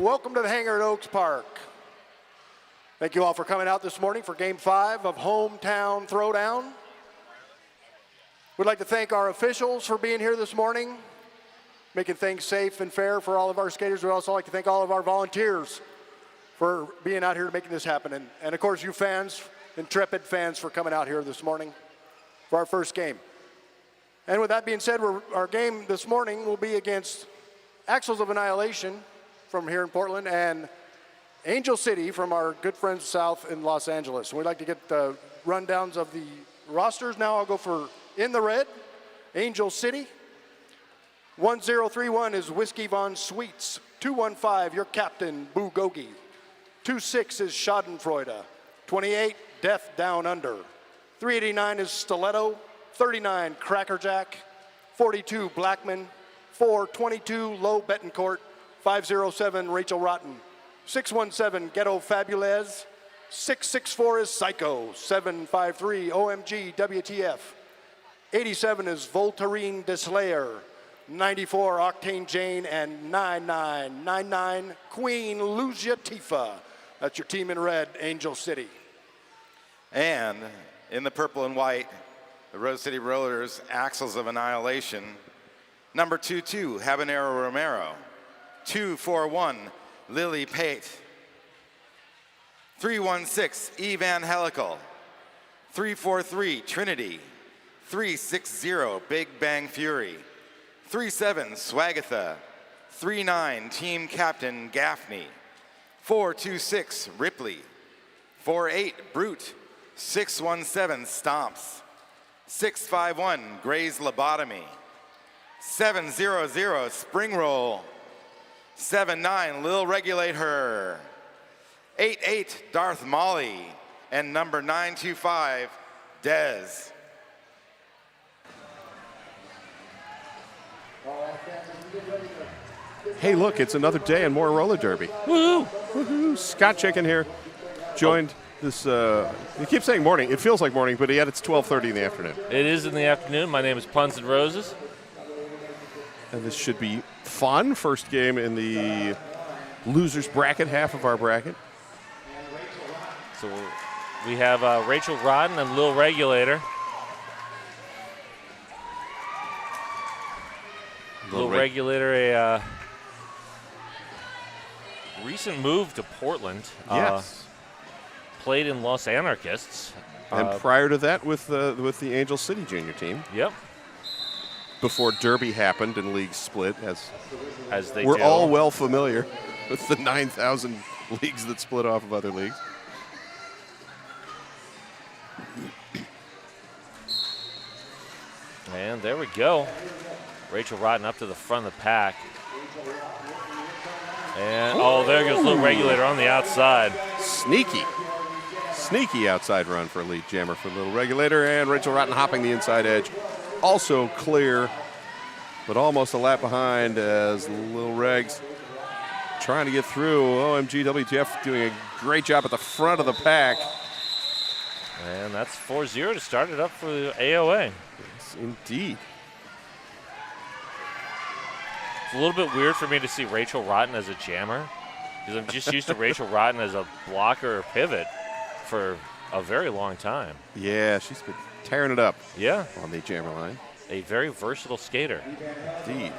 welcome to the hangar at Oaks Park. Thank you all for coming out this morning for Game 5 of Hometown Throwdown. We'd like to thank our officials for being here this morning, making things safe and fair for all of our skaters. We'd also like to thank all of our volunteers for being out here making this happen. And of course, you fans, intrepid fans, for coming out here this morning for our first game. And with that being said, our game this morning will be against Axels of Annihilation from here in Portland and Angel City from our good friends south in Los Angeles. We'd like to get the rundowns of the rosters. Now I'll go for in the red, Angel City. 1031 is Whiskey Von Sweets. 215, your captain, Bugogi. 26 is Schadenfreude. 28, Death Down Under. 389 is Stiletto. 39, Crackerjack. 42, Blackman. 422, Low Betancourt. 507, Rachel Rotten. 617, Ghetto Fabulez. 664 is Psycho. 753, OMG WTF. 87 is Voltarine de Slayer. 94, Octane Jane, and 9999, Queen Luzia Tifa. That's your team in red, Angel City. And in the purple and white, the Rose City Rollers, Axels of Annihilation. Number 22, Habanero Romero. 241, Lily Pate. 316, Evangelical. 343, Trinity. 360, Big Bang Fury. 37, Swagatha. 39, Team Captain Gaffney. 426, Ripley. 48, Brute. 617, Stomps. 651, Gray's Lobotomy. 700, Spring Roll. 79, Lil Regulate Her. 88, Darth Molly. And number 925, Dez. Hey, look, it's another day and more roller derby. Woo! Woohoo! Scott Chicken here. Joined this, you keep saying morning. It feels like morning, but yet it's 12:30 in the afternoon. It is in the afternoon. My name is Puns and Roses. And this should be fun. First game in the losers bracket, half of our bracket. So we have Rachel Rodden and Lil Regulator. Lil Regulator, a recent move to Portland. Yes. Played in Los Anarchists. And prior to that with the Angel City junior team. Yep. Before Derby happened and leagues split, as they we're do. all well familiar with the 9,000 leagues that split off of other leagues. And there we go. Rachel Rodden up to the front of the pack. And, oh, there goes Lil Regulator on the outside. Sneaky outside run for a lead jammer for Lil Regulator, and Rachel Rodden hopping the inside edge. Also clear, but almost a lap behind as Lil Regs trying to get through. OMG WTF doing a great job at the front of the pack. And that's 4-0 to start it up for the AOA. Yes, indeed. It's a little bit weird for me to see Rachel Rodden as a jammer, because I'm just used to Rachel Rodden as a blocker or pivot for a very long time. Yeah, she's been tearing it up. Yeah. On the jammer line. A very versatile skater. Indeed.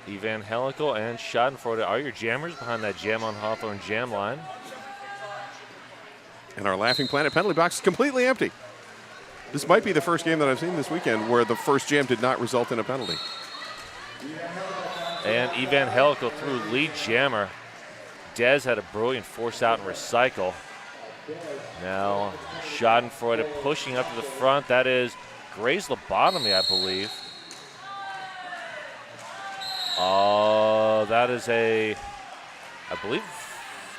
Evangelical and Schadenfreude are your jammers behind that Jam on Hawthorne jam line. And our Laughing Planet penalty box is completely empty. This might be the first game that I've seen this weekend where the first jam did not result in a penalty. And Evangelical through lead jammer. Dez had a brilliant force out and recycle. Now Schadenfreude pushing up to the front. That is Gray's Lobotomy, I believe. That is I believe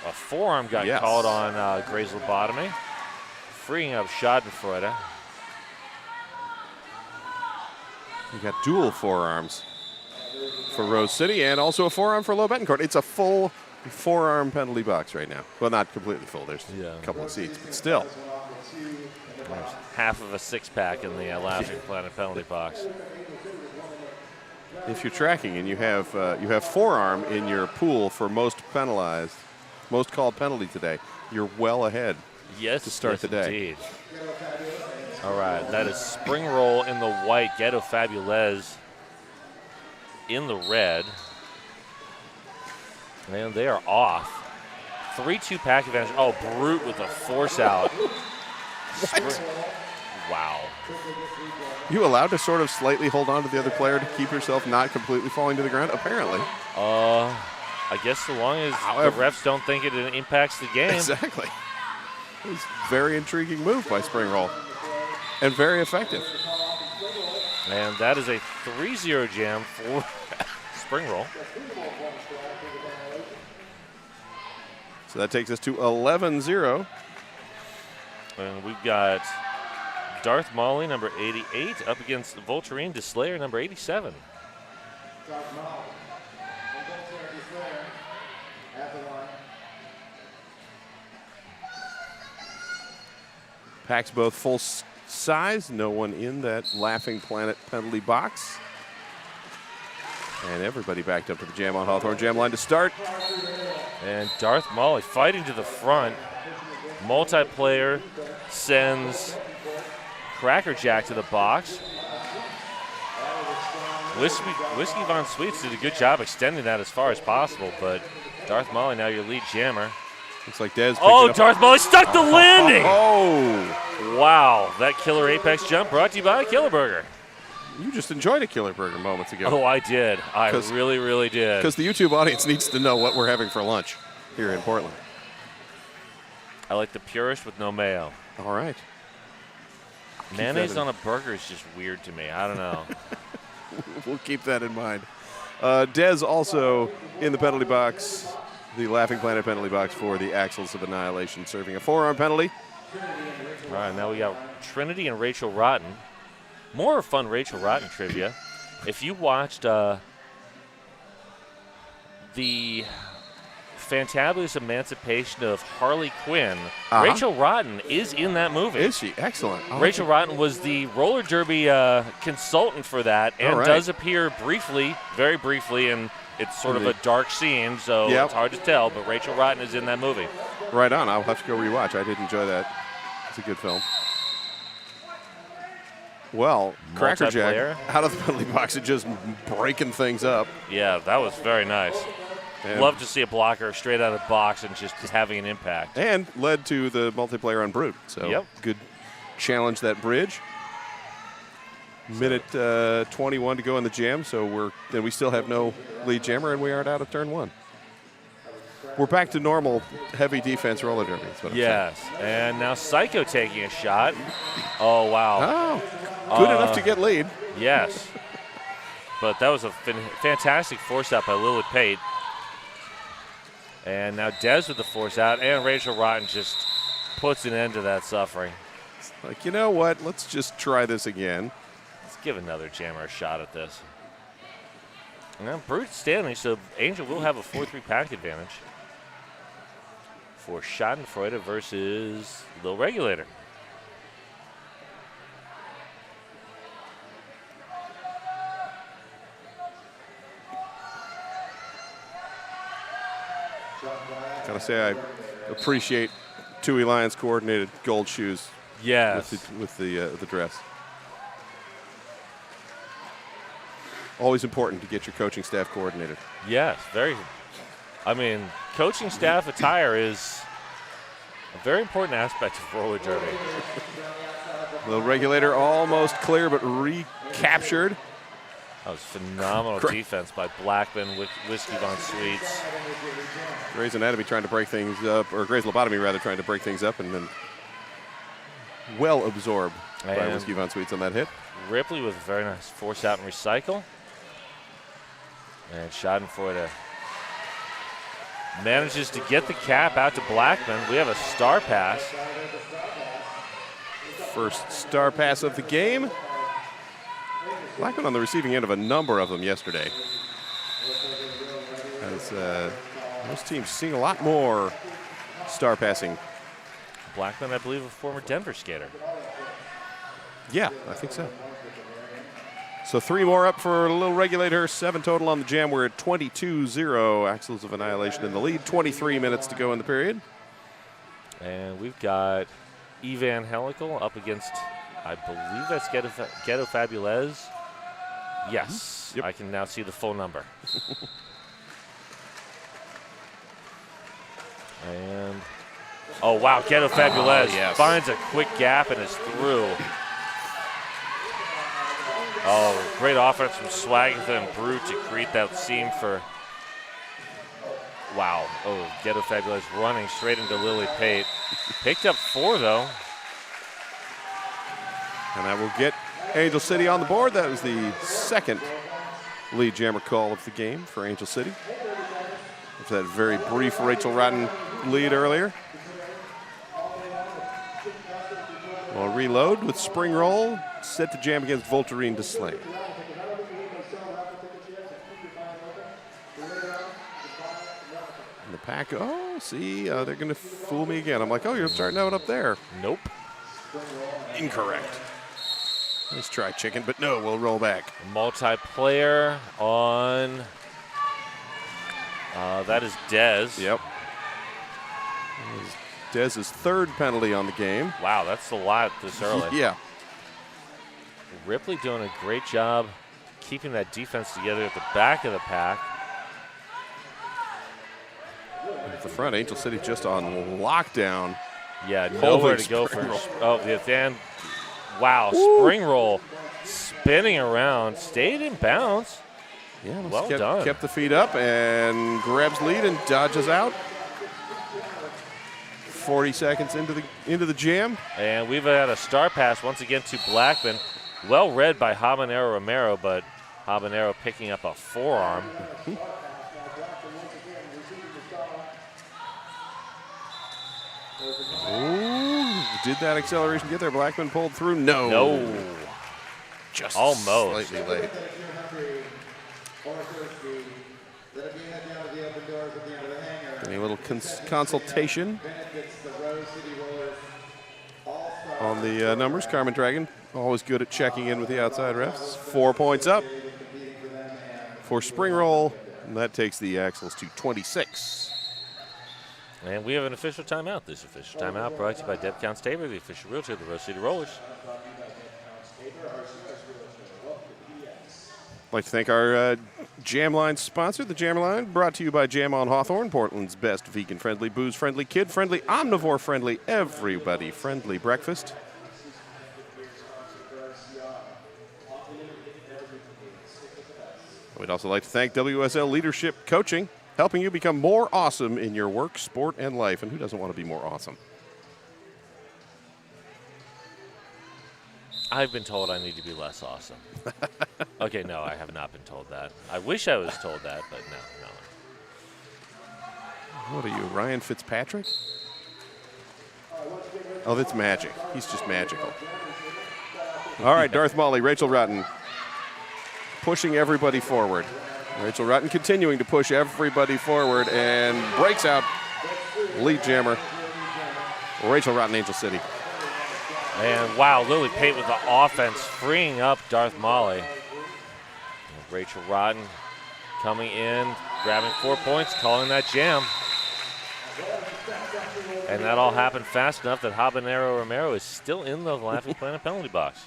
a forearm got called on Gray's Lobotomy, freeing up Schadenfreude. You got dual forearms for Rose City and also a forearm for Low Betancourt. It's a full forearm penalty box right now. Well, not completely full. There's a couple of seats, but still. There's half of a six-pack in the Laughing Planet penalty box. if you're tracking and you have forearm in your pool for most penalized, most called penalty today, you're well ahead. Yes, to start yes, the day. Indeed. All right, that is spring roll in the white, Ghetto Fabulez in the red. And they are off. 3-2 pack advantage. Oh, Brute with a force out. What? Wow. You allowed to sort of slightly hold on to the other player to keep yourself not completely falling to the ground? Apparently. I guess so long as However, the refs don't think it impacts the game. Exactly. It was a very intriguing move by Spring Roll. And very effective. And that is a 3-0 jam for Spring Roll. So that takes us to 11-0. And we've got Darth Molly, number 88, up against Volturine DeSlayer, number 87. Packs both full size. No one in that Laughing Planet penalty box. And everybody backed up to the jam on Hawthorne jam line to start. And Darth Molly fighting to the front. Multiplayer sends Crackerjack to the box. Whiskey Von Sweets did a good job extending that as far as possible, but Darth Molly now your lead jammer. Looks like Dez. Oh, Darth Molly stuck the landing! Oh! Wow, that killer apex jump brought to you by Killer Burger. You just enjoyed a Killer Burger moments ago. Oh, I did. I really, really did. Because the YouTube audience needs to know what we're having for lunch here in Portland. I like the purest with no mayo. All right. Mayonnaise on a burger is just weird to me. I don't know. We'll keep that in mind. Dez also in the penalty box, the Laughing Planet penalty box for the Axels of Annihilation, serving a forearm penalty. All right, now we got Trinity and Rachel Rotten. More fun Rachel Rotten trivia. If you watched the Fantabulous Emancipation of Harley Quinn, Rachel Rotten is in that movie. Is she? Excellent. Rachel Rotten was the roller derby consultant for that and does appear briefly, very briefly, and it's sort of a dark scene, so it's hard to tell, but Rachel Rotten is in that movie. Right on. I'll have to go rewatch. I did enjoy that. It's a good film. Well, Crackerjack out of the penalty box and just breaking things up. Yeah, that was very nice. And love to see a blocker straight out of the box and just having an impact. And led to the multiplayer on Brute. So good challenge that bridge. Minute 21 to go in the jam, so we still have no lead jammer, and we aren't out of turn one. We're back to normal heavy defense roller derby. Yes, and now Psycho taking a shot. Oh, wow. Oh, good enough to get lead. Yes. But that was a fantastic force out by Lilith Pate. And now Dez with the force out, and Rachel Rotten just puts an end to that suffering. It's like, you know what? Let's just try this again. Let's give another jammer a shot at this. And now Brute standing, so Angel will have a 4-3 pack advantage for Schadenfreude versus Lil Regulator. Gotta say, I appreciate Tui Lions coordinated gold shoes. Yes. With the dress. Always important to get your coaching staff coordinated. Yes, very. I mean, coaching staff attire is a very important aspect of roller derby. The Regulator almost clear, but recaptured. That was phenomenal defense by Blackman with Whiskey Von Sweets. Grey's Anatomy trying to break things up, or Grey's Lobotomy rather, trying to break things up, and then well absorbed by Whiskey Von Sweets on that hit. Ripley with a very nice force out and recycle. And Schadenfreude manages to get the cap out to Blackman. We have a star pass. First star pass of the game. Blackman on the receiving end of a number of them yesterday. As most teams seeing a lot more star passing. Blackman, I believe, a former Denver skater. Yeah, I think so. So 3 more up for a little regulator, 7 total on the jam. We're at 22-0. Axels of Annihilation in the lead. 23 minutes to go in the period. And we've got Evan Helical up against, I believe that's Ghetto Fabulez. Yes, Yep. I can now see the full number. And, oh wow, Ghetto Fabulez yes. finds a quick gap and is through. Oh, great offense from Swagatha and Brute to create that seam for, wow. Oh, Ghetto Fabulez running straight into Lily Pate. Picked up 4 though. And that will get Angel City on the board. That was the second lead jammer call of the game for Angel City. After that very brief Rachel Rotten lead earlier. Well, reload with spring roll, set to jam against Voltarine to slay. And the pack, oh, see, they're going to fool me again. I'm like, oh, you're starting out up there. Nope. Incorrect. Let's try chicken, but no, we'll roll back. Multiplayer on, that is Dez. Yep. Dez's 3rd penalty on the game. Wow, that's a lot this early. Yeah. Ripley doing a great job keeping that defense together at the back of the pack. At the front, Angel City just on lockdown. Yeah, nowhere to go for. Oh, the fan. Wow, spring roll spinning around, stayed in bounds. Yeah, well done. Kept the feet up and grabs lead and dodges out. 40 seconds into the jam. And we've had a star pass once again to Blackman. Well read by Habanero Romero, but Habanero picking up a forearm. Ooh, did that acceleration get there? Blackman pulled through? No. No. Just almost. Slightly late. Getting a little consultation on the numbers. Carmen Dragon, always good at checking in with the outside refs. 4 points up for spring roll, and that takes the Axels to 26. And we have an official timeout. This official timeout brought to you by Deb Counts Tabor, the official realtor of the Rose City Rollers. I'd like to thank our Jam Line sponsor, the Jam Line, brought to you by Jam on Hawthorne, Portland's best vegan-friendly, booze-friendly, kid-friendly, omnivore-friendly, everybody-friendly breakfast. We'd also like to thank WSL Leadership Coaching, helping you become more awesome in your work, sport, and life. And who doesn't want to be more awesome? I've been told I need to be less awesome. Okay, no, I have not been told that. I wish I was told that, but no. What are you, Ryan Fitzpatrick? Oh, that's magic. He's just magical. All right, Darth Molly, Rachel Rotten, pushing everybody forward. Rachel Rotten continuing to push everybody forward and breaks out lead jammer, Rachel Rotten, Angel City. And wow, Lily Pate with the offense, freeing up Darth Molly. And Rachel Rotten coming in, grabbing 4 points, calling that jam. And that all happened fast enough that Habanero Romero is still in the Laughing Planet penalty box.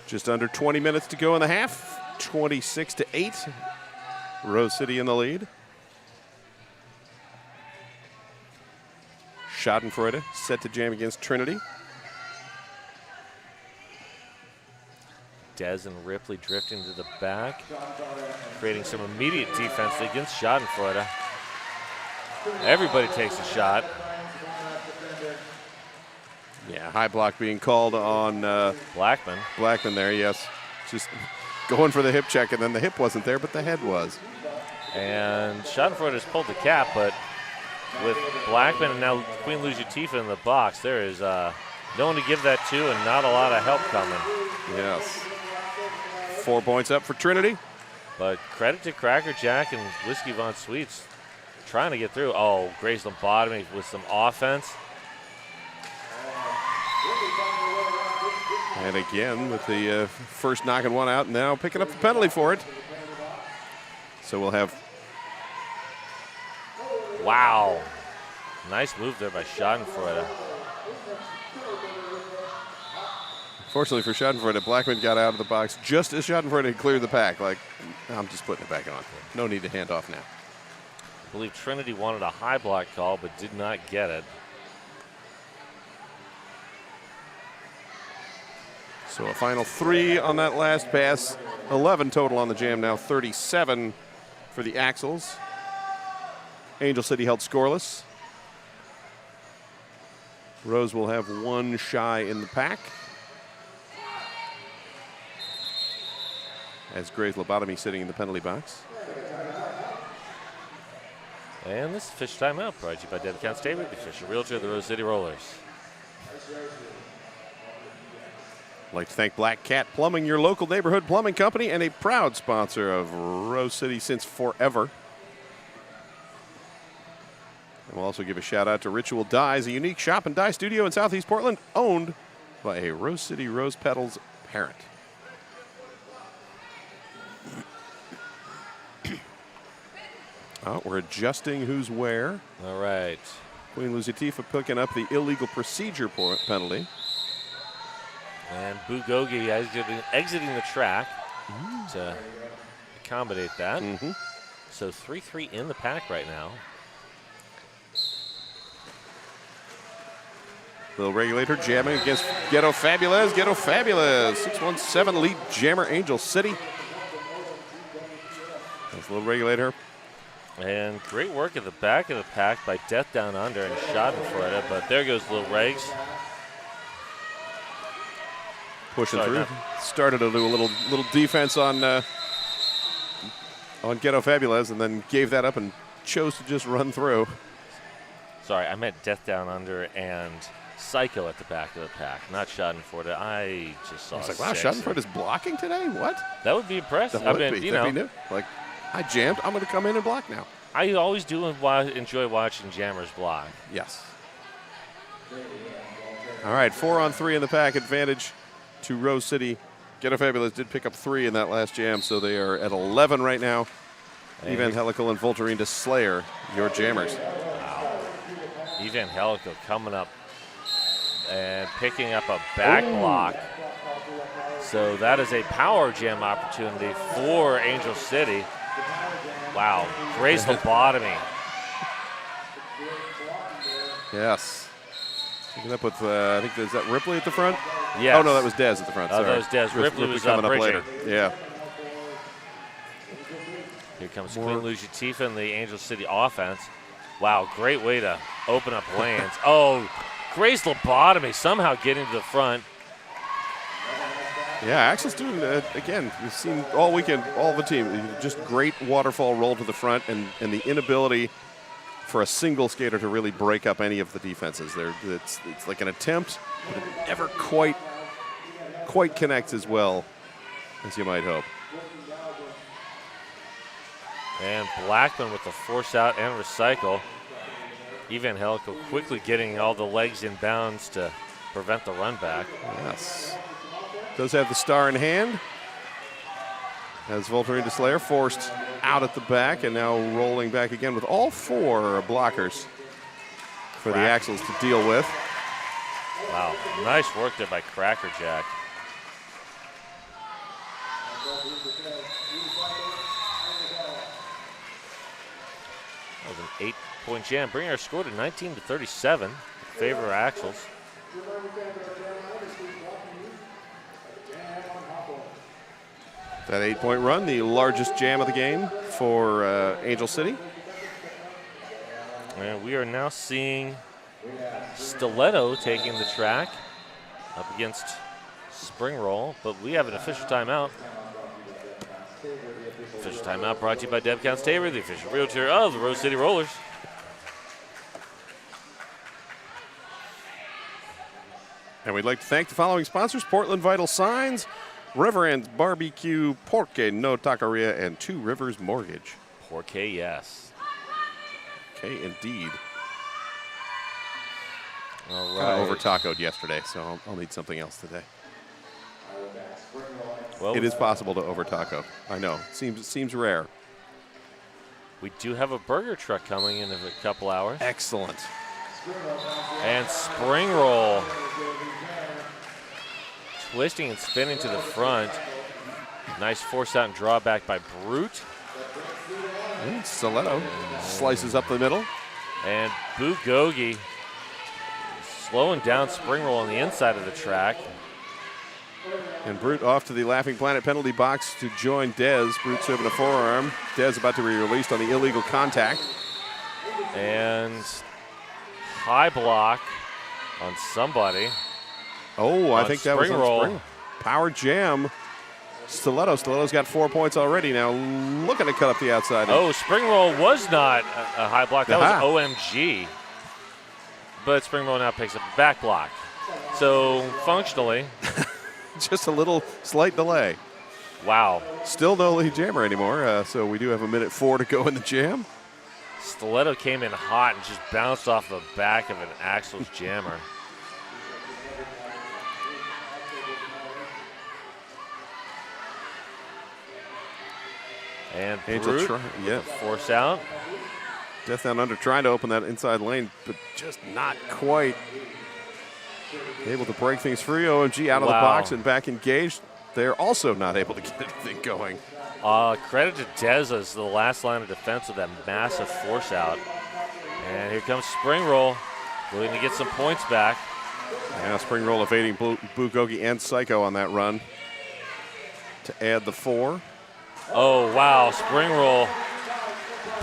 Just under 20 minutes to go in the half. 26-8. Rose City in the lead. Schadenfreude set to jam against Trinity. Dez and Ripley drifting to the back, creating some immediate defense against Schadenfreude. Everybody takes a shot. Yeah, high block being called on Blackman. Blackman there, yes. Just going for the hip check, and then the hip wasn't there, but the head was. And Schadenfreude has pulled the cap, but with Blackman and now Queen Lujativa in the box, there is no one to give that to and not a lot of help coming. Yes. 4 points up for Trinity. But credit to Cracker Jack and Whiskey Von Sweets trying to get through. Oh, Grace Lobotomy with some offense. And again, with the first knocking one out, now picking up the penalty for it. So we'll have. Wow. Nice move there by Schadenfreude. Fortunately for Schadenfreude, Blackman got out of the box just as Schadenfreude had cleared the pack. Like, I'm just putting it back on. No need to hand off now. I believe Trinity wanted a high block call, but did not get it. So a final 3 on that last pass. 11 total on the jam now, 37 for the Axels. Angel City held scoreless. Rose will have 1 shy in the pack. As Gray's lobotomy sitting in the penalty box. And this is Fish Timeout, brought to you by Deb Counts David, the official realtor of the Rose City Rollers. I'd like to thank Black Cat Plumbing, your local neighborhood plumbing company, and a proud sponsor of Rose City since forever. And we'll also give a shout out to Ritual Dyes, a unique shop and dye studio in Southeast Portland, owned by a Rose City Rose Petals parent. Oh, we're adjusting who's where. All right. Queen Luzatifa picking up the illegal procedure penalty. And Bugogi exiting the track to accommodate that. So 3-3 in the pack right now. Little regulator jamming against Ghetto Fabulous. Ghetto Fabulous. 617 lead jammer Angel City. That's a little regulator. And great work at the back of the pack by Death Down Under and Schadenfreude, but there goes Little Regs. Pushing through. Started to do a little defense on Ghetto Fabulous and then gave that up and chose to just run through. Sorry, I meant Death Down Under and Psycho at the back of the pack, not Schadenfreude. I just saw. I was like, wow, Schadenfreude is blocking today? What? That would be impressive. That would be. That'd be new. Like, I jammed. I'm going to come in and block now. I always do enjoy watching jammers block. Yes. All right, 4-on-3 in the pack advantage to Rose City. Ghetto Fabulous did pick up 3 in that last jam, so they are at 11 right now. Evangelical and Voltarine to Slayer, your jammers. Wow. Evangelical coming up and picking up a back block. So that is a power jam opportunity for Angel City. Wow, Gray's lobotomy. Yes. Picking up with, I think, is that Ripley at the front? Yes. Oh, no, that was Dez at the front. Oh, that was Dez. Ripley was coming up bridging. later. Yeah. Here comes Queen Luzatifa and the Angel City offense. Wow, great way to open up lanes. Oh, Gray's lobotomy somehow getting to the front. Yeah, Axel's doing, again, we've seen all weekend, all the team, just great waterfall roll to the front and the inability for a single skater to really break up any of the defenses. It's like an attempt, but it never quite connects as well as you might hope. And Blackman with the force out and recycle. Evangelical quickly getting all the legs in bounds to prevent the run back. Yes. Does have the star in hand. As Voltarine de Slayer forced out at the back and now rolling back again with all 4 blockers for the Axels to deal with. Wow, nice work there by Cracker Jack. That was an 8-point jam, bringing our score to 19-37 in favor of Axels. That 8-point run, the largest jam of the game for Angel City. And we are now seeing Stiletto taking the track up against Spring Roll, but we have an official timeout. Official timeout brought to you by Deb Counts Tabor, the official realtor of the Rose City Rollers. And we'd like to thank the following sponsors: Portland Vital Signs, Reverend's Barbecue, Porque No Taqueria, and Two Rivers Mortgage. Porque, yes. Okay, indeed. All Kind right. of over-tacoed yesterday, so I'll need something else today. Well, it is possible to over taco. I know. Seems rare. we do have a burger truck coming in a couple hours. Excellent. And spring roll. Twisting and spinning to the front. Nice force out and drawback by Brute. Stiletto slices up the middle. And Bugogi slowing down spring roll on the inside of the track. And Brute off to the Laughing Planet penalty box to join Dez. Brute serving a forearm. Dez about to be released on the illegal contact. And high block on somebody. Oh, I think that was spring on roll. spring. Power jam. Stiletto. Stiletto's got 4 points already now. Looking to cut up the outside. Oh, spring roll was not a high block. That was OMG. But spring roll now picks up a back block. So functionally. Just a little slight delay. Wow. Still no lead jammer anymore. So we do have a minute 4 to go in the jam. Stiletto came in hot and just bounced off the back of an Axels jammer. And Brute, force out. Death Down Under trying to open that inside lane, but just not quite able to break things free. OMG out of the box and back engaged. They're also not able to get anything going. Credit to Dez as the last line of defense with that massive force out. And here comes spring roll, looking to get some points back. Yeah, spring roll evading Bugogi and Psycho on that run to add the 4. Oh, wow, spring roll.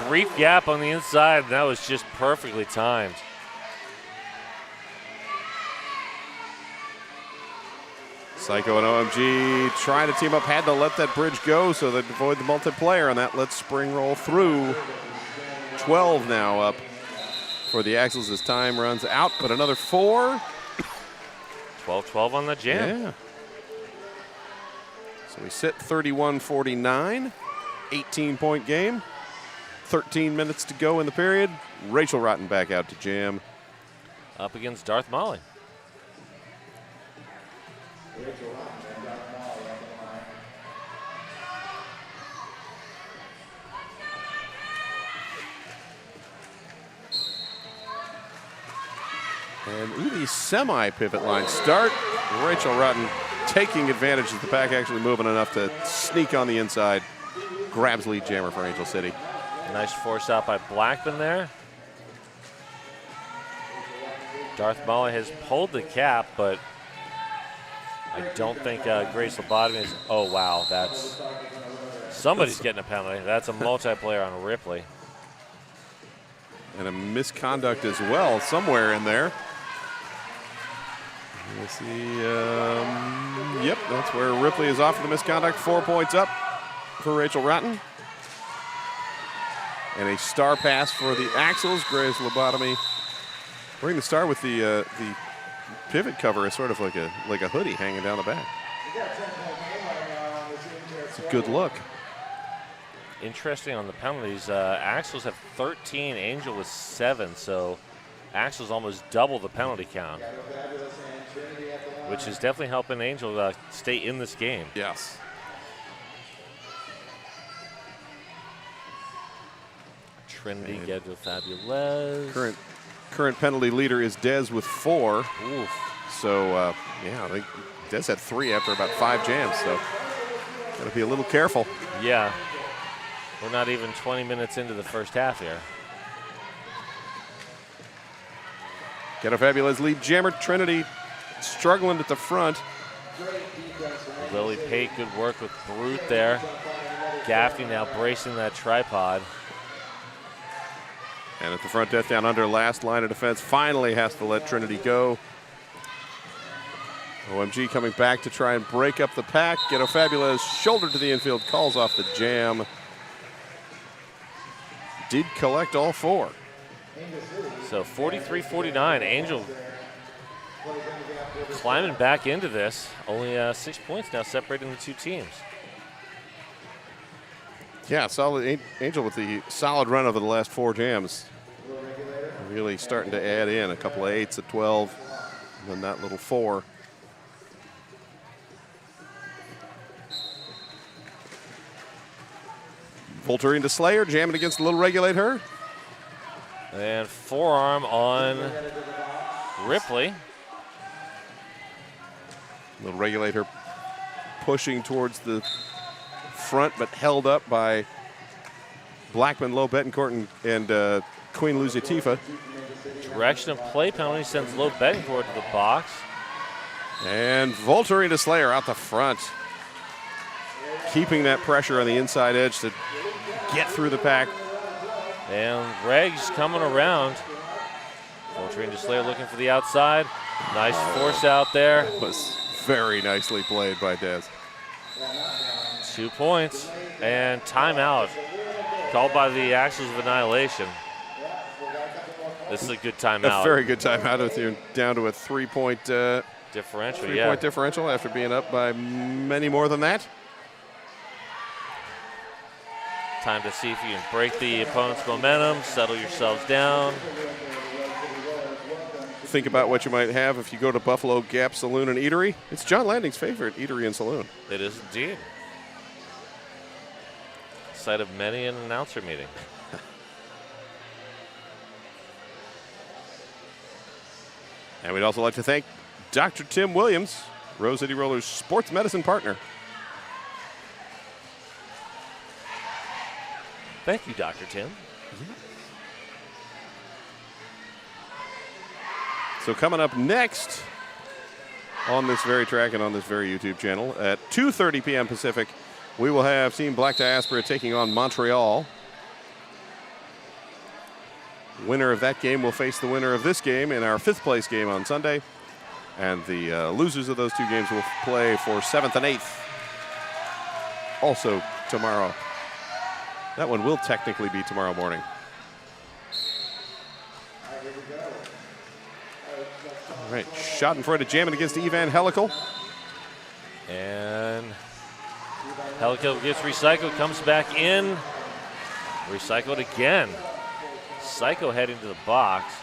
Brief gap on the inside, and that was just perfectly timed. Psycho and OMG trying to team up, had to let that bridge go so they avoid the multiplayer, and that lets spring roll through. 12 now up for the Axels as time runs out, but another 4. 12-12 on the jam. Yeah. So we sit 31-49, 18-point game, 13 minutes to go in the period. Rachel Rotten back out to jam. Up against Darth Molly. And the semi-pivot line start. Rachel Rotten taking advantage of the pack actually moving enough to sneak on the inside. Grabs lead jammer for Angel City. Nice force out by Blackman there. Darth Molly has pulled the cap, but I don't think Grace Lobotomy is. Oh, wow. That's. Somebody's getting a penalty. That's a multiplayer on Ripley. And a misconduct as well, somewhere in there. Let's see. Yep, that's where Ripley is off for the misconduct. 4 points up for Rachel Rotten. And a star pass for the Axels. Grace Lobotomy. Wearing the star with the pivot cover is sort of like a hoodie hanging down the back. It's a good look. Interesting on the penalties. Axels have 13, Angel with 7, so Axels almost double the penalty count, which is definitely helping Angel stay in this game. Yes. Trinity get to Fabulous. Current penalty leader is Dez with 4. Oof. So, yeah, I think Dez had 3 after about 5 jams, so got to be a little careful. Yeah. We're not even 20 minutes into the first half here. Ghetto Fabulous lead jammer. Trinity struggling at the front. Lily Pate, good work with Brute there. Gaffney now bracing that tripod. And at the front, Death Down Under, last line of defense, finally has to let Trinity go. OMG coming back to try and break up the pack. Ghetto Fabulous, shoulder to the infield, calls off the jam. Did collect all 4. So 43-49, Angel climbing back into this. Only 6 points now separating the two teams. Yeah, solid Angel with the solid run over the last 4 jams. Really starting to add in a couple of 8s at 12, and then that little 4. Volturi into Slayer, jamming against the little regulate her. And forearm on Ripley. Little regulate her pushing towards the front, but held up by Blackman, Low Betancourt, and Queen Luzatifa. Direction of play penalty sends Low Betancourt to the box. And Volturi into Slayer out the front. Keeping that pressure on the inside edge to get through the pack. And Regs coming around. Volturi into Slayer looking for the outside. Nice force out there. Was very nicely played by Des. 2 points. And timeout. Called by the Axels of Annihilation. This is a good timeout. A very good timeout with you down to a 3-point differential. Three-point differential after being up by many more than that. Time to see if you can break the opponent's momentum, settle yourselves down. Think about what you might have if you go to Buffalo Gap Saloon and Eatery. It's John Landing's favorite eatery and saloon. It is indeed. Site of many an announcer meeting. And we'd also like to thank Dr. Tim Williams, Rose City Rollers sports medicine partner. Thank you, Dr. Tim. So coming up next on this very track and on this very YouTube channel at 2:30 p.m. Pacific, we will have Team Black Diaspora taking on Montreal. Winner of that game will face the winner of this game in our 5th place game on Sunday. And the losers of those 2 games will play for 7th and 8th. Also tomorrow. That one will technically be tomorrow morning. All right, Schadenfreude jamming against Evan Helical. And Helical gets recycled, comes back in. Recycled again. Psycho heading to the box.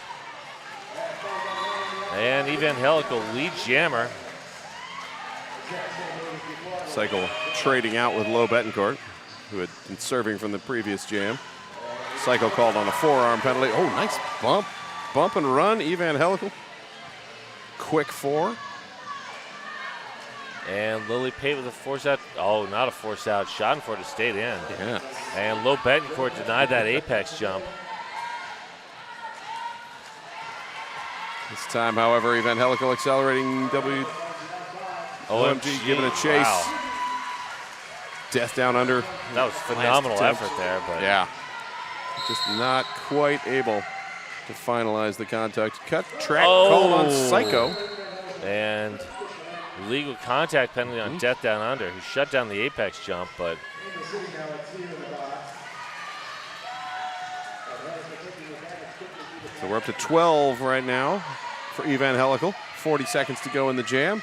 And Evan Helical lead jammer. Psycho trading out with Low Betancourt, who had been serving from the previous jam. Psycho called on a forearm penalty. Oh, nice bump. Bump and run, Evan Helical. Quick 4. And Lily Pate with a force out. Oh, not a force out. Schadenfreude stayed in. Yeah. And Low Betancourt denied that apex jump. This time, however, Evan Helical accelerating OMG giving a chase. Wow. Death down under. That was phenomenal effort there, but yeah, just not quite able to finalize the contact. Cut track called on Psycho. And legal contact penalty on Death Down Under, who shut down the apex jump, but so we're up to 12 right now for Evan Helical. 40 seconds to go in the jam.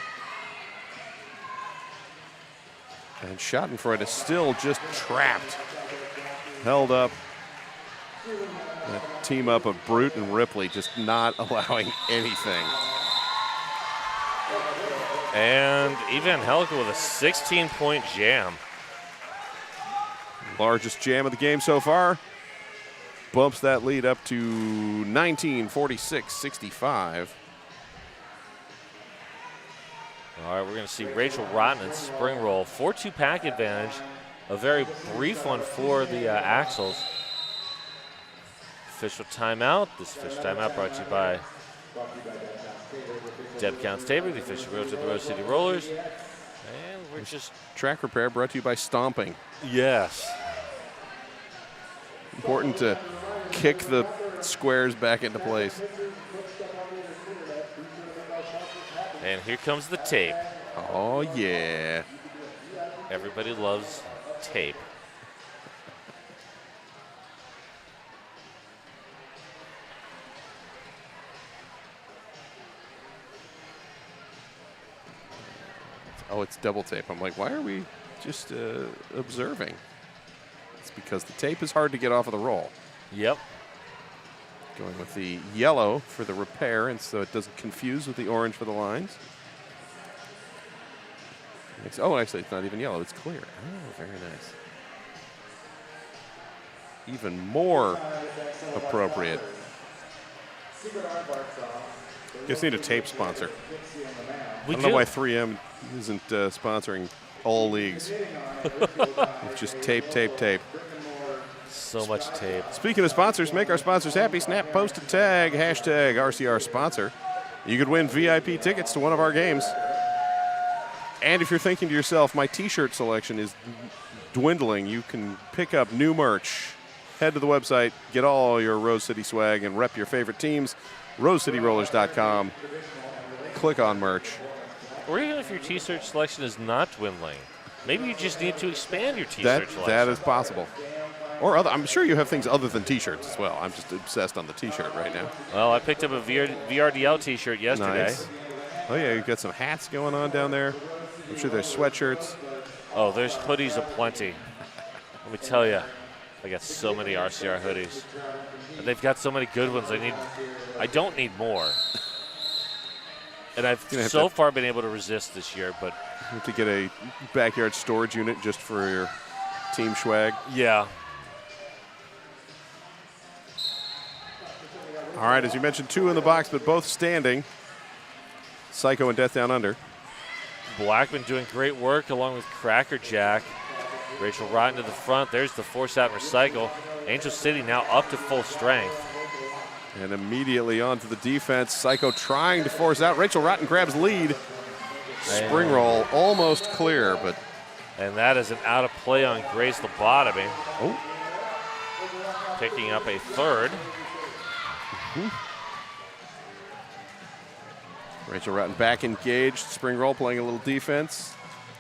And Schadenfreude is still just trapped. Held up. That team up of Brute and Ripley just not allowing anything. And Evan Helical with a 16-point jam. Largest jam of the game so far. Bumps that lead up to 19, 46, 65. All right, we're going to see Rachel Rotten and Spring Roll. 4-2 pack advantage. A very brief one for the Axels. Official timeout. This official timeout brought to you by Deb Counts Tabor, the official realtor of the Rose City Rollers. And we're just... Track repair brought to you by Stomping. Yes. Important to kick the squares back into place. And here comes the tape. Oh, yeah. Everybody loves tape. Oh, it's double tape. I'm like, why are we just observing? It's because the tape is hard to get off of the roll. Yep. Going with the yellow for the repair, and so it doesn't confuse with the orange for the lines. Oh, actually, it's not even yellow. It's clear. Oh, very nice. even more appropriate. Just need a tape sponsor. I don't know why 3M isn't sponsoring all leagues. It's just tape, tape, tape. So much tape. Speaking of sponsors, make our sponsors happy. Snap, post a tag, hashtag RCR sponsor. You could win VIP tickets to one of our games. And if you're thinking to yourself, my t-shirt selection is dwindling, you can pick up new merch. Head to the website, get all your Rose City swag, and rep your favorite teams. RoseCityRollers.com. Click on merch. Or even if your t-shirt selection is not dwindling, maybe you just need to expand your t-shirt selection. That is possible. Or I'm sure you have things other than t-shirts as well. I'm just obsessed on the t-shirt right now. Well, I picked up a VRDL t-shirt yesterday. Nice. Oh, yeah, you've got some hats going on down there. I'm sure there's sweatshirts. Oh, there's hoodies aplenty. Let me tell you, I got so many RCR hoodies. And they've got so many good ones. I don't need more. And I've so far been able to resist this year, but you have to get a backyard storage unit just for your team swag. Yeah. All right, as you mentioned, 2 in the box, but both standing. Psycho and Death Down Under. Blackman doing great work along with Crackerjack. Rachel Rotten to the front. There's the force out and recycle. Angel City now up to full strength. And immediately onto the defense. Psycho trying to force out. Rachel Rotten grabs lead. Spring roll almost clear, but. And that is an out of play on Grace Lobotomy. Oh. Picking up a third. Rachel Rotten back engaged. Spring roll playing a little defense.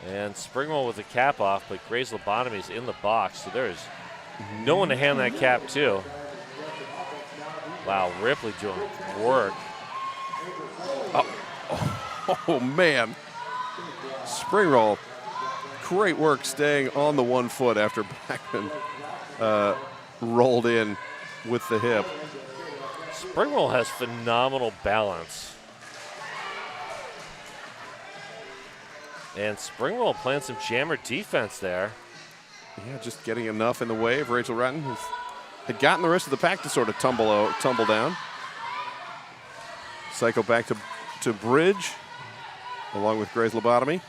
And spring roll with the cap off, but Grace Lobotomy is in the box, so there's no one to hand that cap to. Wow, Ripley doing work. Oh man. Spring roll. Great work staying on the 1 foot after Blackman rolled in with the hip. Spring roll has phenomenal balance. And Spring roll playing some jammer defense there. Yeah, just getting enough in the way of Rachel Rotten, who had gotten the rest of the pack to sort of tumble down. Psycho back to bridge, along with Grace Lobotomy.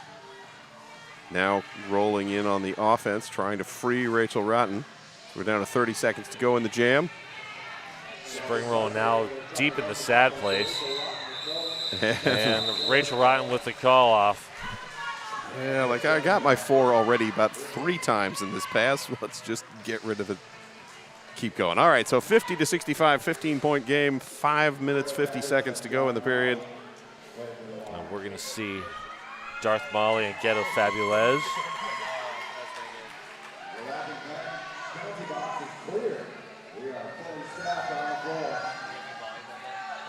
Now rolling in on the offense, trying to free Rachel Rotten. We're down to 30 seconds to go in the jam. Spring roll now deep in the sad place. And Rachel Rotten with the call off. Yeah, like I got my 4 already about 3 times in this pass. Let's just get rid of it. Keep going. All right, so 50-65, 15-point game, 5 minutes, 50 seconds to go in the period. And we're going to see Darth Molly and Ghetto Fabulez.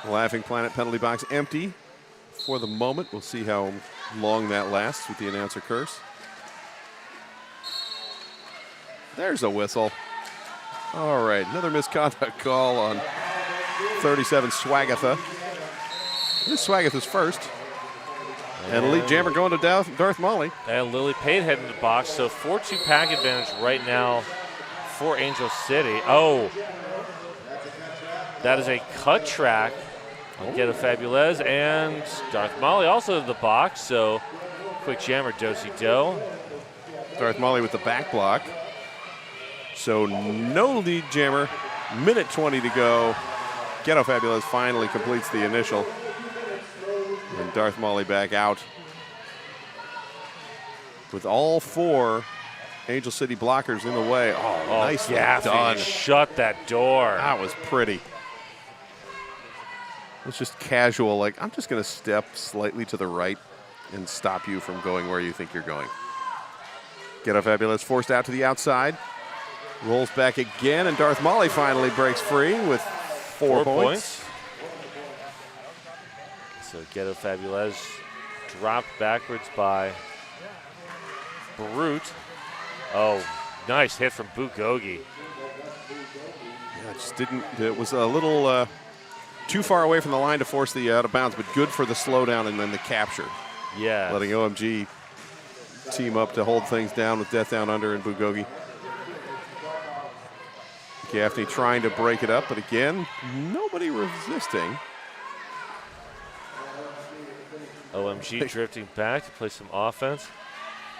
Laughing Planet penalty box empty for the moment. We'll see how long that lasts with the announcer curse. There's a whistle. All right, another misconduct call on 37 Swagatha. This Swagatha's first. And Elite Jammer going to Darth Molly. And Lily Pate heading to the box, so 4-2 pack advantage right now for Angel City. Oh, that is a cut track. Ghetto Fabulez and Darth Molly also in the box, so quick jammer do-si-do. Darth Molly with the back block. So no lead jammer, minute 20 to go. Ghetto Fabulez finally completes the initial. And Darth Molly back out. With all 4 Angel City blockers in the way. Oh, nicely done. Shut that door. That was pretty. It's just casual, like, I'm just going to step slightly to the right and stop you from going where you think you're going. Ghetto Fabulez forced out to the outside. Rolls back again, and Darth Molly finally breaks free with 4 points. So Ghetto Fabulez dropped backwards by Brute. Oh, nice hit from Bugogi. Yeah, just didn't, it was a little too far away from the line to force the out of bounds, but good for the slowdown and then the capture. Yeah. Letting OMG team up to hold things down with Death Down Under and Bugogi. Gaffney trying to break it up, but again, nobody resisting. OMG drifting back to play some offense.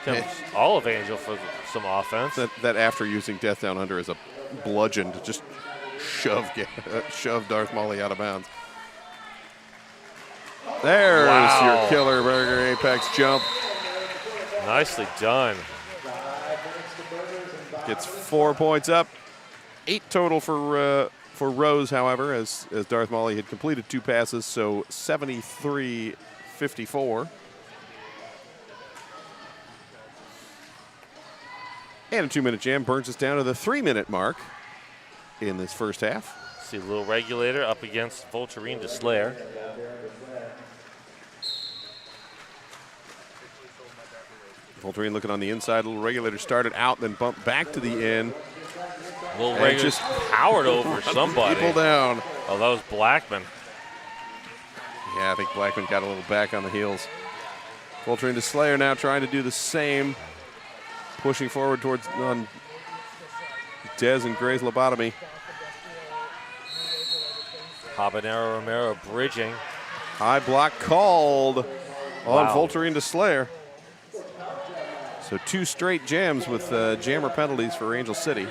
Comes all of Angel for some offense. That after using Death Down Under as a bludgeon to just shove Darth Molly out of bounds. There's your killer burger apex jump. Nicely done. Gets 4 points up. 8 total for Rose, however, as Darth Molly had completed 2 passes, so 73-54. And a 2-minute jam burns us down to the 3-minute mark in this first half. See a little regulator up against Volturine to Slayer. Volturine looking on the inside. Little regulator started out, then bumped back to the in. Little regulator just powered over somebody. People down. Oh, that was Blackman. Yeah, I think Blackman got a little back on the heels. Volturine to Slayer now trying to do the same. Pushing forward towards Dez and Gray's lobotomy. Habanero Romero bridging. High block called on Volturine to Slayer. So 2 straight jams with jammer penalties for Angel City.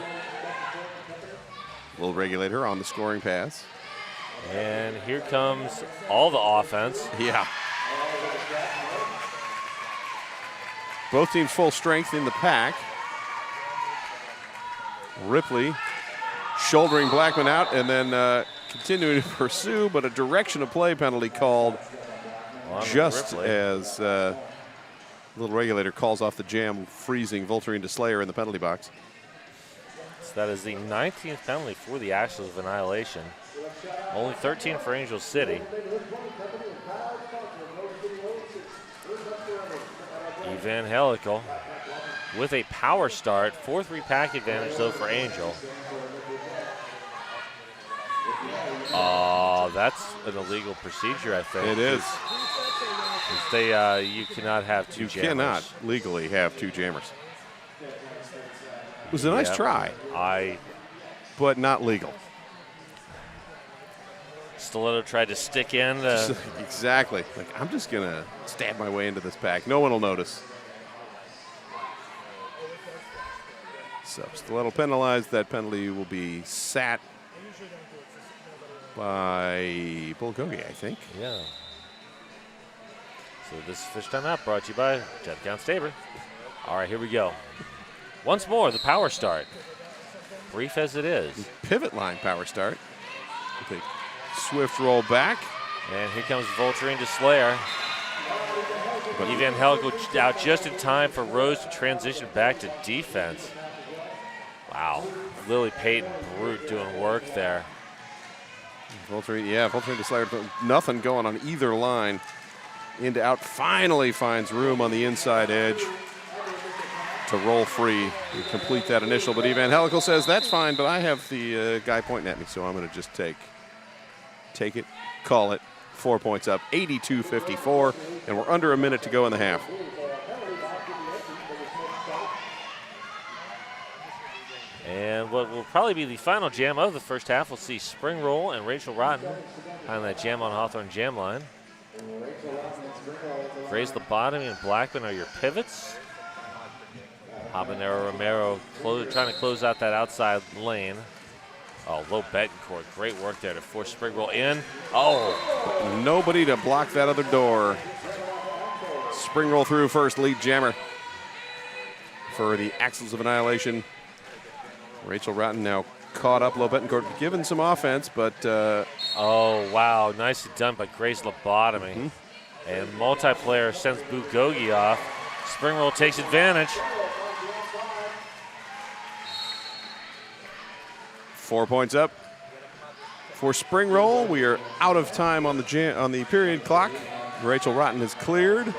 Little regulator on the scoring pass. And here comes all the offense. Yeah. Both teams full strength in the pack. Ripley shouldering Blackman out and then continuing to pursue, but a direction of play penalty called just as Little Regulator calls off the jam, freezing Volturine to Slayer in the penalty box. So that is the 19th penalty for the Axels of Annihilation. Only 13 for Angel City. Evangelical with a power start. 4-3 pack advantage, though, for Angel. That's an illegal procedure, I think. It is. You cannot have 2 jammers. You cannot legally have 2 jammers. It was a nice try. But not legal. Stiletto tried to stick in. Exactly. Like, I'm just going to stab my way into this pack. No one will notice. So Stiletto penalized. That penalty will be sat by Bulgogi, I think. Yeah. So this is Fish Timeout brought to you by Jet Count Staber. All right, here we go. Once more, the power start. Brief as it is. Pivot line power start. With a swift roll back. And here comes Volturine to Slayer. Evangelical out just in time for Rose to transition back to defense. Wow. Lily Payton Brute doing work there. Volturine to Slayer. Nothing going on either line. In to out, finally finds room on the inside edge to roll free and complete that initial. But Evangelical says, that's fine, but I have the guy pointing at me, so I'm going to just take it, call it. 4 points up, 82-54, and we're under a minute to go in the half. And what will probably be the final jam of the first half, we'll see Spring Roll and Rachel Rotten behind that jam on Hawthorne jam line. Gray's Lobotomy and Blackman are your pivots. Habanero Romero trying to close out that outside lane. Oh, low Betancourt. Great work there to force Spring Roll in. Oh! Nobody to block that other door. Spring Roll through first, lead jammer for the Axels of Annihilation. Rachel Rotten now caught up. Low Betancourt given some offense, but... oh, wow. Nicely done by Grace Lobotomy. And multiplayer sends Bulgogi off. Spring Roll takes advantage. 4 points up for Spring Roll. We are out of time on the period clock. Rachel Rotten is cleared.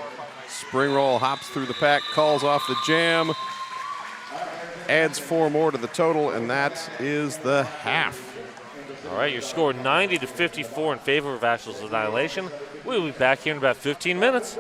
Spring Roll hops through the pack, calls off the jam, adds 4 more to the total, and that is the half. All right, your score 90-54 in favor of Axels of Annihilation. We'll be back here in about 15 minutes.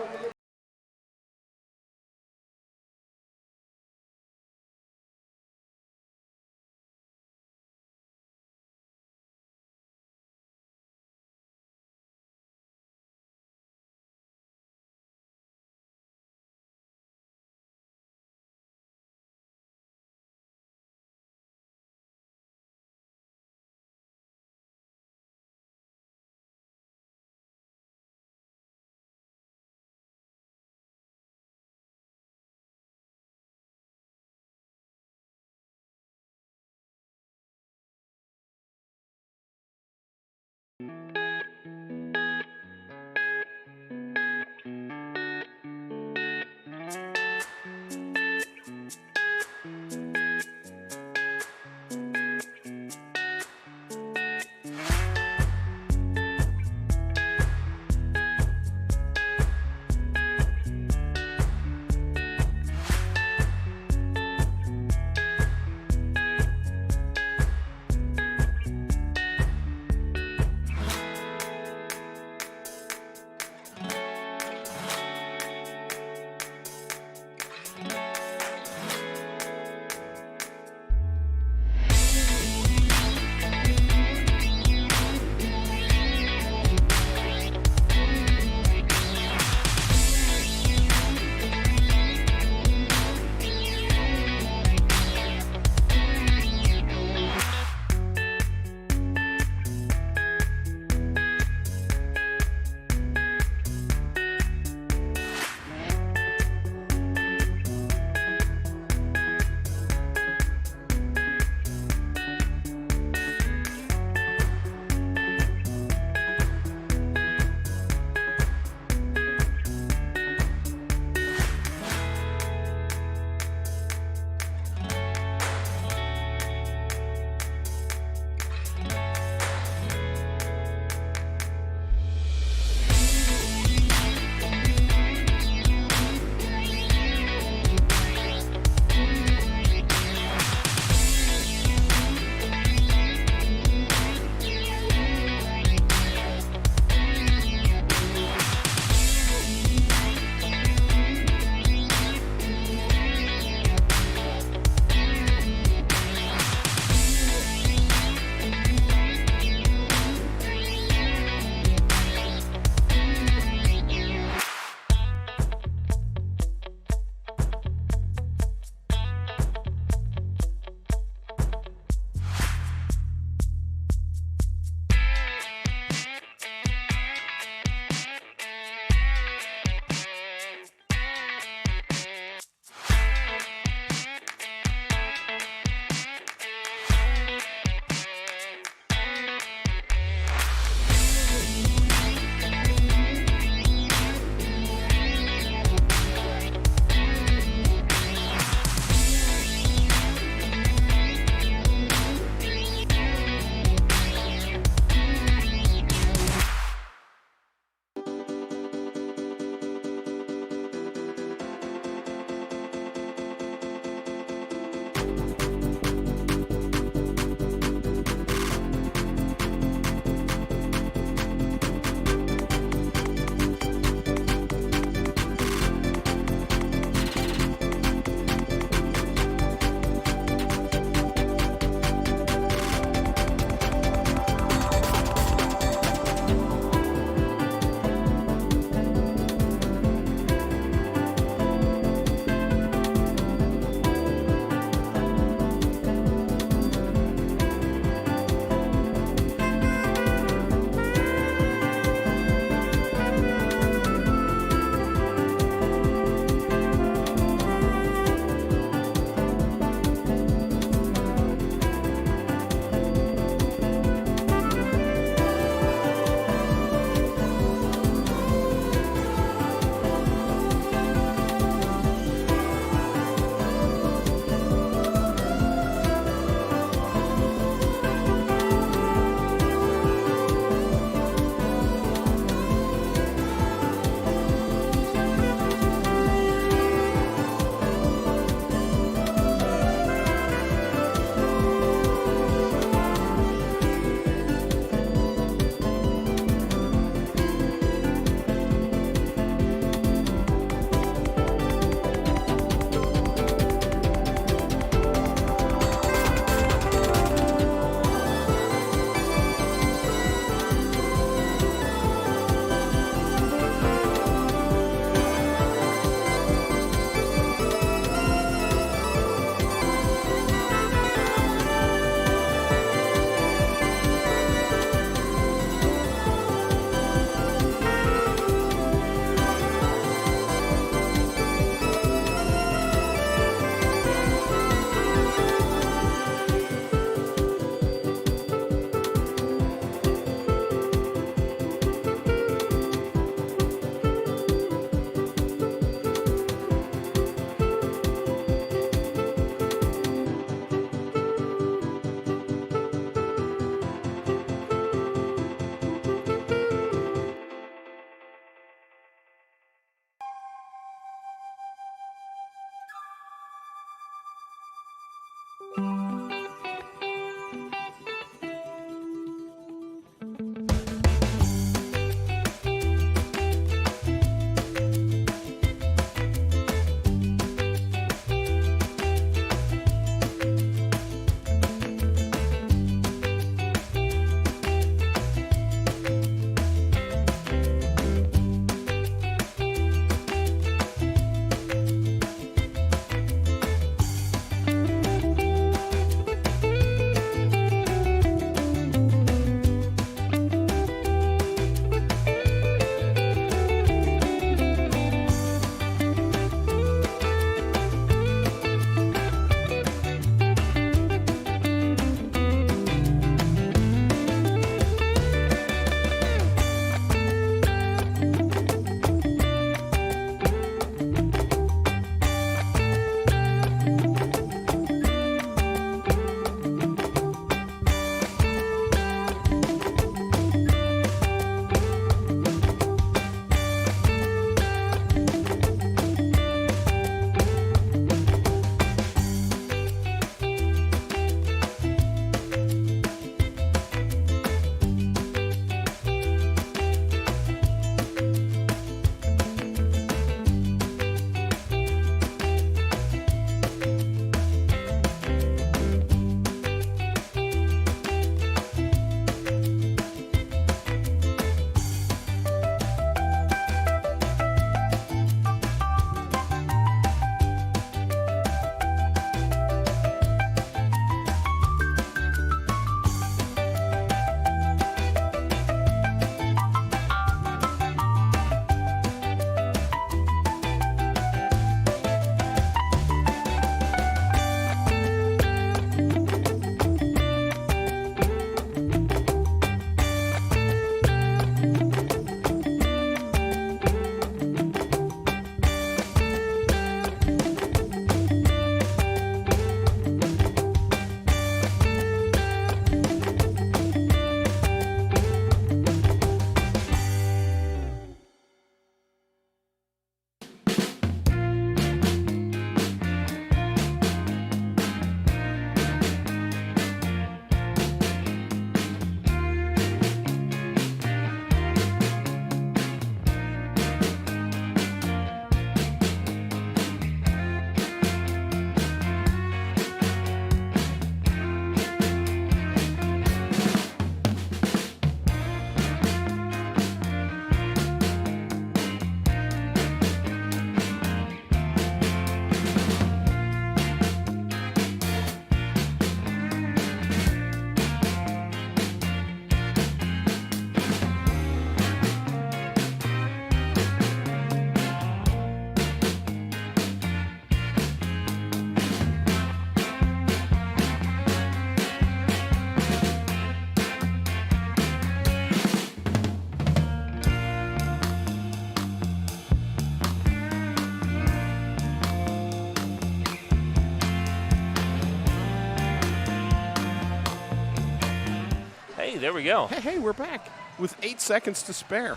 Hey, there we go. Hey, we're back with 8 seconds to spare.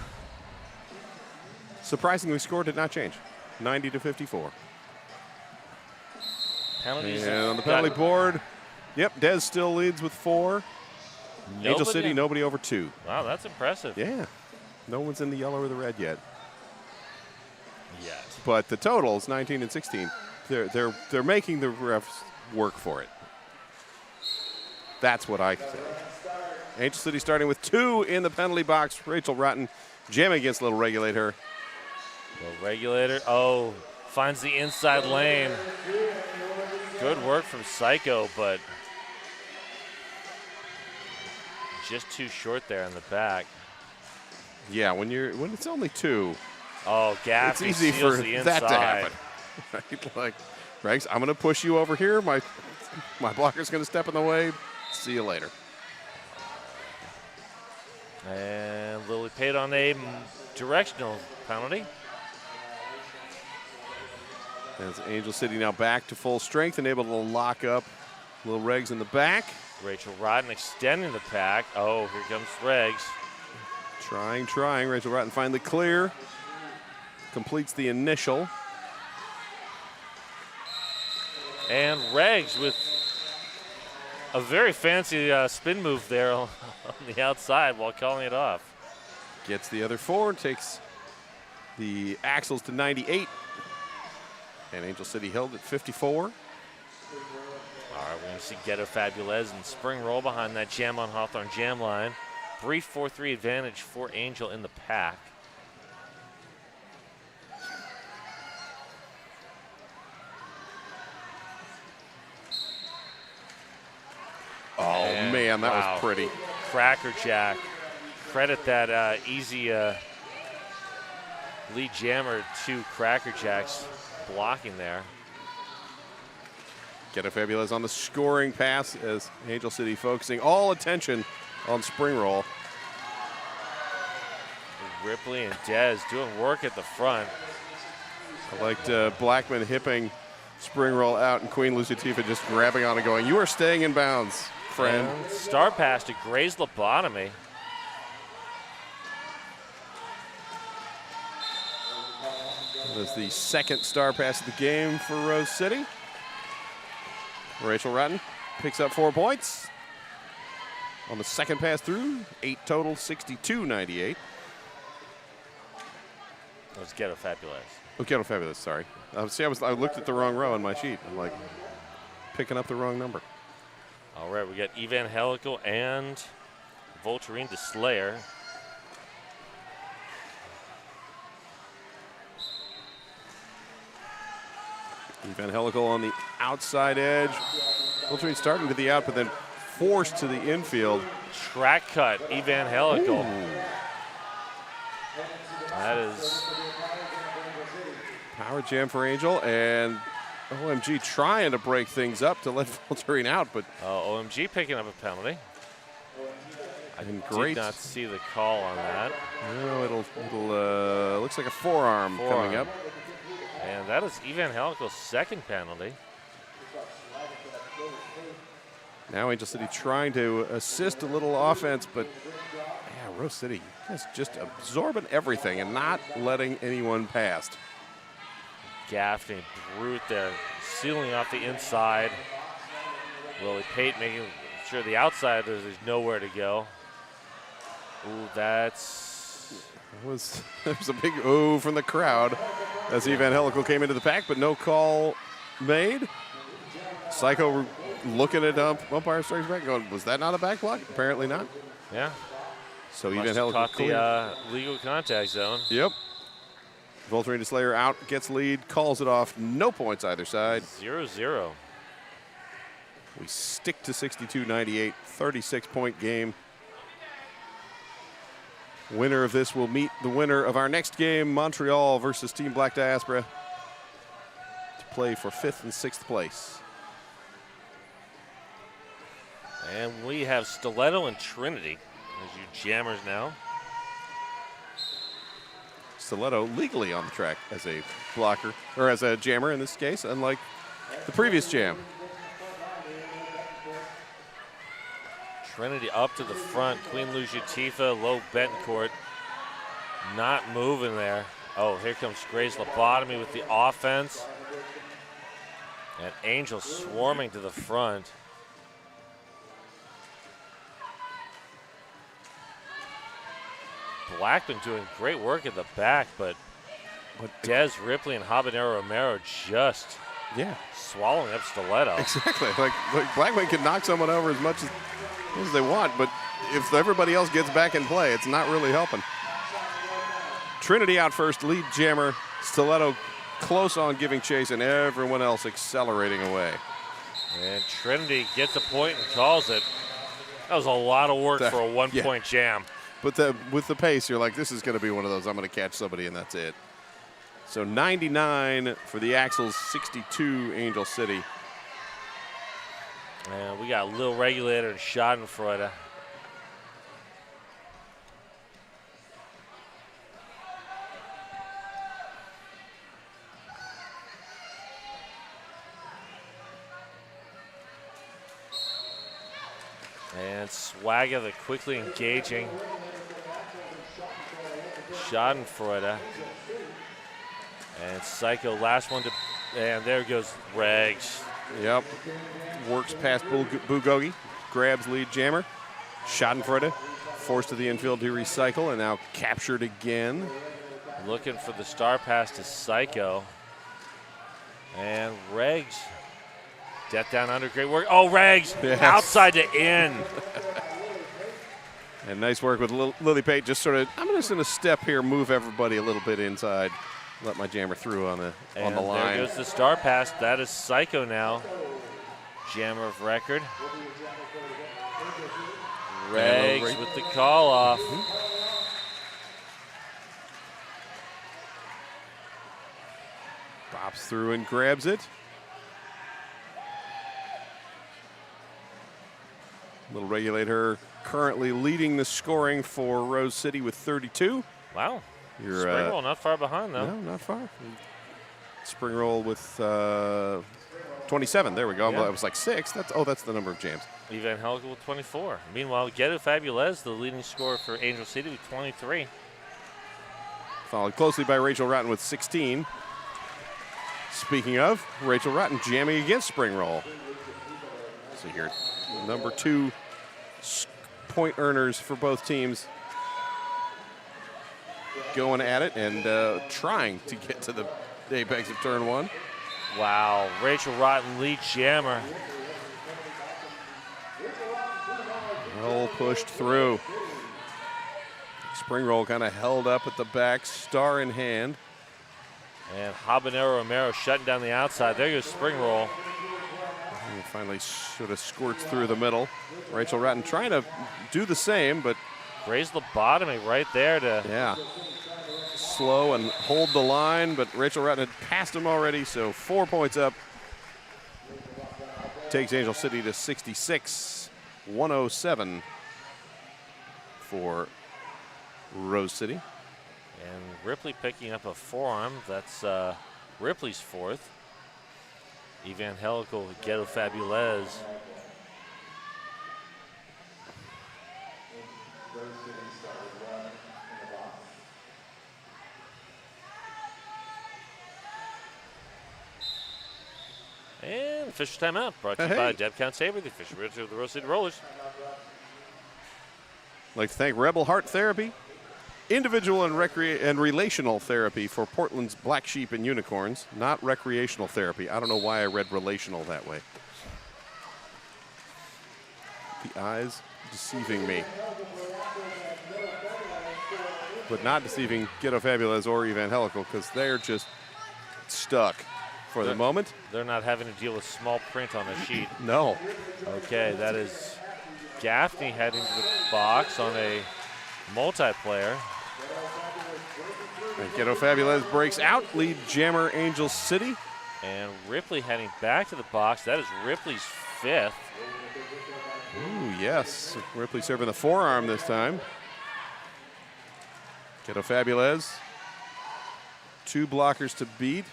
Surprisingly, score did not change. 90 to 54. Penalties. And on the penalty board, yep, Des still leads with 4. Angel City, nobody over 2. Wow, that's impressive. Yeah. No one's in the yellow or the red yet. Yet. But the total is 19 and 16. They're making the refs work for it. That's what I say. Angel City starting with 2 in the penalty box. Rachel Rotten jamming against Little Regulator. Little Regulator. Oh, finds the inside lane. Good work from Psycho, but just too short there in the back. Yeah, when it's only 2, Gaffney it's easy seals for the that to inside. happen. Right? Like, Regs, I'm going to push you over here. My blocker's going to step in the way. See you later. And Lily paid on a directional penalty. As Angel City now back to full strength and able to lock up Little Regs in the back. Rachel Rodden extending the pack. Oh, here comes Regs. Trying. Rachel Rotten finally clear. Completes the initial. And Regs with a very fancy spin move there on the outside while calling it off. Gets the other 4, takes the Axels to 98. And Angel City held at 54. All right, we're going to see Ghetto Fabulez and Spring Roll behind that jam on Hawthorne jam line. Brief 4-3 advantage for Angel in the pack. Oh, man, that was pretty. Cracker Jack. Credit that easy lead jammer to Cracker Jack's blocking there. Ghetto Fabulez on the scoring pass as Angel City focusing all attention on Spring Roll. Ripley and Dez doing work at the front. I liked Blackman hipping Spring Roll out and Queen Luciatifa just grabbing on and going, "You are staying in bounds, friend." And star pass to Gray's lobotomy. That was the second star pass of the game for Rose City. Rachel Rotten picks up 4 points on the second pass through. 8 total, 62-98. That was Ghetto Fabulez. Oh, Ghetto Fabulous, sorry. See, I looked at the wrong row on my sheet. I'm like, picking up the wrong number. All right, we got Evangelical and Volturine to Slayer. Evangelical on the outside edge. Volturine starting to the out, but then forced to the infield. Track cut, Evangelical. Ooh. That is Power jam for Angel, and OMG trying to break things up to let Volturine out, but OMG picking up a penalty. I great. did not see the call on that. No, it'll looks like a forearm coming up. And that is Evangelical's second penalty. Now Angel City trying to assist a little offense, but yeah, Rose City is just absorbing everything and not letting anyone past. Gaffney, Brute there, sealing off the inside. Lily Pate making sure the outside there's nowhere to go. Ooh, there was a big ooh from the crowd as Evangelical came into the pack, but no call made. Psycho looking at umpire strikes back, going, "Was that not a back block?" Apparently not. Yeah. So Must Evangelical have caught the legal contact zone. Yep. Volturine to Slayer out, gets lead, calls it off. No points either side. 0-0. We stick to 62-98, 36-point game. Winner of this will meet the winner of our next game, Montreal versus Team Black Diaspora, to play for 5th and 6th place. And we have Stiletto and Trinity as you jammers now. Stiletto legally on the track as a blocker, or as a jammer in this case, unlike the previous jam. Trinity up to the front. Queen Lucia Tifa, low Betancourt. Not moving there. Oh, here comes Grace Lobotomy with the offense. And Angel swarming to the front. Blackman doing great work at the back, but Des Ripley and Habanero Romero just swallowing up Stiletto. Exactly. Like Blackman can knock someone over as much as they want, but if everybody else gets back in play, it's not really helping. Trinity out first, lead jammer. Stiletto close on giving chase, and everyone else accelerating away. And Trinity gets a point and calls it. That was a lot of work for a one-point jam. But with the pace, you're like, this is going to be one of those, I'm going to catch somebody, and that's it. So 99 for the Axels, 62 Angel City. And we got Lil Regulator and Schadenfreude. And Swagger, the quickly engaging Schadenfreude. And Psycho, last one to, and there goes Regs. Yep. Works past Bugogi, grabs lead jammer. Schadenfreude forced to the infield to recycle, and now captured again. Looking for the star pass to Psycho. And Regs. Death down under, great work. Oh, Regs, outside to in. And nice work with Lily Pate. Just sort of, I'm just going to step here, move everybody a little bit inside, let my jammer through on the line. There goes the star pass. That is Psycho now. Jammer of record. Regs with the call off. Bops through and grabs it. Little Regulator currently leading the scoring for Rose City with 32. Wow. Spring Roll not far behind, though. No, not far. Spring Roll with 27. There we go. Yeah. It was like 6. That's the number of jams. Evangelical with 24. Meanwhile, Ghetto Fabulez, the leading scorer for Angel City with 23. Followed closely by Rachel Rotten with 16. Speaking of, Rachel Rotten jamming against Spring Roll. So here, number 2 point earners for both teams going at it and trying to get to the apex of turn 1. Wow, Rachel Rotten lead jammer. Well pushed through. Spring Roll kind of held up at the back, star in hand. And Habanero Romero shutting down the outside. There goes Spring Roll. And finally sort of squirts through the middle. Rachel Rotten trying to do the same, but Grace Lobotomy right there to slow and hold the line, but Rachel Rotten had passed him already, so 4 points up. Takes Angel City to 66, 107 for Rose City. And Ripley picking up a forearm. That's Ripley's 4th. Evangelical Ghetto Fabulez. And official timeout brought to you by Deb Count Saber, the official realtor of the Rose City Rollers. I'd like to thank Rebel Heart Therapy, individual and relational therapy for Portland's Black Sheep and Unicorns, not recreational therapy. I don't know why I read relational that way. The eyes deceiving me. But not deceiving Ghetto Fabulez or Evangelical, because they're just stuck for the moment. They're not having to deal with small print on a sheet. No. Okay, that is Gaffney heading to the box on a multiplayer. And Ghetto Fabulez breaks out, lead jammer Angel City. And Ripley heading back to the box. That is Ripley's 5th. Ooh, yes. Ripley serving the forearm this time. Ghetto Fabulez. 2 blockers to beat.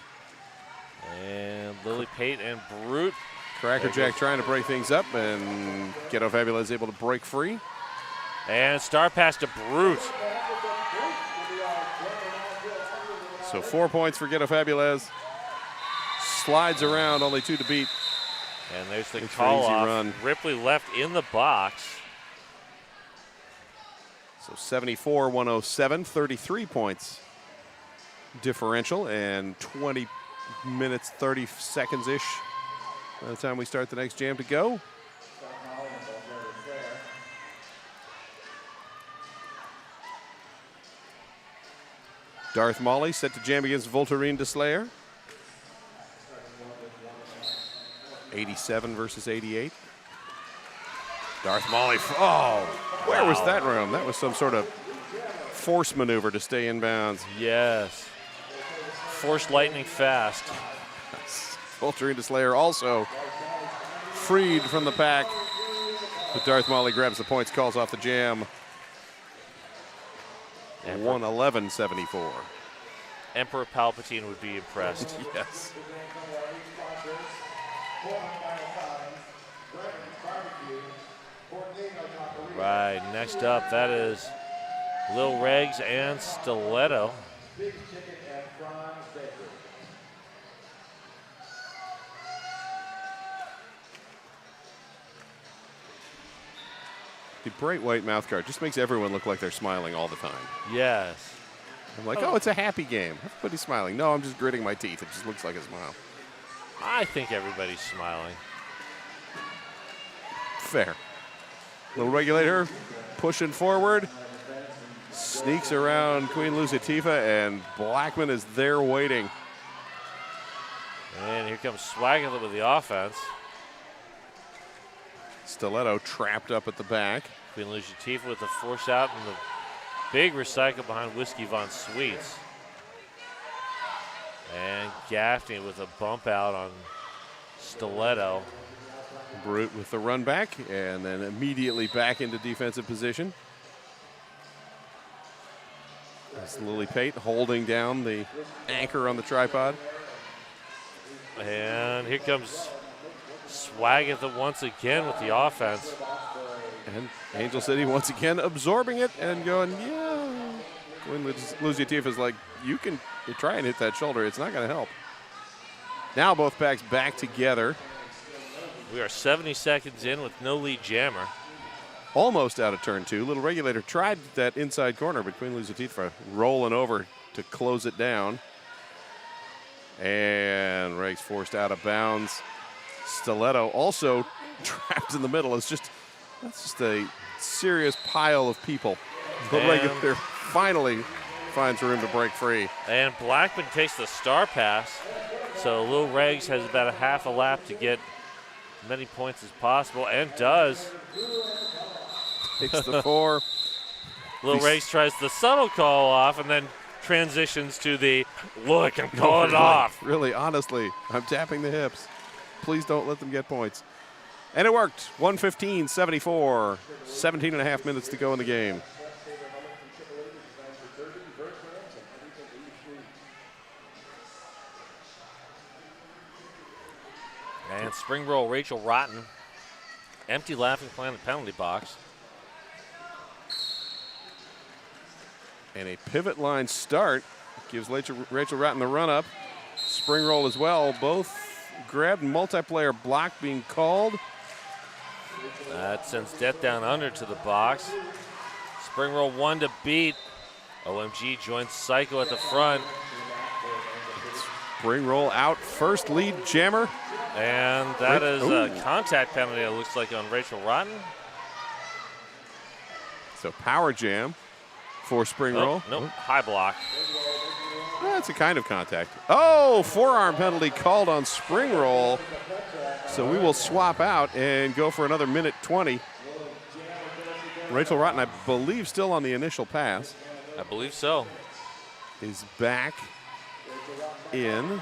And Lily Pate and Brute Crackerjack trying to break things up, and Ghetto Fabulous able to break free. And star pass to Brute. So 4 points for Ghetto Fabulous. Slides around, only 2 to beat. And there's the It's call an easy off. run. Ripley left in the box. So 74-107, 33 points differential, and 20 minutes, 30 seconds-ish by the time we start the next jam to go. Darth Molly set to jam against Voltarine de Slayer. 87 versus 88. Darth Molly, oh, where was that room? That was some sort of force maneuver to stay in bounds. Yes. Force lightning fast. Voltarine de Slayer also freed from the pack. But Darth Molly grabs the points, calls off the jam. And 111-74. Emperor Palpatine would be impressed. Yes. Right, next up, that is Lil Regs and Stiletto. The bright white mouth guard just makes everyone look like they're smiling all the time. Yes. I'm like, oh, it's a happy game. Everybody's smiling. No, I'm just gritting my teeth. It just looks like a smile. I think everybody's smiling. Fair. Little regulator pushing forward. Sneaks around Queen Luciatifa, and Blackman is there waiting. And here comes Swagger with the offense. Stiletto trapped up at the back. Queen Luciatifa with the force out and the big recycle behind Whiskey Von Sweets. And Gaffney with a bump out on Stiletto. Brute with the run back, and then immediately back into defensive position. That's Lily Pate holding down the anchor on the tripod. And here comes Swagatha once again with the offense. And Angel City once again absorbing it and going, yeah. Queen Luciatifa's like, you try and hit that shoulder. It's not going to help. Now both packs back together. We are 70 seconds in with no lead jammer. Almost out of turn 2. Little regulator tried that inside corner, but Queen Luciatifa rolling over to close it down. And Regs forced out of bounds. Stiletto also trapped in the middle. That's just a serious pile of people. The regulator finally finds room to break free. And Blackman takes the star pass. So Lil Regs has about a half a lap to get as many points as possible, and does. Takes the 4. Lil Regs tries the subtle call off and then transitions to the look and call it off. Really, honestly, I'm tapping the hips. Please don't let them get points. And it worked. 115-74. 17 and a half minutes to go in the game. And spring roll Rachel Rotten. Empty Laughing Planet penalty box. And a pivot line start gives Rachel Rotten the run up. Spring roll as well. Both grabbed, multiplayer block being called. That sends Death Down Under to the box. Spring roll 1 to beat. OMG joins Psycho at the front. Spring roll out. First lead jammer. And that is a contact penalty, it looks like, on Rachel Rotten. So power jam for spring roll. Nope, high block. That's a kind of contact. Oh, forearm penalty called on spring roll. So we will swap out and go for another minute 20. Rachel Rotten, I believe, still on the initial pass. I believe so. Is back in.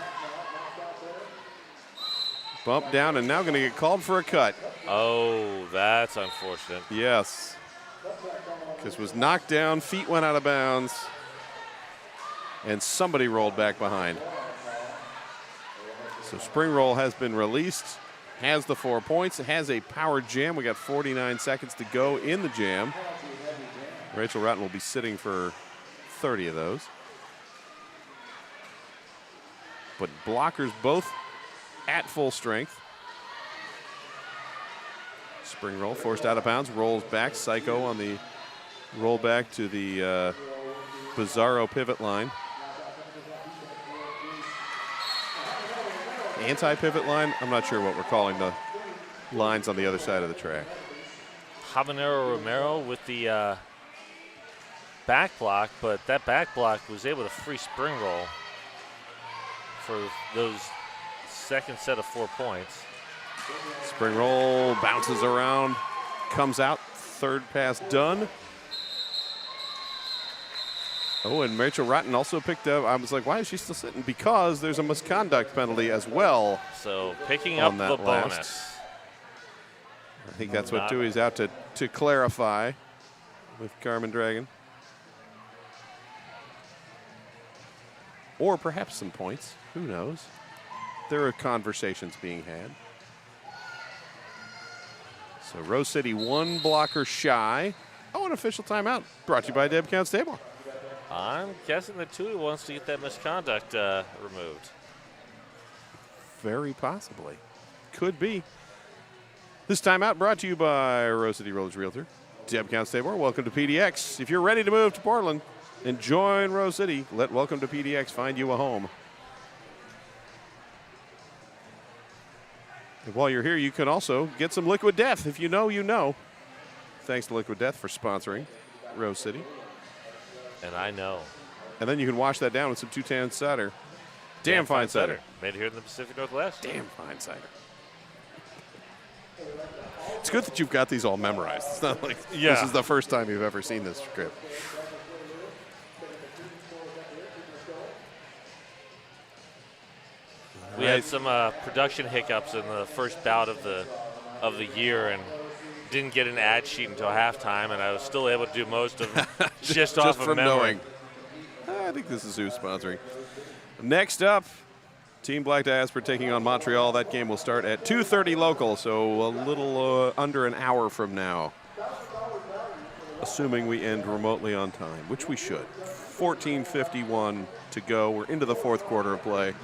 Bump down and now going to get called for a cut. Oh, that's unfortunate. Yes. Because was knocked down, feet went out of bounds, and somebody rolled back behind. So spring roll has been released. has the 4 points. It has a power jam. We got 49 seconds to go in the jam. Rachel Rotten will be sitting for 30 of those. But blockers both at full strength. Spring roll, forced out of bounds, rolls back. Psycho on the roll back to the Bizarro pivot line. Anti-pivot line, I'm not sure what we're calling the lines on the other side of the track. Habanero Romero with the back block, but that back block was able to free spring roll for those second set of 4 points. Spring roll, bounces around, comes out, third pass done. Oh, and Rachel Rotten also picked up, I was like, why is she still sitting? Because there's a misconduct penalty as well. So picking up the bonus. I think that's what Dewey's out to clarify with Carmen Dragon. Or perhaps some points, who knows? There are conversations being had. So Rose City 1 blocker shy. Oh, an official timeout brought to you by Deb Count Stable. I'm guessing that Tui wants to get that misconduct removed. Very possibly. Could be. This timeout brought to you by Rose City Rollers Realtor. Deb Count Stable, welcome to PDX. If you're ready to move to Portland and join Rose City, let Welcome to PDX find you a home. And while you're here, you can also get some Liquid Death. If you know, you know. Thanks to Liquid Death for sponsoring Rose City. And I know. And then you can wash that down with some 210 cider. Damn fine cider. Made here in the Pacific Northwest. Damn fine cider. It's good that you've got these all memorized. It's not like this is the first time you've ever seen this script. We had some production hiccups in the first bout of the year, and didn't get an ad sheet until halftime, and I was still able to do most of them just off of memory. Knowing. I think this is who's sponsoring. Next up, Team Black Diaspora taking on Montreal. That game will start at 2:30 local, so a little under an hour from now. Assuming we end remotely on time, which we should. 14:51 to go. We're into the fourth quarter of play.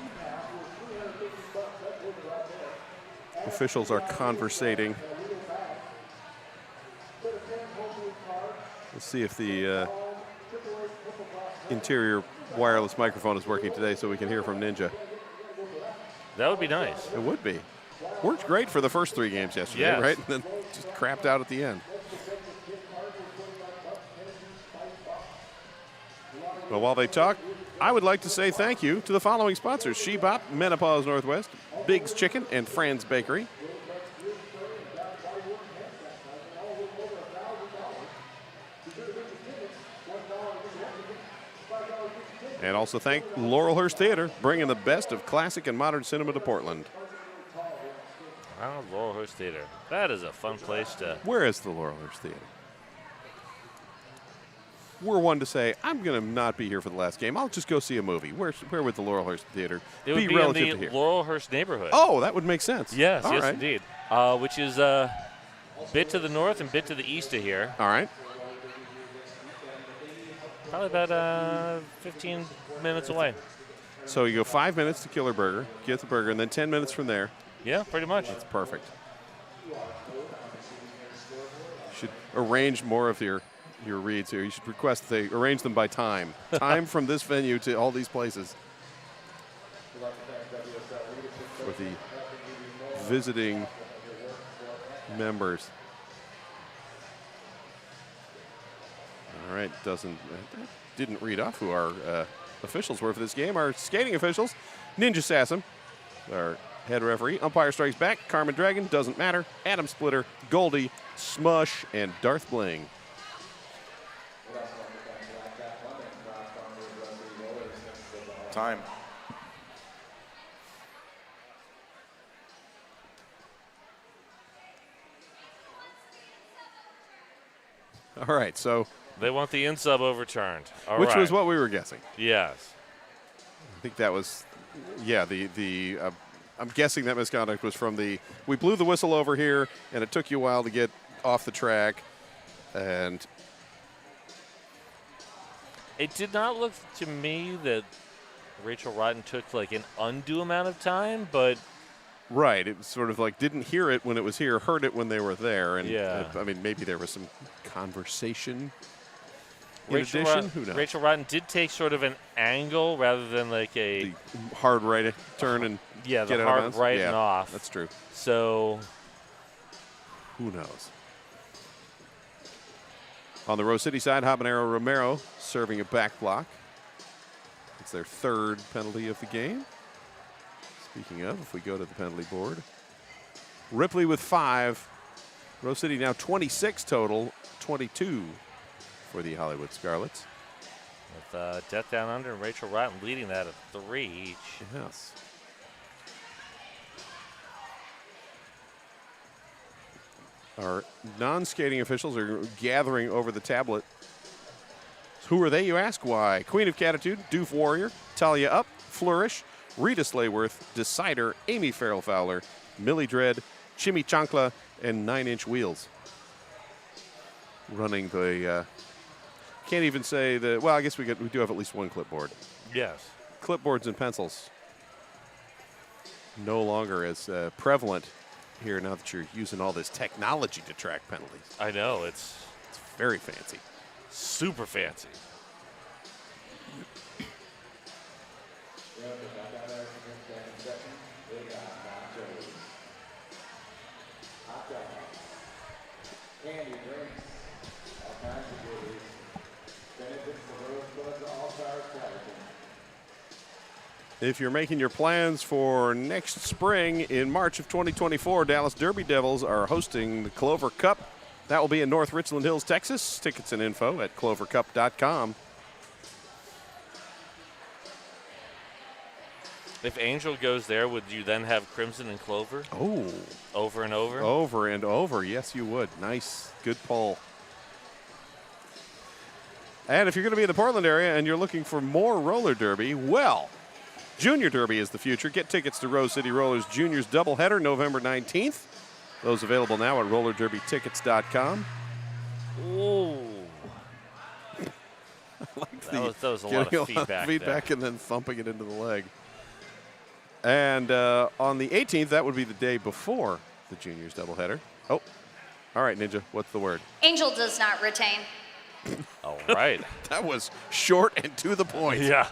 Officials are conversating. Let's see if the interior wireless microphone is working today so we can hear from Ninja. That would be nice. It would be. Worked great for the first 3 games yesterday, right? And then just crapped out at the end. Well, while they talk, I would like to say thank you to the following sponsors: CASHAPP, Menopause Northwest, Big's Chicken, and Fran's Bakery. And also thank Laurelhurst Theater, bringing the best of classic and modern cinema to Portland. Oh, Laurelhurst Theater. That is a fun place to... Where is the Laurelhurst Theater? We're one to say, I'm going to not be here for the last game. I'll just go see a movie. Where would the Laurelhurst Theater it would be relative in to here? the Laurelhurst neighborhood. Oh, that would make sense. Yes, All yes, right. indeed. Which is bit to the north and bit to the east of here. All right. Probably about 15 minutes away. So you go 5 minutes to Killer Burger, get the burger, and then 10 minutes from there. Yeah, pretty much. That's perfect. Should arrange more of your reads here. You should request they arrange them by time. Time from this venue to all these places. For the visiting members. All right, didn't read off who our officials were for this game. Our skating officials: Ninja Sassam, our head referee. Umpire strikes back. Carmen Dragon, doesn't matter. Adam Splitter, Goldie, Smush, and Darth Bling. Time. All right, so They want the in-sub overturned. which was what we were guessing. Yes. I think that was, yeah, the I'm guessing that misconduct was from we blew the whistle over here, and it took you a while to get off the track, and It did not look to me that Rachel Rotten took like an undue amount of time, but right, it was sort of like didn't hear it when it was here, heard it when they were there, and yeah. I mean maybe there was some conversation. Rachel Rotten did take sort of an angle rather than like the hard right turn and yeah, get the out of hard bounds. right Yeah, and off. That's true. So Who knows? On the Rose City side, Habanero Romero serving a back block. It's their third penalty of the game. Speaking of, if we go to the penalty board, Ripley with 5. Rose City now 26 total, 22 for the Hollywood Scarlets. with Death Down Under and Rachel Rotten leading that at 3 each. Yes. Our non-skating officials are gathering over the tablet. Who are they, you ask? Why? Queen of Catitude, Doof Warrior, Talia Up, Flourish, Rita Slayworth, Decider, Amy Farrell Fowler, Millie Dread, Chimmy Chancla, and 9 Inch Wheels. Running the, can't even say the, well, I guess we do have at least one clipboard. Yes. Clipboards and pencils. No longer as prevalent here now that you're using all this technology to track penalties. I know, it's Very fancy. super fancy. If you're making your plans for next spring, in March of 2024, Dallas Derby Devils are hosting the Clover Cup. That will be in North Richland Hills, Texas. Tickets and info at clovercup.com. If Angel goes there, would you then have Crimson and Clover? Oh. Over and over? Over and over. Yes, you would. Nice. Good pull. And if you're going to be in the Portland area and you're looking for more roller derby, well, Junior Derby is the future. Get tickets to Rose City Rollers Juniors doubleheader November 19th. Those available now at rollerderbytickets.com. Ooh. That was a lot of feedback and then thumping it into the leg. And on the 18th, that would be the day before the Juniors doubleheader. Oh, all right, Ninja, what's the word? Angel does not retain. All right. That was short and to the point. Yeah.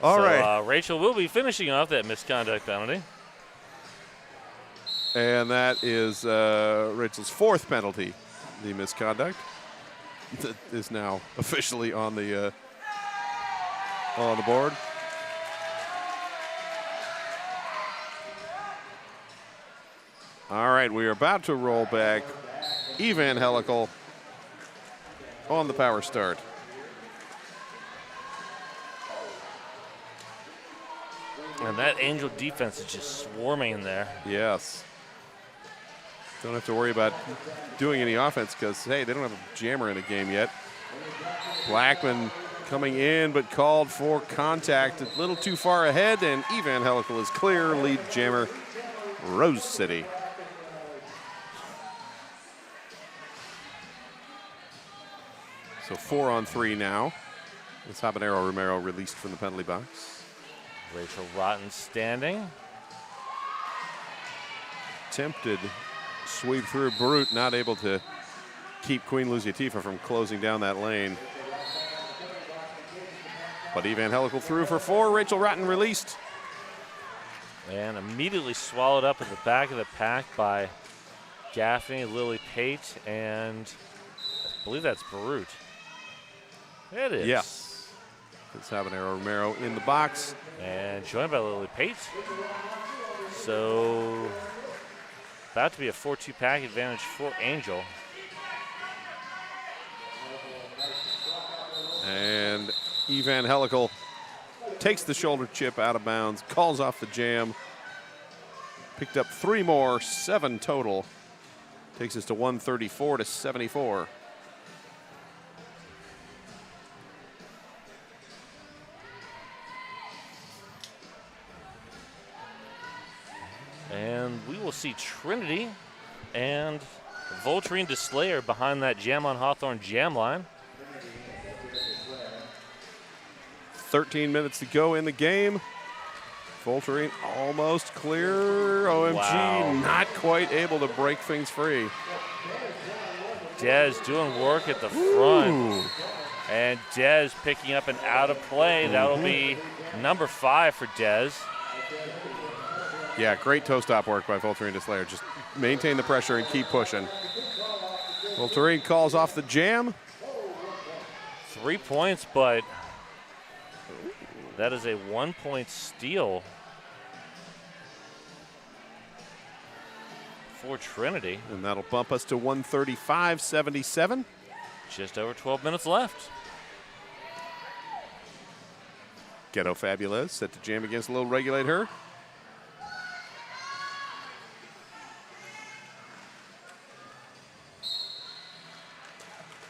All right. Rachel will be finishing off that misconduct penalty. And that is Rachel's 4th penalty, the misconduct. That is now officially on the board. All right, we are about to roll back. Evangelical on the power start. And that Angel defense is just swarming in there. Yes. Don't have to worry about doing any offense because, hey, they don't have a jammer in the game yet. Blackman coming in but called for contact a little too far ahead, and Evangelical is clear. Lead jammer, Rose City. So 4-on-3 now. It's Habanero Romero released from the penalty box. Rachel Rotten standing. Tempted sweep through Brute, not able to keep Queen Luciatifa from closing down that lane. But Evangelical through for 4. Rachel Rotten released. And immediately swallowed up at the back of the pack by Gaffney, Lily Pate, and I believe that's Brute. It is. Yes. It's Habanero Romero in the box. And joined by Lily Pate. So about to be a 4-2 pack advantage for Angel. And Evangelical takes the shoulder chip out of bounds, calls off the jam. Picked up 3 more, 7 total. Takes us to 134-74. And we will see Trinity and Volturine to Slayer behind that Jam on Hawthorne jam line. 13 minutes to go in the game. Volturine almost clear. OMG, Wow. not quite able to break things free. Dez doing work at the front. Ooh. And Dez picking up an out of play. That'll be number 5 for Dez. Yeah, great toe stop work by Volturine to Slayer. Just maintain the pressure and keep pushing. Volturine calls off the jam. 3 points, but that is a 1-point steal for Trinity. And that'll bump us to 135-77. Just over 12 minutes left. Ghetto Fabulous set to jam against Lil Regulate Her.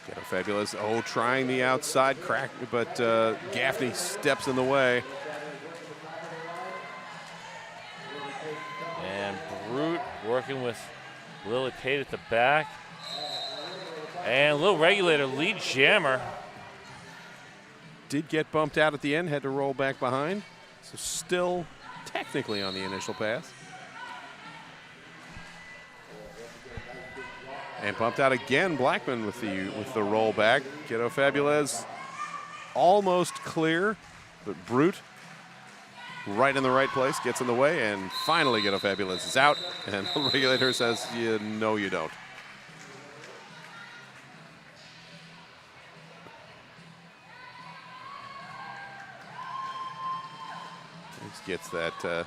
Ghetto Fabulous, trying the outside crack, but Gaffney steps in the way. And Brute working with Lily Pate at the back. And Lil Regulator, lead jammer. Did get bumped out at the end, had to roll back behind. So still technically on the initial pass. And bumped out again, Blackman with the rollback. Ghetto Fabulous almost clear, but Brute right in the right place, gets in the way, and finally Ghetto Fabulous is out. And the regulator says, no, you don't. Gets that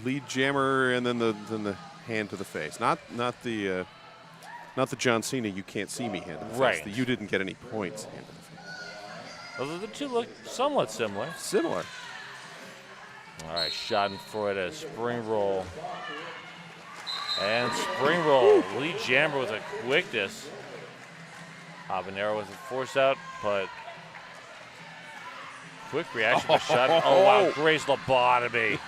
lead jammer and then the hand to the face. Not the John Cena you can't see me hand to the face. Right. The you didn't get any points hand to the face. Although the two look somewhat similar. Similar. All right, Schadenfreude, a spring roll. And spring roll, lead jammer with a quickness. Habanero with a force out, but quick reaction by Schaden. Oh, wow, Grace lobotomy.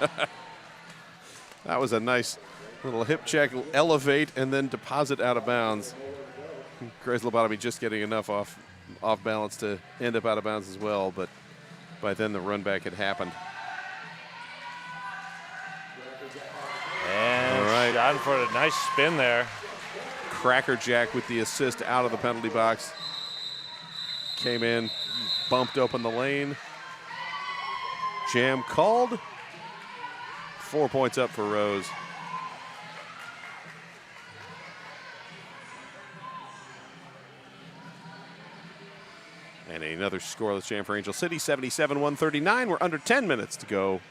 That was a nice little hip check, elevate, and then deposit out of bounds. Grace lobotomy just getting enough off balance to end up out of bounds as well, but by then the run back had happened. And all right. Schadenfreude, a nice spin there. Crackerjack with the assist out of the penalty box. Came in, bumped open the lane. Jam called. 4 points up for Rose. And another scoreless jam for Angel City, 77-139. We're under 10 minutes to go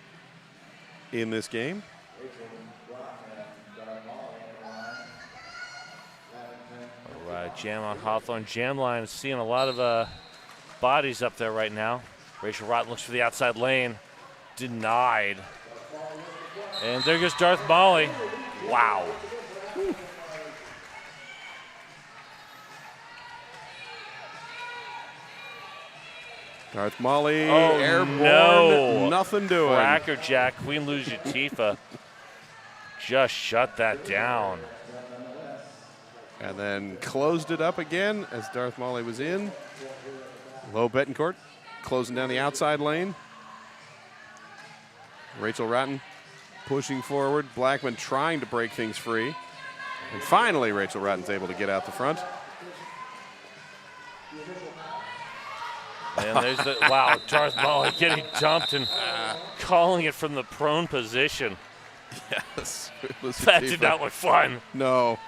in this game. All right, Jam on Hawthorne. Jam line is seeing a lot of bodies up there right now. Rachel Rotten looks for the outside lane. Denied. And there goes Darth Molly. Wow. Darth Molly, airborne, no. nothing doing. Crackerjack, Queen Lucia just shut that down. And then closed it up again as Darth Molly was in. Low Betancourt closing down the outside lane. Rachel Rotten pushing forward. Blackman trying to break things free. And finally, Rachel Rotten's able to get out the front. And there's the, wow, Darth Molly getting dumped and calling it from the prone position. Yes. That did not look fun. No.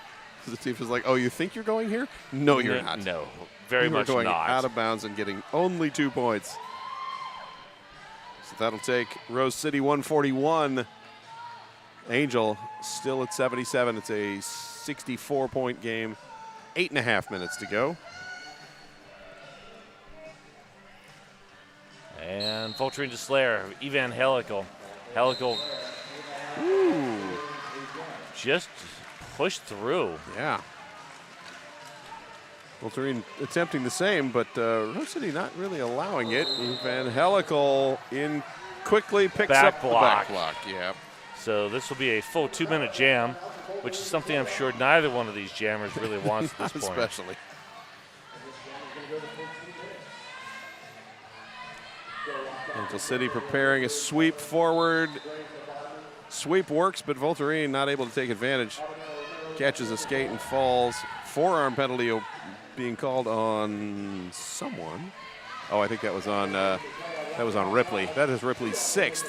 Latif was like, oh, you think you're going here? No, you're not. No, very much going not. out of bounds and getting only 2 points. So that'll take Rose City 141. Angel still at 77. It's a 64-point game. 8.5 minutes to go. And Volturine to Slayer, Evan Helical. Helical just pushed through. Yeah. Volturine attempting the same, but Rose City not really allowing it. Van Helical in quickly picks Back up block. the back block. Yeah. So this will be a full 2-minute jam, which is something I'm sure neither one of these jammers really wants at this point. Especially. Angel City preparing a sweep forward. Sweep works, but Victorian not able to take advantage. Catches a skate and falls. Forearm penalty being called on someone. Oh, I think that was on Ripley. That is Ripley's 6th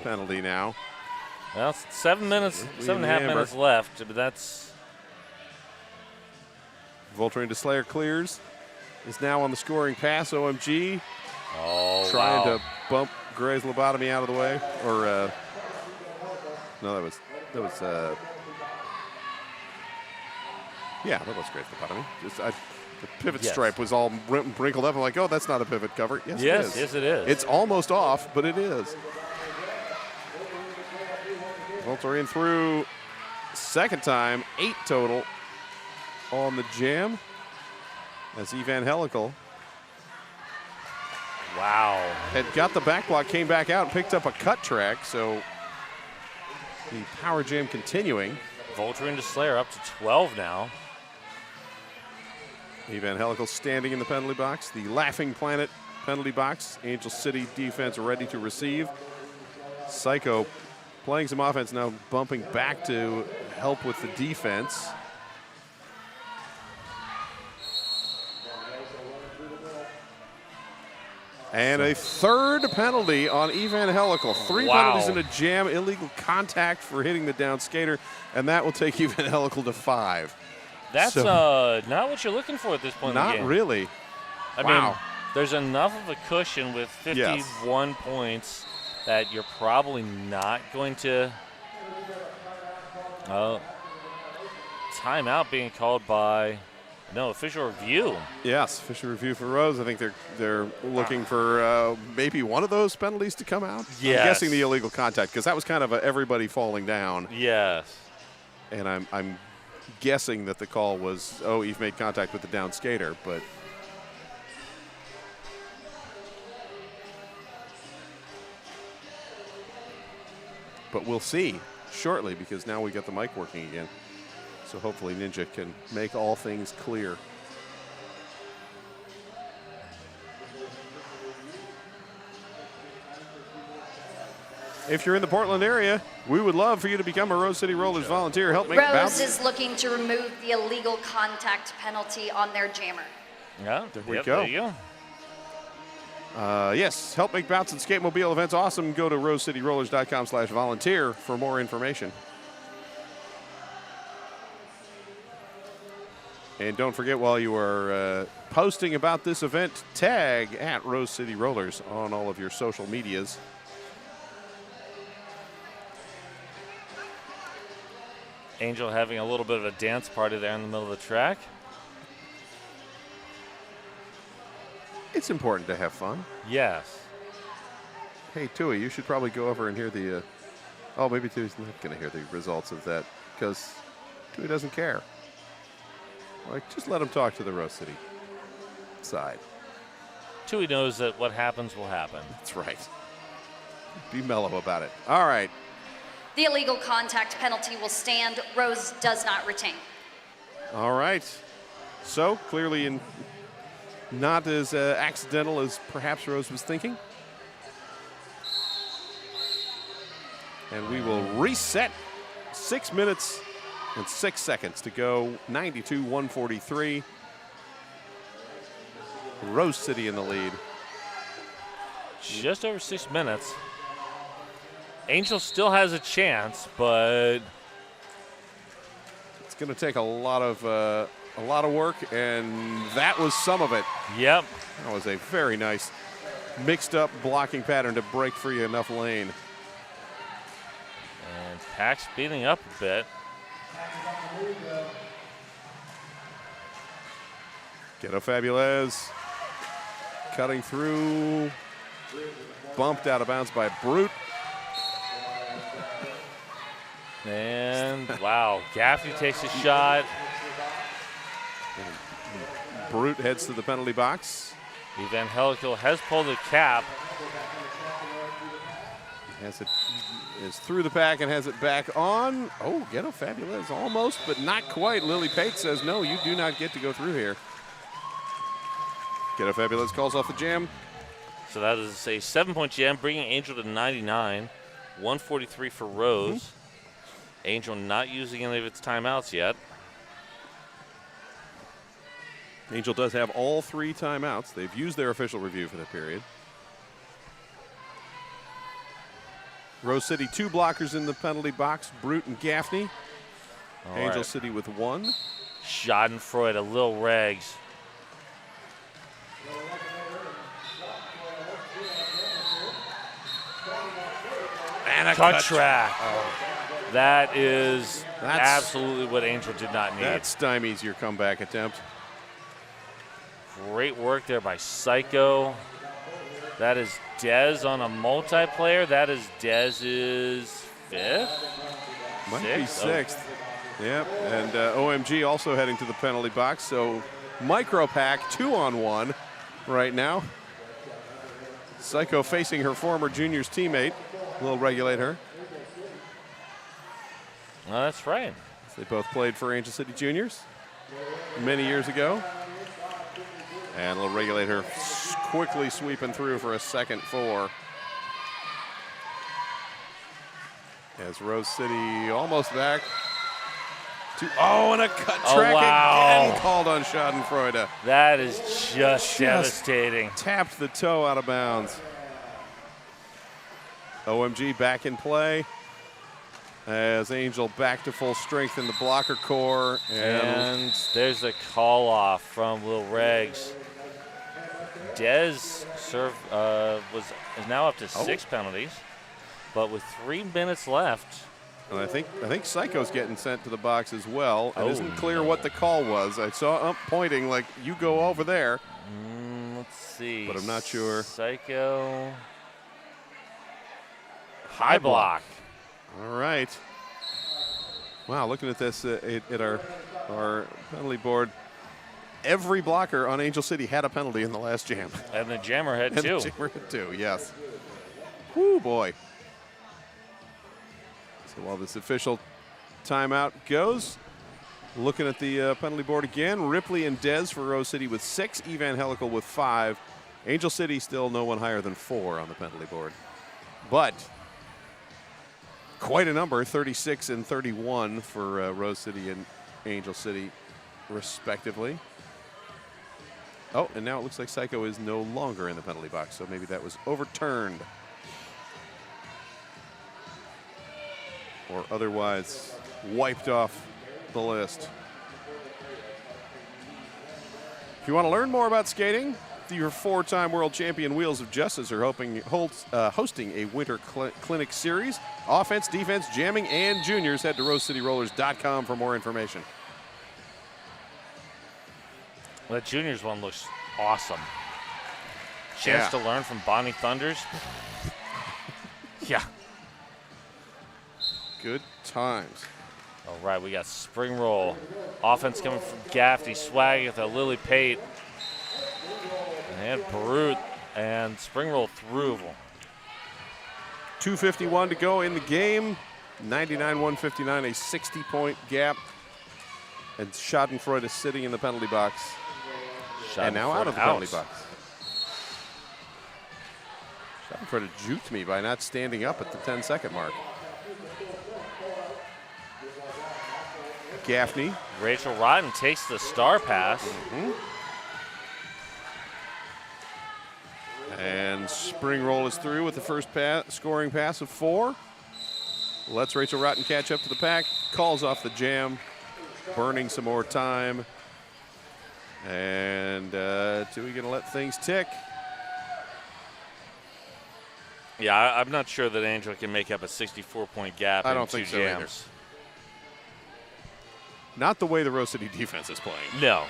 penalty now. Well, 7 minutes, 7.5 minutes left, but that's. Voltering to Slayer clears. Is now on the scoring pass. OMG. Oh, trying wow. to bump Gray's lobotomy out of the way. Or, no, that was yeah, that was Gray's lobotomy. Just, the pivot stripe was all wrinkled up. I'm like, oh, that's not a pivot cover. Yes, it is. Yes, it is. It's almost off, but it is. Voltering through second time, 8 total on the jam. As Evangelical had got the back block, came back out and picked up a cut track. So the power jam continuing. Voltering to Slayer up to 12 now. Evangelical standing in the penalty box. The Laughing Planet penalty box. Angel City defense ready to receive. Psycho playing some offense now, bumping back to help with the defense. And a third penalty on Evangelical. 3 penalties in a jam, illegal contact for hitting the down skater, and that will take Evangelical to 5. That's not what you're looking for at this point in the game. Not really. I mean, there's enough of a cushion with 51 points that you're probably not going to. Timeout being called by. No, official review. Yes, official review for Rose. I think they're looking for maybe one of those penalties to come out. Yes. I'm guessing the illegal contact, because that was kind of everybody falling down. Yes. And I'm guessing that the call was, oh, you've made contact with the down skater, but. But we'll see shortly, because now we got the mic working again. So hopefully Ninja can make all things clear. If you're in the Portland area, we would love for you to become a Rose City Rollers volunteer. Help make bounce. Rose is looking to remove the illegal contact penalty on their jammer. Yeah, there we go. There you go. Yes, help make bounce and skatemobile events awesome. Go to rosecityrollers.com/volunteer for more information. And don't forget, while you are posting about this event, tag at Rose City Rollers on all of your social medias. Angel having a little bit of a dance party there in the middle of the track. It's important to have fun. Yes. Hey, Tui, you should probably go over and hear the. Oh, maybe Tui's not going to hear the results of that, because Tui doesn't care. Like, just let him talk to the Rose City side. Tui knows that what happens will happen. That's right. Be mellow about it. All right. The illegal contact penalty will stand. Rose does not retain. All right. So, clearly not as accidental as perhaps Rose was thinking. And we will reset. 6 minutes and 6 seconds to go. 92-143. Rose City in the lead. Just over 6 minutes. Angel still has a chance, but it's going to take a lot of work, and that was some of it. Yep. That was a very nice mixed-up blocking pattern to break free enough lane. And Pack speeding up a bit. Ghetto Fabulez cutting through, bumped out of bounds by Brute. And wow, Gaffney takes a shot. Brute heads to the penalty box. Evangelical has pulled a cap. Has it is through the pack and has it back on. Oh, Ghetto Fabulous almost, but not quite. Lily Pate says, no, you do not get to go through here. Ghetto Fabulous calls off the jam. So that is a 7-point jam, bringing Angel to 99. 143 for Rose. Angel not using any of its timeouts yet. Angel does have all 3 timeouts. They've used their official review for that period. Rose City, 2 blockers in the penalty box, Brute and Gaffney. All Angel right. City with 1. Schadenfreude, a Lil Regs. And a Cut track. That is absolutely what Angel did not need. That stymies your comeback attempt. Great work there by Psycho. That is Dez on a multiplayer. That is Dez's 5th? Might be 6th? 6th. Yep, and OMG also heading to the penalty box. So micro pack 2-on-1 right now. Psycho facing her former juniors teammate. We'll regulate her. Oh, that's right. They both played for Angel City Juniors many years ago. And we'll regulate her quickly sweeping through for a second 4. As Rose City almost back. Oh, and a cut track again called on Schadenfreude. That is just devastating. Tapped the toe out of bounds. OMG back in play. As Angel back to full strength in the blocker core. And there's a call off from Lil Regs. Dez is now up to 6 penalties, but with 3 minutes left. And I think Psycho's getting sent to the box as well. It isn't clear what the call was. I saw Ump pointing like, you go over there. Let's see. But I'm not sure. Psycho. High block. All right. Wow, looking at this at our penalty board, every blocker on Angel City had a penalty in the last jam. And the jammer had And 2. the jammer had 2, yes. Whoo, boy. So while this official timeout goes, looking at the penalty board again, Ripley and Dez for Rose City with 6, Evangelical with 5. Angel City still no one higher than 4 on the penalty board. But quite a number, 36 and 31 for Rose City and Angel City, respectively. Oh, and now it looks like Psycho is no longer in the penalty box, so maybe that was overturned. Or otherwise wiped off the list. If you want to learn more about skating, your 4-time world champion Wheels of Justice are hosting a winter clinic series. Offense, defense, jamming, and juniors. Head to rosecityrollers.com for more information. That juniors one looks awesome. Chance to learn from Bonnie Thunders. Yeah. Good times. All right, we got spring roll. Offense coming from Gaffney, swagging with a Lily Pate. And Brute, and spring roll through. 2:51 to go in the game. 99-159, a 60-point gap. And Schadenfreude is sitting in the penalty box. And now out of the penalty box. Schadenfreude juked me by not standing up at the 10-second mark. Gaffney. Rachel Rotten takes the star pass. And spring roll is through with the first scoring pass of 4. Lets Rachel Rotten catch up to the pack. Calls off the jam. Burning some more time. And Tui gonna let things tick. Yeah, I'm not sure that Angel can make up a 64-point gap I in don't 2 think so jams. Not the way the Rose City defense is playing. No.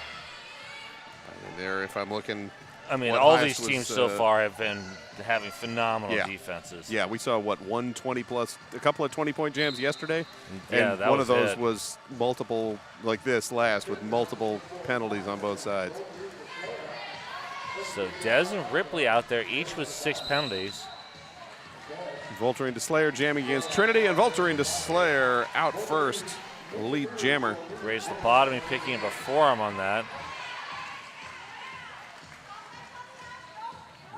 I mean, if I'm looking. I mean, what all highest these teams was, so far have been having phenomenal yeah. defenses. Yeah, we saw, what, 120 plus, a couple of 20-point jams yesterday? Yeah, and that one was of those it. was multiple, like this last, with multiple penalties on both sides. So Dez and Ripley out there, each with 6 penalties. Voltering to Slayer jamming against Trinity, and Voltering to Slayer out first. Lead jammer. Grace Lobotomy picking up a forearm on that.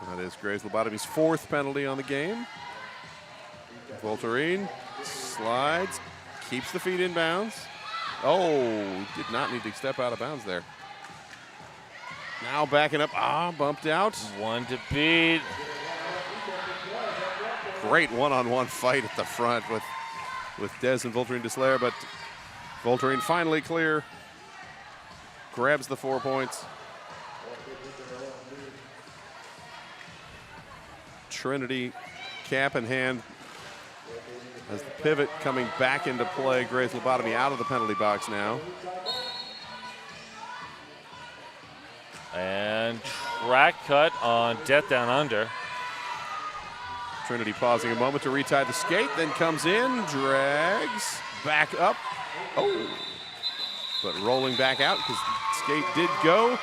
That is Grace Lobotomy's 4th penalty on the game. Voltering slides, keeps the feet in bounds. Oh, did not need to step out of bounds there. Now backing up, bumped out. 1 to beat. Great one-on-one fight at the front with Dez and Voltering to Slayer, but Voltering finally clear. Grabs the 4 points. Trinity cap in hand as the pivot coming back into play. Grace Lobotomy out of the penalty box now. And track cut on Death Down Under. Trinity pausing a moment to retie the skate, then comes in, drags, back up. Oh, but rolling back out because skate did go.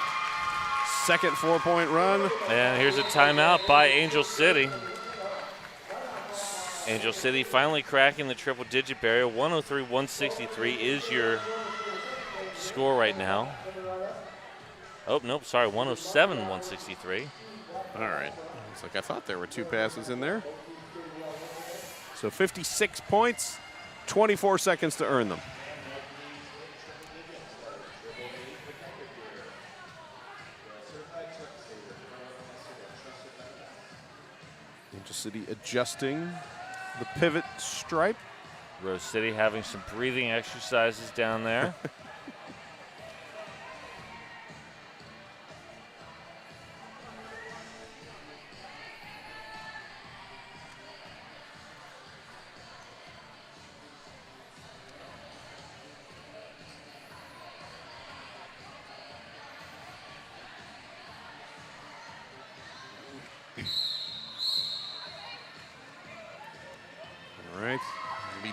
Second 4-point run. And here's a timeout by Angel City. Angel City finally cracking the triple-digit barrier. 103-163 is your score right now. Oh, nope, sorry, 107-163. All right. Looks like I thought there were 2 passes in there. So 56 points, 24 seconds to earn them. Angel City adjusting the pivot stripe. Rose City having some breathing exercises down there.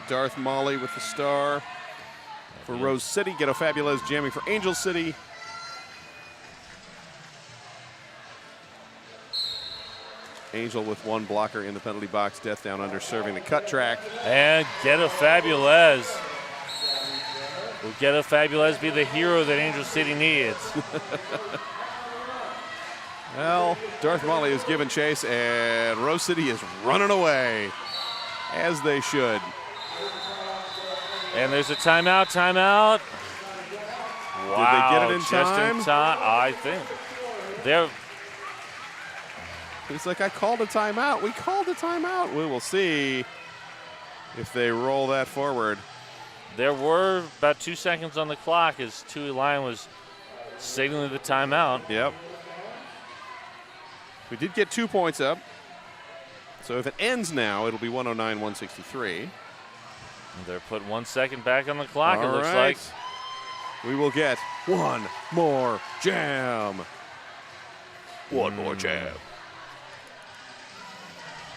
Darth Molly with the star for Rose City. Ghetto Fabulous jamming for Angel City. Angel with 1 blocker in the penalty box. Death Down Under serving the cut track. And Ghetto Fabulous. Will Ghetto Fabulous be the hero that Angel City needs? Well, Darth Molly is giving chase, and Rose City is running away, as they should. And there's a timeout, timeout. Wow, did they get it in time? Just in time, I think. They're He's like, I called a timeout. We called a timeout. We will see if they roll that forward. There were about 2 seconds on the clock as Tui Lion was signaling the timeout. Yep. We did get 2 points up. So if it ends now, it'll be 109-163. They're putting 1 second back on the clock, All it looks right. like. We will get one more jam. One more jam.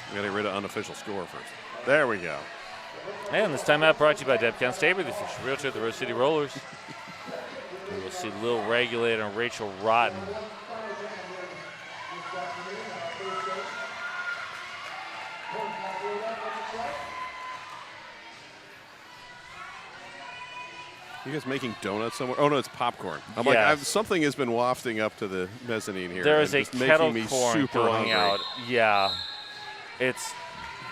We gotta get rid of unofficial score first. There we go. And this timeout brought to you by Deb Constaber, the official realtor of the Rose City Rollers. And we'll see Lil Regulator and Rachel Rotten. You guys making donuts somewhere? Oh no, it's popcorn. I'm Yes. like, something has been wafting up to the mezzanine here. There is and a just kettle making me corn super going hungry. out. Yeah. It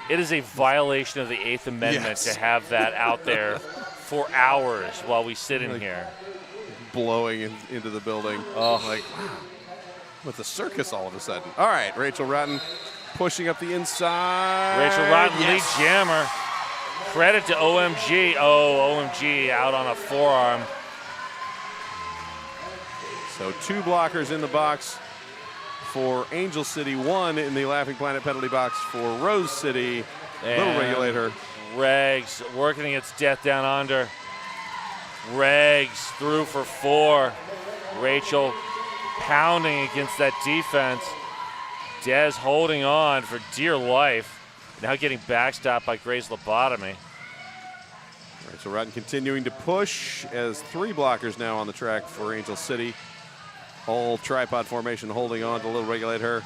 is a violation of the 8th Amendment Yes. to have that out there for hours while we sit in here. Blowing into the building. Oh. Like, wow. With the circus all of a sudden. All right, Rachel Rotten pushing up the inside. Rachel Rotten, Yes. lead jammer. Credit to OMG. Oh, OMG out on a forearm. So 2 blockers in the box for Angel City, 1 in the Laughing Planet penalty box for Rose City. Little And regulator. Regs working against Death Down Under. Regs through for 4. Rachel pounding against that defense. Dez holding on for dear life. Now getting backstopped by Gray's lobotomy. All right, so Rotten continuing to push as 3 blockers now on the track for Angel City. All tripod formation holding on to Little Regulator.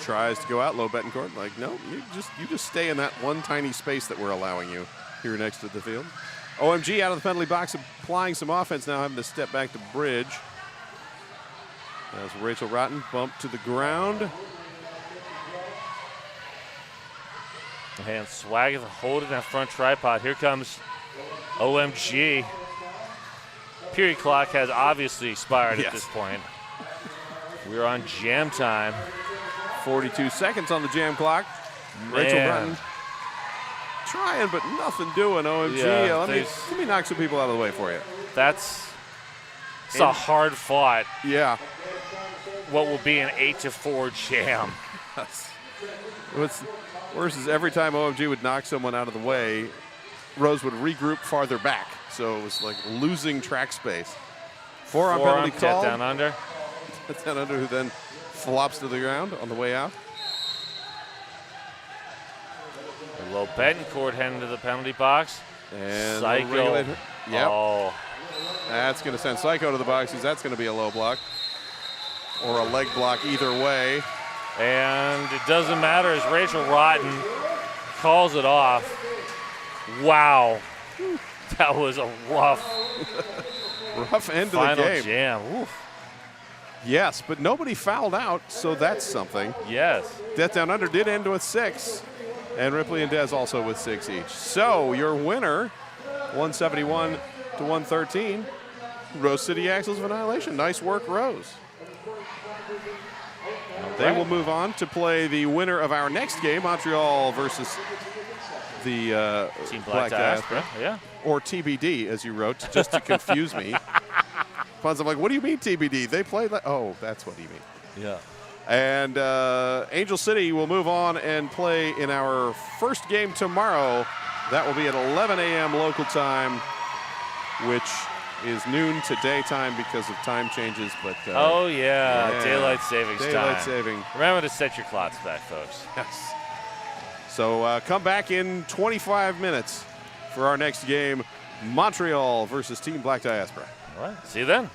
tries to go out low Betancourt. Like, no, you just stay in that one tiny space that we're allowing you here next to the field. OMG out of the penalty box, applying some offense now, having to step back to bridge. As Rachel Rotten bumped to the ground. And Swaggart holding that front tripod. Here comes OMG. Period clock has obviously expired at this point. We're on jam time. 42 seconds on the jam clock. Man. Rachel Rotten trying, but nothing doing. OMG. Yeah, let me knock some people out of the way for you. It's a hard fought. Yeah. What will be an 8-4 jam. What's worse is every time OMG would knock someone out of the way, Rose would regroup farther back. So it was like losing track space. Forearm penalty call. Down under. Down under, who then flops to the ground on the way out. Low Betancourt heading to the penalty box. And Psycho. Yep. Oh. That's going to send Psycho to the box. That's going to be a low block or a leg block either way. And it doesn't matter as Rachel Rotten calls it off. Wow. That was a rough end of the game. Final jam. Oof. Yes, but nobody fouled out, so that's something. Yes. Death Down Under did end with 6. And Ripley and Dez also with 6 each. So your winner, 171 to 113, Rose City Axels of Annihilation. Nice work, Rose. They will move on to play the winner of our next game, Montreal versus the Team Black Diaspora. Yeah. Or TBD, as you wrote, just to confuse me. I'm like, what do you mean TBD? They played like, oh, that's what you mean. Yeah. And Angel City will move on and play in our first game tomorrow. That will be at 11 a.m. local time, which is noon to daytime because of time changes. But oh, yeah, daylight savings time. Daylight saving. Remember to set your clocks back, folks. Yes. So come back in 25 minutes for our next game, Montreal versus Team Black Diaspora. All right, see you then.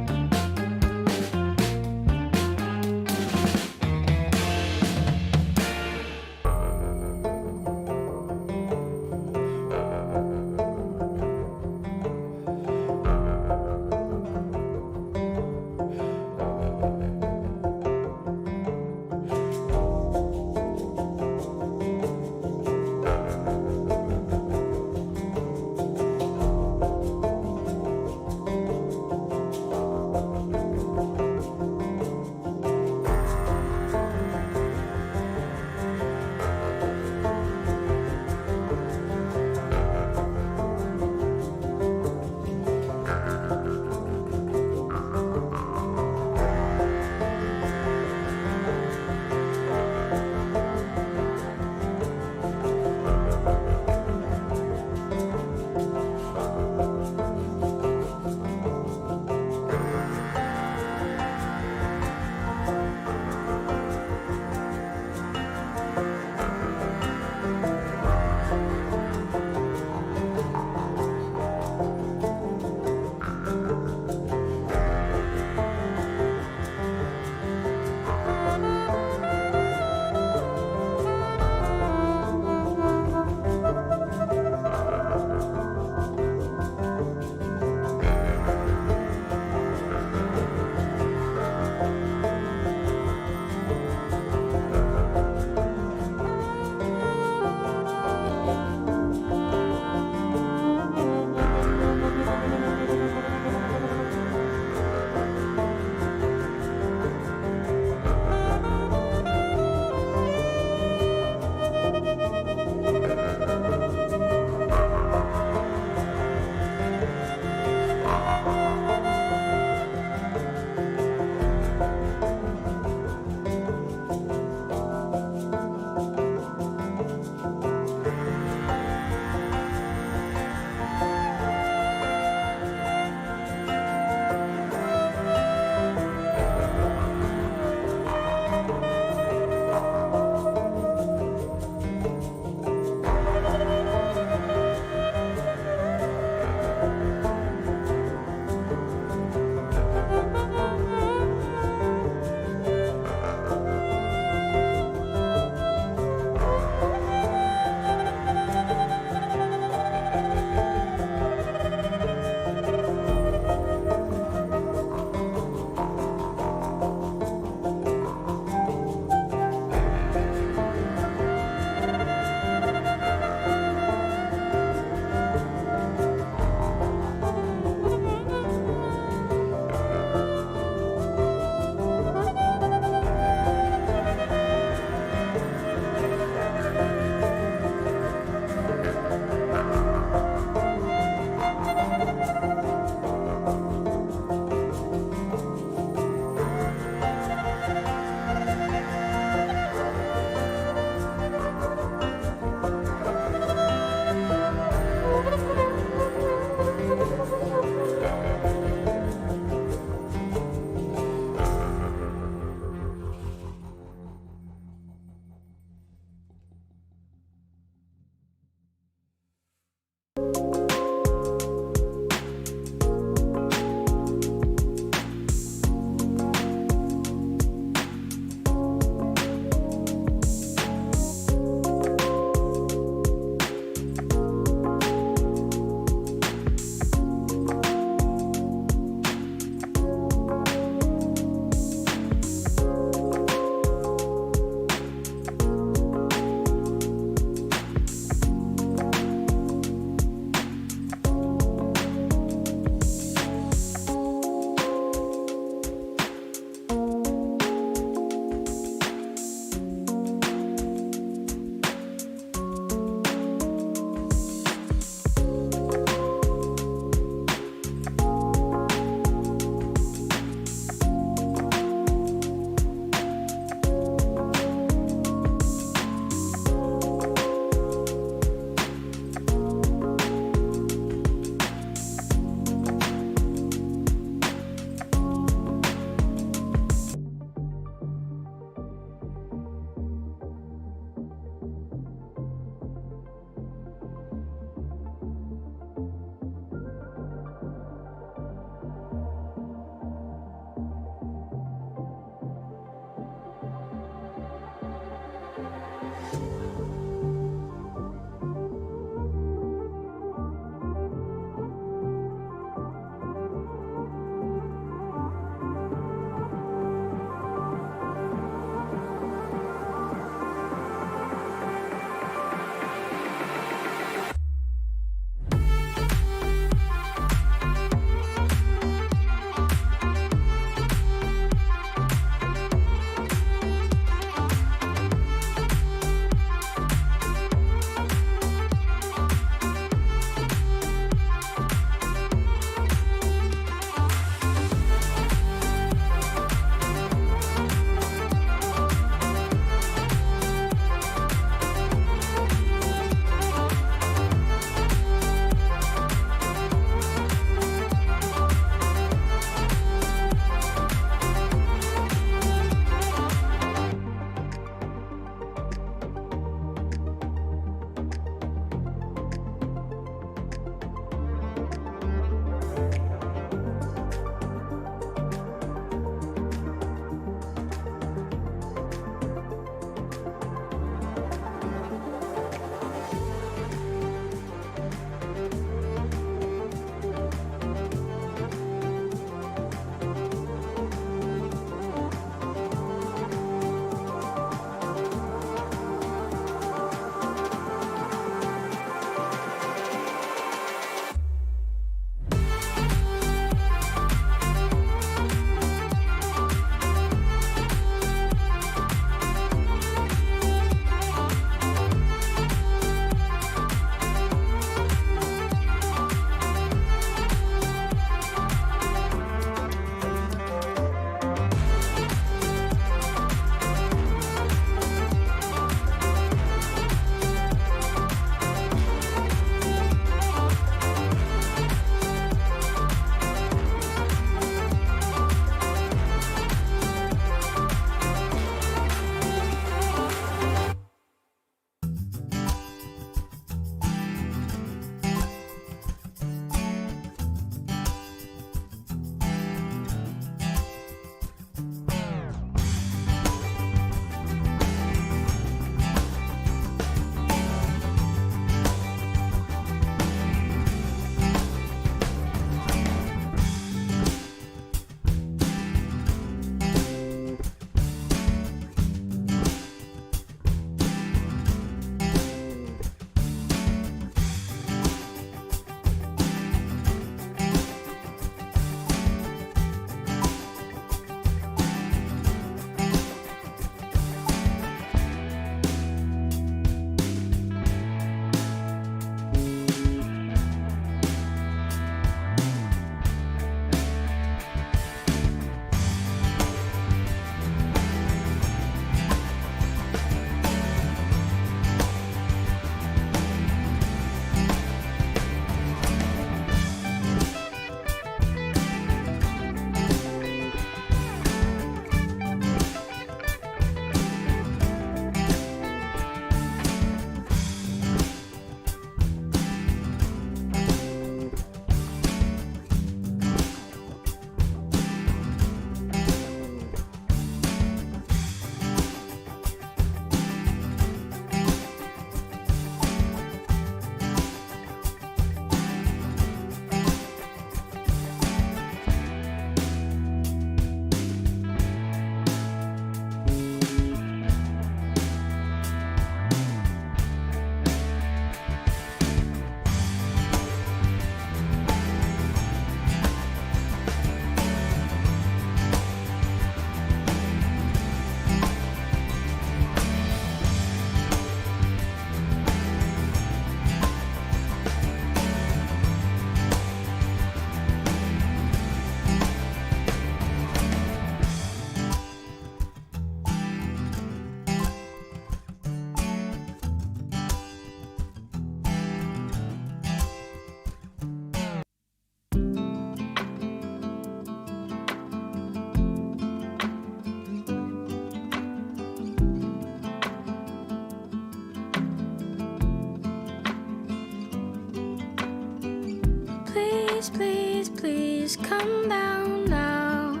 Please, please, please come down now.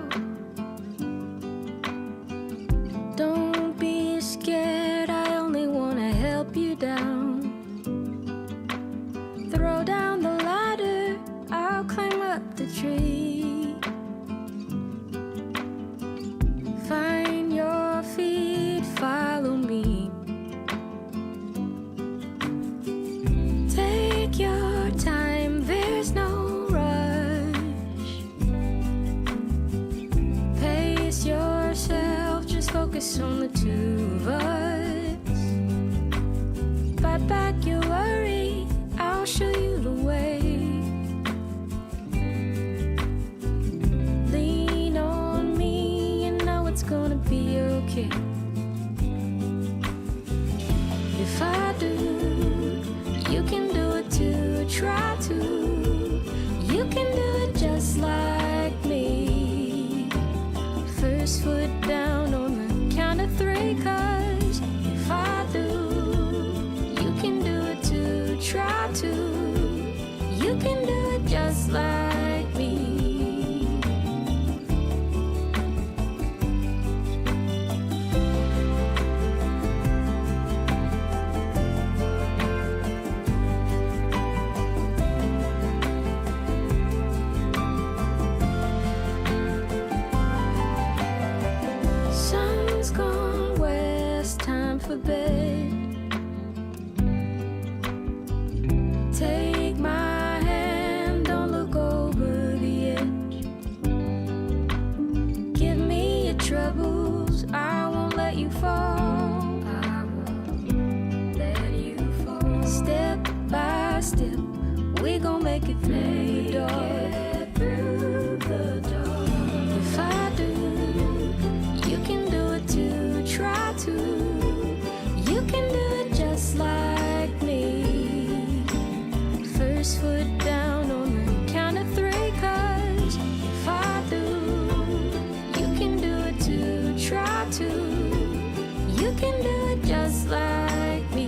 Don't be scared, I only wanna help you down. Throw down the ladder, I'll climb up the tree. Find your feet, follow me. Take your time, there's no rush. Pace yourself, just focus on the two of us. Fight back your worry, I'll show you the way. Lean on me, you know it's gonna be okay. If I do, you can do it too, try to. You can do it just like me. First foot down on the count of three, 'cause if I do, you can do it too, try to. You can do it just like me. Sun's gone west, time for bed. Take my hand, don't look over the edge. Give me your troubles, I won't let you fall. I won't let you fall. Step by step, we gon' make it through the door. If I do, you can do it too, try to. You can do it just like me. First foot down on the count of three, 'cause if I do, you can do it too, try to. You can do it just like me.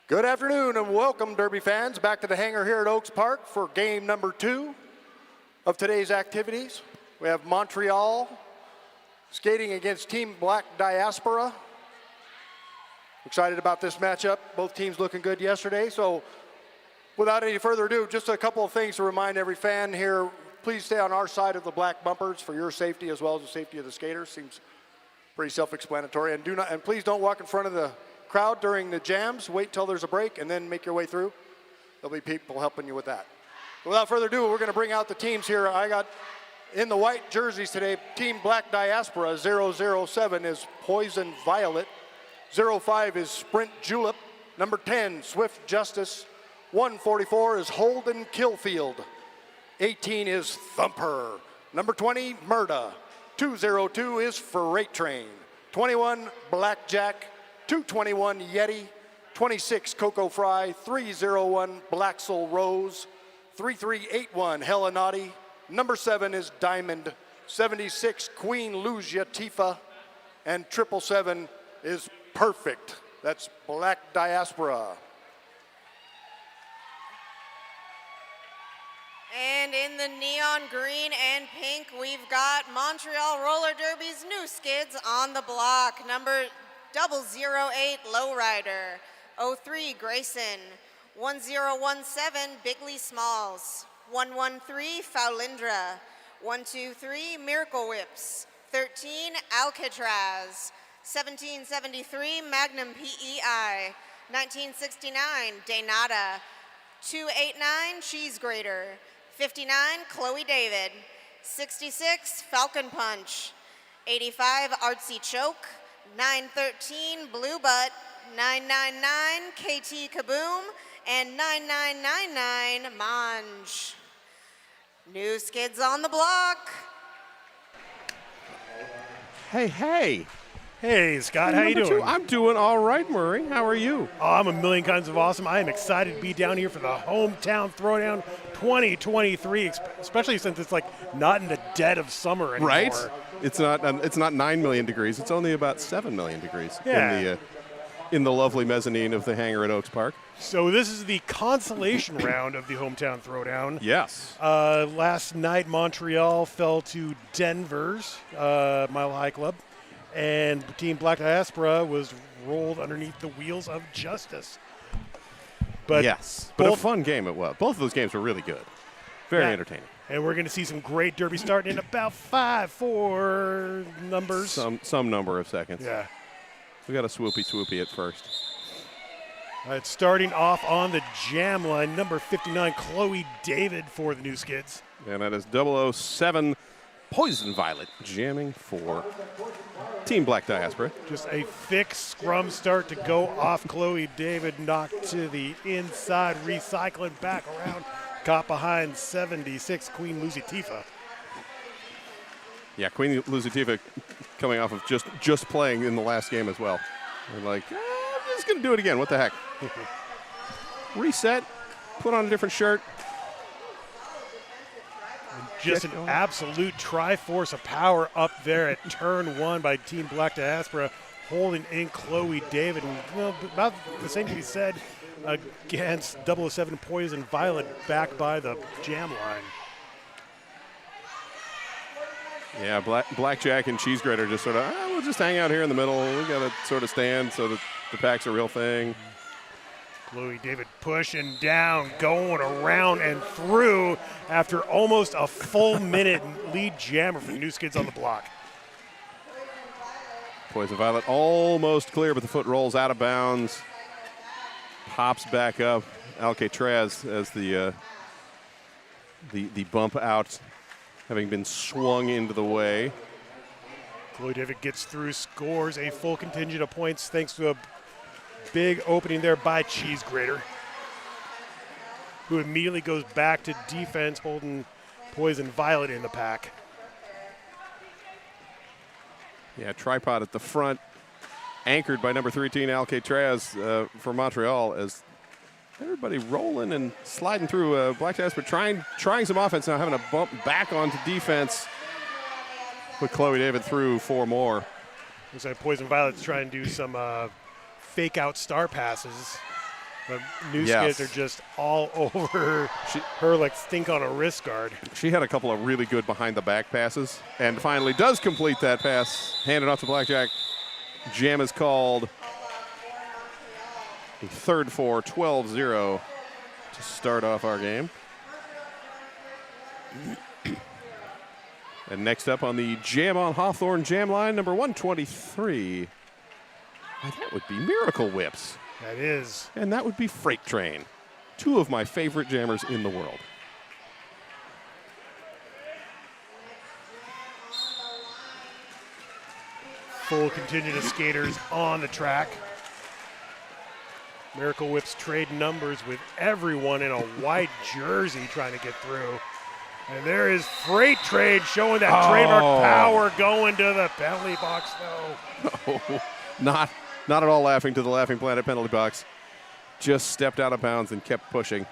Good afternoon and welcome, Derby fans, back to the hangar here at Oaks Park for game number 2 of today's activities. We have Montreal skating against Team Black Diaspora. Excited about this matchup. Both teams looking good yesterday. So without any further ado, just a couple of things to remind every fan here. Please stay on our side of the black bumpers for your safety as well as the safety of the skaters. Seems pretty self-explanatory. And please don't walk in front of the crowd during the jams. Wait till there's a break and then make your way through. There'll be people helping you with that. But without further ado, we're going to bring out the teams here. I got in the white jerseys today, Team Black Diaspora. 007 is Poison Violet. 05 is Sprint Julep. Number 10, Swift Justice. 144 is Holden Killfield. 18 is Thumper. Number 20, Murda. 202 is Freight Train. 21, Blackjack. 221, Yeti. 26, Coco Fry. 301, Black Soul Rose. 3381, Helenati. Number 7 is Diamond. 76, Queen Lucia Tifa. And 777 is Perfect. That's Black Diaspora. And in the neon green and pink, we've got Montreal Roller Derby's new skids on the block. Number 008, Lowrider. 03, Grayson. 1017, Bigley Smalls. 113, Foulindra. 123, Miracle Whips. 13, Alcatraz. 1773, Magnum PEI. 1969, Daynata. 289, Cheese Grater. 59, Chloe David. 66, Falcon Punch. 85, Artsy Choke. 913, Blue Butt. 999, KT Kaboom. And 9999, Manj. New skids on the block. Hey. Hey, Scott, how you doing? 2, I'm doing all right, Murray. How are you? Oh, I'm a million kinds of awesome. I am excited to be down here for the Hometown Throwdown 2023, especially since it's like not in the dead of summer anymore. Right? It's not 9 million degrees. It's only about 7 million degrees in the lovely mezzanine of the hangar at Oaks Park. So this is the consolation round of the Hometown Throwdown. Yes. Last night, Montreal fell to Denver's Mile High Club. And Team Black Diaspora was rolled underneath the wheels of justice. But yes, but a fun game it was. Both of those games were really good. Very entertaining. And we're going to see some great derby starting in about 5-4 numbers. Some number of seconds. Yeah. We got a swoopy at first. All right, starting off on the jam line, number 59, Chloe David for the new skids. And that is 007 Poison Violet jamming for Team Black Diaspora. Just a thick scrum start to go off. Chloe David knocked to the inside, recycling back around. Caught behind 76, Queen Lucy Tifa. Yeah, Queen Lucy Tifa coming off of just playing in the last game as well. We're like, I'm just going to do it again. What the heck? Reset, put on a different shirt. Just an absolute triforce of power up there at turn 1 by Team Black Diaspora, holding in Chloe David. And, about the same can be said against 007 Poison Violet back by the jam line. Yeah, Blackjack and Cheese Grater just sort of, we'll just hang out here in the middle. We got to sort of stand so that the pack's a real thing. Chloe David pushing down, going around and through after almost a full minute lead jammer for the new skids on the block. Poison Violet almost clear, but the foot rolls out of bounds. Pops back up. Alcatraz as the bump out, having been swung into the way. Chloe David gets through, scores a full contingent of points thanks to a big opening there by Cheese Grater, who immediately goes back to defense, holding Poison Violet in the pack. Yeah, tripod at the front, anchored by number 13, Alcatraz for Montreal, as everybody rolling and sliding through. Black Diaspora trying some offense now, having a bump back onto defense. Put Chloe David through 4 more. Looks like Poison Violet's trying to do some fake out star passes. But new skids are just all over her like stink on a wrist guard. She had a couple of really good behind-the-back passes and finally does complete that pass. Handed off to Blackjack. Jam is called. A third for 12-0 to start off our game. And next up on the Jam on Hawthorne jam line, number 123. That would be Miracle Whips. That is. And that would be Freight Train. Two of my favorite jammers in the world. Full contingent of skaters on the track. Miracle Whips trade numbers with everyone in a white jersey trying to get through. And there is Freight Train showing that trademark power going to the penalty box, though. Oh, not at all laughing to the Laughing Planet penalty box. Just stepped out of bounds and kept pushing.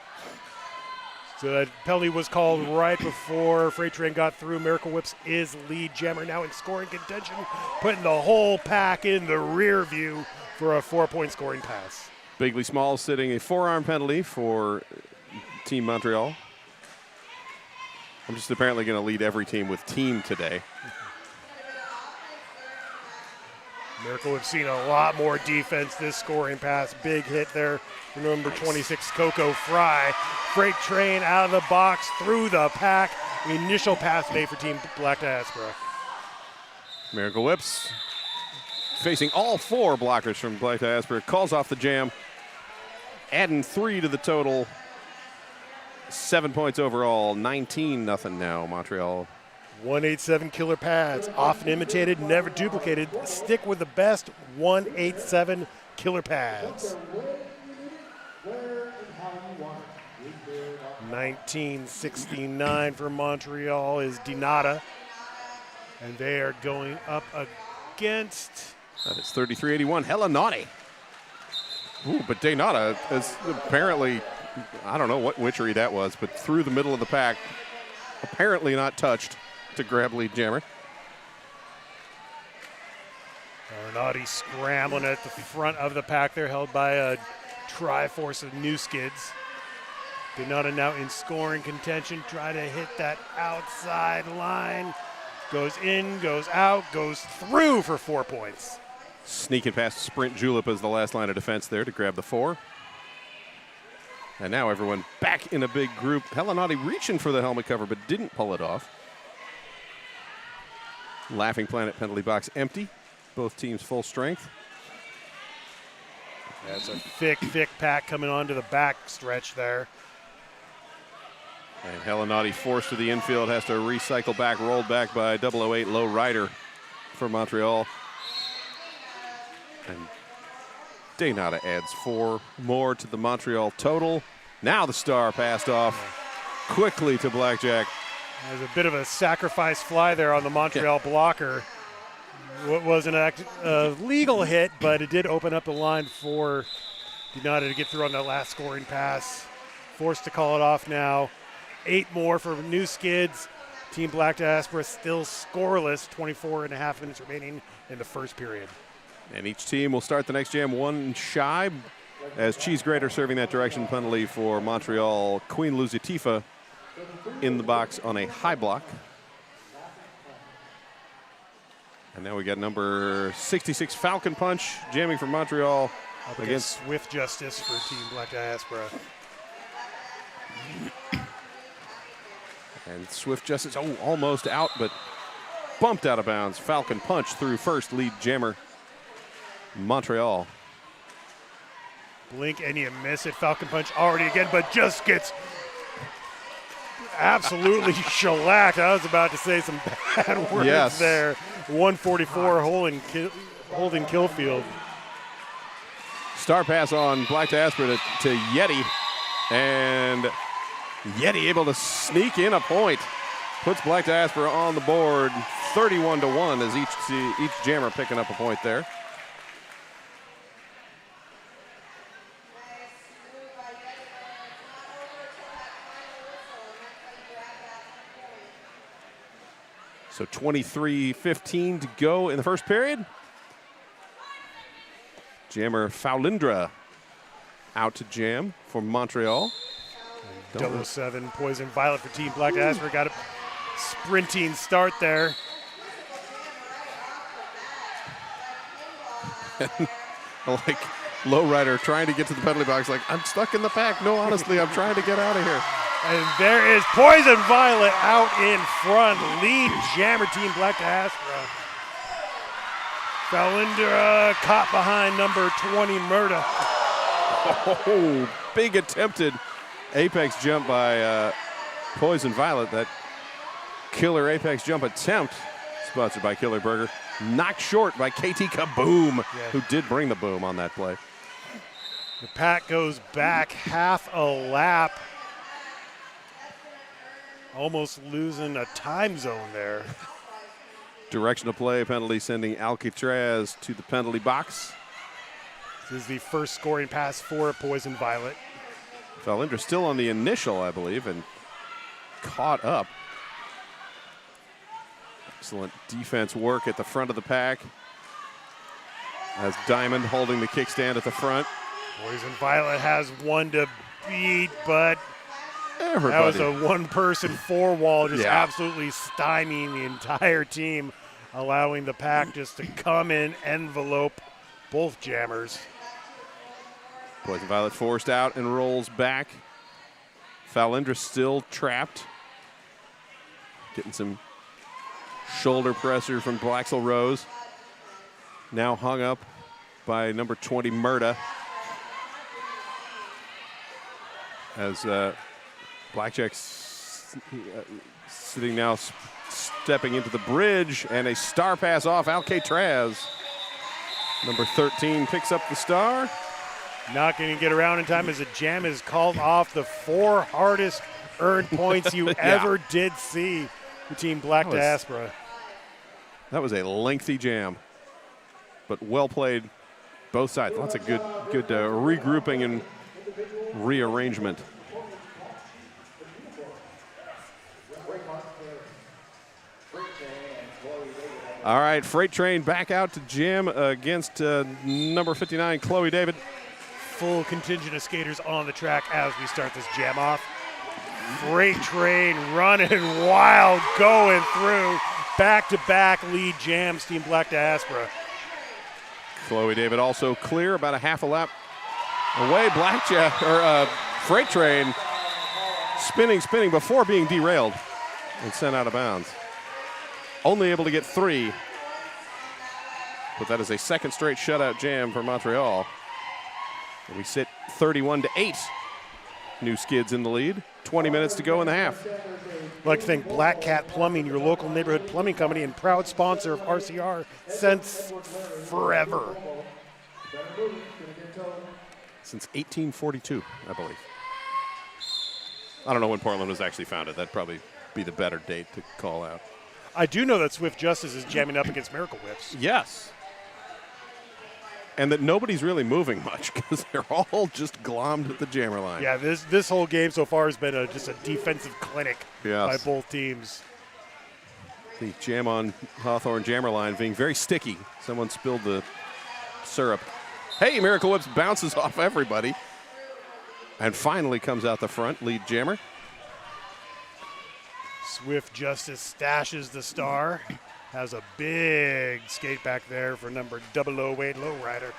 So that penalty was called right before Freight Train got through. Miracle Whips is lead jammer now in scoring contention, putting the whole pack in the rear view for a 4-point scoring pass. Bigley Smalls sitting a forearm penalty for Team Montreal. I'm just apparently going to lead every team with team today. Miracle have seen a lot more defense this scoring pass. Big hit there from number 26, Coco Fry. Freight Train out of the box, through the pack. Initial pass made for Team Black Diaspora. Miracle Whips facing all four blockers from Black Diaspora. Calls off the jam, adding 3 to the total. 7 points overall, 19-0 now, Montreal. 187 killer pads, often imitated, never duplicated. Stick with the best 187 killer pads. 1969 for Montreal is Dinata. And they are going up against... That is 33-81, hella naughty. Ooh, but Dinata is apparently, I don't know what witchery that was, but through the middle of the pack, apparently not touched to grab lead jammer. Arnauti scrambling at the front of the pack. They're held by a Triforce of new skids. Donata now in scoring contention, try to hit that outside line. Goes in, goes out, goes through for 4 points. Sneaking past Sprint Julep as the last line of defense there to grab the 4. And now everyone back in a big group. Helenati reaching for the helmet cover but didn't pull it off. Laughing Planet penalty box empty. Both teams full strength. That's a thick pack coming onto the back stretch there. And Helenati forced to the infield, has to recycle back, rolled back by 008 Low Rider for Montreal. And Daynata adds 4 more to the Montreal total. Now the star passed off quickly to Blackjack. There's a bit of a sacrifice fly there on the Montreal blocker. What wasn't a legal hit, but it did open up the line for Donata to get through on that last scoring pass. Forced to call it off now. 8 more for new skids. Team Black Diaspora still scoreless. 24.5 minutes remaining in the first period. And each team will start the next jam 1 shy as Cheese Grater serving that direction penalty for Montreal. Queen Luzitifa in the box on a high block. And now we got number 66 Falcon Punch jamming for Montreal Up against Swift Justice for Team Black Diaspora. And Swift Justice, almost out, but bumped out of bounds. Falcon Punch through first, lead jammer Montreal. Blink and you miss it. Falcon Punch already again, but just gets absolutely shellacked. I was about to say some bad words there. 144 holding kill field. Star pass on Black Diaspora to Yeti. And Yeti able to sneak in a point. Puts Black Diaspora on the board 31-1 as each jammer picking up a point there. So 23-15 to go in the first period. Jammer Faulindra out to jam for Montreal. 007 Poison Violet for Team BLACKDIASPORARD. Got a sprinting start there. Like lowrider trying to get to the penalty box, like, I'm stuck in the pack. No, honestly, I'm trying to get out of here. And there is Poison Violet out in front. Lead jammer Team BLACKDIASPORA. Falindra caught behind number 20 Murda. Oh, big attempted apex jump by Poison Violet. That killer apex jump attempt, sponsored by Killer Burger, knocked short by KT Kaboom, who did bring the boom on that play. The pack goes back half a lap. Almost losing a time zone there. Directional play penalty sending Alcatraz to the penalty box. This is the first scoring pass for Poison Violet. Falindra still on the initial, I believe, and caught up. Excellent defense work at the front of the pack. As Diamond holding the kickstand at the front. Poison Violet has one to beat, but Everybody. that was a one-person four-wall, just absolutely stymieing the entire team, allowing the pack just to come in, envelope both jammers. Poison Violet forced out and rolls back. Falindra still trapped. Getting some shoulder pressure from Blaxel Rose. Now hung up by number 20 Murda. As Blackjack's sitting now, stepping into the bridge, and a star pass off Alcatraz. Number 13 picks up the star. Not going to get around in time as a jam is called off. The 4 hardest earned points you ever did see for Team BLACKDIASPORA. That was a lengthy jam, but well played both sides. Lots of good regrouping and rearrangement. All right, Freight Train back out to jam against number 59, Chloe David. Full contingent of skaters on the track as we start this jam off. Freight Train running wild, going through. Back-to-back lead jams, Team BLACKDIASPORA. Chloe David also clear, about a half a lap away. Freight Train spinning before being derailed and sent out of bounds. Only able to get 3, but that is a second straight shutout jam for Montreal. And we sit 31-8. New skids in the lead. 20 minutes to go in the half. I'd like to thank Black Cat Plumbing, your local neighborhood plumbing company and proud sponsor of RCR since forever. Since 1842, I believe. I don't know when Portland was actually founded. That'd probably be the better date to call out. I do know that Swift Justice is jamming up against Miracle Whips. Yes. And that nobody's really moving much because they're all just glommed at the jammer line. Yeah, this whole game so far has been just a defensive clinic by both teams. The jam on Hawthorne jammer line being very sticky. Someone spilled the syrup. Hey, Miracle Whips bounces off everybody. And finally comes out the front, lead jammer. Swift Justice stashes the star. Has a big skate back there for number 008 Lowrider.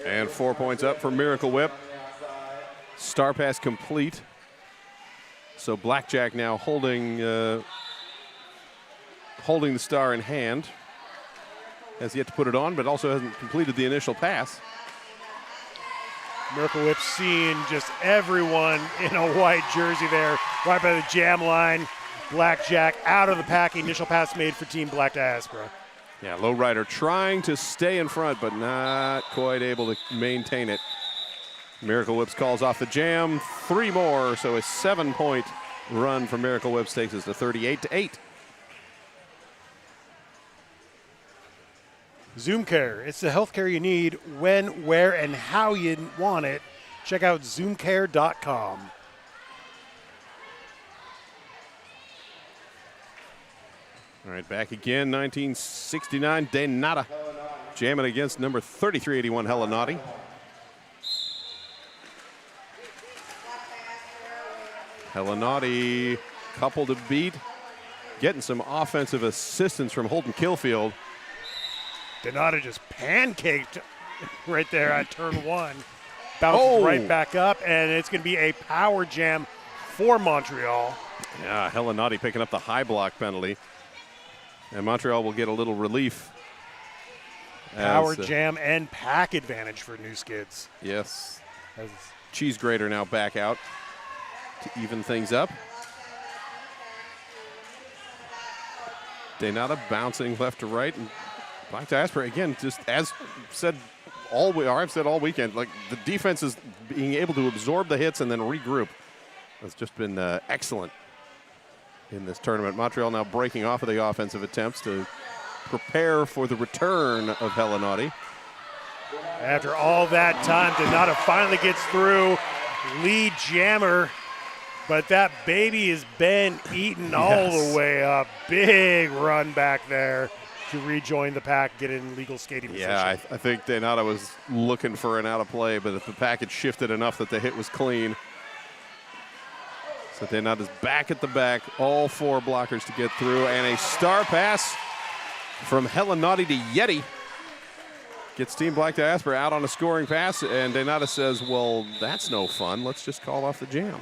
And 4 points up for Miracle Whip. Star pass complete. So Blackjack now holding the star in hand. Has yet to put it on, but also hasn't completed the initial pass. Miracle Whip seeing just everyone in a white jersey there, right by the jam line. Blackjack out of the pack. Initial pass made for Team BLACKDIASPORA. Yeah, Lowrider trying to stay in front, but not quite able to maintain it. Miracle Whips calls off the jam. 3 more, so a 7-point run for Miracle Whips takes us to 38-8. Zoom Care. It's the healthcare you need when, where, and how you want it. Check out zoomcare.com. All right, back again, 1969, De Nada. Jamming against number 3381, Hella Naughty. Hellenati, couple to beat. Getting some offensive assistance from Holden Killfield. Donata just pancaked right there at turn 1. Bounces right back up, and it's going to be a power jam for Montreal. Yeah, Hellenati picking up the high block penalty. And Montreal will get a little relief. Power jam and pack advantage for New Skids. Yes. As Cheese Grater now back out to even things up. Donata bouncing left to right. And Black Diaspora, again, just as said I've said all weekend, like the defense is being able to absorb the hits and then regroup. That's just been excellent in this tournament. Montreal now breaking off of the offensive attempts to prepare for the return of Hellenati. After all that time, Donata finally gets through. Lead jammer, but that baby has been eaten all the way up. Big run back there to rejoin the pack, get in legal skating position. Yeah, I think Donata was looking for an out of play, but if the pack had shifted enough that the hit was clean. So Donata's back at the back, all 4 blockers to get through, and a star pass from Hellenati to Yeti. Gets Team Black Diaspora out on a scoring pass, and Donata says, well, that's no fun. Let's just call off the jam.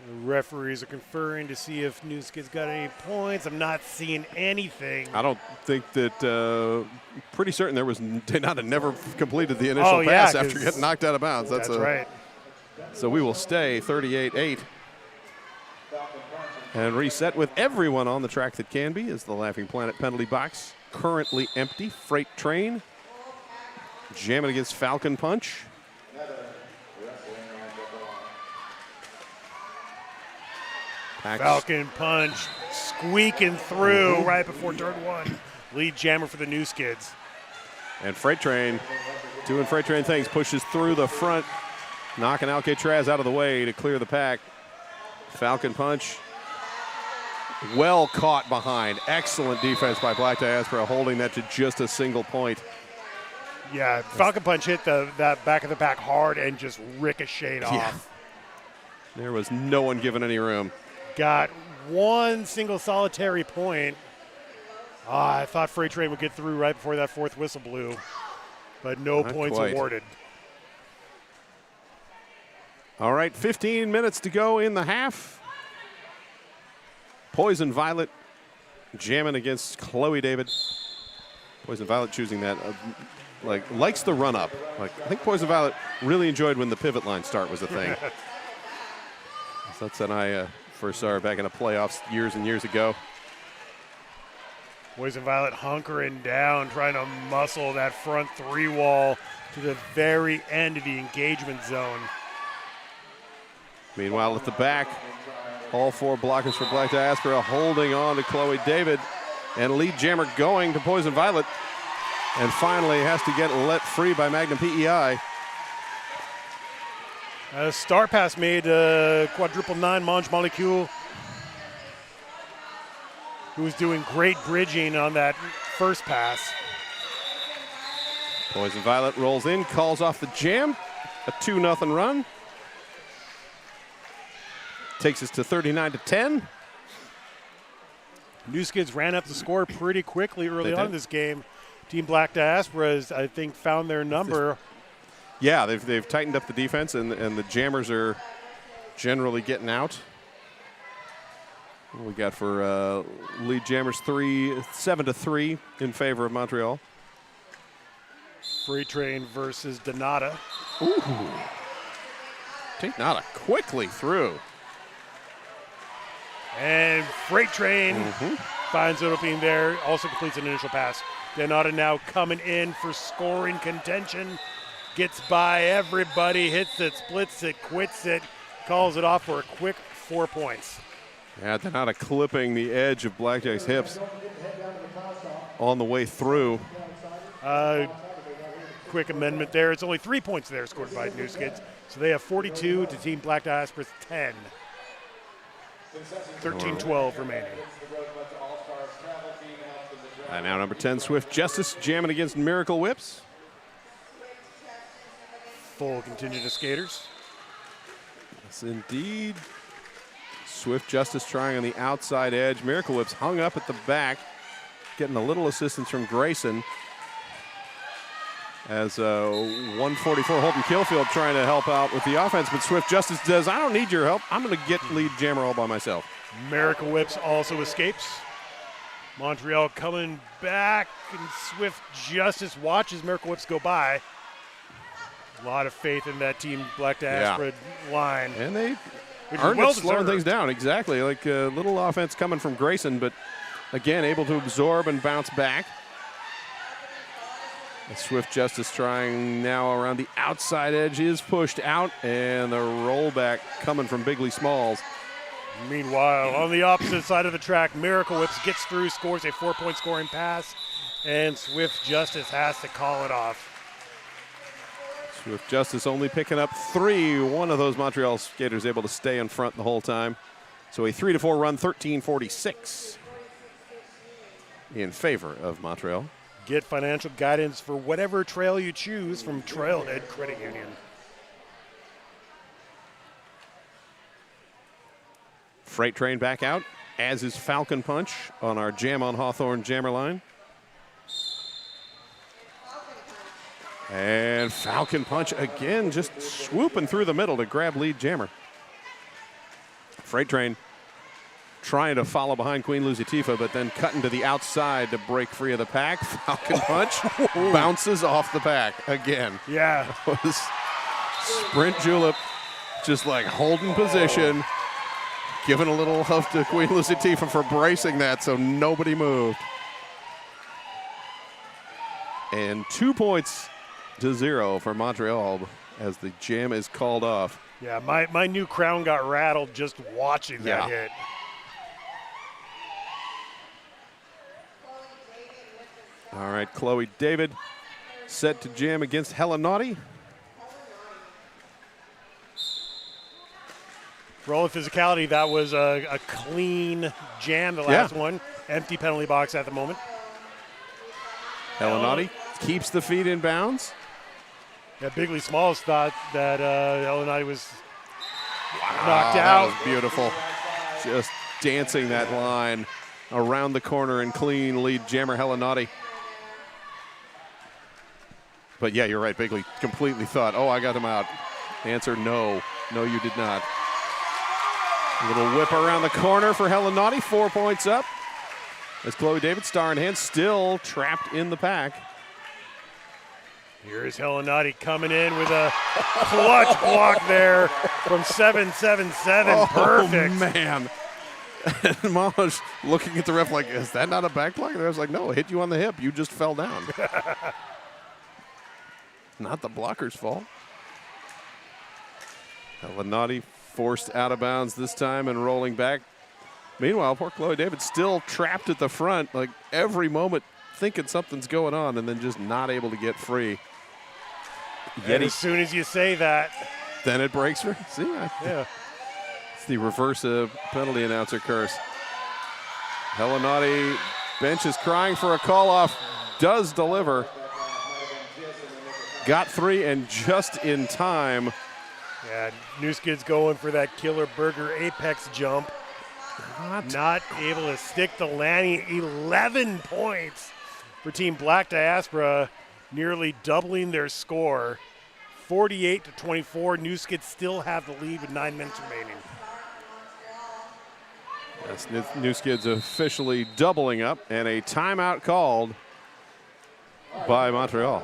The referees are conferring to see if New Skids got any points. I'm not seeing anything. I don't think that, pretty certain there was, Donata never completed the initial pass after getting knocked out of bounds. That's right. So we will stay 38-8. And reset with everyone on the track that can be as the Laughing Planet penalty box currently empty. Freight Train jamming against Falcon Punch. Falcon Punch squeaking through right before turn 1. Lead jammer for the New Skids. And Freight Train doing Freight Train things, pushes through the front, knocking Alcatraz out of the way to clear the pack. Falcon Punch well caught behind. Excellent defense by Black Diaspora, holding that to just a single point. Yeah, Falcon Punch hit that back of the pack hard and just ricocheted off. There was no one given any room. Got one single solitary point. I thought Freight Train would get through right before that 4th whistle blew, but no points awarded. All right, 15 minutes to go in the half. Poison Violet jamming against Chloe David. Poison Violet choosing that, likes the run up. I think Poison Violet really enjoyed when the pivot line start was a thing. That's when I first saw her back in the playoffs years and years ago. Poison Violet hunkering down, trying to muscle that front 3 wall to the very end of the engagement zone. Meanwhile, at the back, all 4 blockers for Black Diaspora holding on to Chloe David, and lead jammer going to Poison Violet, and finally has to get let free by Magnum PEI. Star pass made quadruple 9 Mange Molecule, who was doing great bridging on that first pass. Poison Violet rolls in, calls off the jam, a 2-0 run. Takes us to 39-10. New Skids ran up the score pretty quickly early on in this game. Team Black Diaspora has, I think, found their number. Yeah, they've tightened up the defense, and the jammers are generally getting out. What we got for lead jammers 7-3 in favor of Montreal. Freight Train versus Donata. Ooh. Donata quickly through. And Freight Train finds an opening there, also completes an initial pass. Donata now coming in for scoring contention. Gets by everybody, hits it, splits it, quits it, calls it off for a quick 4 points. Yeah, Donata clipping the edge of Blackjack's hips on the way through. Quick amendment there. It's only 3 points there scored by New Skids. So they have 42 to Team Black Diaspora's 10. 13-12 remaining. And now number 10, Swift Justice, jamming against Miracle Whips. full contingent of skaters. Yes, indeed. Swift Justice trying on the outside edge. Miracle Whip's hung up at the back, getting a little assistance from Grayson. As 144 Holden Killfield trying to help out with the offense, but Swift Justice says, I don't need your help. I'm going to get lead jammer all by myself. Miracle Whips also escapes. Montreal coming back, and Swift Justice watches Miracle Whips go by. A lot of faith in that Team Black Diaspora line. And they which earned well it, slowing deserved. things down. Exactly. Like a little offense coming from Grayson, but again, able to absorb and bounce back. Swift Justice trying now around the outside edge is pushed out, and the rollback coming from Bigley Smalls. Meanwhile, on the opposite side of the track, Miracle Whips gets through, scores a 4-point scoring pass, and Swift Justice has to call it off. Swift Justice only picking up 3. One of those Montreal skaters able to stay in front the whole time. So a 3-4 run, 13:46 in favor of Montreal. Get financial guidance for whatever trail you choose from Trailhead Credit Union. Freight Train back out, as is Falcon Punch on our Jam on Hawthorne jammer line. And Falcon Punch again, just swooping through the middle to grab lead jammer. Freight Train trying to follow behind Queen Lucy-Tifa, but then cutting to the outside to break free of the pack. Falcon Punch bounces off the pack again. Yeah. Was Sprint Julep just like holding position, giving a little love to Queen Lucy-Tifa for bracing that so nobody moved. And 2 points to 0 for Montreal as the jam is called off. Yeah, my new crown got rattled just watching that hit. All right, Chloe David set to jam against Helen Naughty. For all the physicality, that was a clean jam, the last one. Empty penalty box at the moment. Helen Naughty keeps the feet in bounds. Yeah, Bigley Smalls thought that Helen Naughty was knocked That out. was beautiful. Just dancing that line around the corner and clean lead jammer Helen Naughty. But yeah, you're right. Bigley completely thought, oh, I got him out. Answer, no. No, you did not. A little whip around the corner for Helen Naughty. 4 points up. As Chloe David, star in hand, still trapped in the pack. Here's Helen Naughty coming in with a clutch block there from 7-7-7. Perfect. Oh, man. And Mom was looking at the ref like, is that not a back block? And I was like, no, it hit you on the hip. You just fell down. Not the blocker's fault. Helen Naughty forced out of bounds this time and rolling back. Meanwhile, poor Chloe David still trapped at the front, like every moment thinking something's going on and then just not able to get free. And as soon as you say that, then it breaks her. See, yeah. It's the reverse of penalty announcer curse. Helen Naughty bench is crying for a call-off, does deliver. Got 3 and just in time. Yeah, New Skid's going for that killer burger apex jump. Not able to stick the landing. 11 points for Team Black Diaspora, nearly doubling their score. 48-24. New Skid still have the lead with 9 minutes remaining. Yes, New Skid's officially doubling up, and a timeout called by Montreal.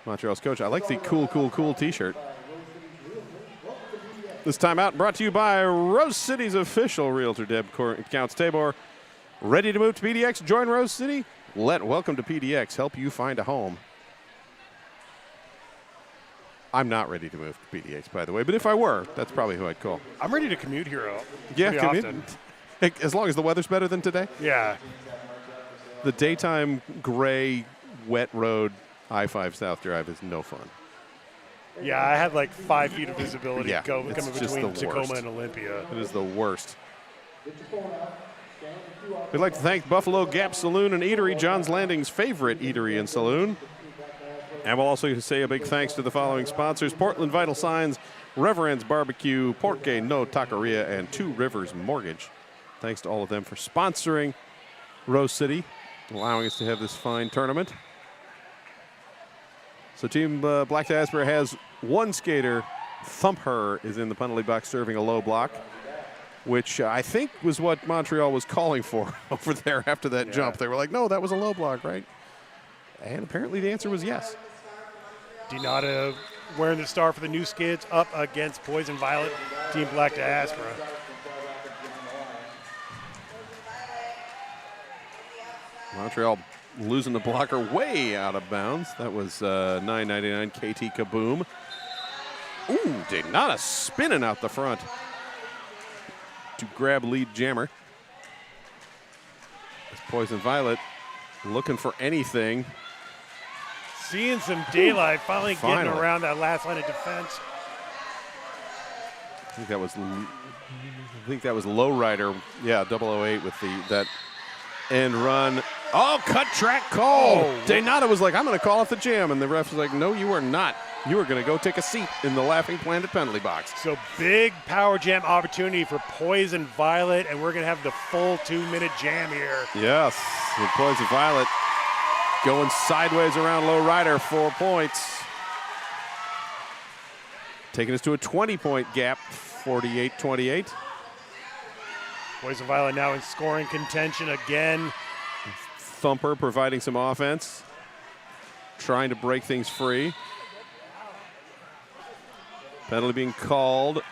Montreal's coach. I like the cool, cool, cool t-shirt. This timeout brought to you by Rose City's official realtor, Deb Counts Tabor. Ready to move to PDX? Join Rose City. Let Welcome to PDX help you find a home. I'm not ready to move to PDX, by the way, but if I were, that's probably who I'd call. I'm ready to commute here Yeah, commute. often. As long as the weather's better than today. Yeah. The daytime gray, wet road I-5 South Drive is no fun. Yeah, I had like 5 feet of visibility Yeah, coming it's just between the Tacoma worst. and Olympia. It is the worst. We'd like to thank Buffalo Gap Saloon and Eatery, John's Landing's favorite eatery and saloon. And we'll also say a big thanks to the following sponsors: Portland Vital Signs, Reverend's Barbecue, Porque No Taqueria, and Two Rivers Mortgage. Thanks to all of them for sponsoring Rose City, allowing us to have this fine tournament. So Team Black Diaspora has one skater. Thumper is in the penalty box serving a low block, which I think was what Montreal was calling for over there after that jump. They were like, no, that was a low block, right? And apparently the answer was yes. Dinata wearing the star for the New Skids up against Poison Violet, Team Black Diaspora. Montreal losing the blocker way out of bounds. That was $9.99 KT Kaboom. Ooh, Dinata spinning out the front to grab lead jammer. It's Poison Violet looking for anything. Seeing some daylight, finally getting around that last line of defense. I think that was Lowrider. Yeah, 008 with that end run. Oh, cut track call. Oh. Dinata was like, I'm going to call off the jam. And the ref was like, no, you are not. You are going to go take a seat in the Laughing Planet penalty box. So big power jam opportunity for Poison Violet, and we're going to have the full 2-minute jam here. Yes, with Poison Violet going sideways around Lowrider, 4 points. Taking us to a 20-point gap, 48-28. Poison Violet now in scoring contention again. Thumper providing some offense, trying to break things free. Penalty being called.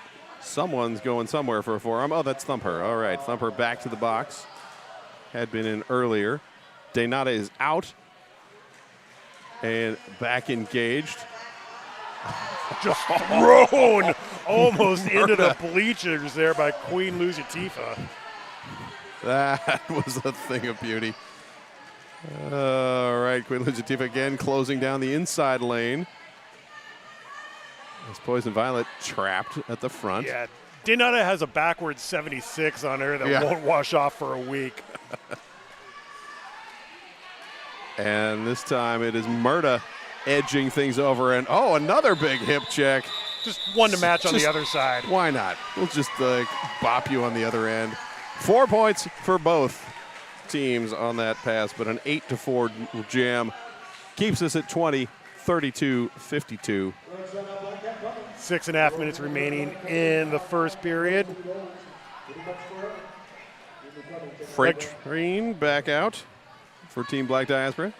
Someone's going somewhere for a forearm. Oh, that's Thumper. All right, Thumper back to the box. Had been in earlier. Dinata is out and back engaged. Just thrown almost into the bleachers there by Queen Luzatifa. That was a thing of beauty. All right, Queen Luzatifa again closing down the inside lane. As Poison Violet trapped at the front. Yeah, Dinata has a backwards 76 on her that won't wash off for a week. And this time it is Murda edging things over. And, oh, another big hip check. Just one to match on the other side. Why not? We'll just bop you on the other end. 4 points for both teams on that pass, but an 8-4 jam keeps us at 20, 32-52. 6.5 minutes remaining in the first period. Freight train back out for Team Black Diaspora.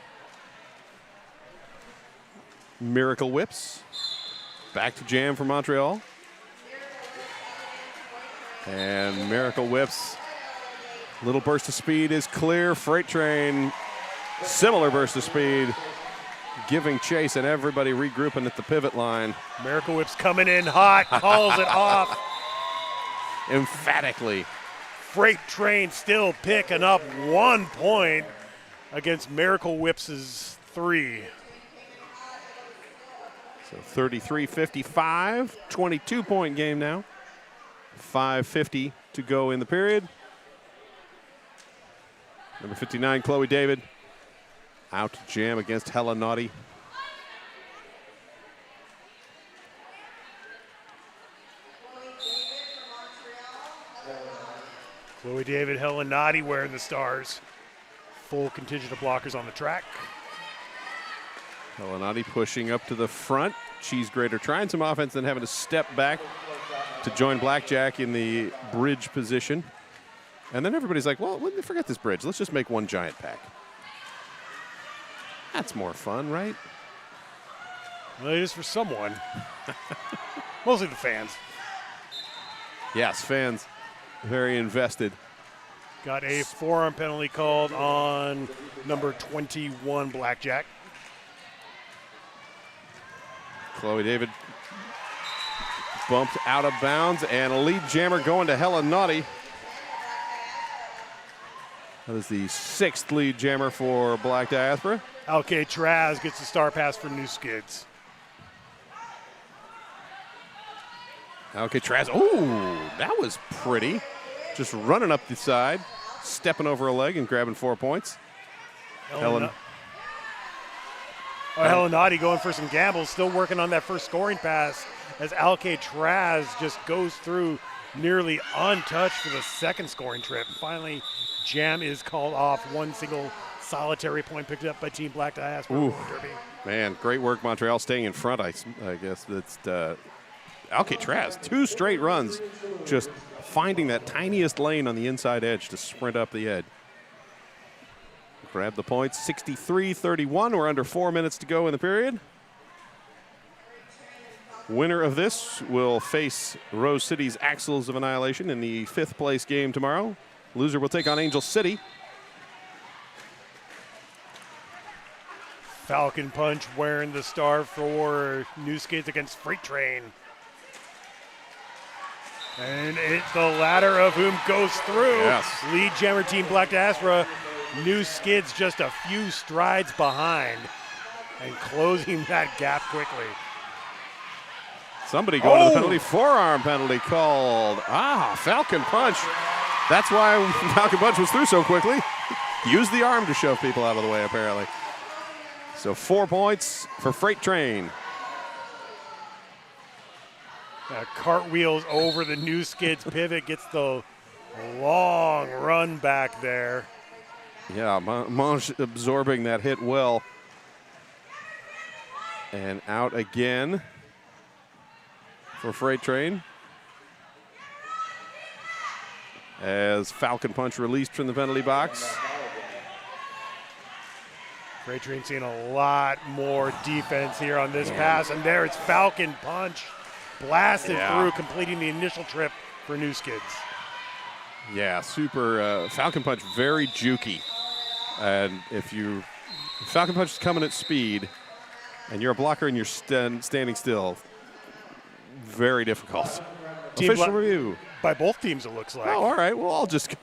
Miracle Whips. Back to jam for Montreal. And Miracle Whips. Little burst of speed is clear. Freight train, similar burst of speed, giving chase and everybody regrouping at the pivot line. Miracle Whip's coming in hot, calls it off. Emphatically. Freight train still picking up 1 point against Miracle Whips' 3. So 33-55, 22-point game now. 5:50 to go in the period. Number 59, Chloe David, out to jam against Hella Naughty. Chloe David, Helen Naughty wearing the stars. Full contingent of blockers on the track. Hella Naughty pushing up to the front. Cheese Grater trying some offense, then having to step back to join Blackjack in the bridge position. And then everybody's like, well, forget this bridge. Let's just make one giant pack. That's more fun, right? Well, it is for someone. Mostly the fans. Yes, fans very invested. Got a forearm penalty called on number 21, Blackjack. Chloe David bumped out of bounds, and a lead jammer going to Hella Naughty. That is the 6th lead jammer for Black Diaspora. Alcatraz gets the star pass for New Skids. Alcatraz, ooh, that was pretty. Just running up the side, stepping over a leg and grabbing 4 points. Helinati going for some gambles, still working on that first scoring pass as Alcatraz just goes through nearly untouched for the second scoring trip. Finally, jam is called off. One single solitary point picked up by Team Black Diaspora Derby. Man, great work, Montreal, staying in front. I guess that's Alcatraz. 2 straight runs, just finding that tiniest lane on the inside edge to sprint up the edge. Grab the points, 63-31. We're under 4 minutes to go in the period. Winner of this will face Rose City's Axels of Annihilation in the 5th place game tomorrow. Loser will take on Angel City. Falcon Punch wearing the star for New Skids against Freight Train. And it's the latter of whom goes through. Yes. Lead jammer Team Black Diaspora. New Skids just a few strides behind and closing that gap quickly. Somebody going to the penalty. Forearm penalty called. Falcon Punch. That's why Falcon Punch was through so quickly. Used the arm to shove people out of the way, apparently. So 4 points for Freight Train. Cartwheels over the New Skids pivot, gets the long run back there. Yeah, Monge absorbing that hit well. And out again for Freight Train. As Falcon Punch released from the penalty box. Freight Train seeing a lot more defense here on this pass, and there it's Falcon Punch blasted through, completing the initial trip for New Skids. Yeah, super. Falcon Punch, very jukey. And if Falcon Punch is coming at speed, and you're a blocker and you're standing still, very difficult. Official review. By both teams, it looks like. Oh, all right. Well, I'll just go.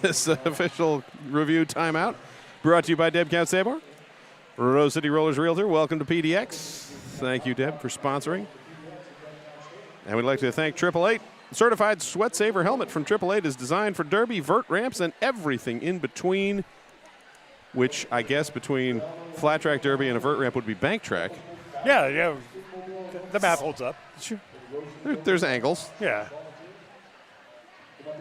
This official review timeout brought to you by Deb Count Sabor, Rose City Rollers Realtor. Welcome to PDX. Thank you, Deb, for sponsoring. And we'd like to thank 888. Certified Sweat Saver helmet from 888 is designed for derby, vert ramps, and everything in between, which I guess between flat track derby and a vert ramp would be bank track. Yeah. The math holds up. Sure. There's angles. Yeah. All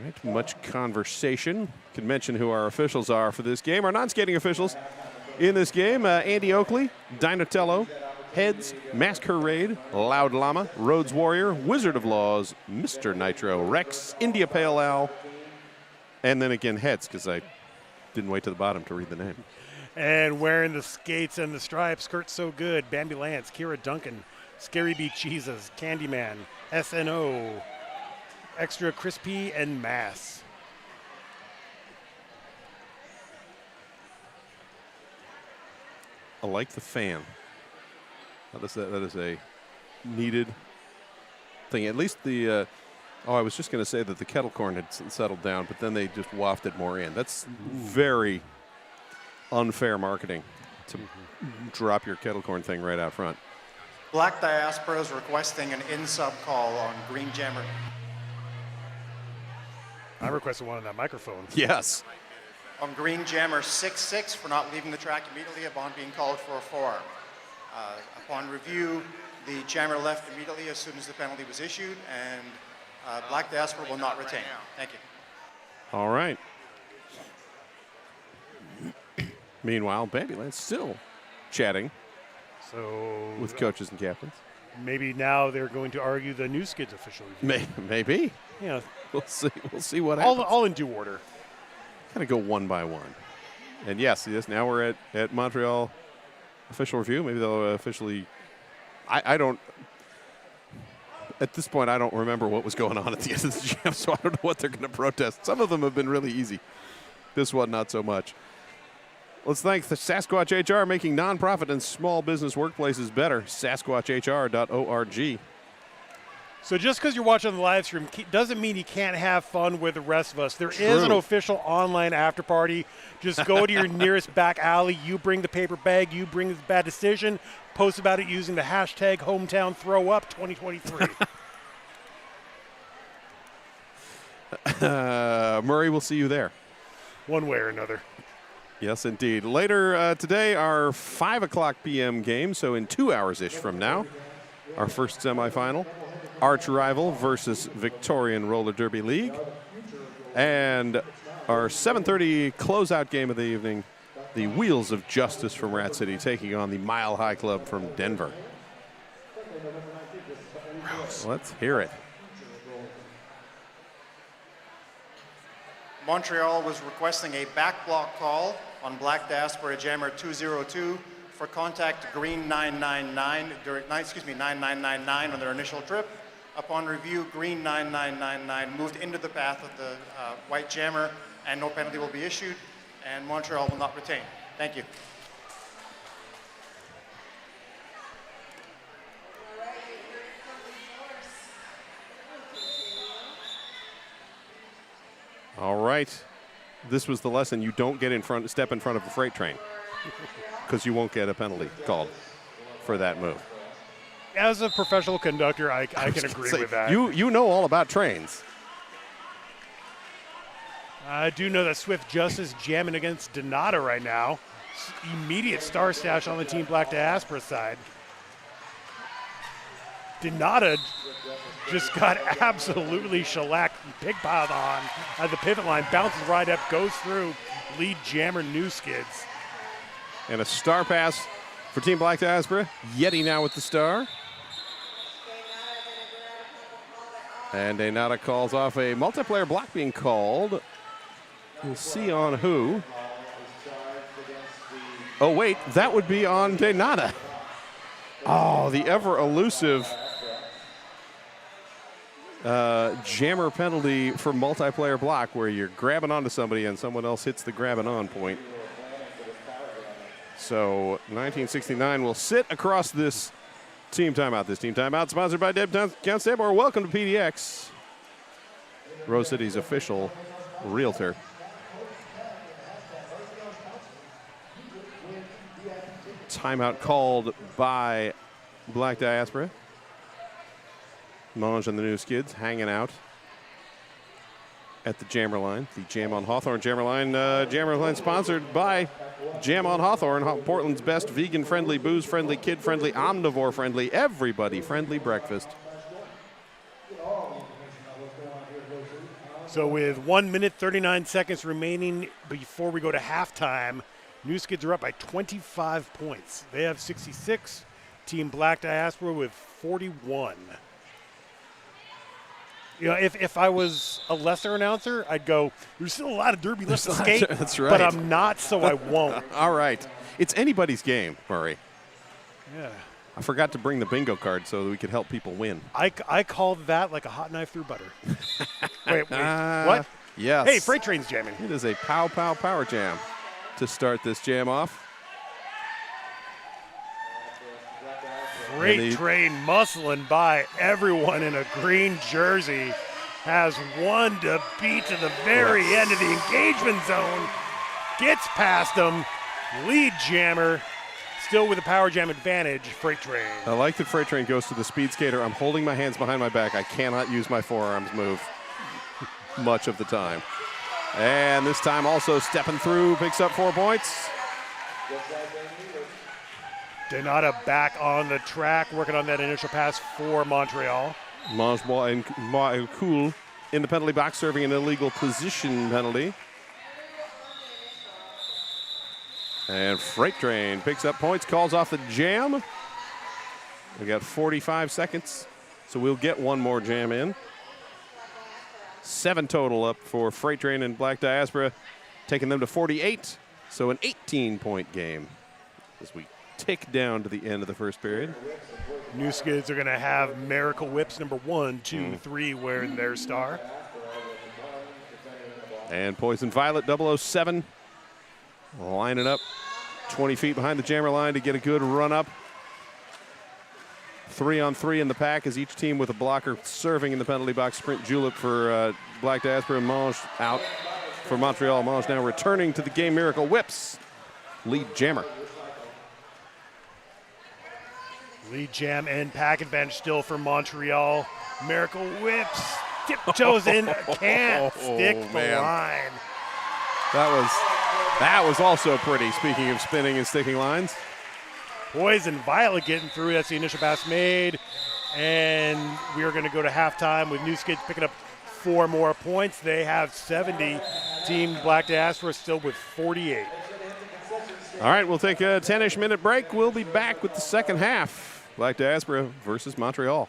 right, much conversation. Can mention who our officials are for this game. Our non-skating officials in this game, Andy Oakley, Dinatello, Heads, Masquerade, Loud Llama, Rhodes Warrior, Wizard of Laws, Mr. Nitro, Rex, India Pale Owl, and then again Heads, because I didn't wait to the bottom to read the name. And wearing the skates and the stripes, Kurt So Good, Bambi Lance, Kira Duncan, Scary Bee Cheeses, Candyman, SNO, Extra Crispy, and Mass. I like the fan. That is a needed thing. At least the, I was just going to say that the kettle corn had settled down, but then they just wafted more in. That's very unfair marketing to drop your kettle corn thing right out front. Black Diaspora is requesting an in-sub call on Green Jammer. I requested one on that microphone. Yes. On Green Jammer 6-6 for not leaving the track immediately upon being called for a forearm. Upon review, the jammer left immediately as soon as the penalty was issued, and Black Diaspora will not retain. Thank you. All right. Meanwhile, Babyland's still chatting with coaches and captains. Maybe now they're going to argue the New Skids official review. Maybe. Yeah. We'll see what happens. All in due order. Kind of go one by one. And yes, now we're at Montreal official review. Maybe they'll officially. I don't. At this point, I don't remember what was going on at the end of the jam, so I don't know what they're going to protest. Some of them have been really easy. This one, not so much. Let's thank the Sasquatch HR, making nonprofit and small business workplaces better. SasquatchHR.org. So just because you're watching the live stream doesn't mean you can't have fun with the rest of us. There True. is an official online after party. Just go to your nearest back alley. You bring the paper bag. You bring the bad decision. Post about it using the hashtag #HometownThrowUp2023. Murray, we'll see you there. one way or another. Yes, indeed. Later today, our 5 o'clock p.m. game, so in 2 hours-ish from now, our first semifinal, arch rival versus Victorian Roller Derby League. And our 7:30 closeout game of the evening, the Wheels of Justice from Rat City taking on the Mile High Club from Denver. Let's hear it. Montreal was requesting a back block call on Black Diaspora Jammer 202 for contact green 999 during 9999 on their initial trip. Upon review, green 9999 moved into the path of the white jammer, and no penalty will be issued, and Montreal will not retain. Thank you. All right. This was the lesson. You don't get step in front of a freight train because you won't get a penalty called for that move. As a professional conductor, I can agree with that. You know all about trains. I do know that Swift Justice jamming against Donata right now. Immediate star stash on the Team Black Diaspora side. Donata just got absolutely shellacked, pig-piled on at the pivot line, bounces right up, goes through lead jammer New Skids. And a star pass for Team Black Diaspora. Yeti now with the star. And Donata calls off a multiplayer block being called. We'll see on who. Oh, wait, that would be on Donata. Oh, the ever-elusive jammer penalty for multiplayer block where you're grabbing onto somebody and someone else hits the grabbing on point. So 1969 will sit across this team timeout. This team timeout sponsored by Count Stabor. Welcome to PDX, Rose City's official realtor. Timeout called by Black Diaspora. Monge and the New Skids hanging out at the jammer line. The Jam on Hawthorne jammer line sponsored by Jam on Hawthorne, Portland's best vegan-friendly, booze-friendly, kid-friendly, omnivore-friendly, everybody-friendly breakfast. So with 1 minute, 39 seconds remaining before we go to halftime, New Skids are up by 25 points. They have 66. Team Black Diaspora with 41. You know, if I was a lesser announcer, I'd go, there's still a lot of derby left to skate. That's right. But I'm not, so I won't. All right. It's anybody's game, Murray. Yeah. I forgot to bring the bingo card so that we could help people win. I called that like a hot knife through butter. wait, what? Yes. Hey, freight train's jamming. It is a pow power jam to start this jam off. Freight train muscling by everyone in a green jersey. Has one to beat to the very end of the engagement zone. Gets past them. Lead jammer. Still with a power jam advantage, Freight Train. I like that Freight Train goes to the speed skater. I'm holding my hands behind my back. I cannot use my forearms move much of the time. And this time also stepping through, picks up 4 points. Donata back on the track, working on that initial pass for Montreal. Mange and Cool in the penalty box, serving an illegal position penalty. And Freight Train picks up points, calls off the jam. We got 45 seconds, so we'll get one more jam in. 7 total up for Freight Train and Black Diaspora, taking them to 48. So an 18-point game as we tick down to the end of the first period. New Skids are going to have Miracle Whips number 1, 2, 3 wearing their star. And Poison Violet 007 lining up 20 feet behind the jammer line to get a good run up. 3-on-3 in the pack as each team with a blocker serving in the penalty box. Sprint julep for Black Diaspora. Mange out for Montreal. Mange now returning to the game. Miracle Whips. Lead jammer. Lead jam and packet bench still for Montreal. Miracle Whips. Tiptoes in. Can't stick the line. That was also pretty, speaking of spinning and sticking lines. Poison Violet getting through. That's the initial pass made. And we are going to go to halftime with New Skids picking up 4 more points. They have 70. Team Black Diaspora still with 48. All right, we'll take a 10-ish minute break. We'll be back with the second half. Black Diaspora versus Montreal.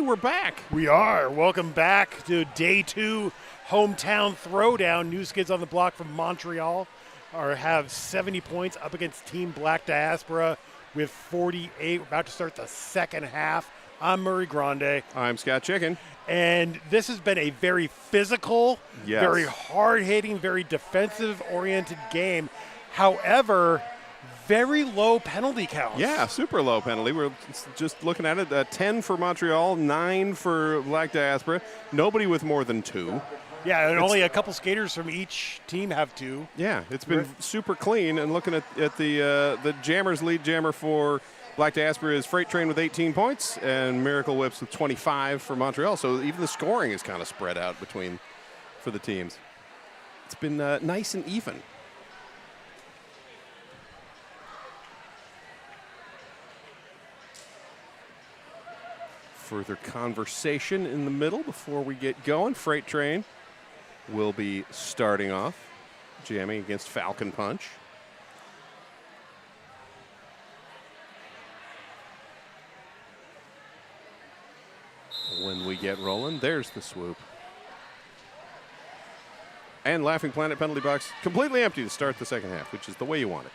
we're back. We are. Welcome back to day 2, hometown throwdown. New Skids on the block from Montreal have 70 points up against Team Black Diaspora with 48. We're about to start the second half. I'm Murray Grande. I'm Scott Chicken. And this has been a very physical, Yes. very hard-hitting, very defensive-oriented game. However, very low penalty counts. Yeah, super low penalty. We're just looking at it. 10 for Montreal, 9 for Black Diaspora. Nobody with more than 2. Yeah, and only a couple skaters from each team have 2. Yeah, it's been super clean. And looking at the jammers, lead jammer for Black Diaspora is Freight Train with 18 points and Miracle Whips with 25 for Montreal. So even the scoring is kind of spread out for the teams. It's been nice and even. Further conversation in the middle before we get going. Freight Train will be starting off, jamming against Falcon Punch. When we get rolling, there's the swoop. And Laughing Planet penalty box completely empty to start the second half, which is the way you want it.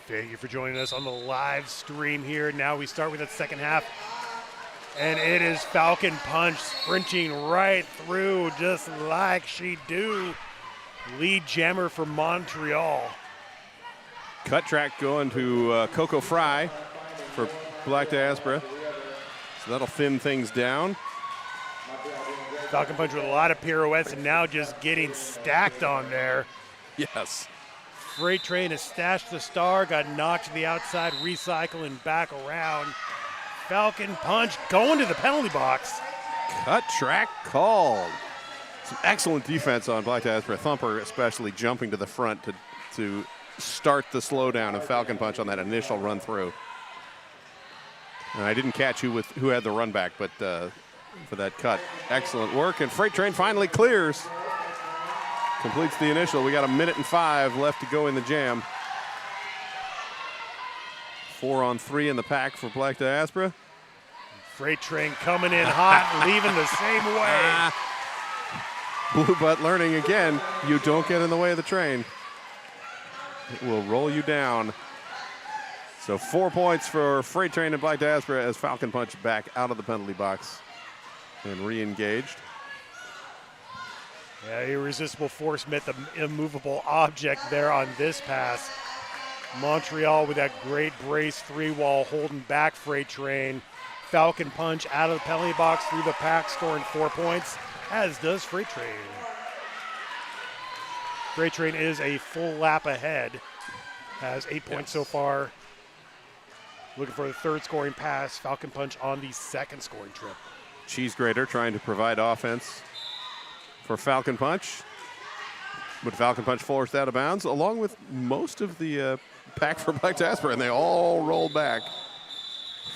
Thank you for joining us on the live stream here. Now we start with the second half. And it is Falcon Punch sprinting right through just like she do. Lead jammer for Montreal. Cut track going to Coco Fry for Black Diaspora. So that'll thin things down. Falcon Punch with a lot of pirouettes and now just getting stacked on there. Yes. Freight Train has stashed the star, got knocked to the outside, recycling back around. Falcon Punch going to the penalty box. Cut track called. Some excellent defense on Black Diaspora. Thumper especially jumping to the front to start the slowdown of Falcon Punch on that initial run through. And I didn't catch who had the run back, but for that cut. Excellent work, and Freight Train finally clears. Completes the initial. We got 1:05 left to go in the jam. 4 on 3 in the pack for Black Diaspora. Freight Train coming in hot, leaving the same way. Blue Butt learning again, you don't get in the way of the train. It will roll you down. So 4 points for Freight Train and Black Diaspora as Falcon Punch back out of the penalty box and re-engaged. Yeah, irresistible force met the immovable object there on this pass. Montreal with that great brace 3-wall holding back Freight Train. Falcon Punch out of the penalty box through the pack, scoring 4 points, as does Freight Train. Freight Train is a full lap ahead, has 8 points so far. Looking for the third scoring pass. Falcon Punch on the second scoring trip. Cheese Grater trying to provide offense for Falcon Punch. But Falcon Punch forced out of bounds, along with most of the pack for Black Diaspora, and they all rolled back.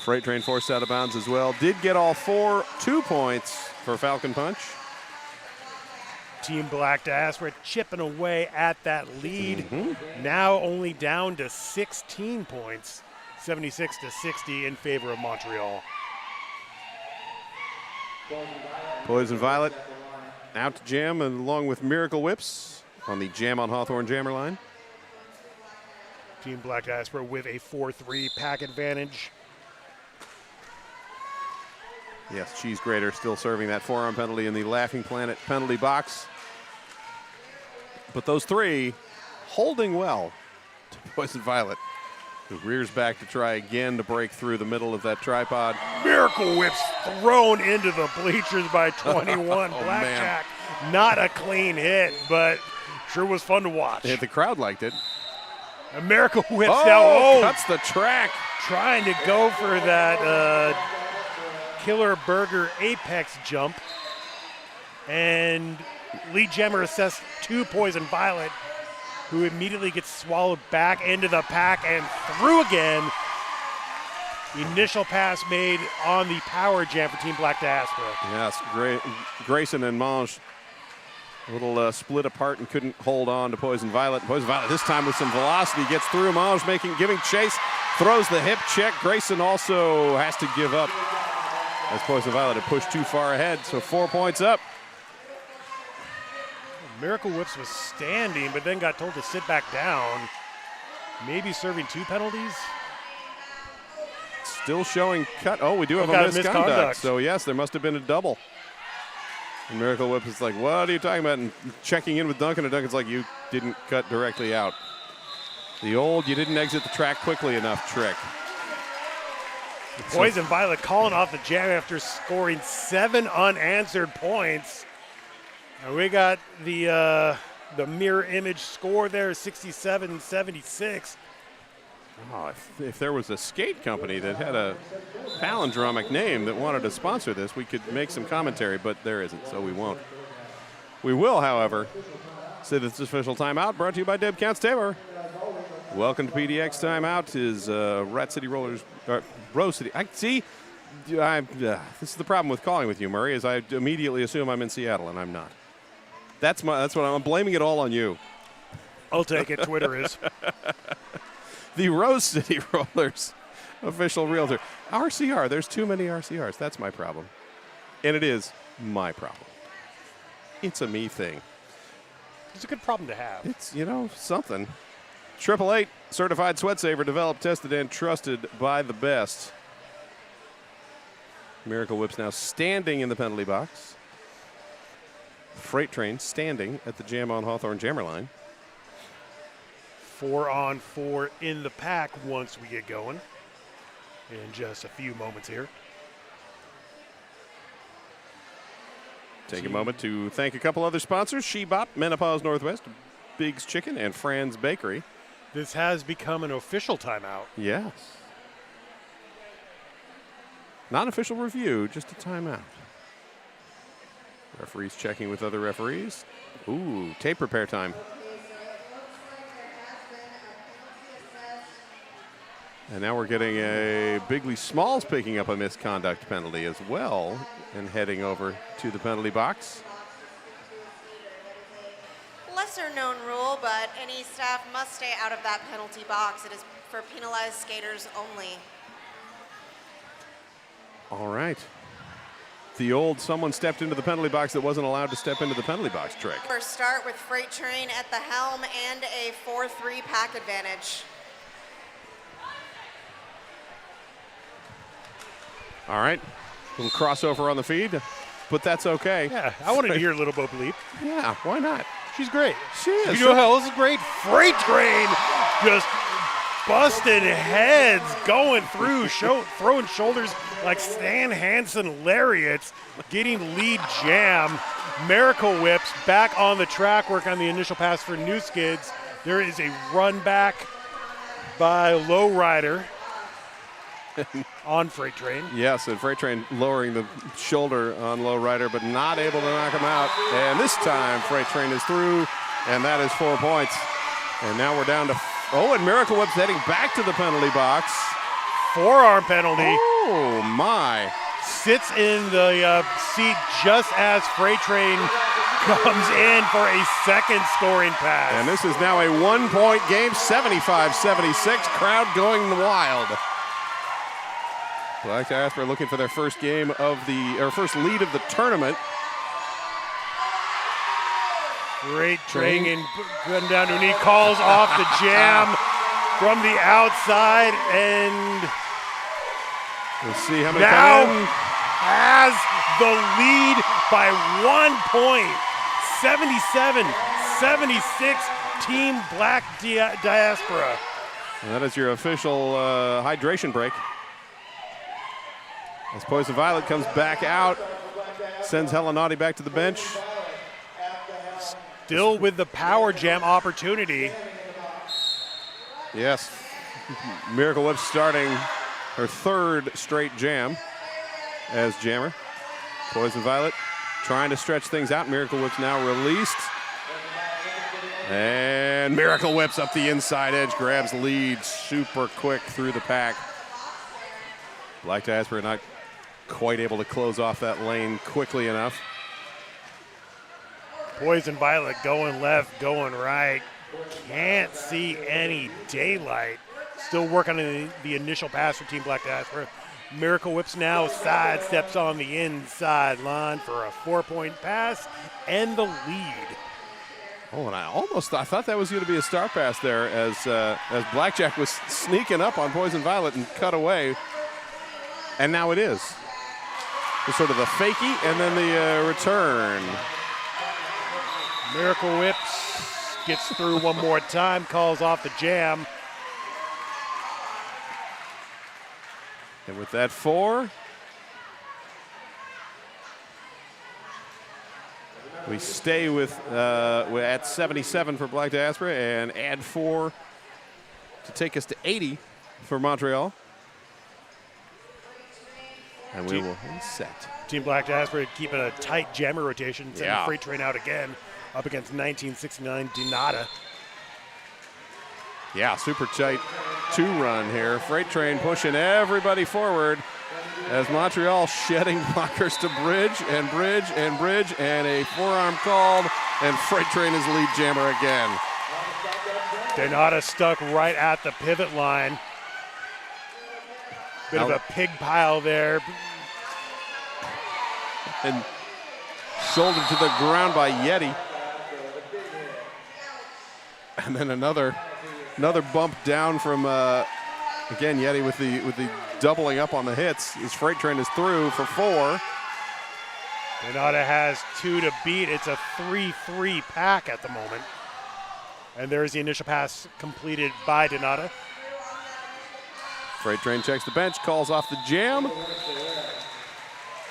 Freight Train forced out of bounds as well. Did get all 4, 2 points for Falcon Punch. Team Black Diaspora chipping away at that lead. Now only down to 16 points, 76-60 in favor of Montreal. Poison Violet out to jam, and along with Miracle Whips on the Jam on Hawthorne jammer line. Team Black Diaspora with a 4-3 pack advantage. Yes, Cheese Grater still serving that forearm penalty in the Laughing Planet penalty box. But those 3 holding well to Poison Violet, who rears back to try again to break through the middle of that tripod. Miracle Whips thrown into the bleachers by 21. Blackjack, not a clean hit, but sure was fun to watch. Yeah, the crowd liked it. A Miracle Whips now. Cuts the track. Trying to go for that Killer Burger Apex jump. And lead jammer assessed 2 Poison Violet, who immediately gets swallowed back into the pack and through again. Initial pass made on the power jam for Team Black Diaspora. Yes, Grayson and Mange a little split apart and couldn't hold on to Poison Violet. Poison Violet this time with some velocity gets through. Mange giving chase, throws the hip check. Grayson also has to give up as Poison Violet had pushed too far ahead, so 4 points up. Miracle Whips was standing, but then got told to sit back down. Maybe serving 2 penalties. Still showing cut. Oh, we do have got a a misconduct. misconduct. So, yes, there must have been a double. And Miracle Whip is like, what are you talking about? And checking in with Duncan, and Duncan's like, you didn't cut directly out. The old you didn't exit the track quickly enough trick. Poison Violet calling off the jam after scoring 7 unanswered points. And we got the mirror image score there, 67-76. Oh, if there was a skate company that had a palindromic name that wanted to sponsor this, we could make some commentary, but there isn't, so we won't. We will, however, say this official timeout brought to you by Deb Counts Tabor. Welcome to PDX Timeout is Rat City Rollers, Rose City. This is the problem with calling with you, Murray, is I immediately assume I'm in Seattle, and I'm not. That's what I'm blaming it all on you. I'll take it. Twitter is. The Rose City Rollers official realtor. RCR, there's too many RCRs. That's my problem. And it is my problem. It's a me thing. It's a good problem to have. It's, something. 888, certified sweat saver, developed, tested, and trusted by the best. Miracle Whip's now standing in the penalty box. Freight Train standing at the Jam on Hawthorne jammer line. 4-on-4 in the pack once we get going in just a few moments here. Take a moment to thank a couple other sponsors, She-Bop, Menopause Northwest, Big's Chicken, and Fran's Bakery. This has become an official timeout. Yes. Not an official review, just a timeout. Referees checking with other referees. Ooh, tape repair time. And now we're getting a Bigley Smalls picking up a misconduct penalty as well and heading over to the penalty box. Lesser known rule, but any staff must stay out of that penalty box. It is for penalized skaters only. All right. The old someone stepped into the penalty box that wasn't allowed to step into the penalty box trick. First start with Freight Train at the helm and a 4-3 pack advantage. All right. Little crossover on the feed, but that's okay. Yeah, I wanted to hear a little Bo Bleep. Yeah, why not? She's great. She is. You know how else is great? Freight Train just busting heads, going through, throwing shoulders like Stan Hansen lariats, getting lead jam. Miracle Whips back on the track, work on the initial pass for New Skids. There is a run back by Lowrider on Freight Train. Yes, and Freight Train lowering the shoulder on Lowrider, but not able to knock him out. And this time, Freight Train is through, and that is 4 points. And now we're down to, and Miracle Whip's heading back to the penalty box. Forearm penalty. Oh, my. Sits in the seat just as Freight Train comes in for a second scoring pass. And this is now a 1-point game, 75-76, crowd going wild. Black Diaspora looking for their first game of first lead of the tournament. Freight Train and going down to a knee, calls off the jam from the outside, and we'll see how many now come in. Has the lead by 1 point, 77-76, Team Black Diaspora. And that is your official hydration break. As Poison Violet comes back out, sends Helenaughty back to the bench. Still with the power jam opportunity. Yes. Miracle Whip starting her third straight jam as jammer. Poison Violet trying to stretch things out. Miracle Whip's now released. And Miracle Whip's up the inside edge, grabs lead super quick through the pack. Black Diaspora not quite able to close off that lane quickly enough. Poison Violet going left, going right. Can't see any daylight. Still working on the initial pass for Team Black Diaspora. Miracle Whips now side steps on the inside line for a 4-point pass and the lead. Oh, and I thought that was going to be a star pass there as Blackjack was sneaking up on Poison Violet and cut away. And now it is. It's sort of the fakie and then the return. Miracle Whips gets through one more time, calls off the jam. And with that 4, we stay with we're at 77 for Black Diaspora and add 4 to take us to 80 for Montreal. And we will set. Team Black Diaspora keeping a tight jammer rotation, sending Yeah. Freight Train out again, up against 1969 Donata. Yeah, super tight 2-run here. Freight Train pushing everybody forward as Montreal shedding blockers to bridge and bridge and bridge, and a forearm called, and Freight Train is lead jammer again. Donata stuck right at the pivot line. Bit of a pig pile there. And shouldered to the ground by Yeti. And then another bump down from again Yeti with the doubling up on the hits. His Freight Train is through for 4. Donata has 2 to beat. It's a 3-3 pack at the moment. And there's the initial pass completed by Donata. Freight Train checks the bench, calls off the jam,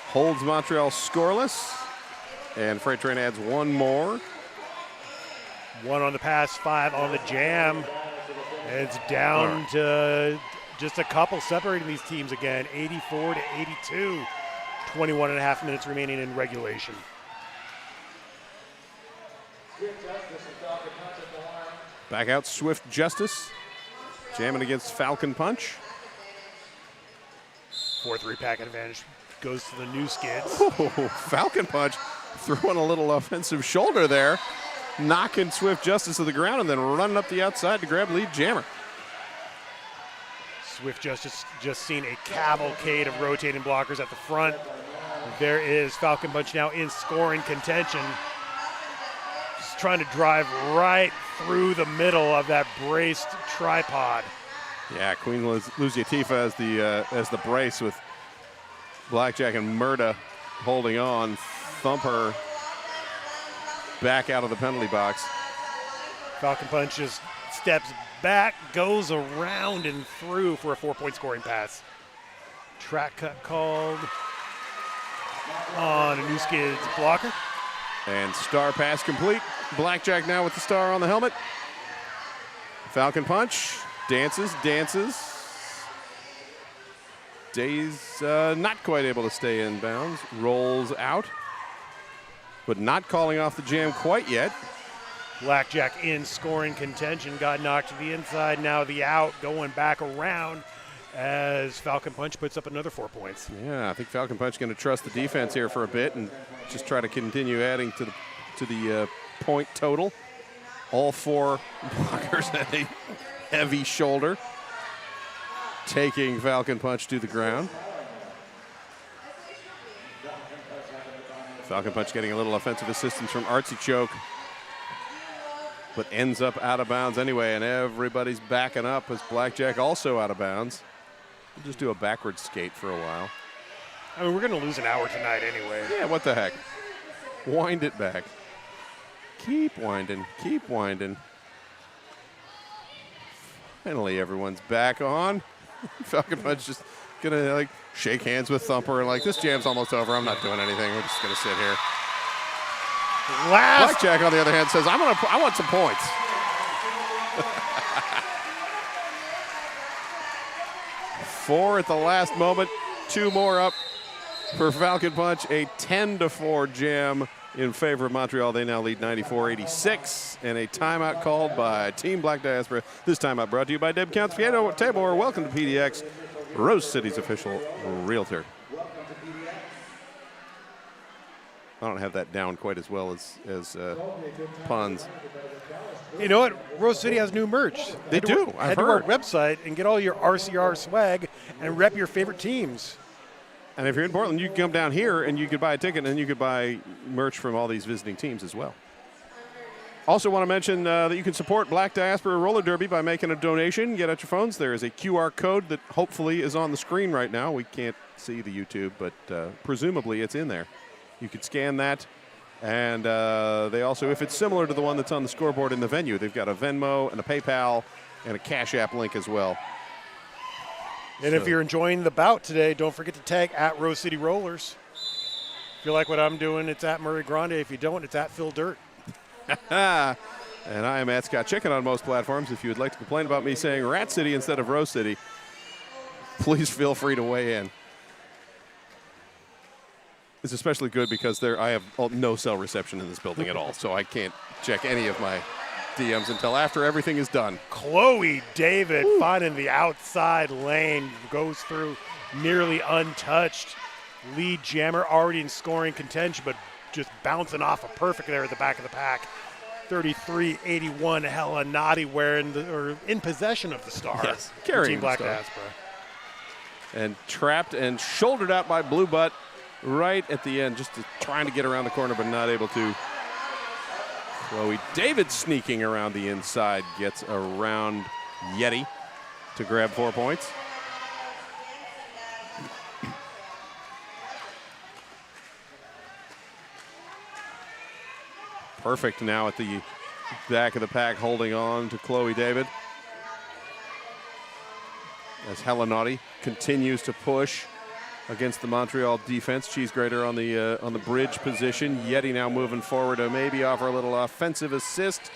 holds Montreal scoreless, and Freight Train adds 1 more. 1 on the pass, 5 on the jam. And it's down to just a couple separating these teams again, 84 to 82. 21 and a half minutes remaining in regulation. Back out Swift Justice, jamming against Falcon Punch. 4-3 pack advantage goes to the new skids. Oh, Falcon Punch throwing a little offensive shoulder there, knocking Swift Justice to the ground and then running up the outside to grab lead jammer. Swift Justice just seen a cavalcade of rotating blockers at the front. There is Falcon Punch now in scoring contention. Just trying to drive right through the middle of that braced tripod. Yeah, Queen Luzia Tifa as the brace with Blackjack and Murda holding on. Thumper back out of the penalty box. Falcon Punch just steps back, goes around and through for a 4-point scoring pass. Track cut called on a new skids blocker. And star pass complete. Blackjack now with the star on the helmet. Falcon Punch dances. Stays not quite able to stay in bounds. Rolls out, but not calling off the jam quite yet. Blackjack in scoring contention, got knocked to the inside. Now the out, going back around as Falcon Punch puts up another 4 points. Yeah, I think Falcon Punch going to trust the defense here for a bit and just try to continue adding to the point total. All 4 blockers at a heavy shoulder, taking Falcon Punch to the ground. Falcon Punch getting a little offensive assistance from Artsy Choke, but ends up out of bounds anyway, and everybody's backing up as Blackjack also out of bounds. We'll just do a backward skate for a while. I mean, we're going to lose an hour tonight anyway. Yeah, what the heck? Wind it back. Keep winding, keep winding. Finally, everyone's back on. Falcon Punch just gonna like shake hands with Thumper and like, this jam's almost over. I'm not doing anything. We're just gonna sit here. Blackjack, on the other hand, says, I want some points. Four at the last moment. 2 more up for Falcon Punch. A 10-4 jam in favor of Montreal. They now lead 94-86, and a timeout called by Team Black Diaspora. This timeout brought to you by Deb Counts Piano Tabor. Welcome to PDX, Rose City's official realtor. I don't have that down quite as well as Pon's. You know what? Rose City has new merch. They do. I've Head to our heard. website and get all your RCR swag and rep your favorite teams. And if you're in Portland, you can come down here and you could buy a ticket and you could buy merch from all these visiting teams as well. Also want to mention that you can support Black Diaspora Roller Derby by making a donation. Get out your phones. There is a QR code that hopefully is on the screen right now. We can't see the YouTube, but presumably it's in there. You could scan that. And they also, if it's similar to the one that's on the scoreboard in the venue, they've got a Venmo and a PayPal and a Cash App link as well. And if you're enjoying the bout today, don't forget to tag at Rose City Rollers. If you like what I'm doing, it's at Murray Grande. If you don't, it's at Phil Dirt. And I am at Scott Chicken on most platforms. If you would like to complain about me saying Rat City instead of Rose City, please feel free to weigh in. It's especially good because I have no cell reception in this building at all, so I can't check any of my DMs until after everything is done. Chloe David finding the outside lane, goes through nearly untouched. Lead jammer already in scoring contention, but just bouncing off a perfect there at the back of the pack. 33-81, Hella Naughty in possession of the star. Yes, for carrying Team Black the star. Diaspora. And trapped and shouldered out by Blue Butt right at the end, just trying to get around the corner, but not able to. Chloe David sneaking around the inside, gets around Yeti to grab 4 points. Perfect now at the back of the pack, holding on to Chloe David. As Hellenauti continues to push against the Montreal defense. Cheese grater on the bridge position. Yeti now moving forward to maybe offer a little offensive assist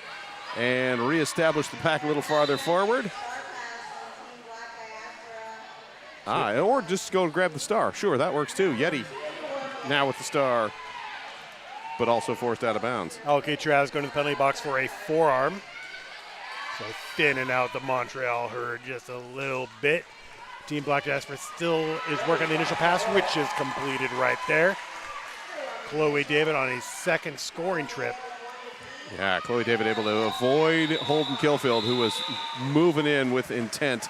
and reestablish the pack a little farther forward. Or just go and grab the star. Sure, that works too. Yeti now with the star, but also forced out of bounds. Okay, Travis going to the penalty box for a forearm. So thinning out the Montreal herd just a little bit. Team Black Diaspora still is working on the initial pass, which is completed right there. Chloe David on a second scoring trip. Yeah, Chloe David able to avoid Holden Kilfield, who was moving in with intent.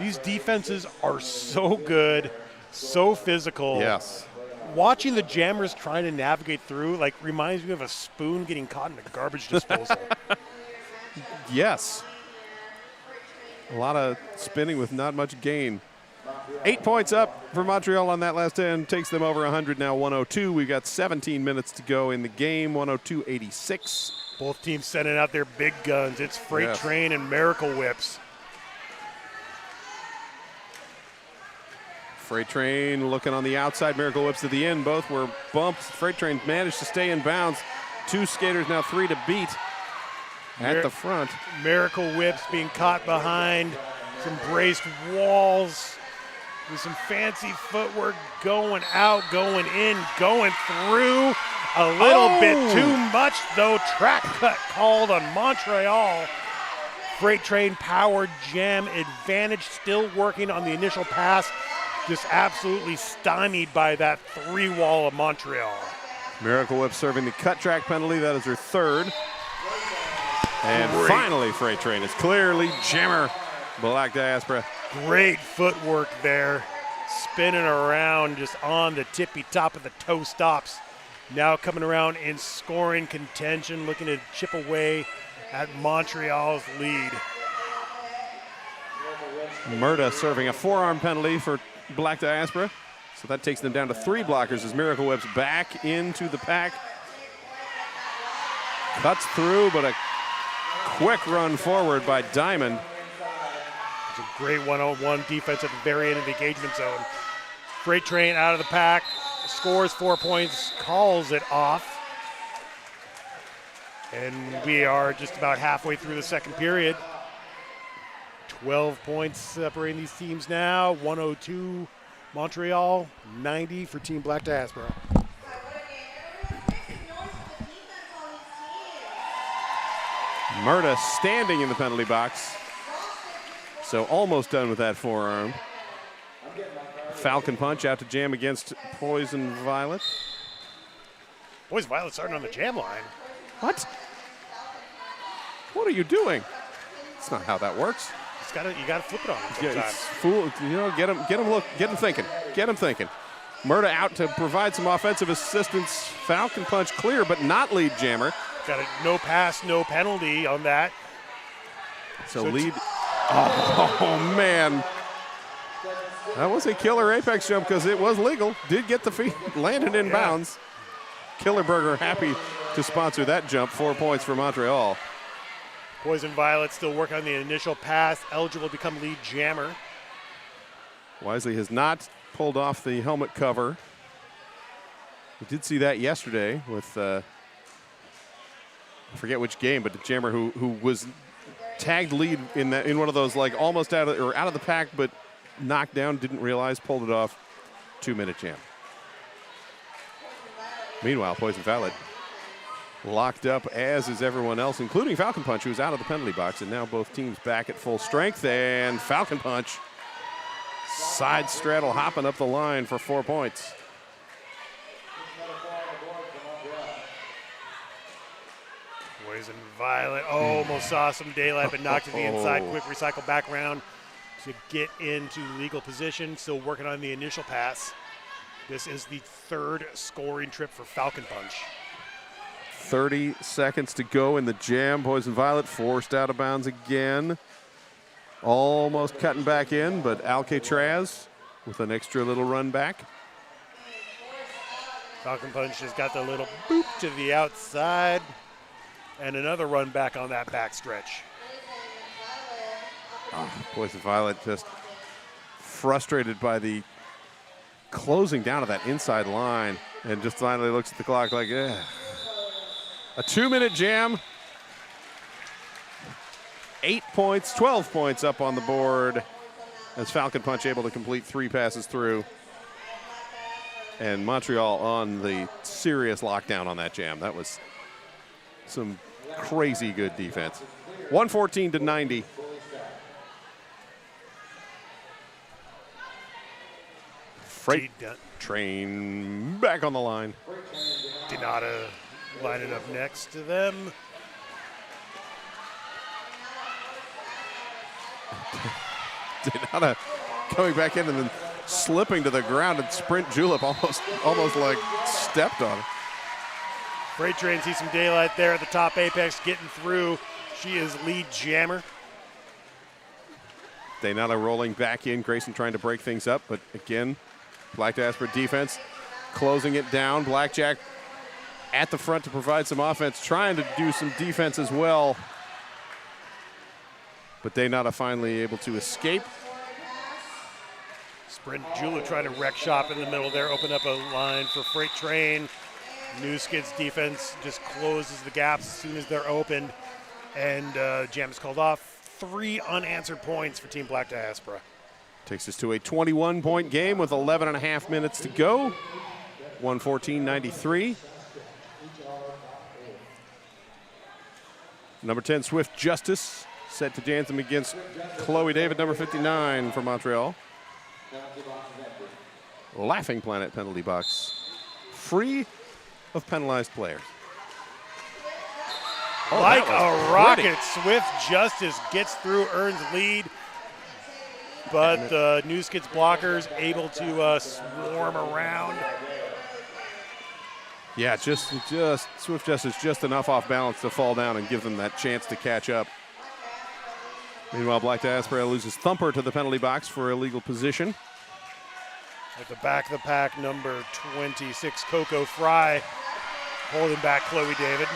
These defenses are so good, so physical. Yes. Watching the jammers trying to navigate through, reminds me of a spoon getting caught in a garbage disposal. Yes. A lot of spinning with not much gain. 8 points up for Montreal on that last end. Takes them over 100 now, 102. We've got 17 minutes to go in the game, 102-86. Both teams sending out their big guns. It's Freight Train and Miracle Whips. Freight Train looking on the outside. Miracle Whips to the end. Both were bumped. Freight Train managed to stay in bounds. 2 skaters, now 3 to beat at the front. Miracle Whips being caught behind some braced walls with some fancy footwork, going out, going in, going through. A little bit too much, though. Track cut called on Montreal. Freight Train power jam advantage still working on the initial pass. Just absolutely stymied by that 3-wall of Montreal. Miracle Whip serving the cut track penalty. That is her third. And finally, Freight Train is clearly jammer. Black Diaspora. Great footwork there. Spinning around just on the tippy top of the toe stops. Now coming around in scoring contention, looking to chip away at Montreal's lead. Murda serving a forearm penalty for Black Diaspora. So that takes them down to 3 blockers as Miracle Whips back into the pack. Cuts through, but a quick run forward by Diamond. It's a great one-on-one defense at the very end of the engagement zone. Freight Train out of the pack, scores 4 points, calls it off. And we are just about halfway through the second period. 12 points separating these teams now. 102 Montreal, 90 for Team Black Diaspora. Murda standing in the penalty box. So almost done with that forearm. Falcon punch out to jam against Poison Violet. Boys Violet starting on the jam line. What? What are you doing? That's not how that works. You gotta flip it on him Yeah, sometimes. get him thinking. Murda out to provide some offensive assistance. Falcon punch clear, but not lead jammer. Got a no pass, no penalty on that. So lead. Oh man. That was a killer apex jump because it was legal. Did get the feet, landed in bounds. Killerberger happy to sponsor that jump. 4 points for Montreal. Poison Violet still working on the initial pass, eligible to become lead jammer. Wisely has not pulled off the helmet cover. We did see that yesterday with, I forget which game, but the jammer who was tagged lead in one of those like almost out of the pack, but knocked down, didn't realize, pulled it off. 2-minute jam. Meanwhile, Poison Violet locked up, as is everyone else, including Falcon Punch, who's out of the penalty box, and now both teams back at full strength. And Falcon Punch side straddle hopping up the line for 4 points. Poison Violet almost saw some daylight, but knocked to the inside. Quick recycle back round to get into legal position. Still working on the initial pass. This is the third scoring trip for Falcon Punch. 30 seconds to go in the jam. Poison Violet forced out of bounds again. Almost cutting back in, but Alcatraz with an extra little run back. Falcon Punch has got the little boop to the outside. And another run back on that back stretch. Poison Violet just frustrated by the closing down of that inside line and just finally looks at the clock like, eh. A 2-minute jam. 8 points, 12 points up on the board as Falcon Punch able to complete 3 passes through. And Montreal on the serious lockdown on that jam. That was some crazy good defense. 114-90. Freight train back on the line. Donata lining up next to them. Donata coming back in and then slipping to the ground, and Sprint Julep almost like stepped on it. Freight Train sees some daylight there at the top apex, getting through. She is lead jammer. Donata rolling back in. Grayson trying to break things up, but again, BLACKDIASPORARD defense closing it down. Blackjack at the front to provide some offense, trying to do some defense as well. But Donata finally able to escape. Sprint Julep trying to wreck shop in the middle there, open up a line for Freight Train. New Skid's defense just closes the gaps as soon as they're opened. And jam is called off. 3 unanswered points for Team Black Diaspora. Takes us to a 21-point game with 11.5 minutes to go. 114-93. Number 10, Swift Justice, set to dance him against Chloe David, number 59 for Montreal. Laughing Planet penalty box. Free of penalized players. Like a rocket, Swift Justice gets through, earns lead. But the New Skids blockers able to swarm around. Yeah, just Swift Justice just enough off balance to fall down and give them that chance to catch up. Meanwhile, Black Diaspora loses Thumper to the penalty box for illegal position. At the back of the pack, number 26, Coco Fry, holding back Chloe David.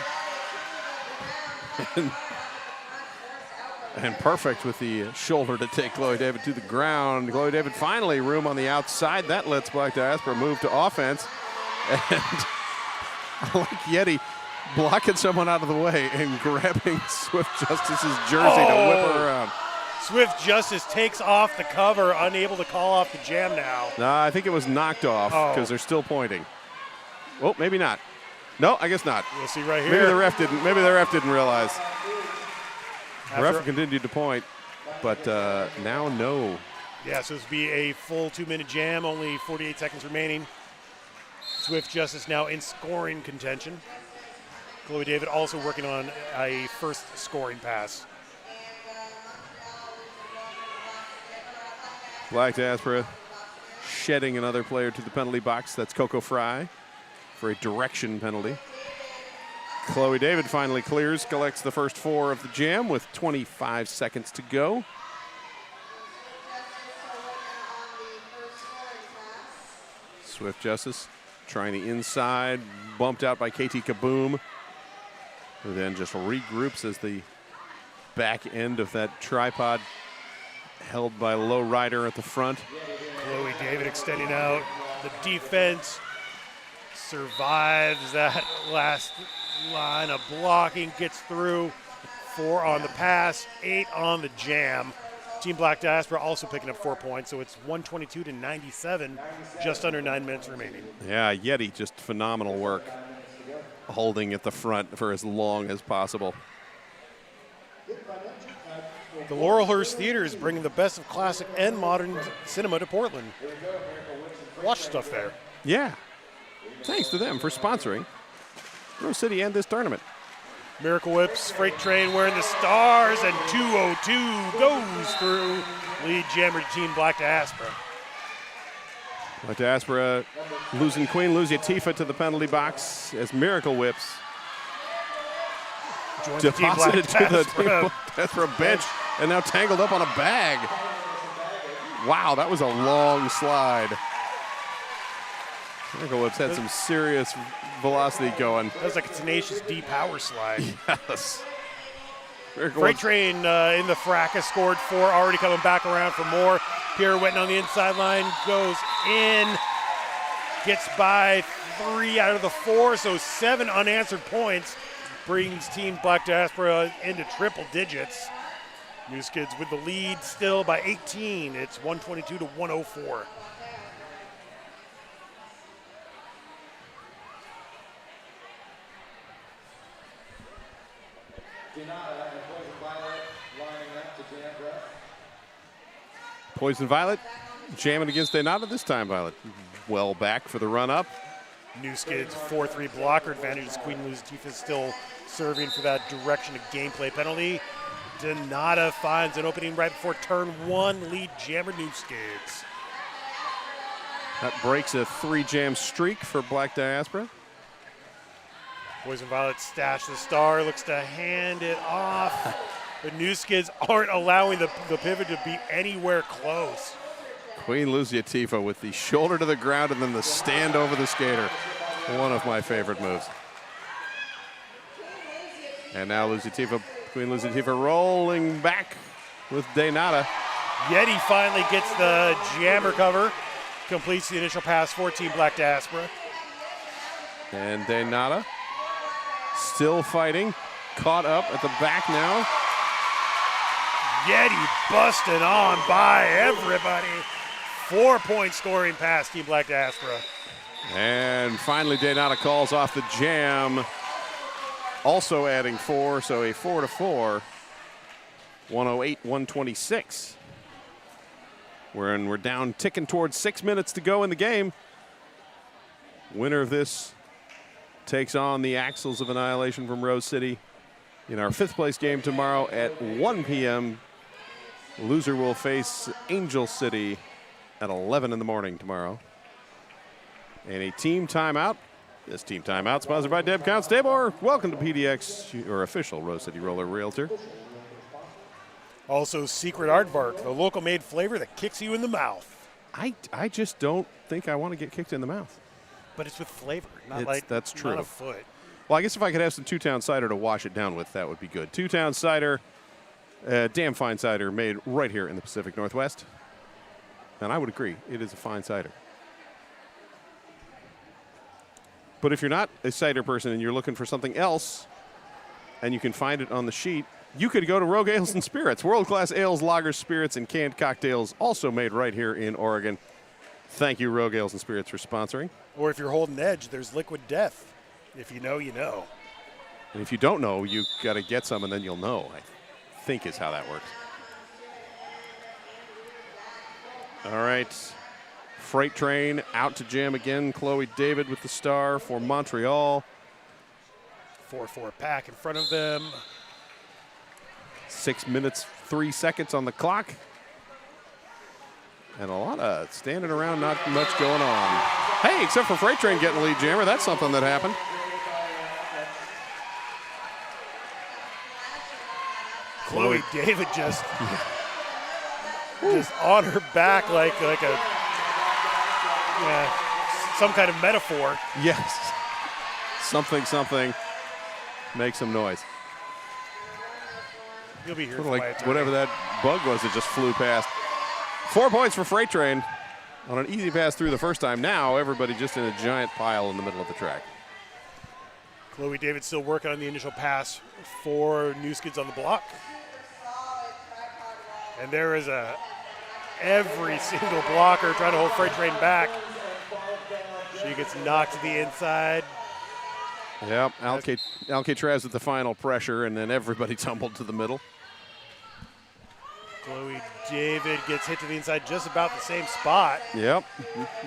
And perfect with the shoulder to take Chloe David to the ground. Chloe David finally room on the outside. That lets Black Diaspora move to offense. And I like Yeti blocking someone out of the way and grabbing Swift Justice's jersey to whip her around. Swift Justice takes off the cover, unable to call off the jam now. No, I think it was knocked off because they're still pointing. Oh, maybe not. No, I guess not. We'll see right here. Maybe the ref didn't realize. The ref continued to point, but now no. Yeah, so this will be a full 2-minute jam, only 48 seconds remaining. Swift Justice now in scoring contention. Chloe David also working on a first scoring pass. Black Diaspora shedding another player to the penalty box. That's Coco Fry for a direction penalty. Chloe David finally clears, collects the first 4 of the jam with 25 seconds to go. Swift Justice trying the inside, bumped out by KT Kaboom, who then just regroups as the back end of that tripod held by Low Rider at the front. Chloe David extending out. The defense survives that last line of blocking, gets through. 4 on the pass, 8 on the jam. Team Black Diaspora also picking up 4 points, so it's 122 to 97, just under 9 minutes remaining. Yeah, Yeti, just phenomenal work holding at the front for as long as possible. The Laurelhurst Theater is bringing the best of classic and modern cinema to Portland. Watch stuff there. Yeah. Thanks to them for sponsoring Rose City and this tournament. Miracle Whips, Freight Train wearing the stars, and 202 goes through. Lead jammer to Team Black Diaspora. Black Diaspora losing Queen Luzia Tifa to the penalty box as Miracle Whips Joins deposited the Team to the Black Team Diaspora. Black Diaspora bench and now tangled up on a bag. Wow, that was a long slide. Miracle Whips had some serious velocity going. That was like a Tenacious D power slide. Yes. Miracle Freight Whips. Train in the fracas scored 4, already coming back around for more. Pirouetting on the inside line, goes in, gets by 3 out of the 4, so 7 unanswered points. Brings Team Black Diaspora into triple digits. New Skids with the lead still by 18. It's 122 to 104. Poison Violet jamming against Denata this time. Violet well back for the run up. New Skids 4-3 blocker advantage as Queen Luzia still serving for that direction of gameplay penalty. Donata finds an opening right before turn 1. Lead jammer New Skids. That breaks a 3-jam streak for Black Diaspora. Poison Violet stash the star, looks to hand it off. The New Skids aren't allowing the pivot to be anywhere close. Queen Luzia Tifa with the shoulder to the ground and then the stand over the skater. One of my favorite moves. And now Queen Luzia Tifa rolling back with Denata. Yeti finally gets the jammer cover, completes the initial pass for Team Black Diaspora. And Denata still fighting, caught up at the back now. Yeti busting on by everybody. 4-point scoring pass, Team Black Diaspora. And finally, Denata calls off the jam, also adding 4, so a 4-4, 108-126. We're down, ticking towards 6 minutes to go in the game. Winner of this takes on the Axels of Annihilation from Rose City in our 5th place game tomorrow at 1 p.m. Loser will face Angel City at 11 in the morning tomorrow. And a team timeout. This team timeout sponsored by Deb Counts Tabor. Welcome to PDX, your official Rose City Roller Realtor. Also, Secret Aardvark, the local made flavor that kicks you in the mouth. I just don't think I want to get kicked in the mouth. But it's with flavor, not That's true. not a foot. Well, I guess if I could have some Two-Town cider to wash it down with, that would be good. Two-Town cider, damn fine cider made right here in the Pacific Northwest. And I would agree, it is a fine cider. But if you're not a cider person and you're looking for something else, and you can find it on the sheet, you could go to Rogue Ales and Spirits. World-class ales, lagers, spirits, and canned cocktails, also made right here in Oregon. Thank you, Rogue Ales and Spirits, for sponsoring. Or if you're holding edge, there's Liquid Death. If you know, you know. And if you don't know, you got to get some and then you'll know, I think is how that works. All right. Freight Train out to jam again. Chloe David with the star for Montreal. 4-4 pack in front of them. 6 minutes, 3 seconds on the clock. And a lot of standing around, not much going on. Hey, except for Freight Train getting lead jammer. That's something that happened. Chloe David just on her back like a some kind of metaphor. Yes. Something. Make some noise. You'll be here Sort for of my like attorney. whatever that bug was that just flew past. 4 points for Freight Train on an easy pass through the first time. Now everybody just in a giant pile in the middle of the track. Chloe David still working on the initial pass for New Skids on the block. And there is every single blocker trying to hold Freight Train back. She gets knocked to the inside. Yep, Alcatraz with the final pressure, and then everybody tumbled to the middle. Chloe David gets hit to the inside just about the same spot. Yep,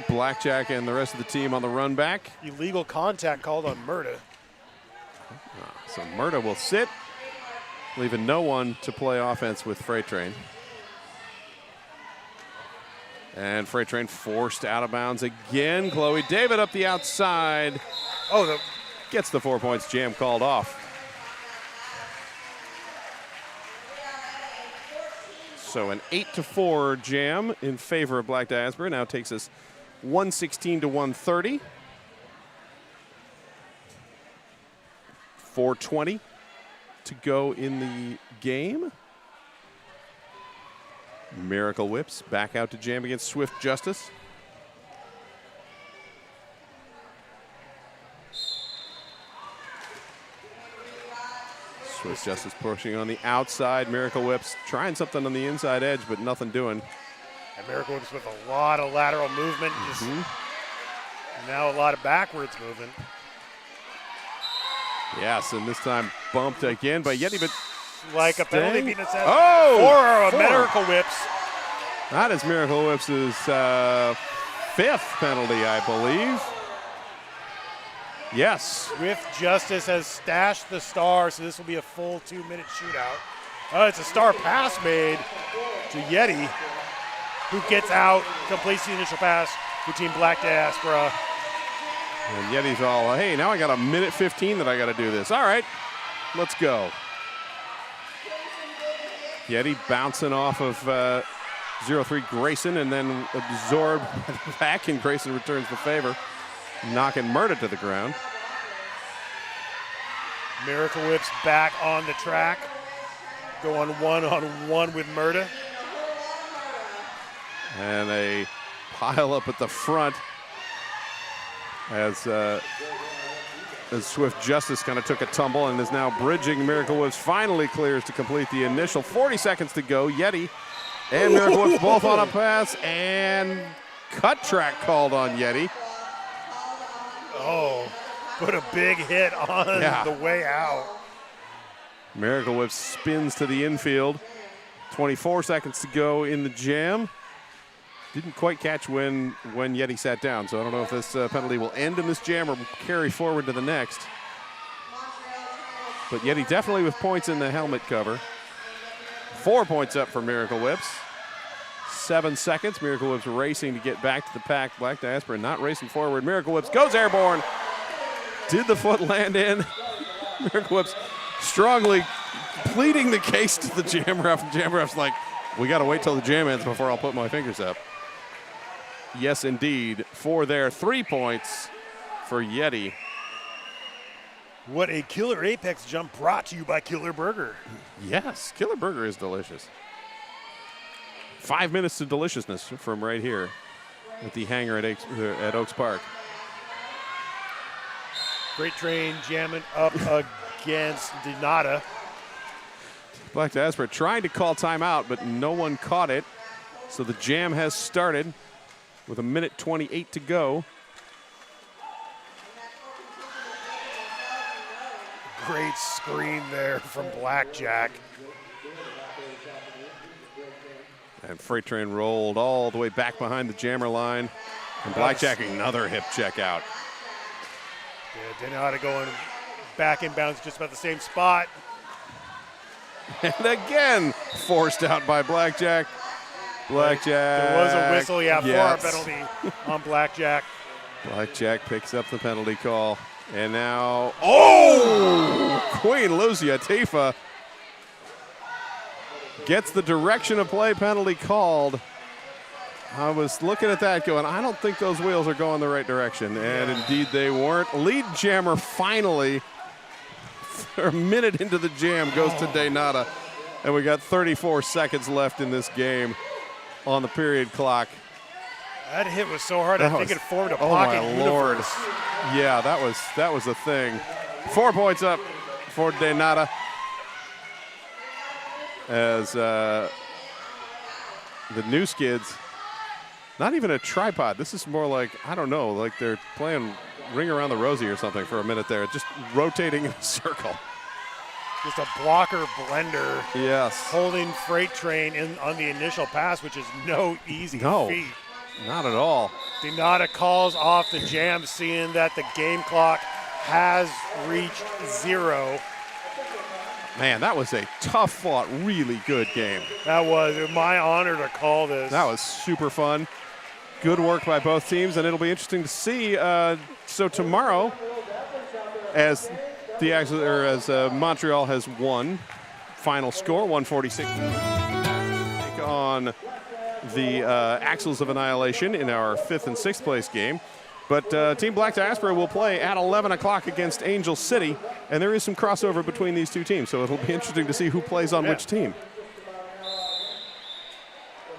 Blackjack and the rest of the team on the run back. Illegal contact called on Murda. So Murda will sit, leaving no one to play offense with Freight Train. And Freight Train forced out of bounds again. Chloe David up the outside. Gets the 4 points jam called off. So an 8-4 jam in favor of Black Diaspora. Now takes us 116 to 130. 4:20 to go in the game. Miracle Whips back out to jam against Swift Justice. Swift Justice pushing on the outside. Miracle Whips trying something on the inside edge, but nothing doing. And Miracle Whips with a lot of lateral movement. Just now a lot of backwards movement. Yes, and this time bumped again by Yeti, but like a penalty being assessed four. for Miracle Whips. That is Miracle Whips' fifth penalty, I believe. Yes. Swift Justice has stashed the star, so this will be a full 2-minute shootout. Oh, it's a star pass made to Yeti, who gets out, completes the initial pass for Team Black Diaspora. And Yeti's all, hey, now I got a minute 15 that I got to do this. All right, let's go. Yeti bouncing off of 0-3 Grayson and then absorbed back, and Grayson returns the favor, knocking Murda to the ground. Miracle Whips back on the track, going one-on-one with Murda. And a pile up at the front as Swift Justice kind of took a tumble and is now bridging. Miracle Whips finally clears to complete the initial. 40 seconds to go. Yeti and Miracle Whips both on a pass, and cut track called on Yeti. Oh, put a big hit on the way out. Miracle Whip spins to the infield. 24 seconds to go in the jam. Didn't quite catch when Yeti sat down, so I don't know if this penalty will end in this jam or carry forward to the next. But Yeti definitely with points in the helmet cover. 4 points up for Miracle Whips. 7 seconds. Miracle Whips racing to get back to the pack. Black Diaspora not racing forward. Miracle Whips goes airborne. Did the foot land in? Miracle Whips strongly pleading the case to the jam ref. And jam ref's like, we got to wait till the jam ends before I'll put my fingers up. Yes, indeed. 4 there. 3 points for Yeti. What a Killer Apex jump brought to you by Killer Burger. Yes, Killer Burger is delicious. 5 minutes to deliciousness from right here at the hangar at Oaks Park. Freight Train jamming up against Donata. Black Diaspora trying to call timeout, but no one caught it. So the jam has started with a minute 28 to go. Great screen there from Blackjack. And Freight Train rolled all the way back behind the jammer line. And Blackjack, another hip check out. Yeah, Denata going back inbounds, just about the same spot. And again, forced out by Blackjack. Blackjack. There was a whistle, yeah, yes. for our penalty on Blackjack. Blackjack picks up the penalty call. And now, oh! Queen Lucia Tifa gets the direction of play penalty called. I was looking at that going, I don't think those wheels are going the right direction. And indeed they weren't. Lead jammer finally, a minute into the jam, goes to Denata. And we got 34 seconds left in this game on the period clock. That hit was so hard, I think it formed a oh pocket my Lord. universe. Yeah, that was the thing. 4 points up for Denata. As the new skids, not even a tripod. This is more like, I don't know, like they're playing Ring Around the Rosie or something for a minute there, just rotating in a circle. Just a blocker blender. Yes. Holding Freight Train on the initial pass, which is no easy feat. Not at all. Denata calls off the jam, seeing that the game clock has reached 0. Man, that was a tough fought, really good game. That was my honor to call this. That was super fun. Good work by both teams, and it'll be interesting to see. So tomorrow, as the Axels, or as Montreal has won, final score 146. Take on the Axels of Annihilation in our 5th and 6th place game. But Team Black Diaspora will play at 11 o'clock against Angel City, and there is some crossover between these two teams, so it'll be interesting to see who plays on which team.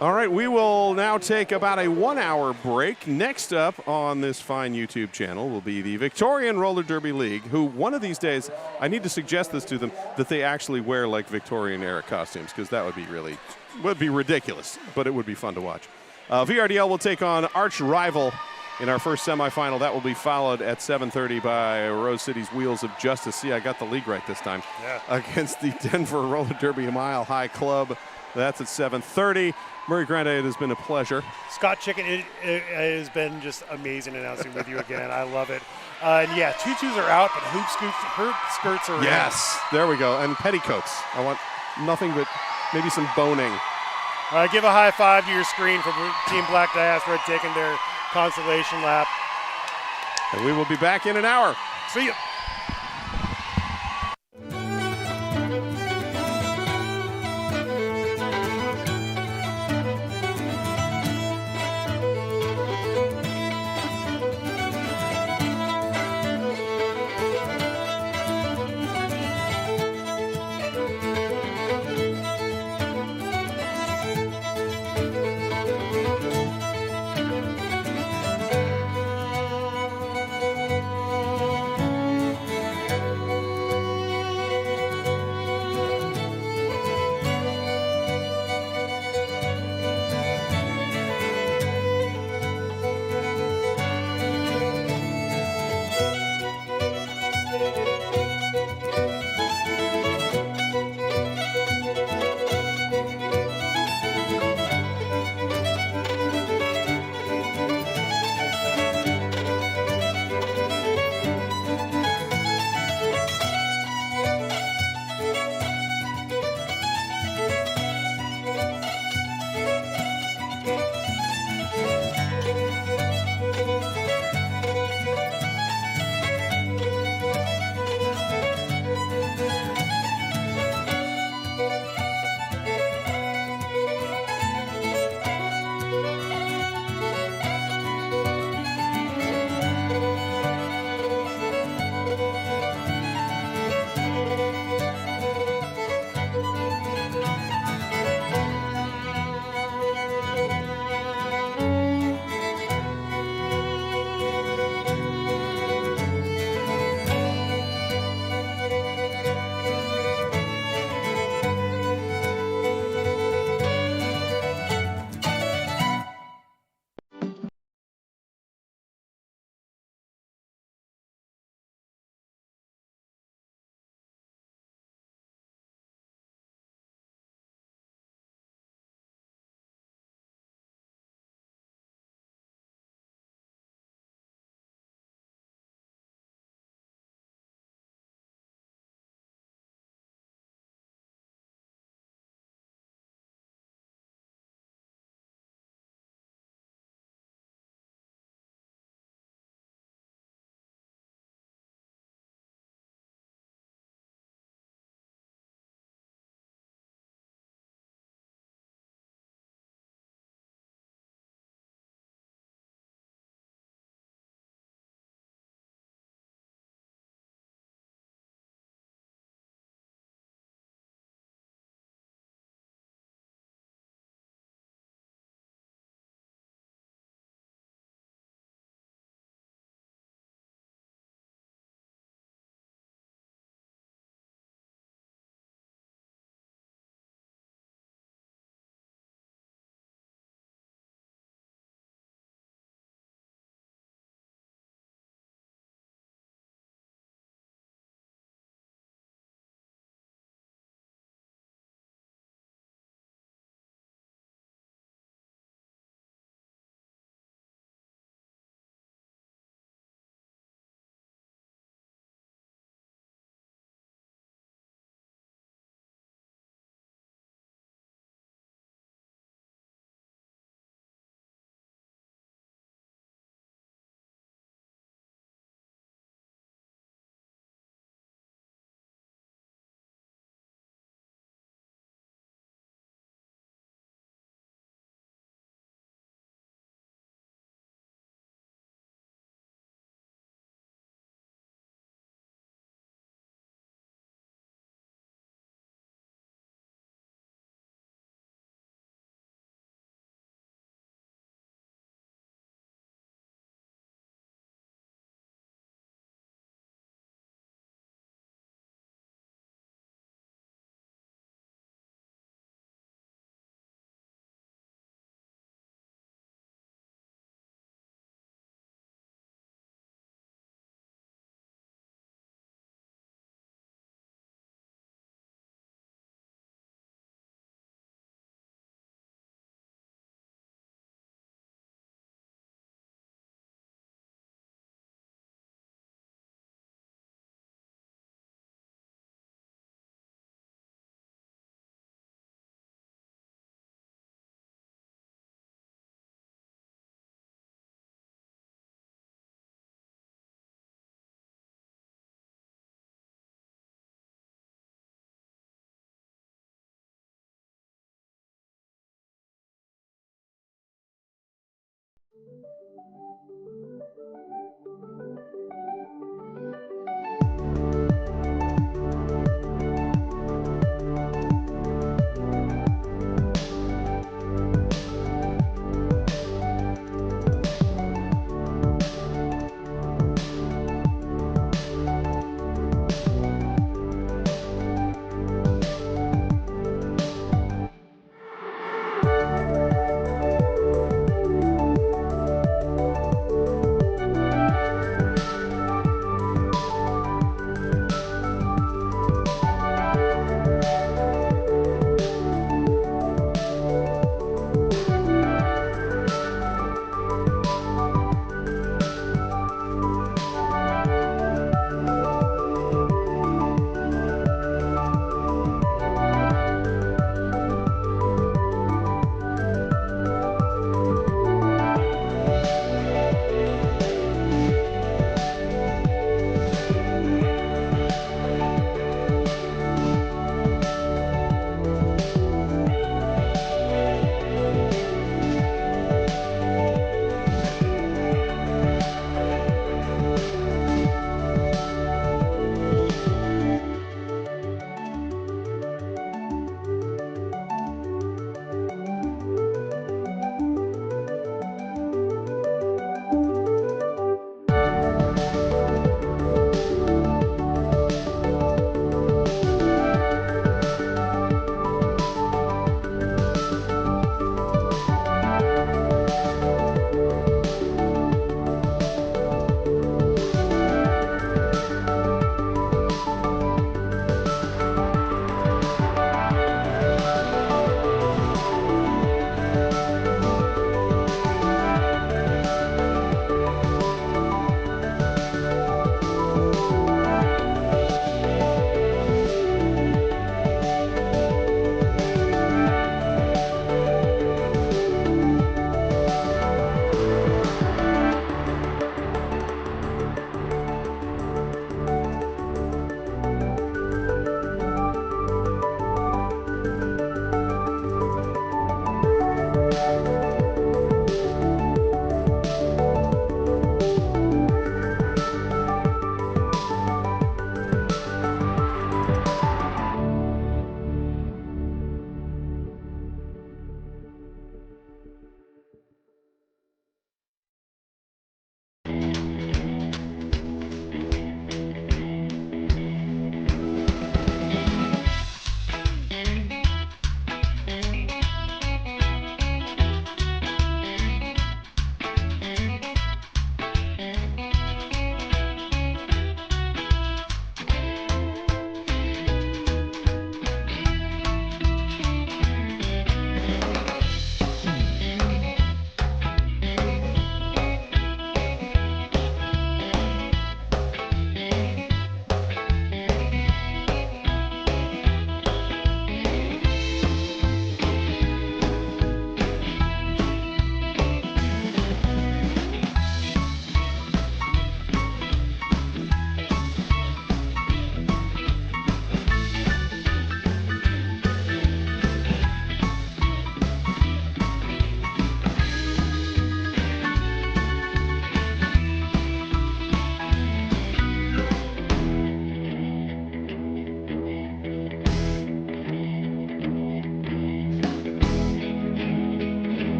All right, we will now take about a 1-hour break. Next up on this fine YouTube channel will be the Victorian Roller Derby League, who one of these days, I need to suggest this to them, that they actually wear like Victorian era costumes, because that would be ridiculous, but it would be fun to watch. VRDL will take on arch rival in our first semifinal. That will be followed at 7:30 by Rose City's Wheels of Justice. See, I got the league right this time. Yeah. Against the Denver Roller Derby Mile High Club. That's at 7:30. Murray Grande, it has been a pleasure. Scott Chicken, it has been just amazing announcing with you again. I love it. And yeah, tutus are out, but hoop skirts are in. Yes, there we go. And petticoats. I want nothing but maybe some boning. Give a high five to your screen for Team Black Diaspora taking their consolation lap. And we will be back in an hour. See you.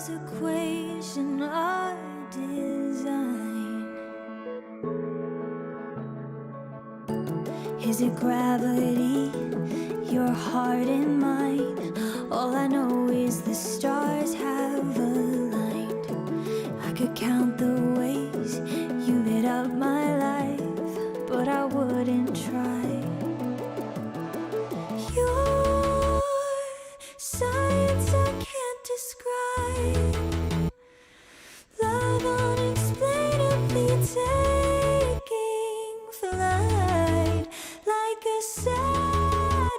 this equation our design? Is it gravity, your heart and mine? All I know is the stars have aligned. I could count the ways you lit up my life, but I wouldn't try. Your science I can't describe. Love unexplainably taking flight, like a satellite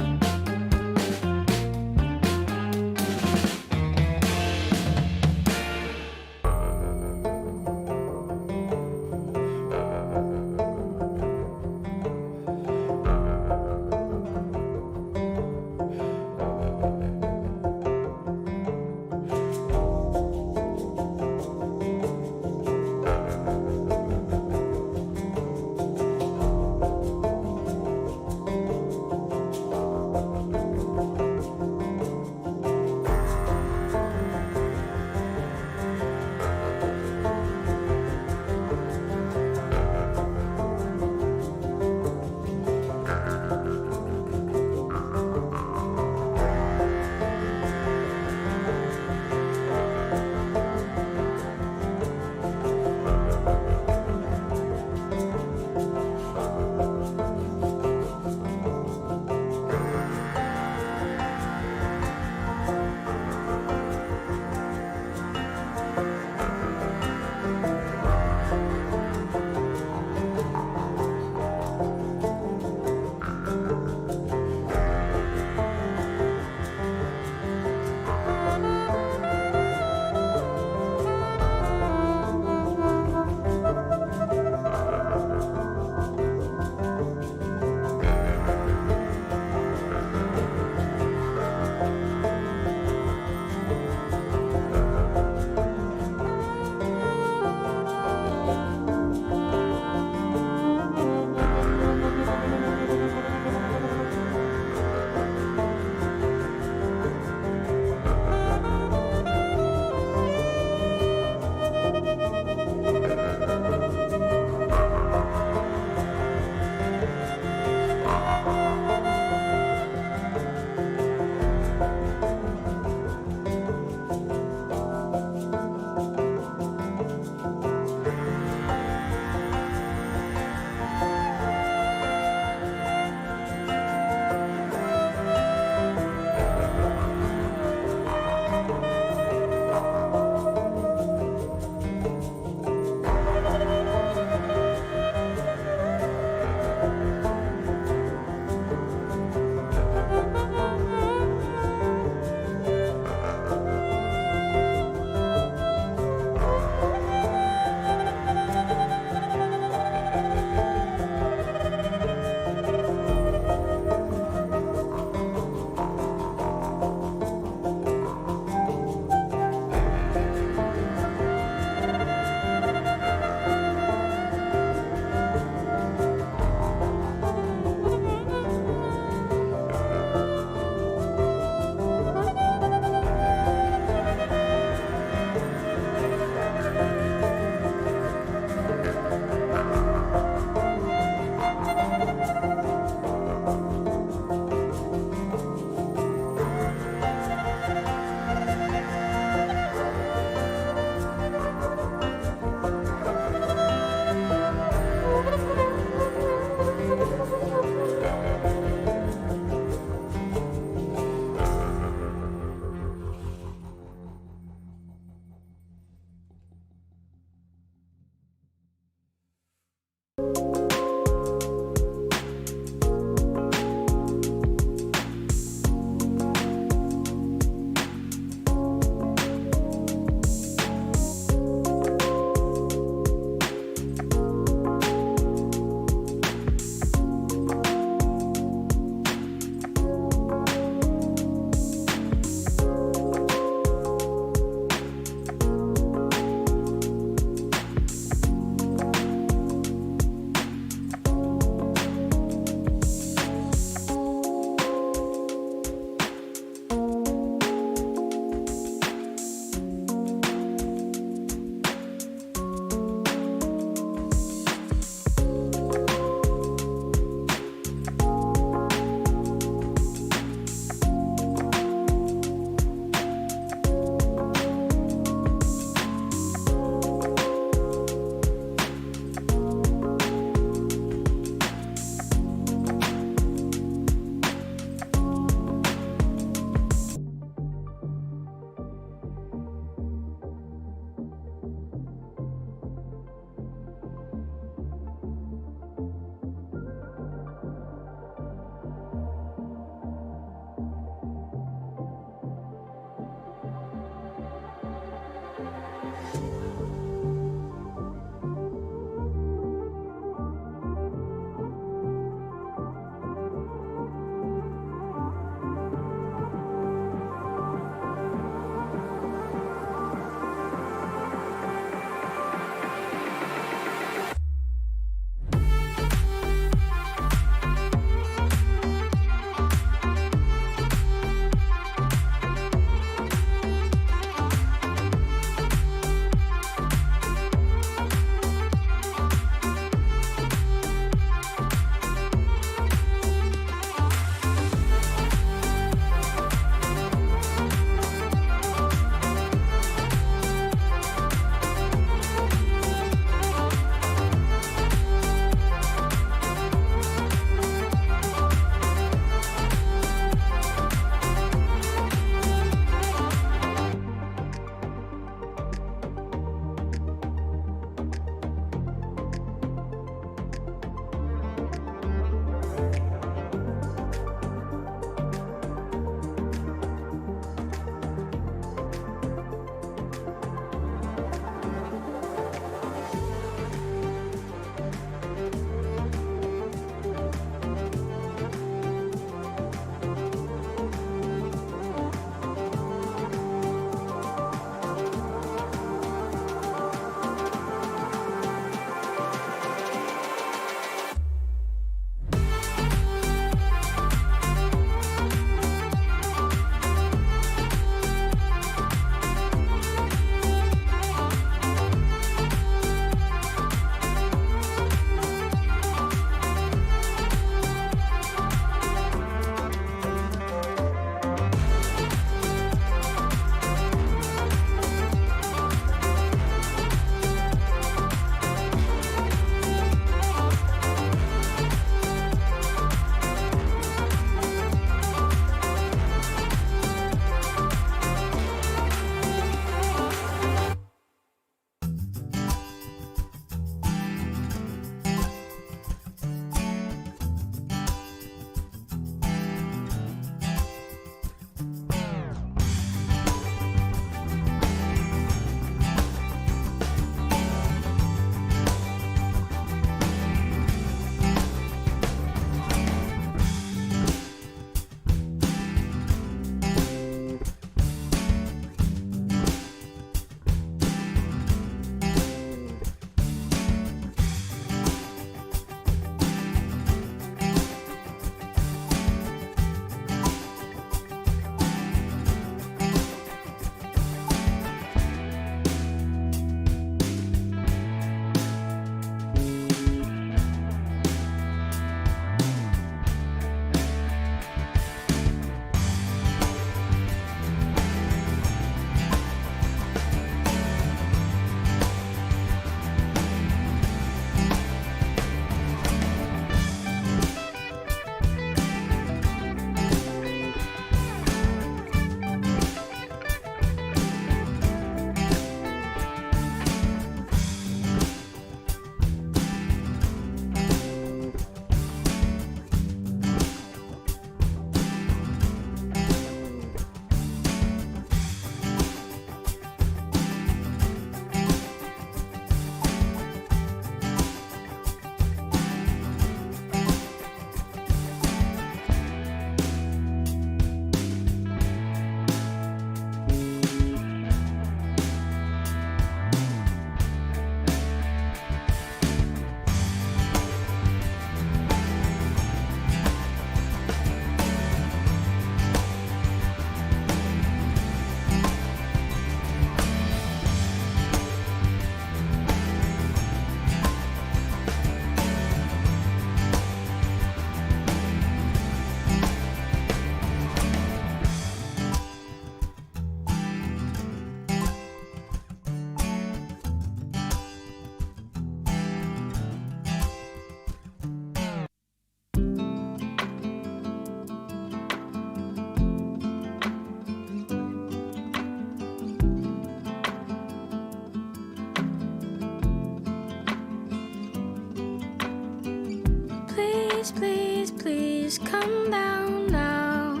Please, please, please come down now.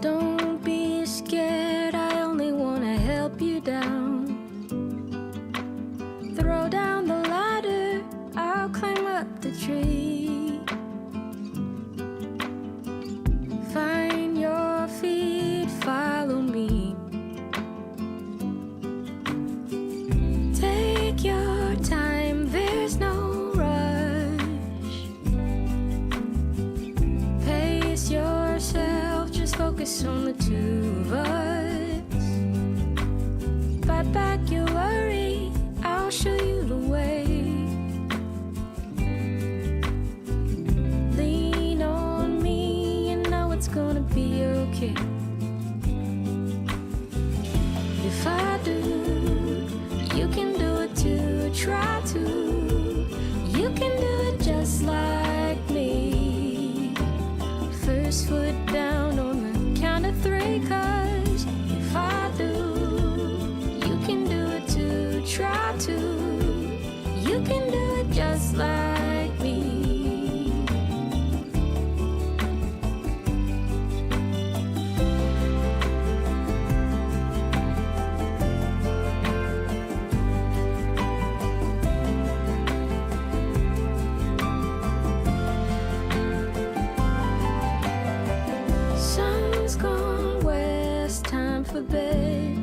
Don't be scared, I only want to help you down. Throw down the ladder, I'll climb up the tree. Find your feet, follow me. Take your time, there's no rush. Pace yourself, just focus on the two of us. Fight back your worry, I'll show you the way. Lean on me, you know it's gonna be okay. If I do, you can do it too. Try to, you can do it just like me. First foot down on the count of three, 'cause if I do, you can do it too. Try to, you can do it just like me. Sun's gone west, time for bed.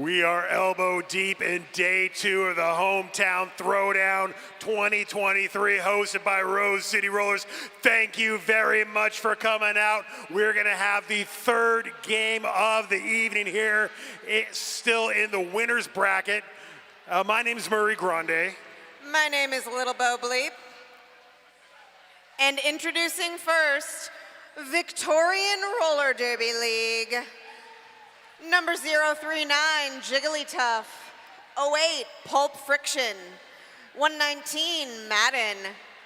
We are elbow deep in day 2 of the Hometown Throwdown 2023, hosted by Rose City Rollers. Thank you very much for coming out. We're going to have the 3rd game of the evening here. It's still in the winner's bracket. My name is Murray Grande. My name is Little Bo Bleep. And introducing first, Victorian Roller Derby League. Number 039, Jigglytuff. 08, Pulp Friction. 119, Madden.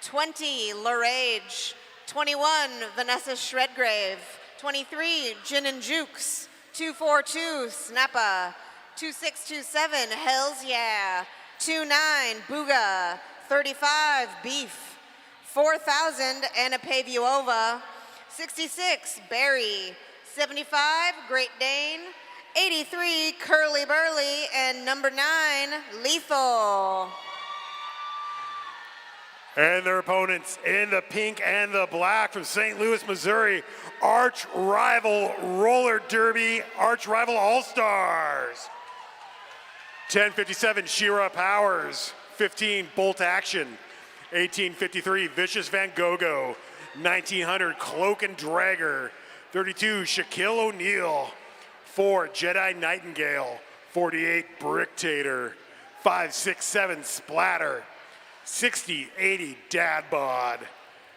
20, Lorage. 21, Vanessa Shredgrave. 23, Gin and Jukes. 242, Snappa. 2627, Hells Yeah. 29, Booga. 35, Beef. 4,000, Anna Pavuova. 66, Barry. 75, Great Dane. 83, Curly Burly. And number 9, Lethal. And their opponents in the pink and the black from St. Louis, Missouri, arch rival roller derby, arch rival all-stars. 1057, Shira Powers. 15, Bolt Action. 1853, Vicious Van Gogh. 1900, Cloak and Dragger. 32, Shaquille O'Neal. 4, Jedi Nightingale. 48, Bricktator. 567, Splatter. 60, 80, Dad Bod.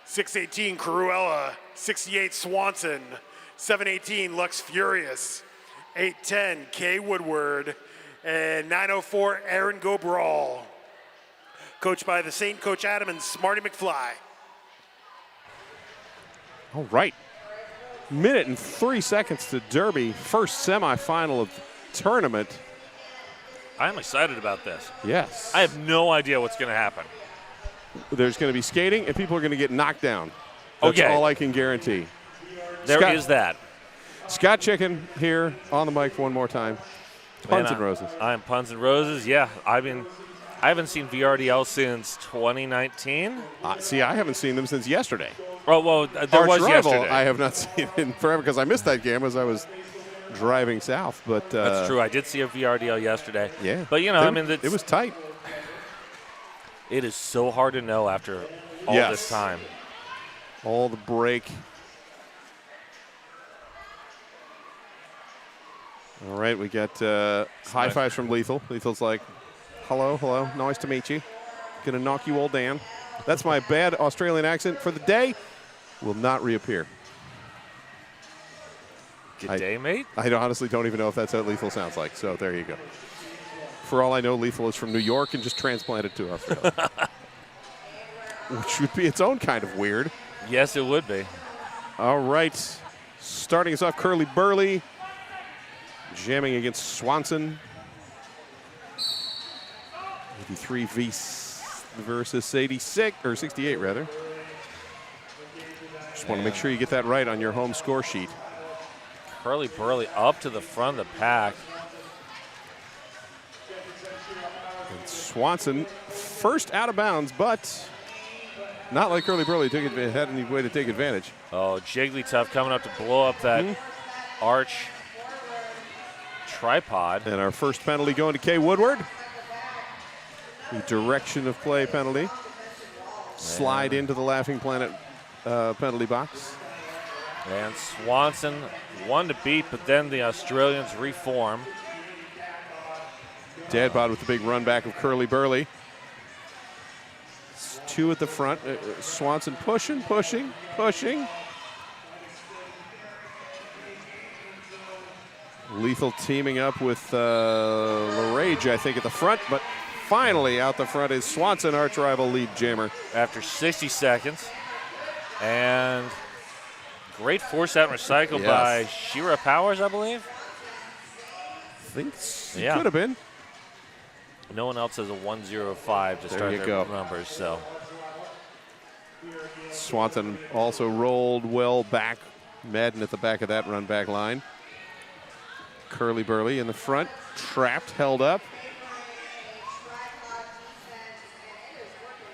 618, Cruella. 68, Swanson. 718, Lux Furious. 810, Kay Woodward. And 904, Aaron Go Brawl. Coached by the Saint Coach Adam and Smarty McFly. All right. Minute and 3 seconds to Derby, first semifinal of the tournament. I'm excited about this. Yes. I have no idea what's going to happen. There's going to be skating, and people are going to get knocked down. That's Okay. all I can guarantee. There is that. Scott Chicken here on the mic one more time. Puns and Roses. I'm Puns and Roses. Yeah, I haven't seen VRDL since 2019. See, I haven't seen them since yesterday. Oh, well, there Arch was rival, yesterday. I have not seen in forever because I missed that game as I was driving south. But That's true. I did see a VRDL yesterday. Yeah. But, you know, I mean, it was tight. It is so hard to know after all Yes. this time. All the break. All right, we got high fives from Lethal. Lethal's like, hello, hello, nice to meet you. Gonna knock you all down. That's my bad Australian accent for the day. Will not reappear. Good day, mate. I honestly don't even know if that's how Lethal sounds like, so there you go. For all I know, Lethal is from New York and just transplanted to Australia. Which would be its own kind of weird. Yes, it would be. All right, starting us off, Curly Burly. Jamming against Swanson. 83 versus 86, or 68 rather. Just want to make sure you get that right on your home score sheet. Curly Burly up to the front of the pack. And Swanson first out of bounds, but not like Curly Burly had any way to take advantage. Oh, Jigglytuff coming up to blow up that arch tripod. And our first penalty going to Kay Woodward. The direction of play penalty. Slide into the Laughing Planet penalty box. And Swanson one to beat, but then the Australians reform. Dadbod with the big run back of Curly Burly. 2 at the front. Swanson pushing. Lethal teaming up with Lorage, I think, at the front, but finally out the front is Swanson, arch rival lead jammer. After 60 seconds. And great force out recycle by Shira Powers, I believe. I think it Yeah. could have been. No one else has a 105 to start their numbers, so. Swanson also rolled well back. Madden at the back of that run back line. Curly Burly in the front, trapped, held up.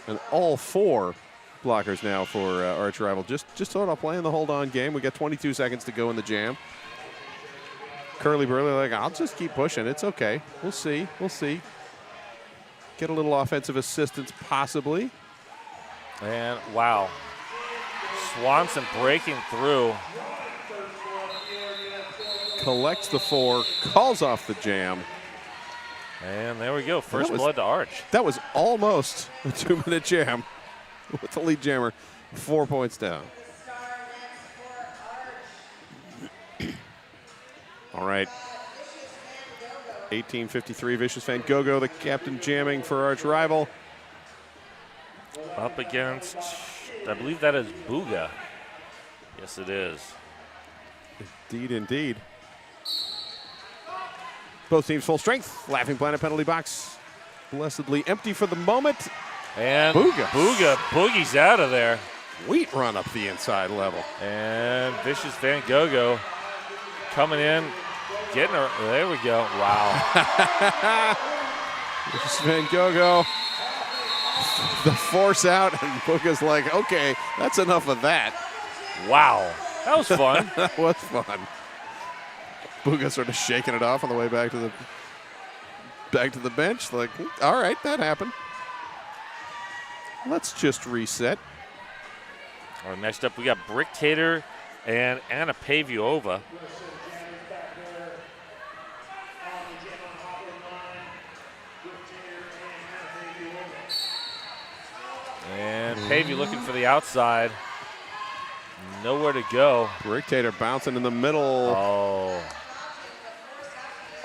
And all 4 blockers now for arch rival. Just sort of playing the hold on game. We got 22 seconds to go in the jam. Curly Burley like, I'll just keep pushing. It's okay. We'll see. We'll see. Get a little offensive assistance possibly. And wow. Swanson breaking through. Collects the 4, calls off the jam. And there we go. First blood to Arch. That was almost a 2-minute jam with the lead jammer 4 points down. All right. 1853, Vicious Van Gogh, the captain jamming for arch rival. Up against, I believe that is Booga. Yes, it is. Indeed, indeed. Both teams full strength. Laughing Planet penalty box. Blessedly empty for the moment. And Booga Boogie's out of there. Sweet run up the inside level. And Vicious Van Gogh coming in, getting her. There we go. Wow. Vicious Van Gogh. The force out, and Booga's like, okay, that's enough of that. Wow. That was fun. That was fun. Booga sort of shaking it off on the way back to the bench. Like, all right, that happened. Let's just reset. All right, next up, we got Bricktator and Anna Paviova. And Pavey looking for the outside. Nowhere to go. Bricktator bouncing in the middle. Oh.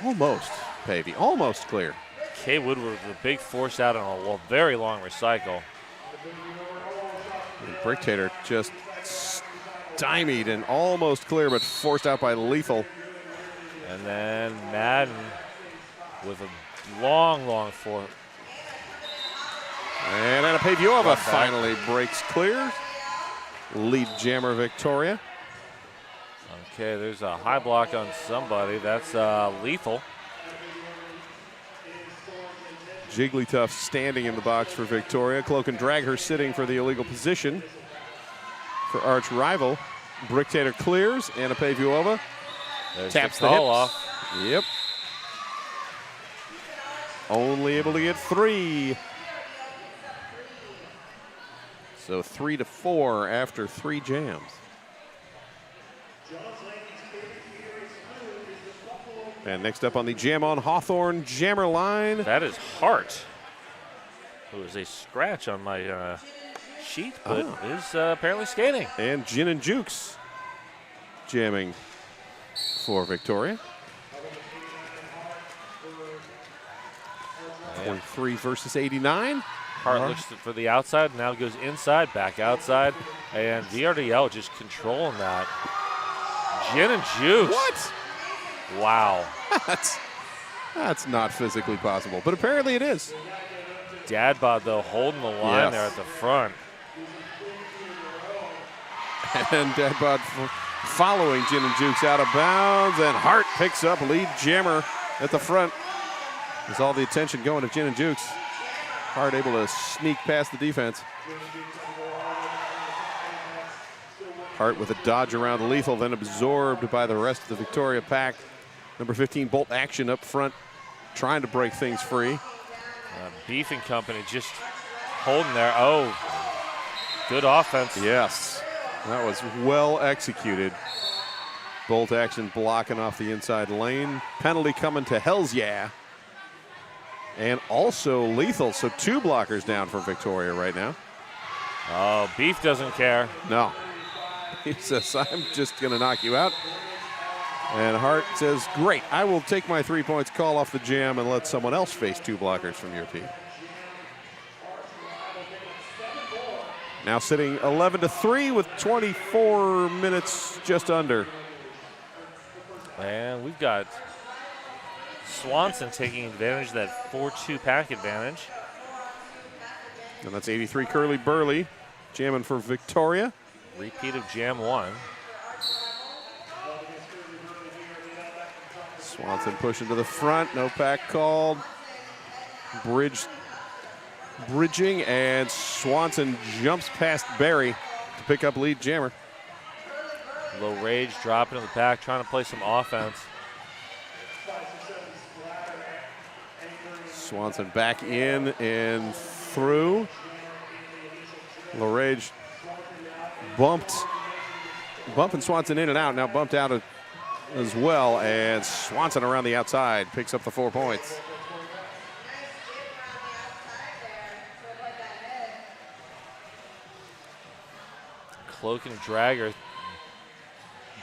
Almost, Pavey. Almost clear. Kay Woodward with a big force out on a very long recycle. And Bricktator just stymied and almost clear, but forced out by Lethal. And then Madden with a long force. And Anna Paviova finally breaks clear. Lead jammer Victoria. Okay, there's a high block on somebody. That's Lethal. Jigglytuff standing in the box for Victoria. Cloak and Drag her sitting for the illegal position for arch rival. Bricktator clears. Anna Paviova taps the hips. Off. Yep. Only able to get 3. So 3-4 after 3 jams. And next up on the Jam on Hawthorne jammer line. That is Hart. It was a scratch on my sheet, but is apparently skating. And Gin and Jukes jamming for Victoria. 23 versus 89. Hart looks for the outside, now goes inside, back outside, and VRDL just controlling that. Gin and Juice. What? Wow. That's not physically possible, but apparently it is. Dadbod, though, holding the line there at the front. And Dadbod following Gin and Jukes out of bounds, and Hart picks up lead jammer at the front. There's all the attention going to Gin and Jukes. Hart able to sneak past the defense. Hart with a dodge around the Lethal, then absorbed by the rest of the Victoria pack. Number 15, Bolt Action up front, trying to break things free. Beef and Company just holding there. Oh, good offense. Yes, that was well executed. Bolt Action blocking off the inside lane. Penalty coming to Hells Yeah. And also Lethal, so 2 blockers down for Victoria right now. Oh, Beef doesn't care. No. He says, I'm just going to knock you out. And Hart says, great, I will take my 3 points, call off the jam, and let someone else face 2 blockers from your team. Now sitting 11-3 with 24 minutes just under. And we've got Swanson taking advantage of that 4-2 pack advantage. And that's 83 Curly Burley jamming for Victoria. Repeat of Jam 1. Swanson pushing to the front, no pack called. Bridging, and Swanson jumps past Barry to pick up lead jammer. Low Rage dropping in the pack, trying to play some offense. Swanson back in and through. LaRage bumping Swanson in and out. Now bumped out as well. And Swanson around the outside picks up the 4 points. Cloak and dragger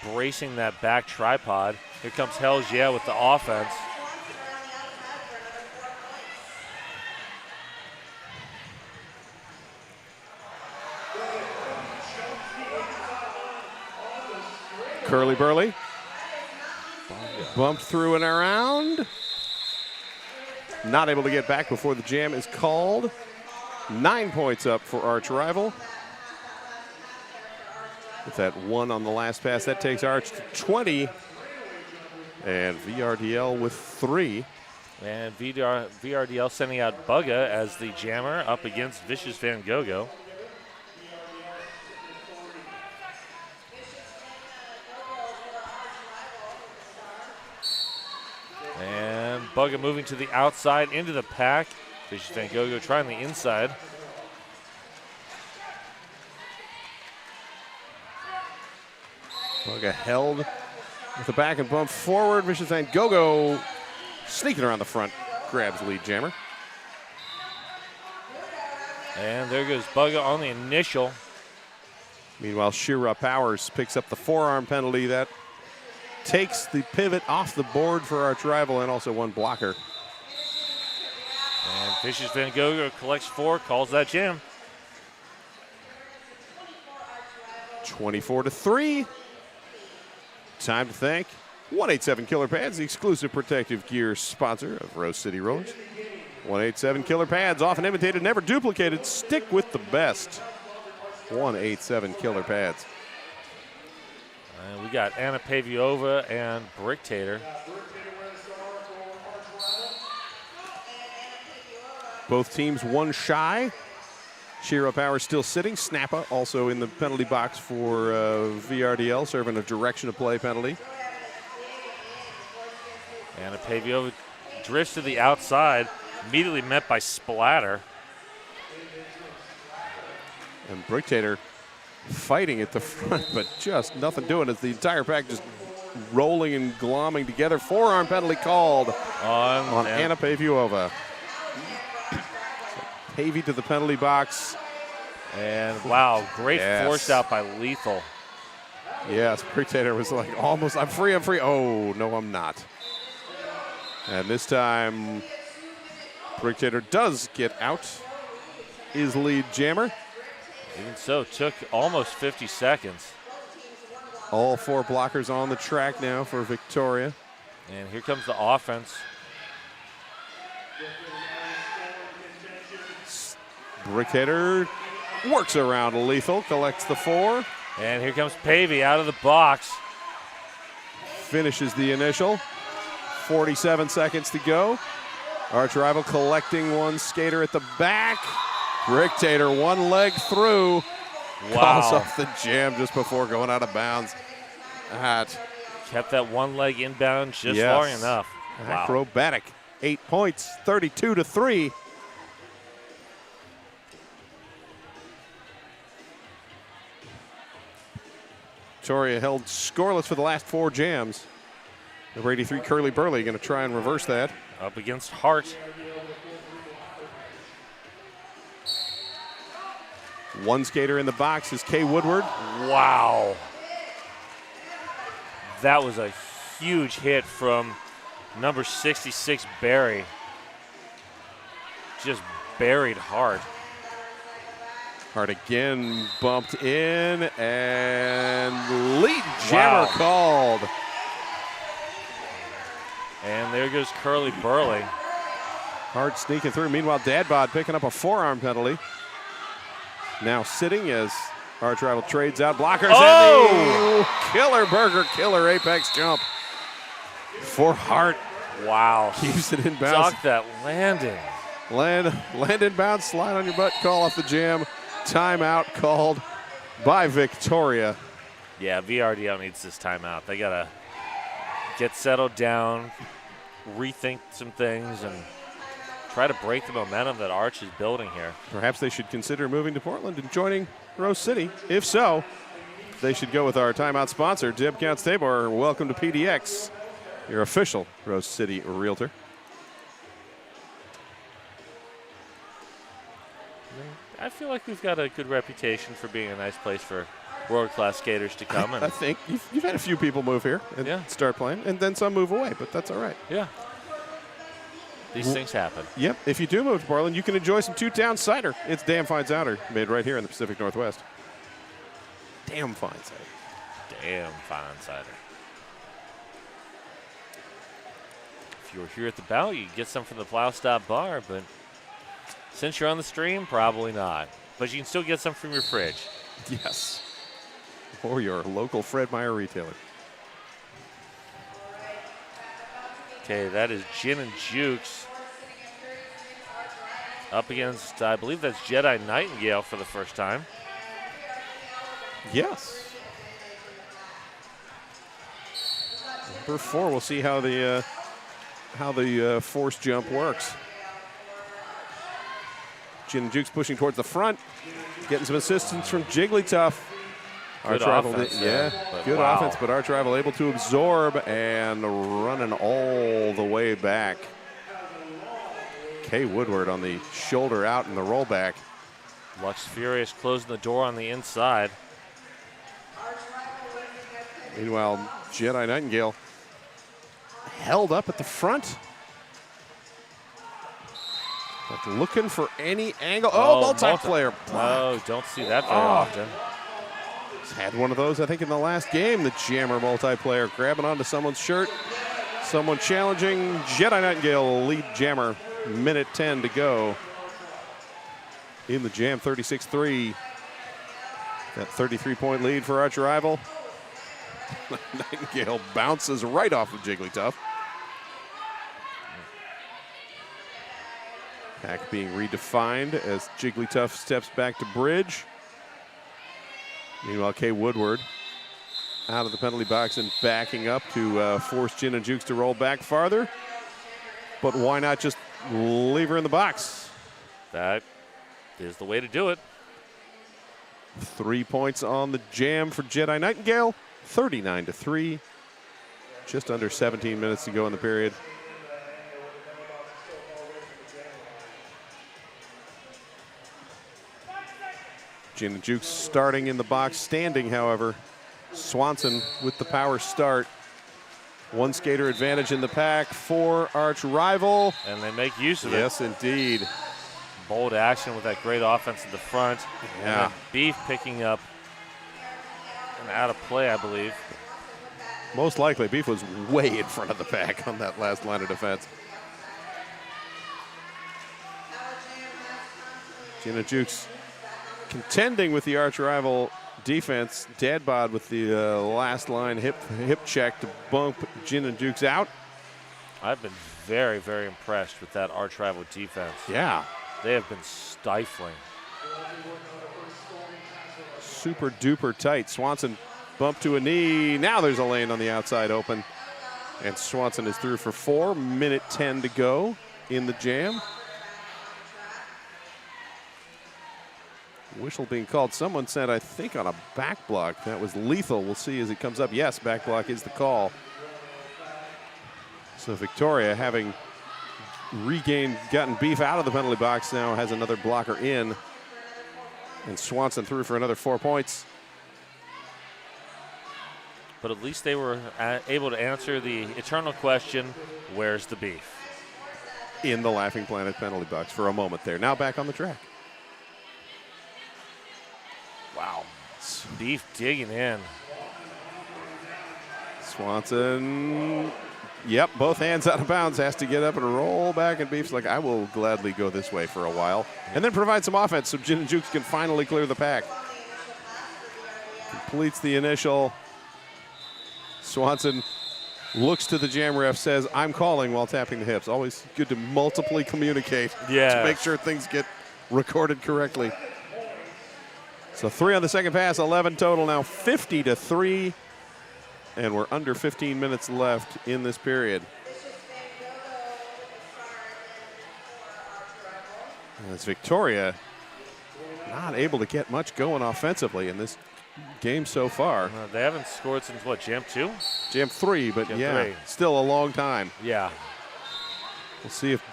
bracing that back tripod. Here comes Hells Yeah with the offense. Curly Burley bumped through and around. Not able to get back before the jam is called. 9 points up for Arch Rival. With that 1 on the last pass, that takes Arch to 20. And VRDL with 3. And VRDL sending out Bugga as the jammer up against Vicious Van Gogo. And Bugga moving to the outside into the pack. Vicious Van Gogo trying the inside. Bugga held with the back and bump forward. Vicious Van Gogo sneaking around the front, grabs lead jammer. And there goes Bugga on the initial. Meanwhile, Shira Powers picks up the forearm penalty. That takes the pivot off the board for Arch Rival and also 1 blocker. And Vicious Van Gogo collects 4, calls that jam. 24-3. Time to thank 187 Killer Pads, the exclusive protective gear sponsor of Rose City Rollers. 187 Killer Pads, often imitated, never duplicated. Stick with the best. 187 Killer Pads. And we got Anna Paviova and Bricktator. Both teams 1 shy. Shira Power still sitting. Snappa also in the penalty box for VRDL, serving a direction of play penalty. Anna Paviova drifts to the outside, immediately met by Splatter. And Bricktator fighting at the front, but just nothing doing as the entire pack just rolling and glomming together. Forearm penalty called on Anna Paviova. Pavey to the penalty box. And wow, great forced out by Lethal. Yes, Bricktator was like almost, I'm free. Oh, no, I'm not. And this time, Bricktator does get out. Is lead jammer. Even so, took almost 50 seconds. All 4 blockers on the track now for Victoria. And here comes the offense. Bricktator works around Lethal, collects the 4. And here comes Pavey out of the box. Finishes the initial. 47 seconds to go. Arch Rival collecting 1 skater at the back. Bricktator 1 leg through. Wow. Calls off the jam just before going out of bounds. Kept that 1 leg inbound just long enough. Wow. Acrobatic. 8 points, 32-3. Victoria held scoreless for the last 4 jams. Number 83, Curly Burley, going to try and reverse that. Up against Hart. 1 skater in the box is Kay Woodward. Wow. That was a huge hit from number 66, Barry. Just buried Hart. Hart again bumped in, and lead jammer called. And there goes Curly Burley. Hart sneaking through. Meanwhile, Dadbod picking up a forearm penalty. Now sitting as Arch Rival trades out blockers. Oh! And the killer burger, killer apex jump for Hart. Wow. Keeps it in bounds. Suck that landing. Land in bounds, slide on your butt, call off the jam. Timeout called by Victoria. Yeah, VRDL needs this timeout. They got to get settled down, rethink some things, and try to break the momentum that Arch is building here. Perhaps they should consider moving to Portland and joining Rose City. If so, they should go with our timeout sponsor, Deb Counts Tabor. Welcome to PDX, your official Rose City realtor. I feel like we've got a good reputation for being a nice place for world-class skaters to come. I think you've had a few people move here and start playing, and then some move away, but that's all right. Yeah. These things happen. Yep. If you do move to Portland, you can enjoy some Two-Town cider. It's damn fine cider made right here in the Pacific Northwest. Damn fine cider. Damn fine cider. If you were here at the Bow, you could get some from the Plow Stop Bar, but since you're on the stream, probably not. But you can still get some from your fridge. Yes. Or your local Fred Meyer retailer. Okay, that is Gin and Jukes up against, I believe that's Jedi Nightingale for the first time. Yes. Number 4, we'll see how the force jump works. Gin and Jukes pushing towards the front, getting some assistance from Jigglytuff. Good Arch rival, offense good wow. offense, but Arch rival able to absorb and running all the way back. Kay Woodward on the shoulder out in the rollback. Lux Furious closing the door on the inside. Meanwhile, Jedi Nightingale held up at the front. But looking for any angle. Oh, multiplayer. Oh, don't see that very often. He's had one of those, I think, in the last game. The Jammer multiplayer grabbing onto someone's shirt. Someone challenging. Jedi Nightingale lead Jammer. Minute 10 to go in the Jam, 36-3. That 33-point lead for Arch rival. Nightingale bounces right off of Jigglytuff. Pack being redefined as Jigglytuff steps back to bridge. Meanwhile, Kay Woodward out of the penalty box and backing up to force Gin and Jukes to roll back farther. But why not just leave her in the box? That is the way to do it. 3 points on the Jam for Jedi Nightingale, 39-3. Just under 17 minutes to go in the period. Gin and Jukes starting in the box, standing, however. Swanson with the power start. One skater advantage in the pack for Arch rival. And they make use of it. Yes, indeed. Bold action with that great offense in the front. Yeah. And then Beef picking up an out of play, I believe. Most likely, Beef was way in front of the pack on that last line of defense. Gin and Jukes contending with the Arch rival defense. Dadbod with the last line hip check to bump Gin and Jukes out. I've been very, very impressed with that Arch rival defense. Yeah. They have been stifling. Super duper tight. Swanson bumped to a knee. Now there's a lane on the outside open. And Swanson is through for 4. Minute 10 to go in the Jam. Whistle being called. Someone said, I think, on a back block. That was lethal. We'll see as it comes up. Yes, back block is the call. So Victoria, having gotten Beef out of the penalty box, now has another blocker in. And Swanson through for another 4 points. But at least they were able to answer the eternal question, where's the Beef? In the Laughing Planet penalty box for a moment there. Now back on the track. Wow. Beef digging in. Swanson, yep, both hands out of bounds, has to get up and roll back, and Beef's like, I will gladly go this way for a while. And then provide some offense so Gin and Jukes can finally clear the pack. Completes the initial. Swanson looks to the Jam ref, says, I'm calling while tapping the hips. Always good to multiply communicate to make sure things get recorded correctly. So 3 on the second pass, 11 total now, 50-3. And we're under 15 minutes left in this period. As Victoria not able to get much going offensively in this game so far. They haven't scored since what, Jam 2? Jam 3, but Jam yeah, 3. still a long time. Yeah. We'll see if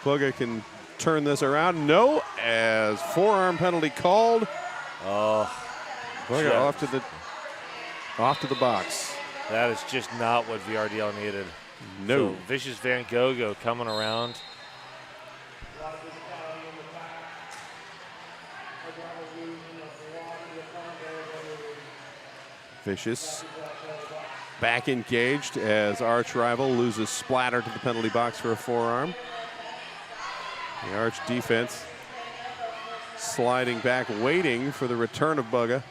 Bugga can turn this around. No, as forearm penalty called. Oh, Bugga off to the box. that is just not what VRDL needed. No. So Vicious Van Gogh coming around. Vicious back engaged as arch rival loses splatter to the penalty box for a forearm. The arch defense sliding back, waiting for the return of Bugga.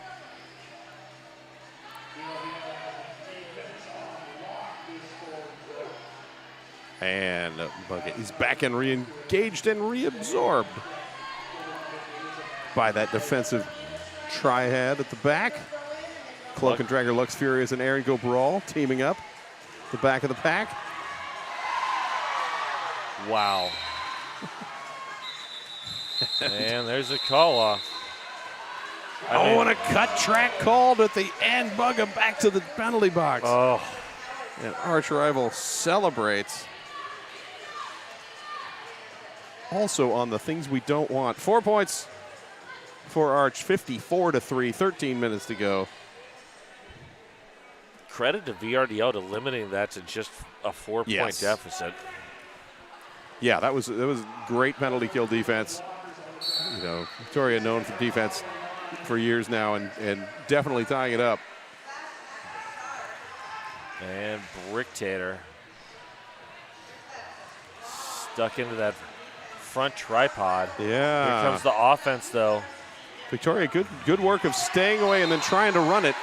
And Bugga is back and re-engaged and reabsorbed by that defensive triad at the back. Cloak and Dragger, Lux Furious, and Aaron Go Brawl teaming up. The back of the pack. Wow. And there's a call off. And a cut track called at the end. Bugga back to the penalty box. Oh. And arch rival celebrates. Also on the things we don't want. 4 points for Arch, 54-3, 13 minutes to go. Credit to VRDL to limiting that to just a 4-point deficit. Yeah, that was great penalty kill defense. You know, Victoria known for defense for years now, and definitely tying it up. And Bricktator stuck into that front tripod. Yeah. Here comes the offense, though. Victoria, good work of staying away and then trying to run it.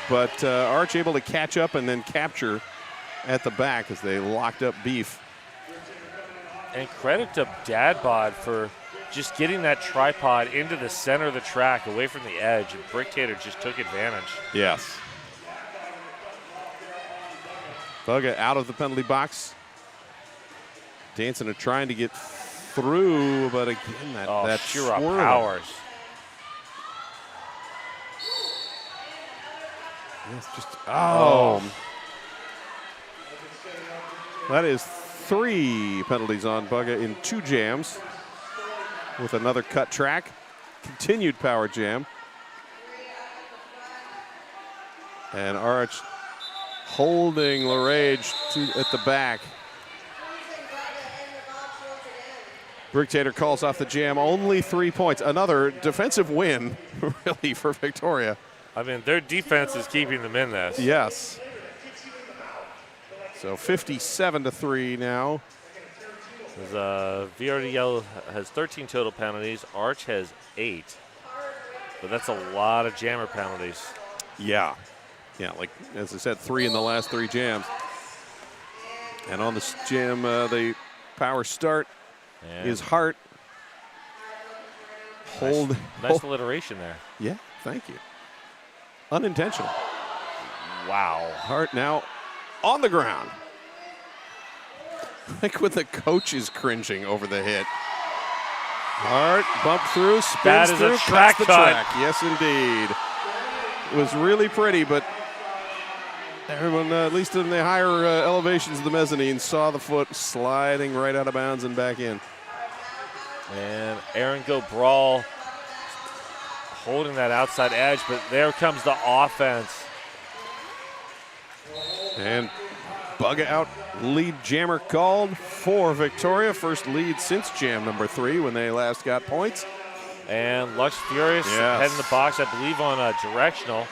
But Arch able to catch up and then capture at the back as they locked up Beef. And credit to Dadbod for just getting that tripod into the center of the track, away from the edge, and Bricktator just took advantage. Yes. Bugga out of the penalty box. Dancing and trying to get through, but again, that Shira swirl. Powers. Yes, just, That is 3 penalties on Bugga in 2 jams with another cut track. Continued power jam. And Arch holding LaRage at the back. Bricktator calls off the jam, only 3 points. Another defensive win, really, for Victoria. I mean, their defense is keeping them in this. Yes. So 57-3 now. VRDL has 13 total penalties. Arch has 8. But that's a lot of jammer penalties. Yeah. Yeah, like, as I said, 3 in the last 3 jams. And on this jam, the power start is Hart. Nice alliteration there. Yeah, thank you. Unintentional. Wow. Hart now on the ground. Like when the coach is cringing over the hit. Hart bump through, spins that is through, a track cuts the cut. track. Yes, indeed. It was really pretty, but everyone, at least in the higher elevations of the mezzanine, saw the foot sliding right out of bounds and back in. And Aaron Go Brawl holding that outside edge, but there comes the offense. And Bugga out, lead jammer called for Victoria. First lead since jam number 3 when they last got points. And Lux Furious head in the box, I believe, on a directional.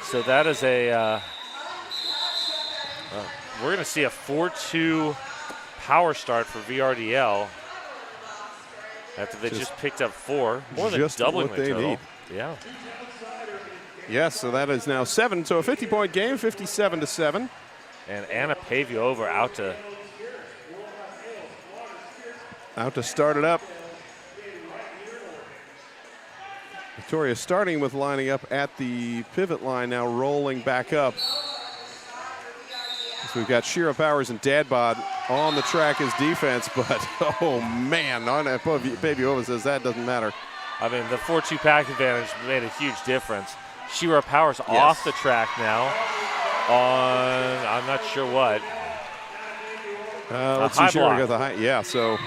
So that is we're going to see a 4-2 power start for VRDL after they just picked up 4, more than doubling what their they total. need. Yeah. Yes, so that is now 7. So a 50-point game, 57-7. And Anna Pavio over out to start it up. Victoria starting with lining up at the pivot line, now rolling back up. So we've got Shira Powers and Dadbod on the track as defense, but oh man, Babyova says that doesn't matter. I mean, the 4-2 pack advantage made a huge difference. Shira Powers off the track now on, I'm not sure what. Let's see, Shira got the high. Yeah, so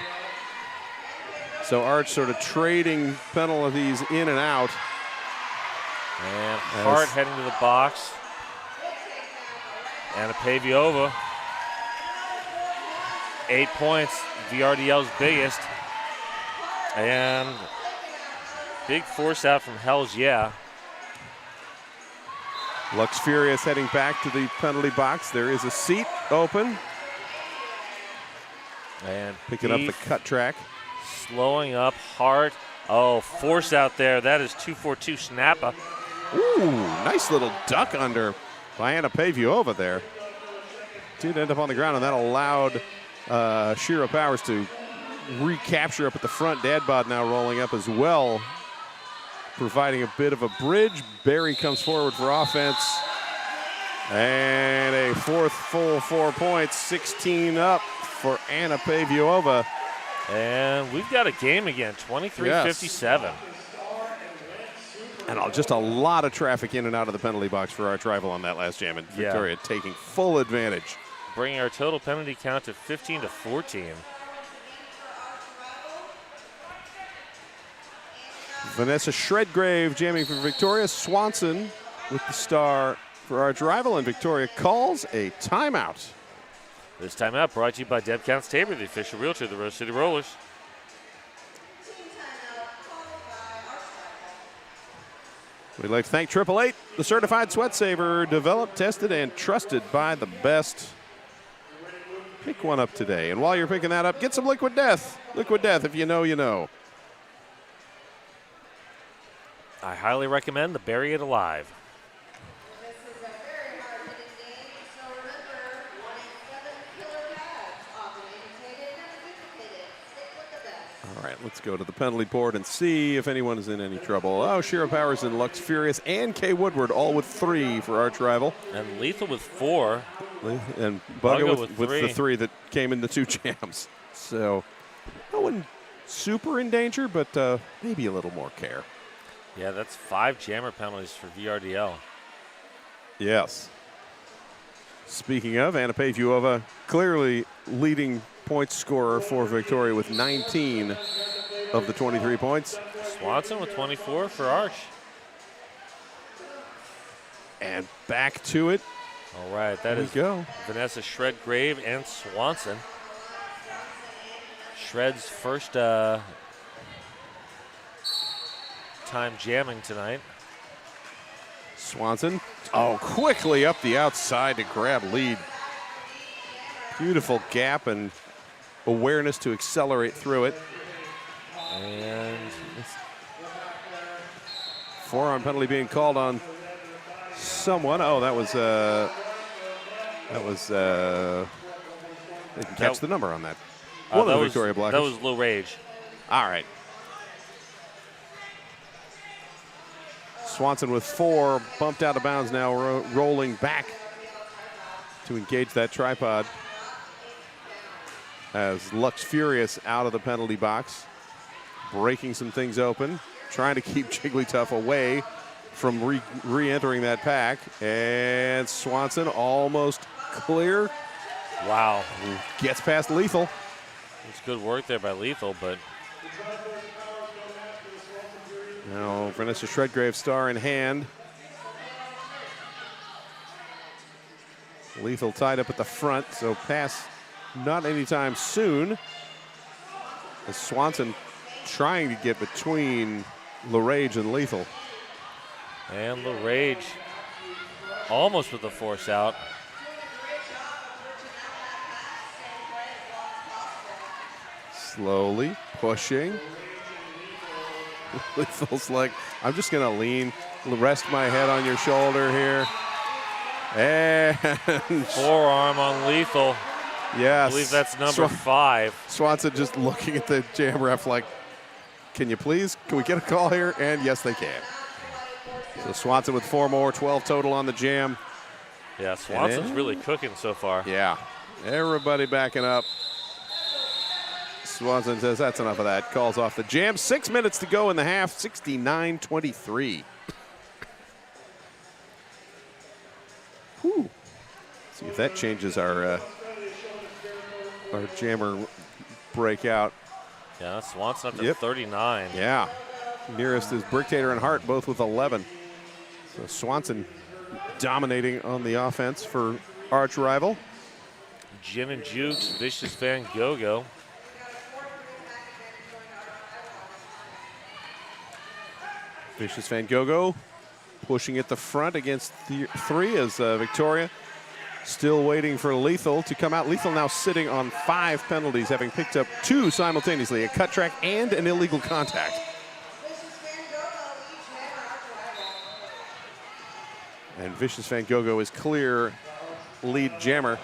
Arch sort of trading penalties in and out. And Hart heading to the box. And Paviova, 8 points, VRDL's biggest. And big force out from Hells Yeah. Lux Furious heading back to the penalty box. There is a seat open. And picking up the cut track. Slowing up Hart. Oh, force out there. That is 2-4-2 Snappa. Ooh, nice little duck under by Anna Paviova there. Did end up on the ground, and that allowed Shira Powers to recapture up at the front. Dadbod now rolling up as well, providing a bit of a bridge. Barry comes forward for offense. And a fourth full 4 points, 16 up for Anna Paviova. And we've got a game again, 23-57. Yes. And just a lot of traffic in and out of the penalty box for our rival on that last jam. And Victoria taking full advantage. Bringing our total penalty count to 15-14. Vanessa Shredgrave jamming for Victoria. Swanson with the star for our rival. And Victoria calls a timeout. This timeout brought to you by Deb Counts Tabor, the official realtor of the Rose City Rollers. We'd like to thank 888, the certified sweat saver, developed, tested, and trusted by the best. Pick one up today. And while you're picking that up, get some Liquid Death. Liquid Death, if you know, you know. I highly recommend the Bury It Alive. All right, let's go to the penalty board and see if anyone is in any trouble. Oh, Shira Powers and Lux Furious and Kay Woodward all with 3 for Arch Rival. And Lethal with 4. And Bugga with three. the 3 that came in the 2 jams. So no one super in danger, but maybe a little more care. Yeah, that's 5 jammer penalties for VRDL. Yes. Speaking of, Anna Paviova clearly leading point scorer for Victoria with 19 of the 23 points. Swanson with 24 for Arch. And back to it. All right, that is Vanessa Shredgrave and Swanson. Shred's first time jamming tonight. Swanson, quickly up the outside to grab lead. Beautiful gap and awareness to accelerate through it. And forearm penalty being called on someone. Oh, that was didn't catch the number on that. One of the Victoria blockers. That was Low Rage. All right. Swanson with 4, bumped out of bounds now, rolling back to engage that tripod. As Lux Furious out of the penalty box, breaking some things open, trying to keep Jigglytuff away from re-entering that pack. And Swanson almost clear. Wow. Gets past Lethal. It's good work there by Lethal, but now Vanessa Shredgrave star in hand. Lethal tied up at the front, so pass not anytime soon. As Swanson trying to get between LaRage and Lethal. And LaRage almost with the force out. Slowly pushing. Lethal's like, I'm just going to lean, rest my head on your shoulder here. And forearm on Lethal. Yes. I believe that's number 5. Swanson just looking at the jam ref like, can we get a call here? And yes, they can. So Swanson with 4 more, 12 total on the jam. Yeah, Swanson's really cooking so far. Yeah, everybody backing up. Swanson says that's enough of that. Calls off the jam. 6 minutes to go in the half, 69-23. Whew. See if that changes our jammer breakout. Yeah, Swanson up to 39. Yeah. Nearest is Bricktator and Hart, both with 11. So Swanson dominating on the offense for arch rival. Gin and Jukes, Vicious Van Gogh. Vicious Van Gogh pushing at the front against three as Victoria still waiting for Lethal to come out. Lethal now sitting on 5 penalties, having picked up 2 simultaneously, a cut track and an illegal contact. And Vicious Van Gogh is clear lead jammer.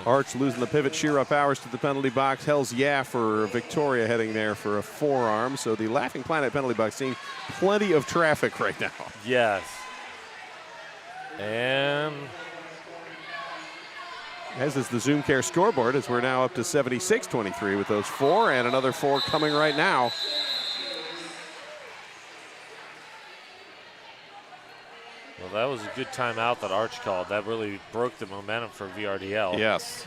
Arch losing the pivot. Shira Powers to the penalty box. Hells yeah for Victoria heading there for a forearm. So the Laughing Planet penalty box seeing plenty of traffic right now. Yes. And as is the Zoom Care scoreboard, as we're now up to 76-23 with those 4 and another 4 coming right now. Well, that was a good timeout that Arch called. That really broke the momentum for VRDL. Yes.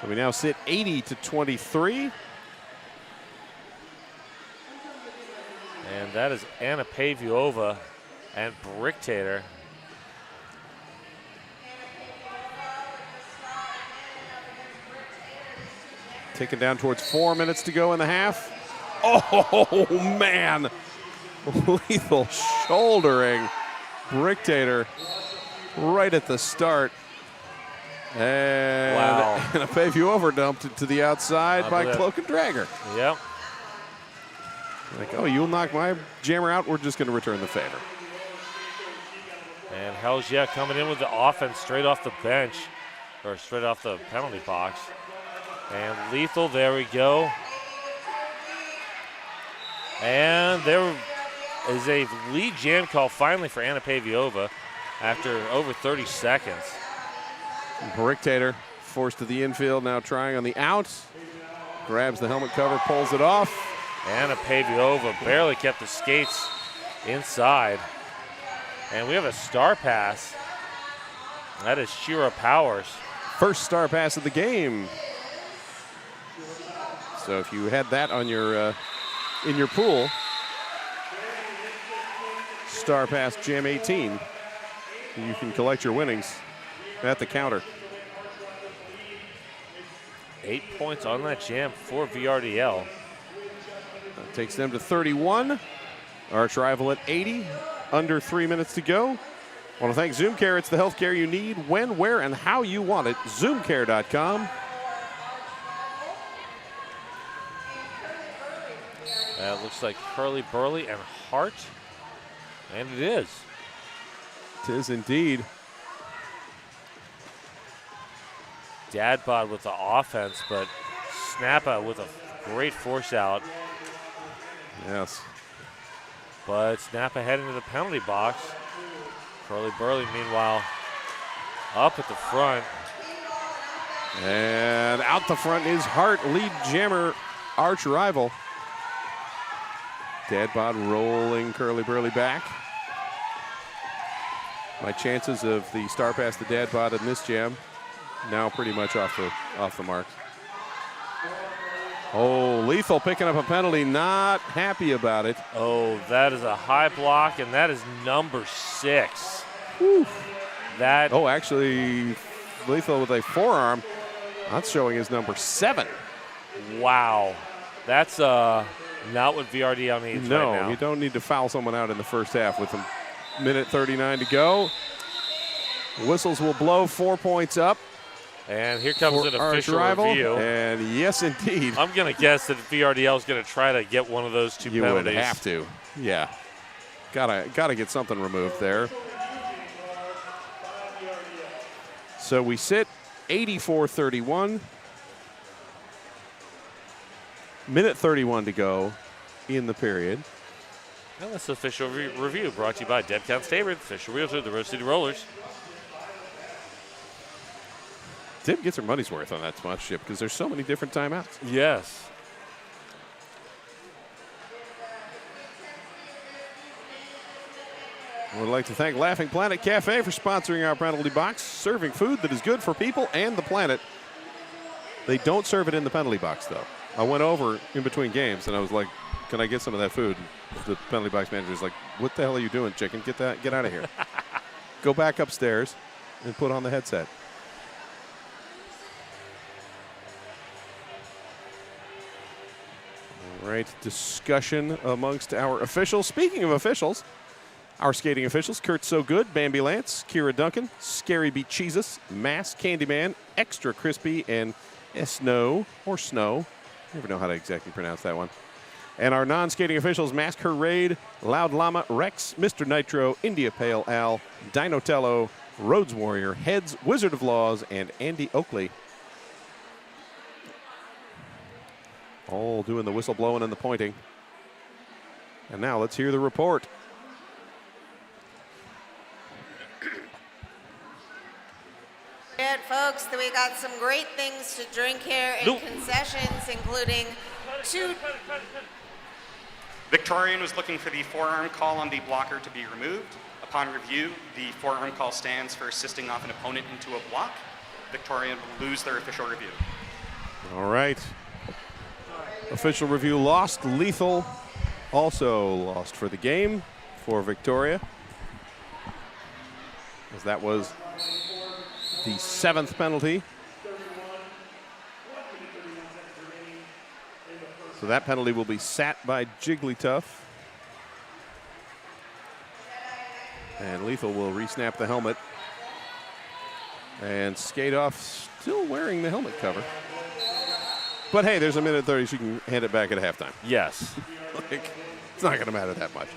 So we now sit 80-23. And that is Anna Paviova and Bricktator. Taken down towards 4 minutes to go in the half. Oh, man. Lethal shouldering Bricktator right at the start. And, wow. And a Paviova dumped it to the outside by Cloak and Dragger. Yep. Like, oh, you'll knock my jammer out? We're just going to return the favor. And Hells yeah coming in with the offense straight off the bench, or straight off the penalty box. And Lethal, there we go. And there is a lead jam call finally for Anna Paviova after over 30 seconds. Bricktator forced to the infield, now trying on the out. Grabs the helmet cover, pulls it off. Anna Paviova barely kept the skates inside. And we have a star pass. That is Shira Powers. First star pass of the game. So if you had that on your in your pool, star pass jam 18, you can collect your winnings at the counter. 8 points on that jam for VRDL. That takes them to 31. Arch rival at 80. Under 3 minutes to go. I want to thank Zoom Care. It's the healthcare you need, when, where, and how you want it. Zoomcare.com. It looks like Hurley Burley and Hart. And it is. It is indeed. Dadbod with the offense, but Snappa with a great force out. Yes. But Snappa heading to the penalty box. Curly Burley, meanwhile, up at the front. And out the front is Hart, lead jammer, arch rival. Dadbod rolling Curly Burley back. My chances of the star pass to Dadbod in this jam now pretty much off the marks. Oh, Lethal picking up a penalty, not happy about it. Oh, that is a high block, and that is number 6. Whew. That. Oh, actually, Lethal with a forearm. That's showing his number 7. Wow. That's not what VRDL needs right now. No, you don't need to foul someone out in the first half with a minute 39 to go. Whistles will blow, 4 points up. And here comes an official review. And yes, indeed. I'm going to guess that VRDL is going to try to get one of those 2 you penalties. You would have to, yeah. Gotta get something removed there. So we sit 84-31. Minute 31 to go in the period. And this official review brought to you by Deb Counts Tabor, official realtor of the Rose City Rollers. Deb gets her money's worth on that sponsorship because there's so many different timeouts. Yes. I would like to thank Laughing Planet Cafe for sponsoring our penalty box, serving food that is good for people and the planet. They don't serve it in the penalty box, though. I went over in between games, and I was like, can I get some of that food? The penalty box manager is like, what the hell are you doing, chicken? Get out of here. Go back upstairs and put on the headset. All right, discussion amongst our officials. Speaking of officials, our skating officials, Kurt So Good, Bambi Lance, Kira Duncan, Scary Beat Jesus, Mass Candyman, Extra Crispy, and Snow, or Snow. I never know how to exactly pronounce that one. And our non-skating officials, Mask Her Raid, Loud Llama, Rex, Mr. Nitro, India Pale Al, Dinotello, Rhodes Warrior, Heads, Wizard of Laws, and Andy Oakley. All doing the whistle blowing and the pointing. And now let's hear the report. Folks, we got some great things to drink here in concessions, including two. Victorian was looking for the forearm call on the blocker to be removed. Upon review, the forearm call stands for assisting off an opponent into a block. Victorian will lose their official review. All right. Official review lost. Lethal also lost for the game for Victoria, as that was the 7th penalty. So that penalty will be sat by Jigglytuff. And Lethal will re-snap the helmet and skate off, still wearing the helmet cover. But hey, there's a minute 30, so you can hand it back at halftime. Yes. Like, it's not going to matter that much.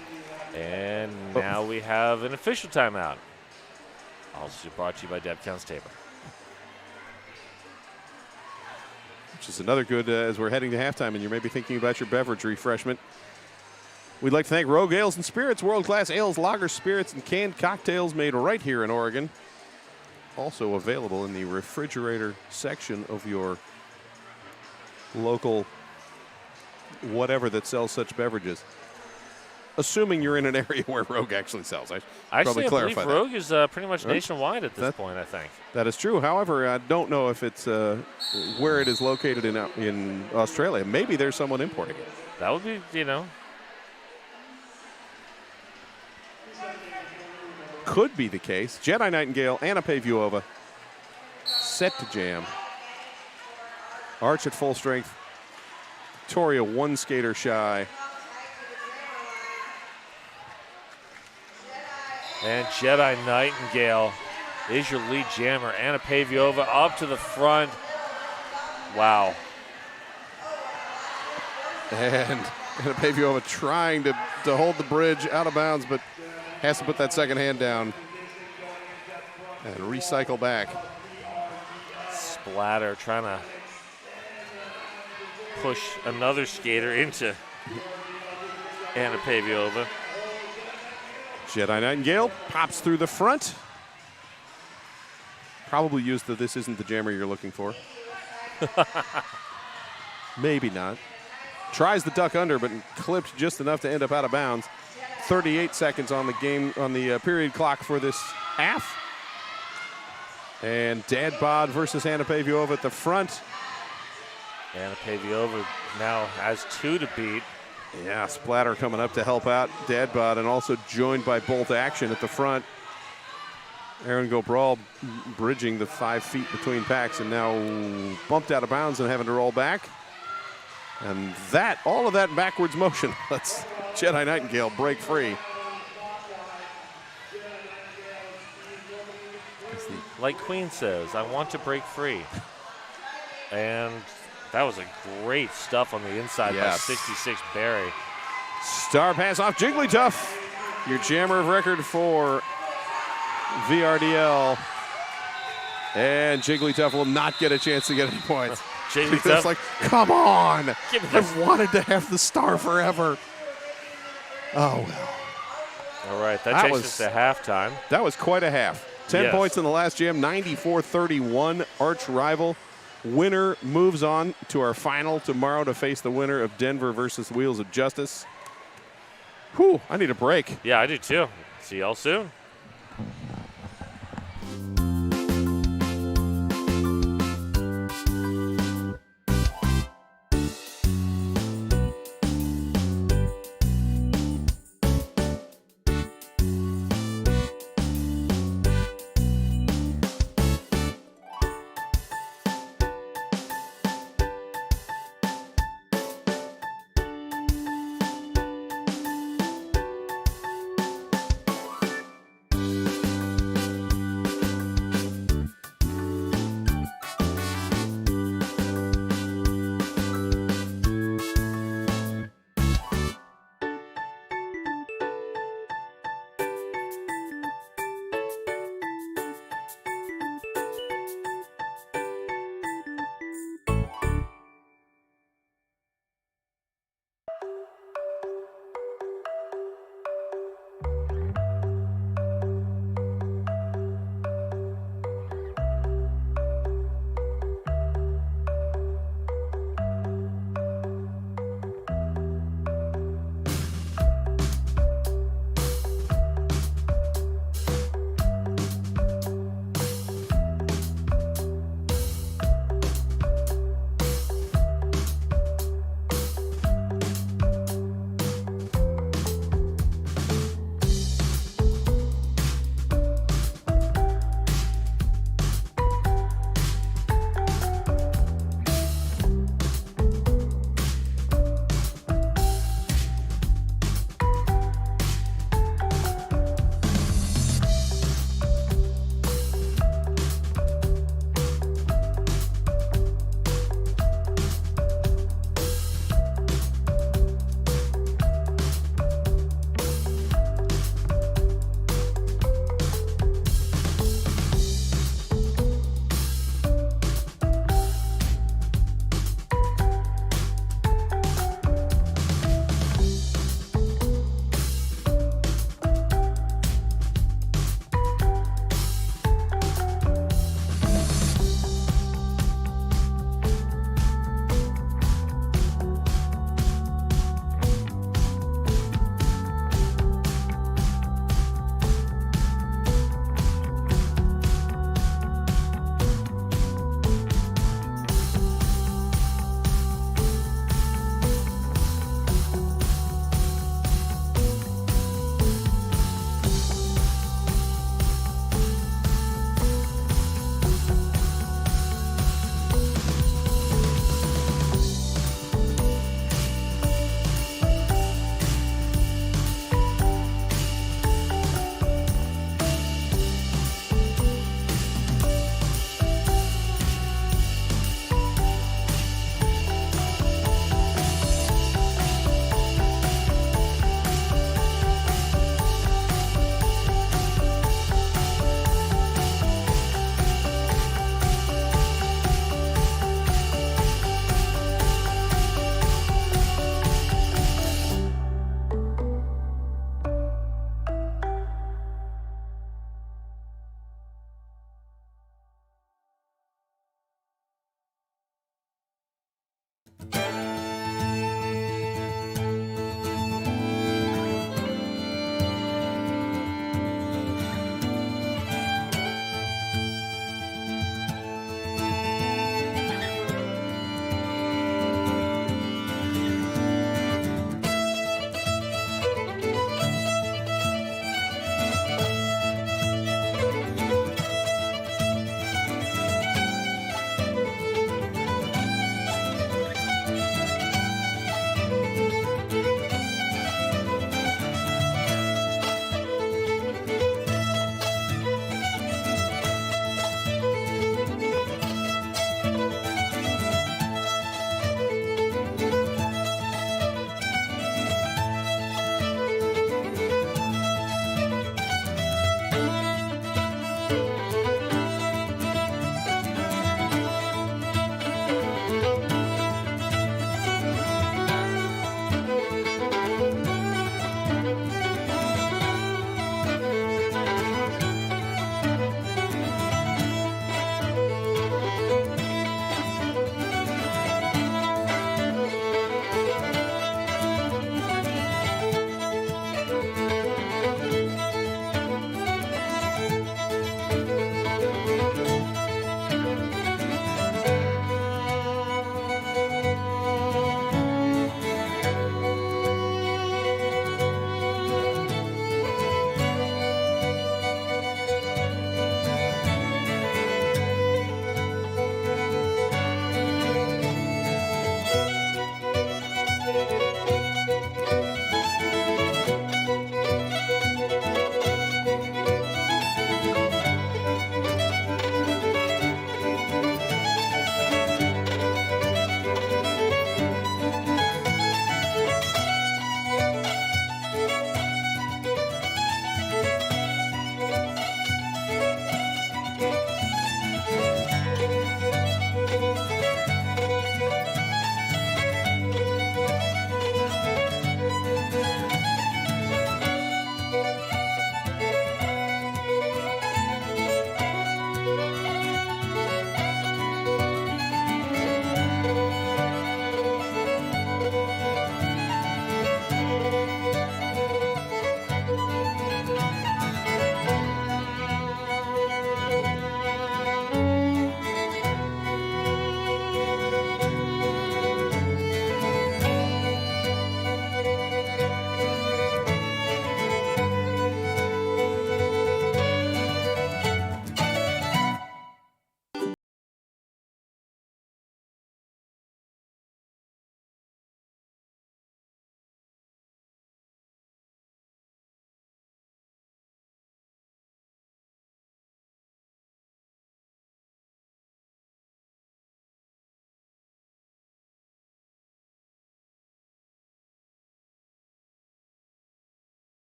And now we have an official timeout. Also brought to you by Deb Counts Tabor. Which is another good, as we're heading to halftime and you may be thinking about your beverage refreshment. We'd like to thank Rogue Ales and Spirits, world-class ales, lagers, spirits, and canned cocktails made right here in Oregon. Also available in the refrigerator section of your local whatever that sells such beverages. Assuming you're in an area where Rogue actually sells. I probably clarify I believe that. Rogue is pretty much nationwide at this point, I think. That is true. However, I don't know if it's where it is located in Australia. Maybe there's someone importing it. That would be, Could be the case. Jedi Nightingale, Anna Pavuova, set to jam. Arch at full strength. Victoria one skater shy. And Jedi Nightingale is your lead jammer. Anna Pavuova up to the front. Wow. And Anna Pavuova trying to hold the bridge out of bounds, but has to put that second hand down and recycle back. Splatter trying to push another skater into Anna Pavuova. Jedi Nightingale pops through the front. Probably used the "this isn't the jammer you're looking for." Maybe not. Tries the duck under, but clipped just enough to end up out of bounds. 38 seconds on the game, on the period clock for this half. And Dad Bod versus Anna Pavuova at the front. Anna Pavuova now has 2 to beat. Yeah, Splatter coming up to help out Dadbot, and also joined by Bolt Action at the front. Aaron Gobral bridging the 5 feet between packs and now bumped out of bounds and having to roll back. And all of that backwards motion lets Jedi Nightingale break free. Like Queen says, I want to break free. And that was a great stuff on the inside by 66 Barry. Star pass off Jigglytuff, your jammer of record for VRDL. And Jigglytuff will not get a chance to get any points. Jigglytuff's like, come on. I wanted to have the star forever. Oh, well. All right, That takes was- us to halftime. That was quite a half. 10 Yes. points in the last jam, 94-31, arch rival. Winner moves on to our final tomorrow to face the winner of Denver versus Wheels of Justice. Whew, I need a break. Yeah, I do too. See y'all soon.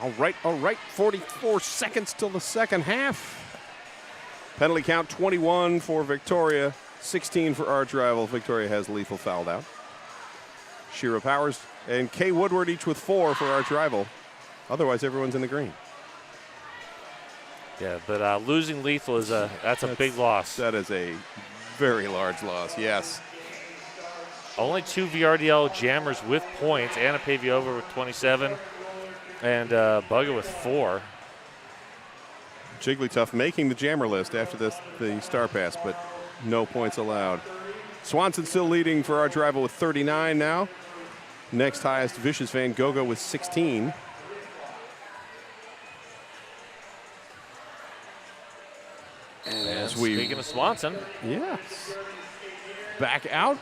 All right. 44 seconds till the second half. Penalty count 21 for Victoria, 16 for arch rival. Victoria has lethal fouled out. Shira Powers and Kay Woodward each with 4 for arch rival. Otherwise, everyone's in the green. Yeah, but losing lethal that's a big loss. That is a very large loss, yes. Only 2 VRDL jammers with points. Anna Paviova with 27 and Bugger with 4. Jigglytuff making the jammer list after the star pass, but no points allowed. Swanson still leading for arch rival with 39 now. Next highest, Vicious Van Gogh with 16. And speaking of Swanson. Yes. Back out,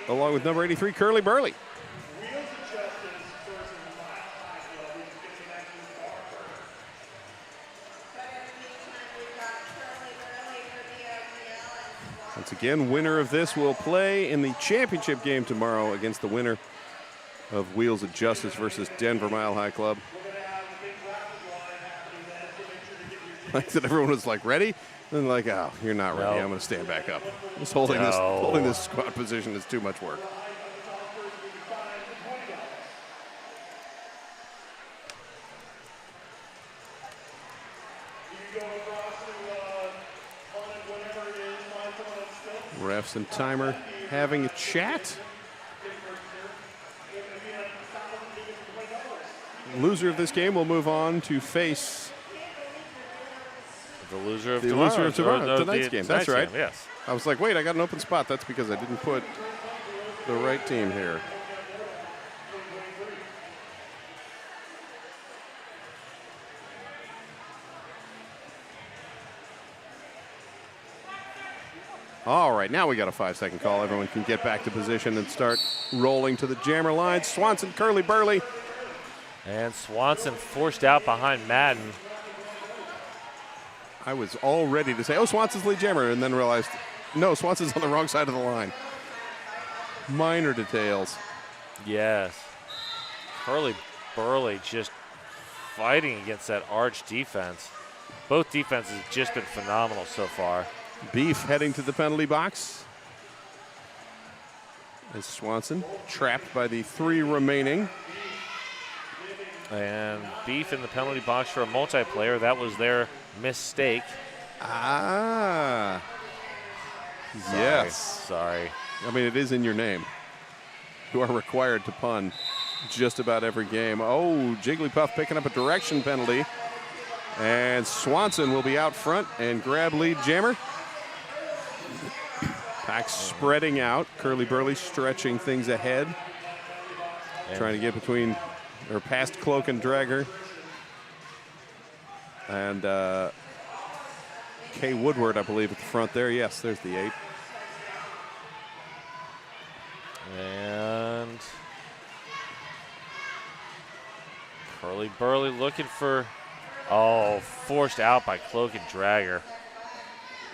along with number 83, Curly Burley. Once again, winner of this will play in the championship game tomorrow against the winner of Wheels of Justice versus Denver Mile High Club. Like that, everyone was like ready, and like, oh, you're not ready. I'm going to stand back up. Just holding this squat position is too much work. Refs and timer having a chat. Loser of this game will move on to face the loser of tonight's game. That's right. Game, yes. I was like, wait, I got an open spot. That's because I didn't put the right team here. All right, now we got a 5-second call. Everyone can get back to position and start rolling to the jammer line. Swanson, Curly Burley. And Swanson forced out behind Madden. I was all ready to say, oh, Swanson's lead jammer, and then realized, no, Swanson's on the wrong side of the line. Minor details. Yes. Curly Burley just fighting against that arch defense. Both defenses have just been phenomenal so far. Beef heading to the penalty box. As Swanson trapped by the 3 remaining. And Beef in the penalty box for a multiplayer. That was their mistake. Ah. Sorry. Yes. Sorry. I mean, it is in your name. You are required to pun just about every game. Oh, Jigglypuff picking up a direction penalty. And Swanson will be out front and grab lead jammer. Pack spreading out. Curly Burley stretching things ahead. Trying to get between or past Cloak and Dragger. And Kay Woodward, I believe, at the front there. Yes, there's the 8. And Curly Burley looking for, forced out by Cloak and Dragger.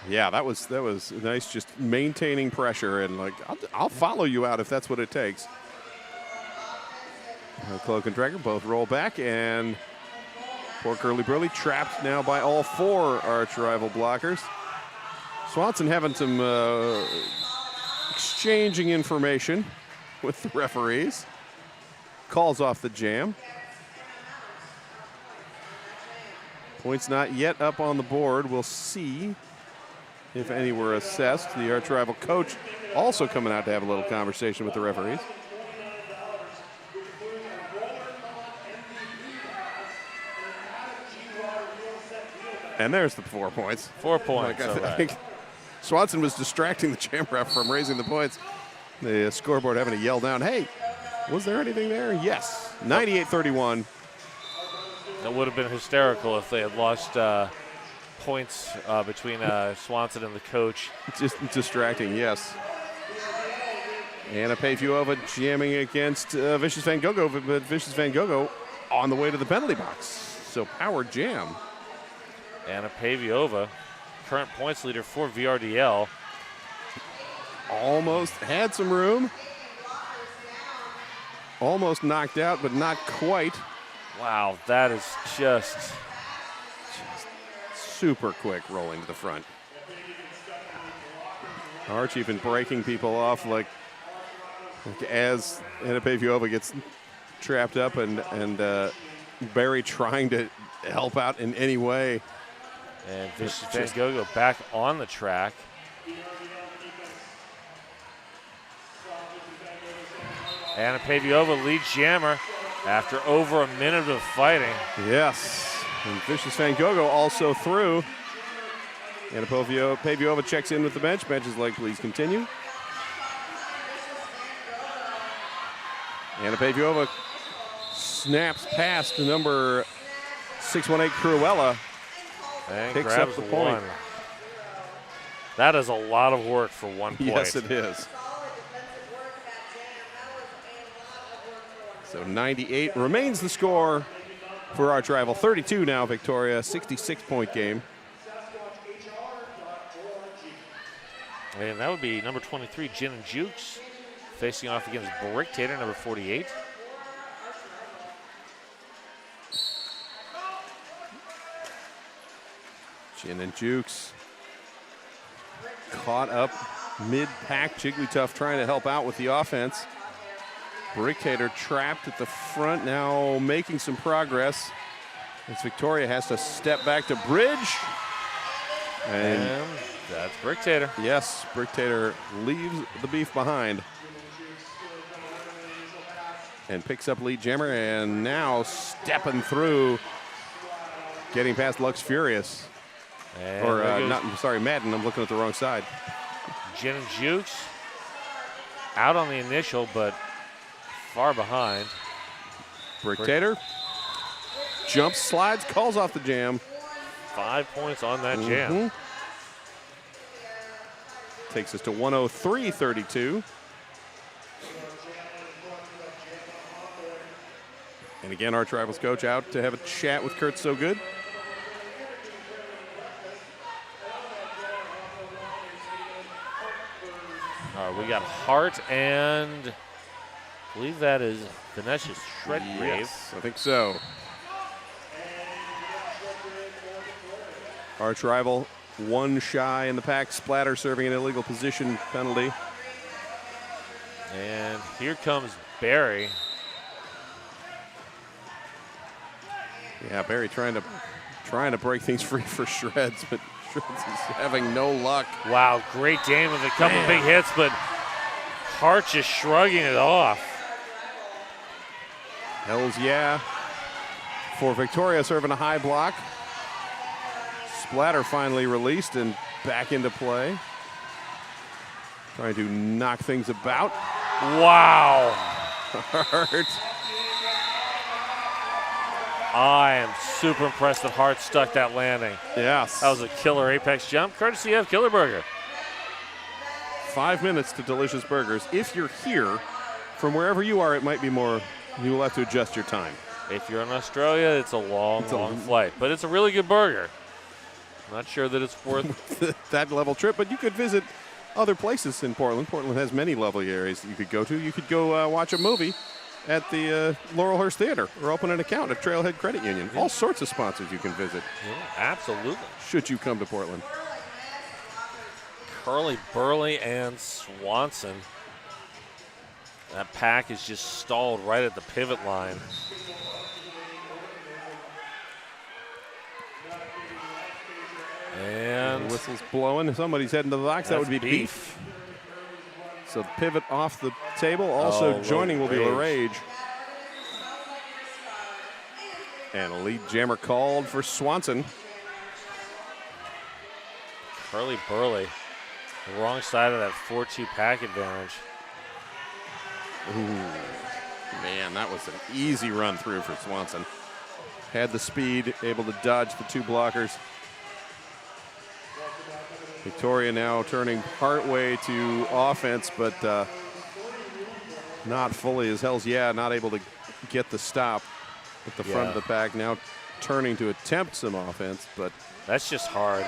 Yeah, that was nice, just maintaining pressure and like, I'll follow you out if that's what it takes. Cloak and Dragger both roll back, and poor Curly Burley trapped now by all 4 arch rival blockers. Swanson having some exchanging information with the referees. Calls off the jam. Points not yet up on the board. We'll see if any were assessed. The arch rival coach also coming out to have a little conversation with the referees. And there's the 4 points. 4 points. I think Swanson was distracting the jam ref from raising the points. The scoreboard having to yell down, hey, was there anything there? Yes, 98-31. That would have been hysterical if they had lost points between Swanson and the coach. Just distracting, yes. Anna Paviova jamming against Vicious Van Gogh, but Vicious Van Gogh on the way to the penalty box. So power jam. Anna Paviova, current points leader for VRDL. Almost had some room. Almost knocked out, but not quite. Wow, that is just super quick rolling to the front. Arch even breaking people off like as Annihilation gets trapped up and Barry trying to help out in any way. And Vicious Van Gogh back on the track. Annihilation leads Jammer after over a minute of fighting. Yes, and Vicious Van Gogh also through. Annihilation checks in with the bench. Bench is like, please continue. Annihilation snaps past number 618 Cruella. And picks grabs up the point. one. That is a lot of work for 1 point. Yes, it is. So 98 remains the score for Arch Rival. 32 now, Victoria, 66-point game. And that would be number 23, Gin and Jukes, facing off against Bricktator, number 48. Gin and Jukes caught up mid-pack. Jigglytuff trying to help out with the offense. Bricktator trapped at the front, now making some progress as Victoria has to step back to bridge. And that's Bricktator. Yes, Bricktator leaves the beef behind and picks up lead Jammer, and now stepping through, getting past Lux Furious. And Madden. I'm looking at the wrong side. Gin and Jukes out on the initial, but far behind. Bricktator jumps, slides, calls off the jam. 5 points on that jam. Takes us to 103-32. And again, our Rivals coach out to have a chat with Kurt So Good. All right, we got Hart and I believe that is Vanessa's Shredgrave. Yes, I think so. Arch Rival, one shy in the pack. Splatter serving an illegal position penalty. And here comes Barry. Yeah, Barry trying to break things free for Shreds, but Shreds is having no luck. Wow, great game with a couple big hits, but Hart just shrugging it off. Hells yeah. For Victoria serving a high block. Splatter finally released and back into play. Trying to knock things about. Wow. Hart. I am super impressed that Hart stuck that landing. Yes. That was a killer apex jump, courtesy of Killer Burger. 5 minutes to delicious burgers. If you're here, from wherever you are, it might be more. You will have to adjust your time. If you're in Australia, it's a long flight, but it's a really good burger. Not sure that it's worth that level trip, but you could visit other places in Portland. Portland has many lovely areas that you could go to. You could go watch a movie at the Laurelhurst Theater or open an account at Trailhead Credit Union. All sorts of sponsors you can visit. Yeah, absolutely. Should you come to Portland. Curly, Burley, and Swanson. That pack is just stalled right at the pivot line. And the whistle's blowing. Somebody's heading to the box. That would be Beef. So pivot off the table. Also joining will be LaRage. And a lead jammer called for Swanson. Curly Burley, the wrong side of that 4-2 pack advantage. Ooh, man, that was an easy run through for Swanson. Had the speed, able to dodge the two blockers. Victoria now turning partway to offense, but not fully as Hells Yeah, not able to get the stop at the front of the pack. Now turning to attempt some offense, but that's just hard.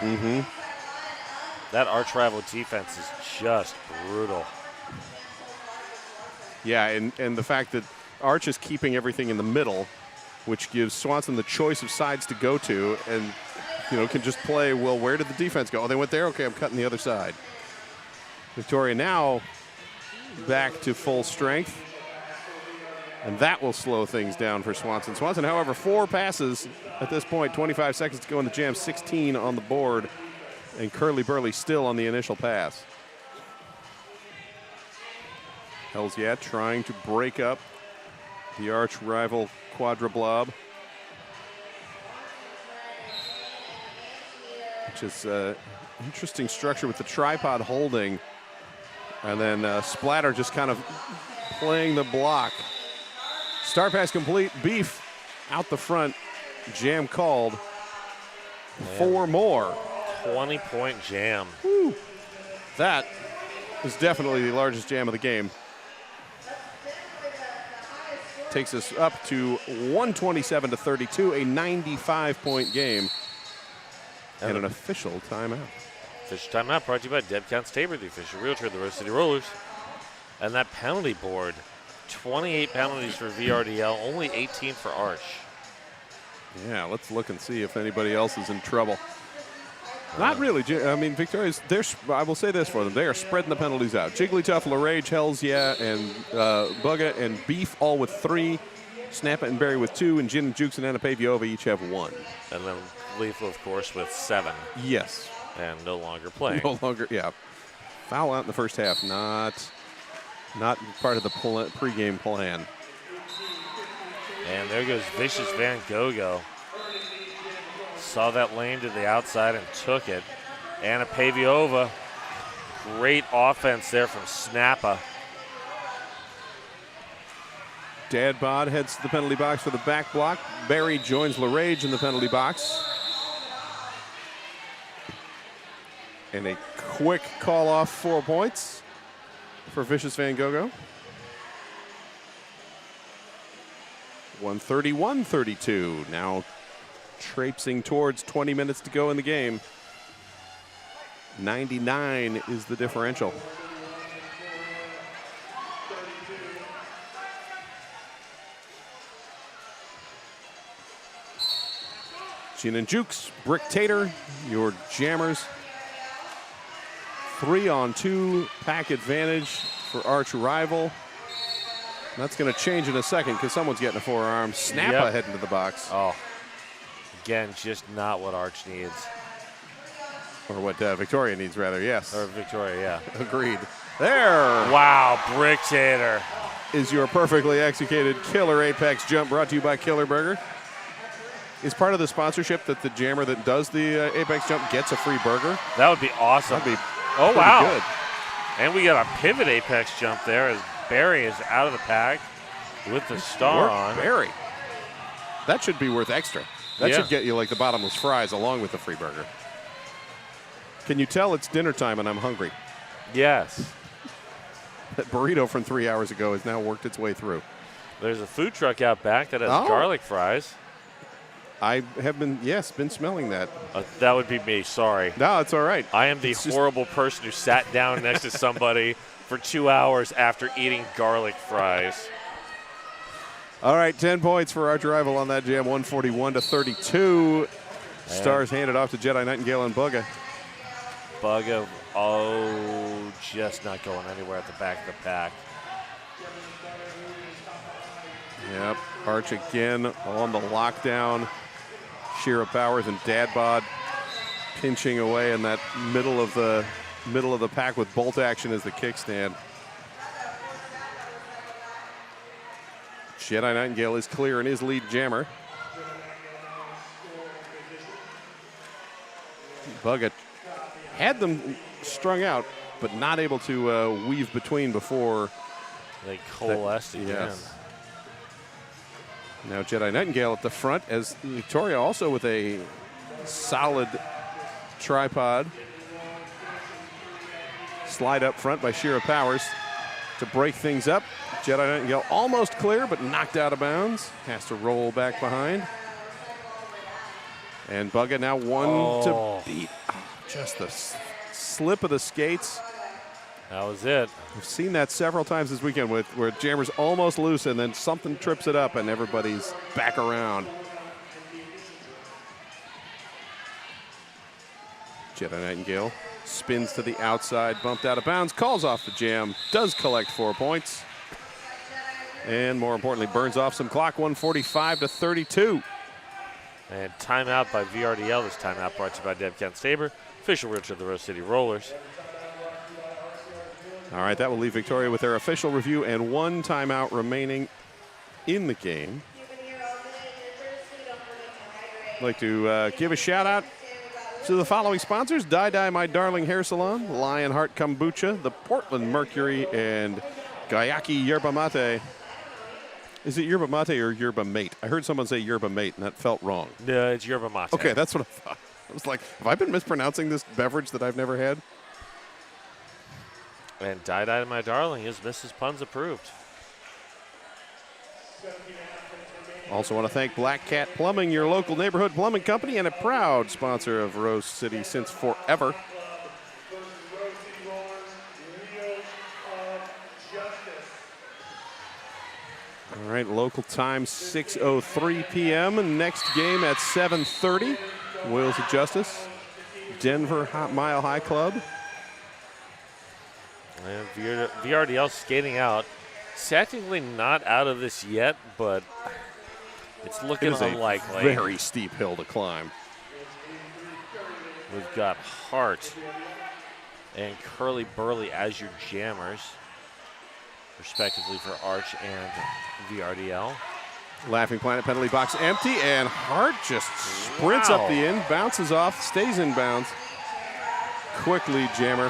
That Arch Rival defense is just brutal. Yeah, and the fact that Arch is keeping everything in the middle which gives Swanson the choice of sides to go to, and can just play, well, where did the defense go? Oh, they went there? Okay, I'm cutting the other side. Victoria now back to full strength, and that will slow things down for Swanson. Swanson, however, 4 passes at this point, 25 seconds to go in the jam, 16 on the board, and Curly Burley still on the initial pass. Hells Yeah trying to break up the arch rival Quadra Blob, which is an interesting structure with the tripod holding, and then Splatter just kind of playing the block. Star pass complete. Beef out the front. Jam called. 4 more. 20-point jam. Woo. That is definitely the largest jam of the game. Takes us up to 127-32, a 95-point game, and an official timeout. Official timeout brought to you by Deb Counts Tabor, the official realtor of the Rose City Rollers. And that penalty board, 28 penalties for VRDL, only 18 for Arch. Yeah, let's look and see if anybody else is in trouble. Not really. I mean, Victoria's, I will say this for them. They are spreading the penalties out. Jigglytuff, LaRage, Hells Yeah, and Bugga and Beef all with 3. Snap It and Berry with 2. And Gin and Jukes and Anapaviova each have 1. And then Lethal, of course, with 7. Yes. And no longer playing. No longer, yeah. Foul out in the first half. Not part of the pregame plan. And there goes Vicious Van Gogh. Saw that lane to the outside and took it. Anapaviova, great offense there from Snappa. Dad Bod heads to the penalty box for the back block. Barry joins LaRage in the penalty box. And a quick call off 4 points for Vicious Van Gogh. 131-32. Now traipsing towards 20 minutes to go in the game. 99 is the differential. Gin and Jukes, Brick Tater, your jammers. 3-on-2 pack advantage for Arch Rival. That's going to change in a second because someone's getting a forearm. Snappa heading to the box. Oh, again, just not what Arch needs. Or what Victoria needs, rather, yes. Or Victoria, yeah. Agreed. There. Wow, Brick Tater. Is your perfectly executed killer apex jump brought to you by Killer Burger. Is part of the sponsorship that the jammer that does the apex jump gets a free burger? That would be awesome. That'd be wow. good. And we got a pivot apex jump there as Barry is out of the pack with the star on. Barry. That should be worth extra. That should get you like the bottomless fries along with the free burger. Can you tell it's dinner time and I'm hungry? Yes. That burrito from 3 hours ago has now worked its way through. There's a food truck out back that has garlic fries. I have been smelling that. That would be me, sorry. No, it's all right. I am the horrible person who sat down next to somebody for 2 hours after eating garlic fries. All right, 10 points for Arch Rival on that jam, 141-32. Stars handed off to Jedi Nightingale and Bugga. Bugga, just not going anywhere at the back of the pack. Yep, Arch again on the lockdown. Shira Powers and Dadbod pinching away in that middle of the pack with bolt action as the kickstand. Jedi Nightingale is clear in his lead jammer. Bugga had them strung out, but not able to weave between before they coalesced again. Yes. Now Jedi Nightingale at the front as Victoria also with a solid tripod. Slide up front by Shira Powers to break things up. Jedi Nightingale almost clear, but knocked out of bounds. Has to roll back behind. And Bugga now one to beat. Oh, just the slip of the skates. That was it. We've seen that several times this weekend where Jammer's almost loose and then something trips it up and everybody's back around. Jedi Nightingale spins to the outside, bumped out of bounds, calls off the jam, does collect 4 points. And more importantly, burns off some clock, 145-32. And timeout by VRDL. This timeout brought to you by Deb Kent Saber, official realtor of the Rose City Rollers. All right, that will leave Victoria with their official review and 1 timeout remaining in the game. I'd like to give a shout out to the following sponsors: Dye My Darling Hair Salon, Lionheart Kombucha, the Portland Mercury, and Gayaki Yerba Mate. Is it Yerba Mate or Yerba Mate? I heard someone say Yerba Mate, and that felt wrong. No, it's Yerba Mate. Okay, that's what I thought. I was like, have I been mispronouncing this beverage that I've never had? And Dye My Darling is Mrs. Puns approved. Also want to thank Black Cat Plumbing, your local neighborhood plumbing company and a proud sponsor of Rose City since forever. All right, local time 6:03 p.m. Next game at 7:30. Wheels of Justice, Denver Mile High Club. And VRDL skating out. It's technically not out of this yet, but it's looking unlikely. A very steep hill to climb. We've got Hart and Curly Burley as your jammers, respectively for Arch and VRDL. Laughing Planet penalty box empty, and Hart just sprints up the end, bounces off, stays in bounds. Quick lead jammer,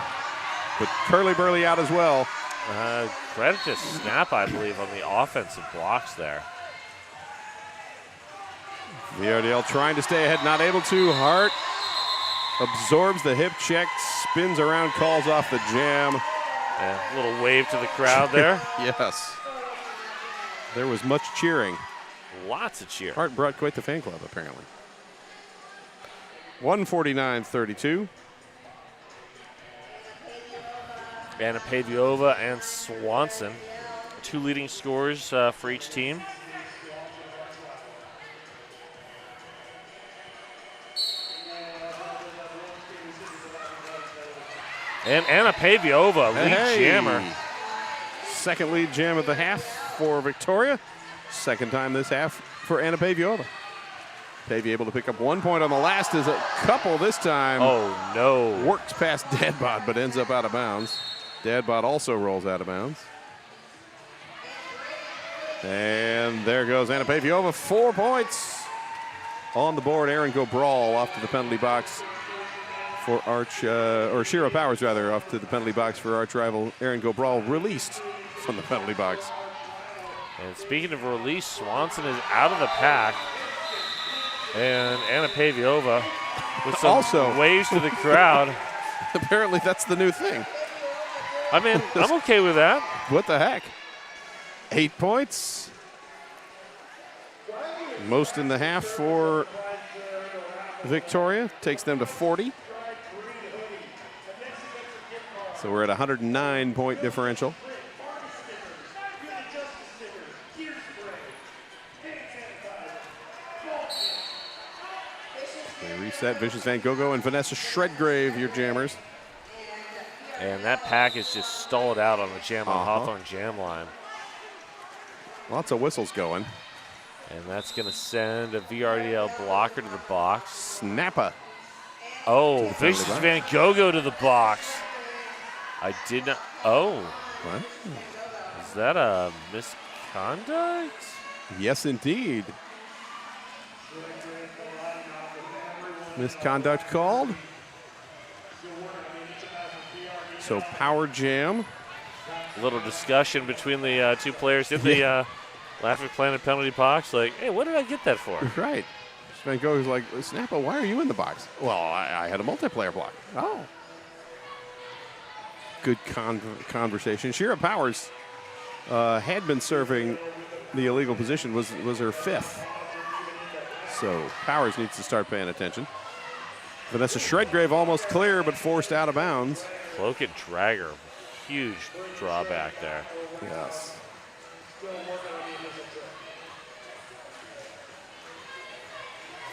but Curly Burley out as well. Credit to Snap, I believe, on the offensive blocks there. VRDL trying to stay ahead, not able to. Hart absorbs the hip check, spins around, calls off the jam. A little wave to the crowd there. Yes. There was much cheering. Lots of cheer. Hart brought quite the fan club, apparently. 149-32. Anna Paviova and Swanson, 2 leading scorers for each team. And Anna Paviova, lead jammer. Second lead jam of the half for Victoria. Second time this half for Anna Paviova. Pavy able to pick up 1 point on the last, is a couple this time. Oh, no. Works past Dadbot, but ends up out of bounds. Dadbot also rolls out of bounds. And there goes Anna Paviova, 4 points. On the board, Aaron Gobral off to the penalty box for Arch, or Shira Powers rather, off to the penalty box for arch rival Aaron Gobral, released from the penalty box. And speaking of release, Swanson is out of the pack. And Anna Paviova with some also waves to the crowd. Apparently that's the new thing. I mean, I'm okay with that. What the heck? 8 points. Most in the half for Victoria. Takes them to 40. So we're at a 109-point differential. They reset. Vicious Van Gogo and Vanessa Shredgrave, your jammers. And that pack is just stalled out on the jam on Hawthorne jam line. Lots of whistles going. And that's going to send a VRDL blocker to the box. Snappa. Oh, Vicious Van Gogo to the box. I did not. Oh. What? Is that a misconduct? Yes, indeed. Misconduct called. So power jam. A little discussion between the 2 players in the Laughing Planet penalty box. Like, hey, what did I get that for? Right. Van Gogh's like, Snappa, why are you in the box? Well, I had a multiplayer block. Oh. Good conversation. Shira Powers had been serving the illegal position, was her 5th. So Powers needs to start paying attention. Vanessa Shredgrave almost clear, but forced out of bounds. Cloak and Dragger. huge drawback there. Yes.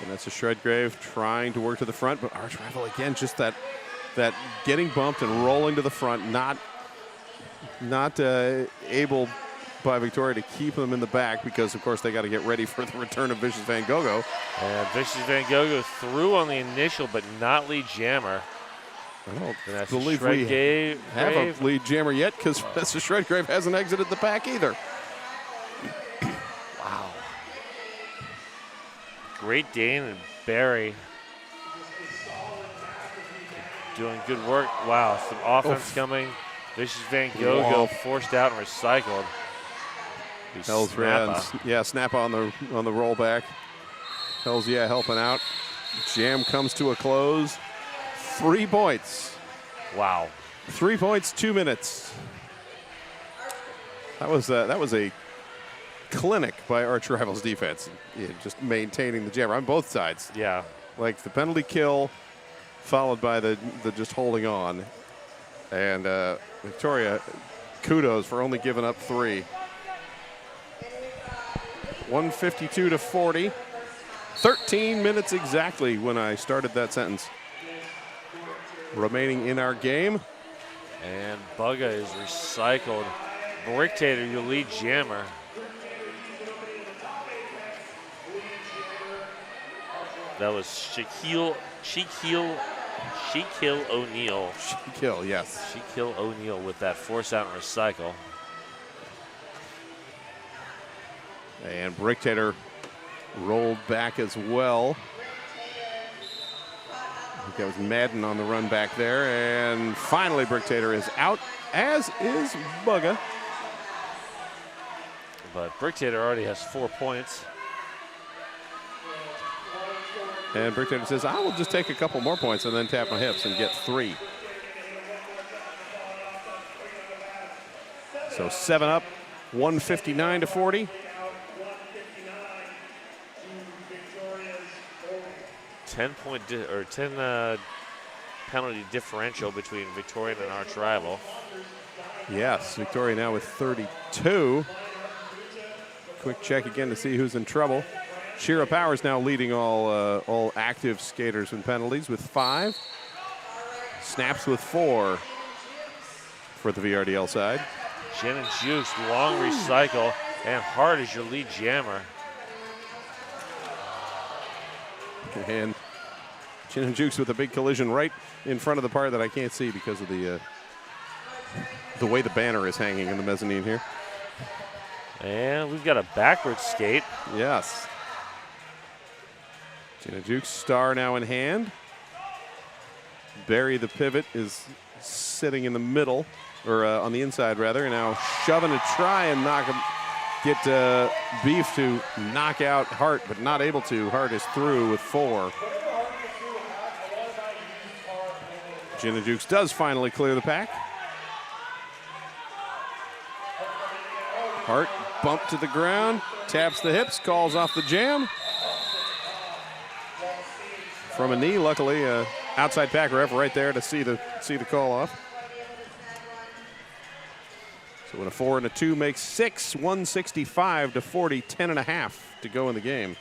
Vanessa Shredgrave trying to work to the front, but arch rival again, just that getting bumped and rolling to the front, not able by Victoria to keep them in the back because, of course, they got to get ready for the return of Vicious Van Gogo. And Vicious Van Gogo through on the initial, but not lead jammer. I don't believe we have a lead jammer yet because Vanessa Shredgrave hasn't exited the pack either. Wow. Great Dane and Barry doing good work. Wow, some offense coming. Vicious Van Gogo forced out and recycled. Hells, Snappa on the rollback. Hells, helping out. Jam comes to a close. 3 points. Wow. 3 points, 2 minutes. That was a clinic by Arch Rival's defense. Just maintaining the jammer on both sides. Yeah. Like the penalty kill, followed by the just holding on. And Victoria, kudos for only giving up 3. 152-40. 13 minutes exactly when I started that sentence. Remaining in our game. And Bugga is recycled. Bricktator, your lead jammer. That was Shaquille O'Neal. Shaquille, yes. Shaquille O'Neal with that force out and recycle. And Bricktator rolled back as well. I think that was Madden on the run back there. And finally, Bricktator is out, as is Bugga. But Bricktator already has 4 points. And Bricktator says, I will just take a couple more points and then tap my hips and get 3. So 7 up, 159-40. 10 penalty differential between Victorian and Arch Rival. Yes, Victoria now with 32. Quick check again to see who's in trouble. Shira Powers now leading all active skaters in penalties with 5. Snaps with 4 for the VRDL side. Jen and Jukes, long recycle, and Hart is your lead jammer. And Chin and Jukes with a big collision right in front of the part that I can't see because of the way the banner is hanging in the mezzanine here. And we've got a backwards skate. Yes. Chin and Jukes star now in hand. Barry the pivot is sitting in the middle, or on the inside rather, and now shoving to try and get Beef to knock out Hart, but not able to. Hart is through with 4. Chin and Jukes does finally clear the pack. Hart bumped to the ground, taps the hips, calls off the jam. From a knee, luckily, outside pack ref right there to see the call off. So when a 4 and a 2 makes 6, 165-40, 10.5 to go in the game.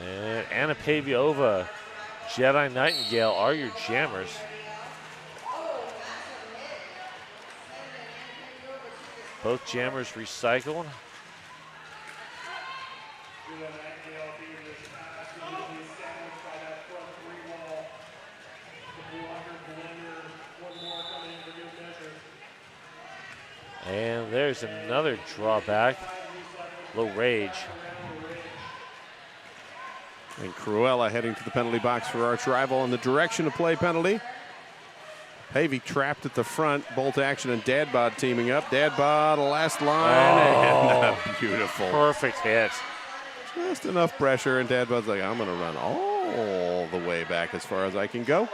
And Anna Paviova, Jedi Nightingale are your jammers. Both jammers recycled. And there's another drawback. Low rage. And Cruella heading to the penalty box for Arch Rival in the direction to play penalty. Pavey trapped at the front. Bolt Action and Dadbod teaming up. Dadbod, last line. And beautiful. Perfect hit. Just enough pressure, and Dadbod's like, I'm going to run all the way back as far as I can go.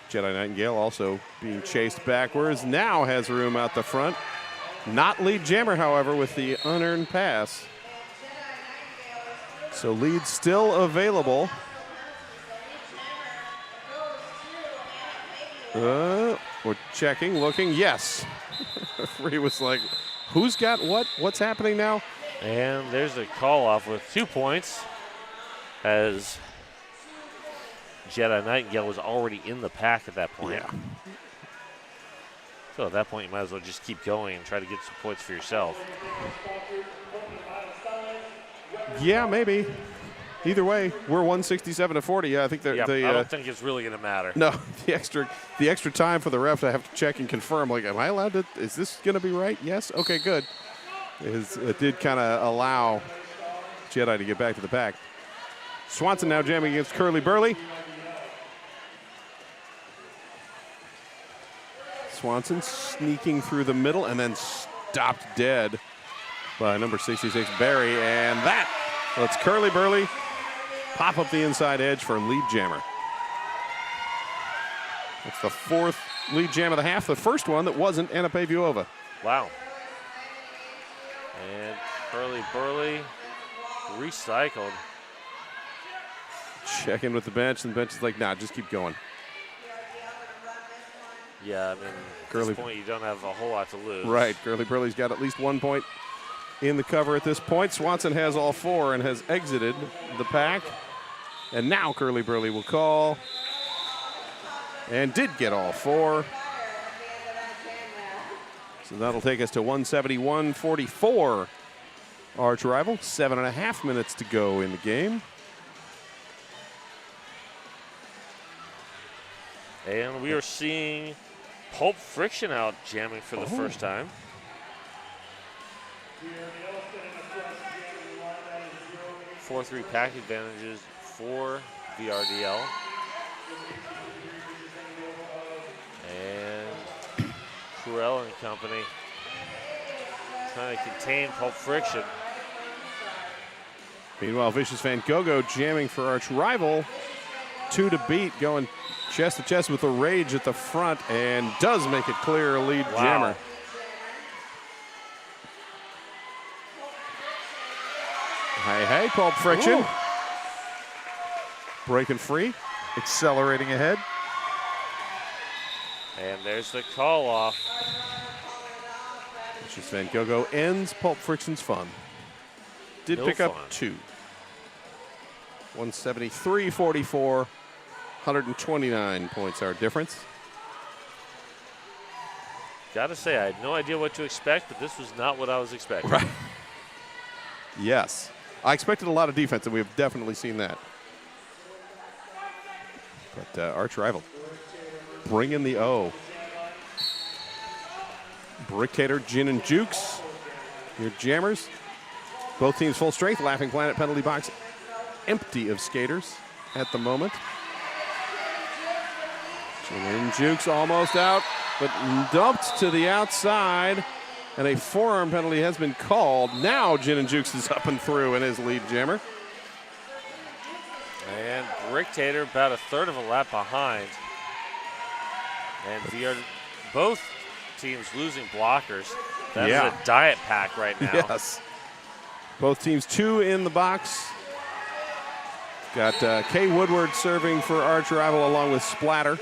Jedi Nightingale also being chased backwards. Now has room out the front. Not lead jammer, however, with the unearned pass. So lead still available. We're checking, looking. Yes. Referee was like, who's got what? What's happening now? And there's a call off with 2 points as Jedi Nightingale was already in the pack at that point. Yeah. So at that point, you might as well just keep going and try to get some points for yourself. Yeah, maybe. Either way, we're 167-40. Yeah, I think I don't think it's really going to matter. No, the extra time for the ref to have to check and confirm. Like, am I allowed to? Is this going to be right? Yes. Okay, good. It did kind of allow Jedi to get back to the pack. Swanson now jamming against Curly Burley. Swanson sneaking through the middle and then stopped dead by number 66 Barry, and that lets Curly Burley pop up the inside edge for lead jammer. That's the 4th lead jam of the half, the first one that wasn't Anna Pavuova. Wow. And Curly Burley recycled. Check in with the bench, and the bench is like, nah, just keep going. Yeah, I mean, at this point, you don't have a whole lot to lose. Right, Curly Burley's got at least 1 point in the cover at this point. Swanson has all 4 and has exited the pack. And now Curly Burley will call. And did get all 4. So that'll take us to 171-44. Arch rival, 7.5 minutes to go in the game. And we are seeing Pulp Friction out jamming for the first time. Four 3 pack advantages for VRDL. And Cruel and company trying to contain Pulp Friction. Meanwhile, Vicious Van Gogh jamming for Arch rival. 2 to beat, going chest to chest with the Rage at the front, and does make it clear lead jammer. Hey, Pulp Friction. Ooh. Breaking free, accelerating ahead. And there's the call off. Vicious Van Gogh ends Pulp Friction's fun. Did pick up 2. 173-44. 129 points our difference. Gotta say, I had no idea what to expect, but this was not what I was expecting. Right. Yes. I expected a lot of defense, and we've definitely seen that. But Arch rival bringing the O. Bricktator, Gin, and Jukes. Your jammers. Both teams full strength. Laughing Planet penalty box empty of skaters at the moment. And Jukes almost out, but dumped to the outside, and a forearm penalty has been called. Now Gin and Jukes is up and through in his lead jammer. And Bricktator about a third of a lap behind. And both teams losing blockers. That is a diet pack right now. Yes. Both teams 2 in the box. Got Kay Woodward serving for Arch rival along with Splatter.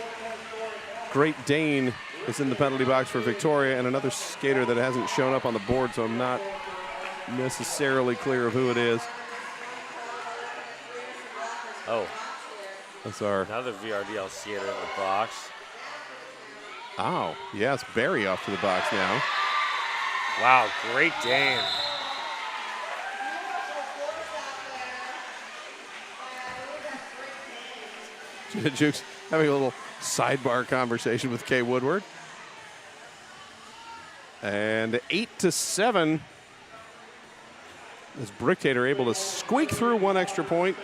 Great Dane is in the penalty box for Victoria, and another skater that hasn't shown up on the board, so I'm not necessarily clear of who it is. Oh. That's our... Another VRDL skater in the box. Oh, yes, Barry off to the box now. Wow, Great Dane. Jukes having a little sidebar conversation with Kay Woodward. And 8-7 is Bricktator able to squeak through 1 extra point.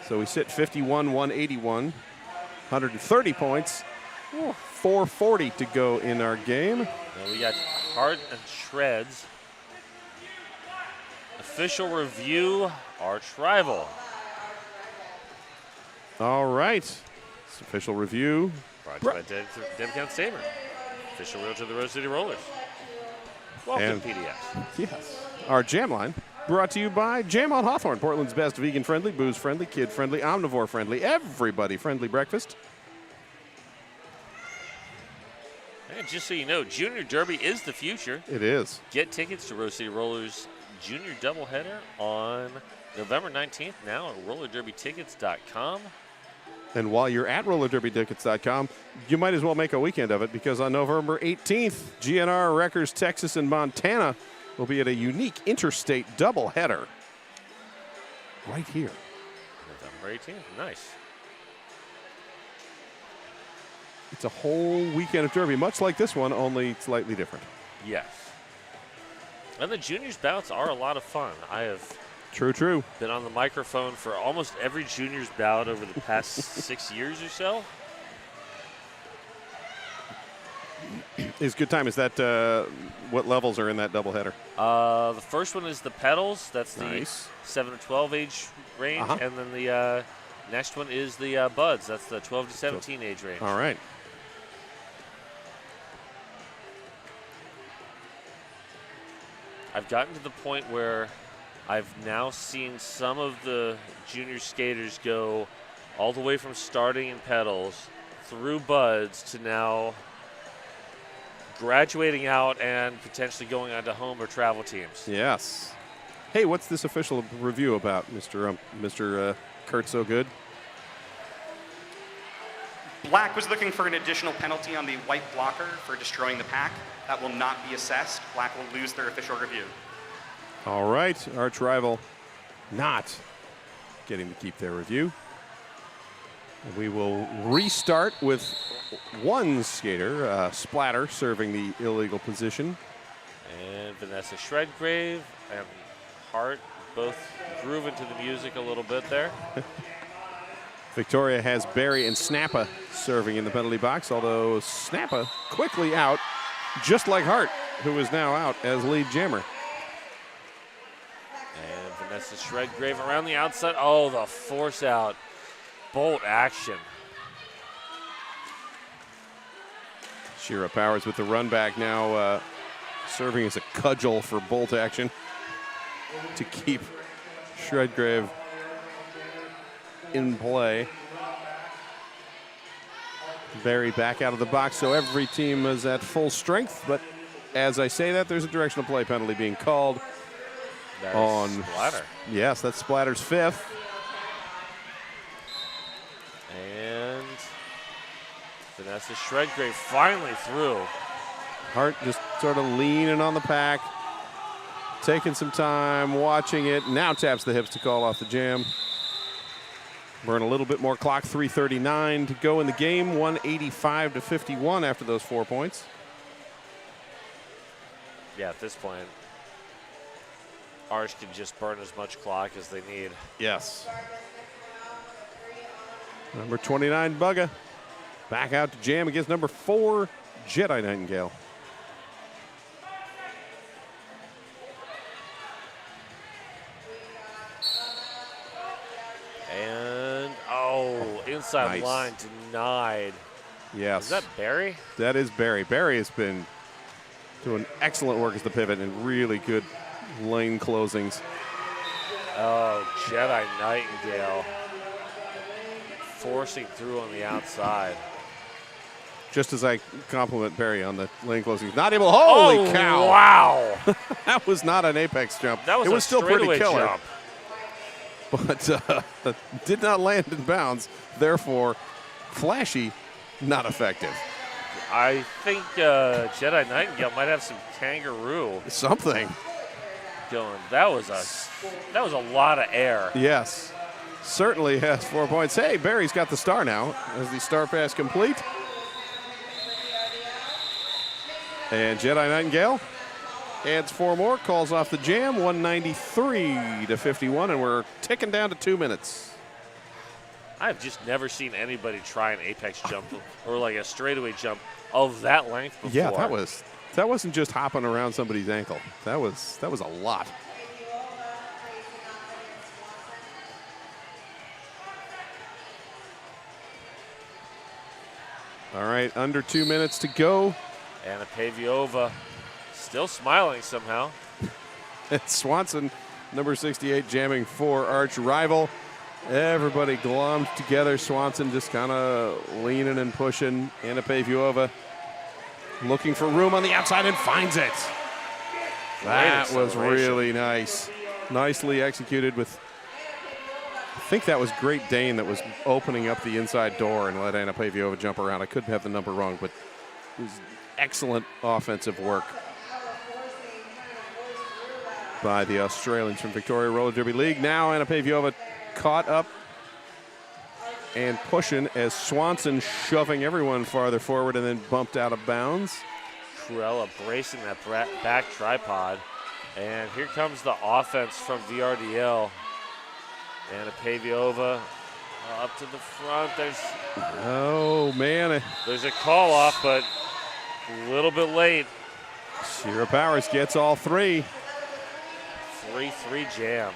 So we sit 51-181, 130 points, 440 to go in our game. Now we got Hart and Shreds. Official review, Arch rival. All right. It's official review. Brought to you by Deb Count Stamer. Official realtor of the Rose City Rollers. Welcome, And- PDS. Yes. Our jam line brought to you by Jam on Hawthorne, Portland's best vegan-friendly, booze-friendly, kid-friendly, omnivore-friendly, everybody-friendly breakfast. And just so you know, Junior Derby is the future. It is. Get tickets to Rose City Rollers Junior Doubleheader on November 19th now at rollerderbytickets.com. And while you're at rollerderbytickets.com, you might as well make a weekend of it because on November 18th, GNR, Rutgers, Texas, and Montana will be at a unique interstate doubleheader right here. November 18th. Nice. It's a whole weekend of Derby, much like this one, only slightly different. Yes. And the juniors bouts are a lot of fun. I have True. been on the microphone for almost every juniors bout over the past 6 years or so. Is good time. Is that what levels are in that doubleheader? The first one is the pedals. That's the Nice. 7 to 12 age range. Uh-huh. And then the next one is the buds. That's the 12 to 17 age range. All right. I've gotten to the point where I've now seen some of the junior skaters go all the way from starting in pedals through buds to now graduating out and potentially going on to home or travel teams. Yes. Hey, what's this official review about, Mr. Kurt So Good? Black was looking for an additional penalty on the white blocker for destroying the pack. That will not be assessed. Black will lose their official review. All right, arch rival not getting to keep their review. And we will restart with one skater, Splatter, serving the illegal position. And Vanessa Shredgrave and Hart both groove into the music a little bit there. Victoria has Barry and Snappa serving in the penalty box, although Snappa quickly out, just like Hart, who is now out as lead jammer. And Vanessa Shredgrave around the outside. Oh, the force out. Bolt action. Shira Powers with the run back now, serving as a cudgel for bolt action to keep Shredgrave in play. Barry back out of the box, so every team is at full strength, but as I say that, there's a directional play penalty being called That on is Splatter. Yes, that's Splatter's fifth. And Vanessa Shredgrave finally through. Hart just sort of leaning on the pack, taking some time, watching it. Now taps the hips to call off the jam. Burn a little bit more clock, 3:39 to go in the game, 185 to 51 after those 4 points. Yeah, at this point, Arch can just burn as much clock as they need. Yes. Number 29, Bugga. Back out to jam against number 4, Jedi Nightingale. And, oh, inside Nice. line denied. Yes. Is that Barry? That is Barry. Barry has been doing excellent work as the pivot and really good lane closings. Oh, Jedi Nightingale forcing through on the outside. Just as I compliment Barry on the lane closings. Not able, holy cow. Wow. That was not an apex jump. That was it a was still pretty straightaway killer. jump. But did not land in bounds. Therefore, flashy, not effective. I think Jedi Nightingale might have some kangaroo Something. going. That was a lot of air. Yes. Certainly has 4 points. Hey, Barry's got the star now as the star pass complete. And Jedi Nightingale adds 4 more, calls off the jam, 193 to 51, and we're ticking down to 2 minutes. I've just never seen anybody try an apex jump or like a straightaway jump of that length before. Yeah, that wasn't just hopping around somebody's ankle. That was a lot. All right, under 2 minutes to go. Anna Paviova Still smiling somehow. It's Swanson, number 68, jamming for arch rival. Everybody glommed together. Swanson just kind of leaning and pushing. Anna Paviova looking for room on the outside and finds it. That was really nice. Nicely executed with, I think that was Great Dane that was opening up the inside door and let Anna Paviova jump around. I could have the number wrong, but it was excellent offensive work by the Australians from Victoria Roller Derby League. Now Anna Paviova caught up and pushing as Swanson shoving everyone farther forward and then bumped out of bounds. Cruella bracing that back tripod. And here comes the offense from VRDL. Anna Paviova up to the front. Oh, man. There's a call off, but a little bit late. Shira Powers gets all three. 3-3 jam.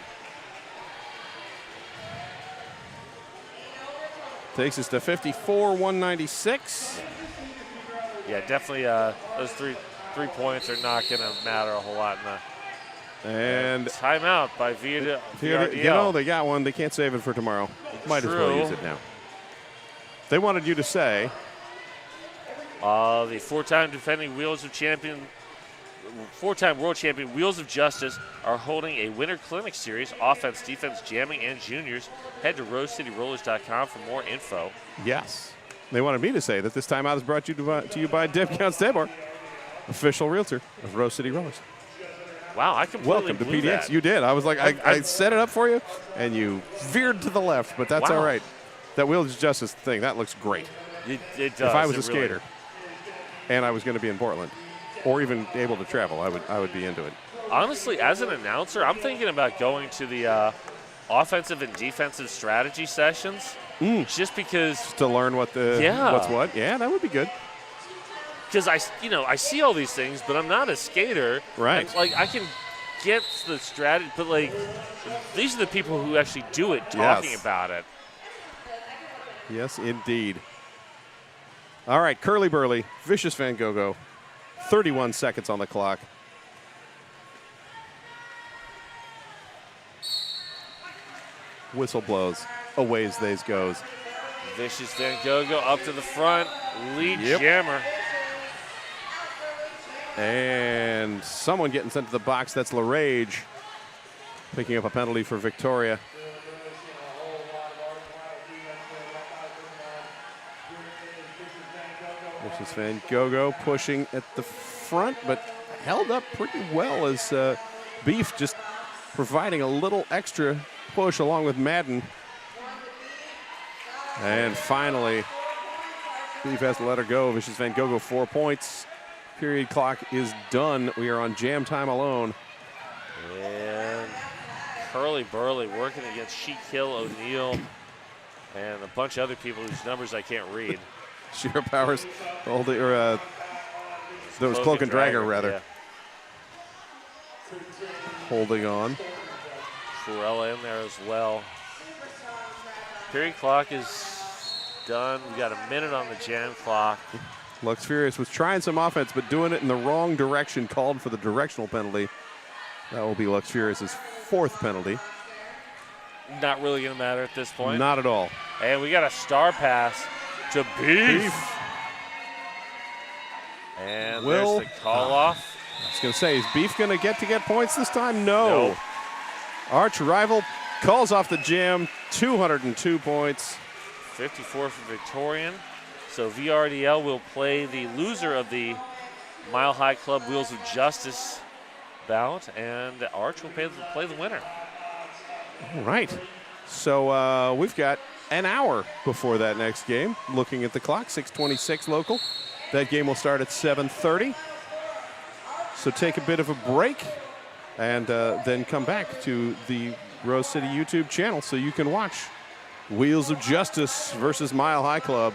Takes us to 54-196. Yeah, definitely those three points are not going to matter a whole lot in the and timeout by VRDL. You know, they got one. They can't save it for tomorrow. Might as well use it now. They wanted you to say. The four-time world champion Wheels of Justice are holding a Winter Clinic Series, offense, defense, jamming, and juniors. Head to rosecityrollers.com for more info. Yes. They wanted me to say that this timeout is brought to you by Deb Counts Tabor, official realtor of Rose City Rollers. Wow, I completely Welcome to blew PDX. that. You did. I was like, I set it up for you, and you veered to the left, but that's all right. That Wheels of Justice thing, that looks great. It does. If I was a skater and I was going to be in Portland or even able to travel, I would be into it. Honestly, as an announcer, I'm thinking about going to the offensive and defensive strategy sessions just because. Just to learn what's what. Yeah, that would be good. Because I see all these things, but I'm not a skater. Right. Like I can get the strategy, but like these are the people who actually do it, talking about it. Yes, indeed. All right, Curly Burley, Vicious Van Gogh, 31 seconds on the clock. Whistle blows, away as they goes. Vicious Van Gogh up to the front, lead jammer. And someone getting sent to the box, that's LaRage, picking up a penalty for Victoria. Vicious Van Gogh pushing at the front, but held up pretty well as Beef just providing a little extra push along with Madden. And finally, Beef has to let her go. Vicious Van Gogh 4 points. Period clock is done. We are on jam time alone. And Curly Burley working against Sheik Hill O'Neill and a bunch of other people whose numbers I can't read. Shira Powers, that was Cloak and Dragger, rather. Yeah. Holding on. Cruella in there as well. Period clock is done. We got a minute on the jam clock. Lux Furious was trying some offense, but doing it in the wrong direction, called for the directional penalty. That will be Lux Furious's 4th penalty. Not really going to matter at this point. Not at all. And we got a star pass to Beef. And there's the call off. I was going to say, is Beef going to get points this time? No. Nope. Arch rival calls off the jam, 202 points. 54 for Victorian. So VRDL will play the loser of the Mile High Club Wheels of Justice bout, and Arch will play the winner. All right. So we've got an hour before that next game. Looking at the clock, 6:26 local. That game will start at 7:30. So take a bit of a break and then come back to the Rose City YouTube channel so you can watch Wheels of Justice versus Mile High Club.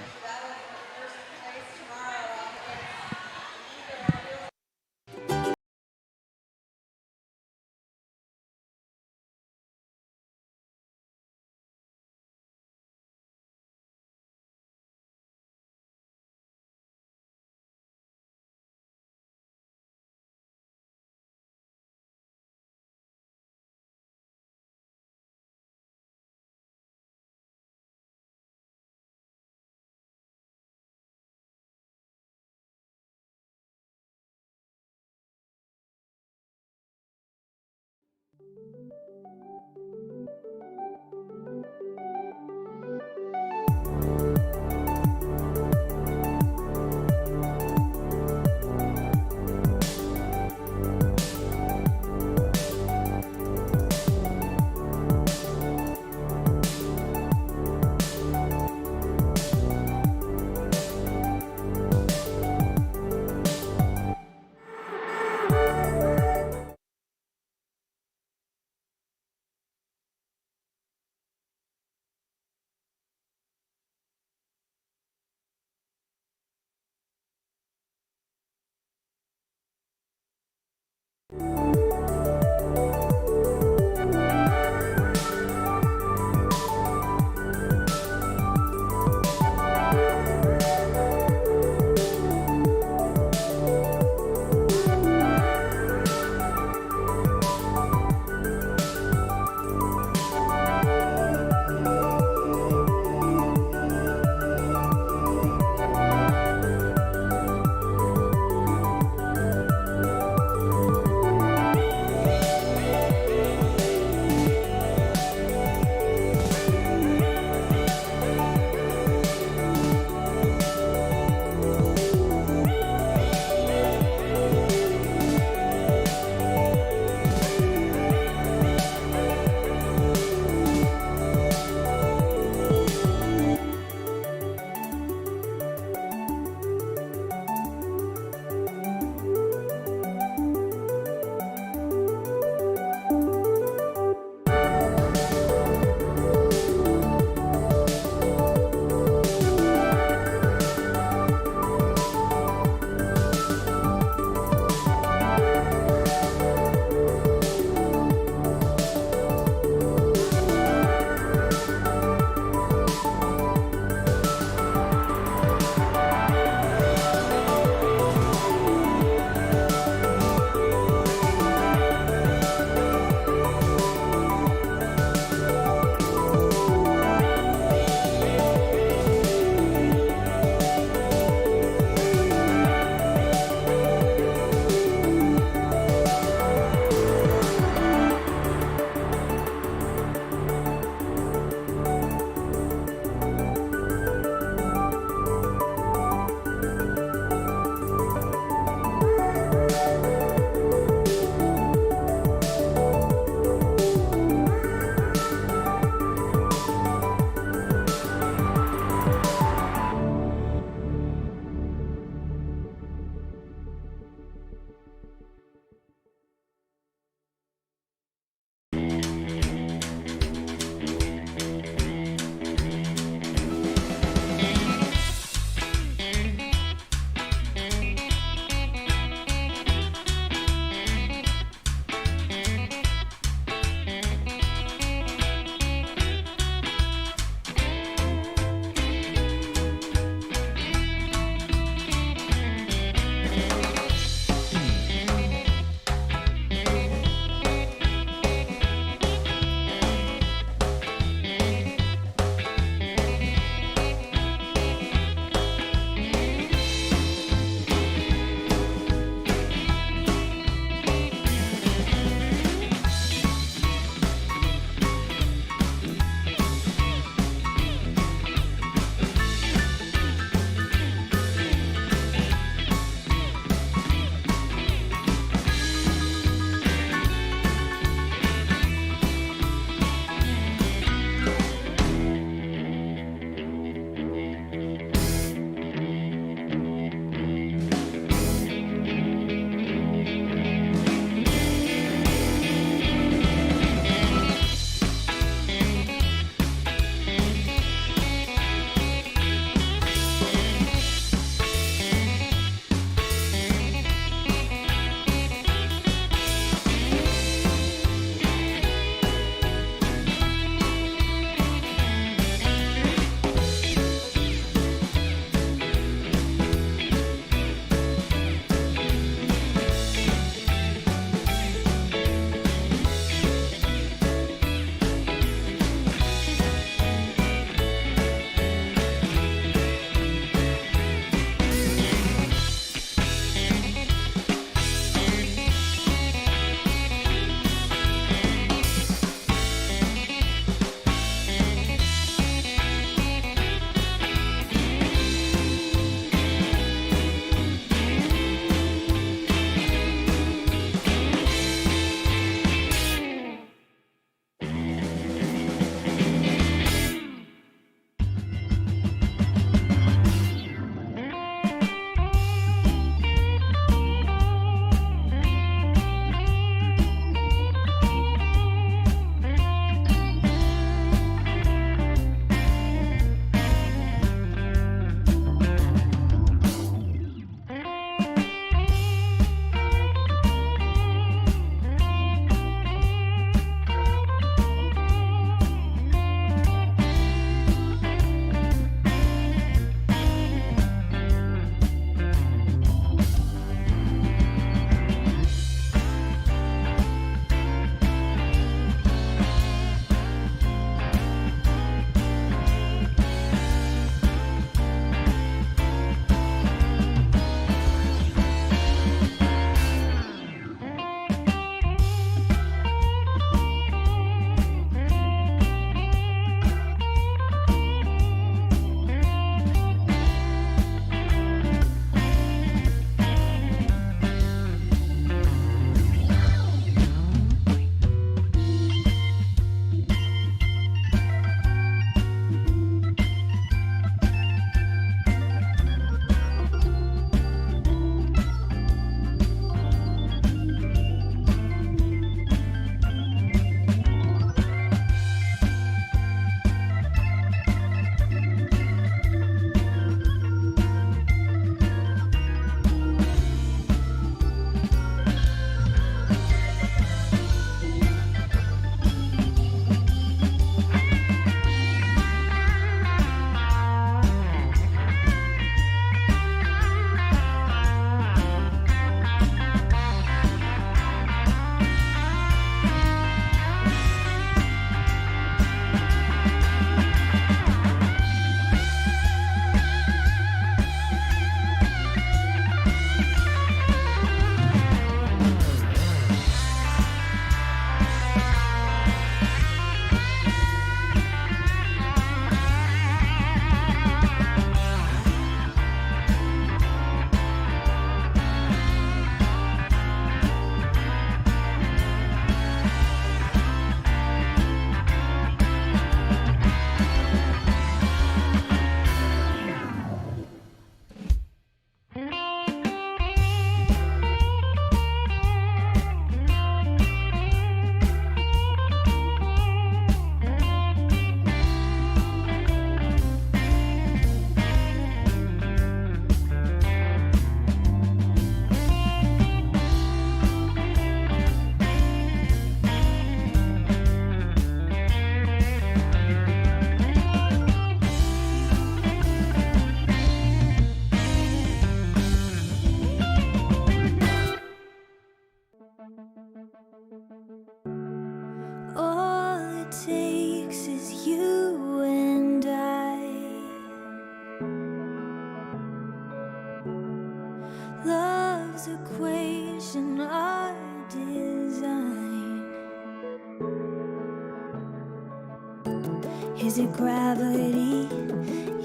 Is it gravity,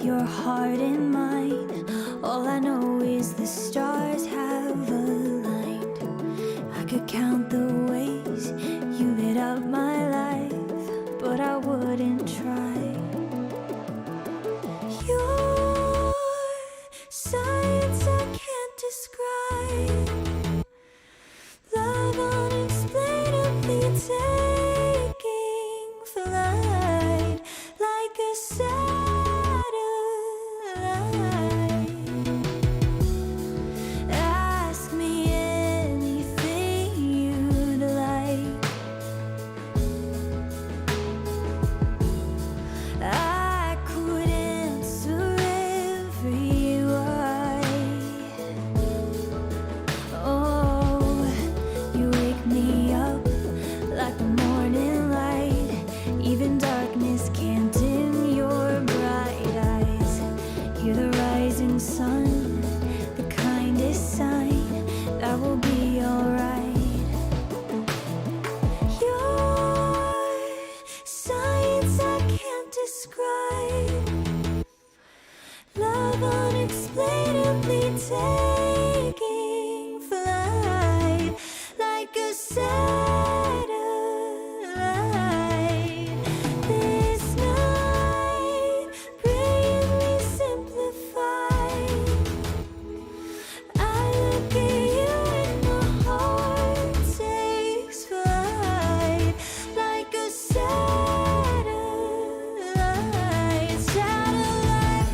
your heart and mine? All I know is the stars have aligned. I could count the ways you lit up my life, but I wouldn't try. Your science I can't describe. Love unexplainably taking flight like a satellite. Ask me anything you'd like. I could answer every why. Oh, you wake me up like the morning light. Even darkness can't dim your bright eyes. Hear the rising sun, the kindest sign that we'll be alright. Your science I can't describe. Love unexplainably taking flight like a satellite. This night, brilliantly simplified. I look at you and my heart takes flight like a satellite. Satellite.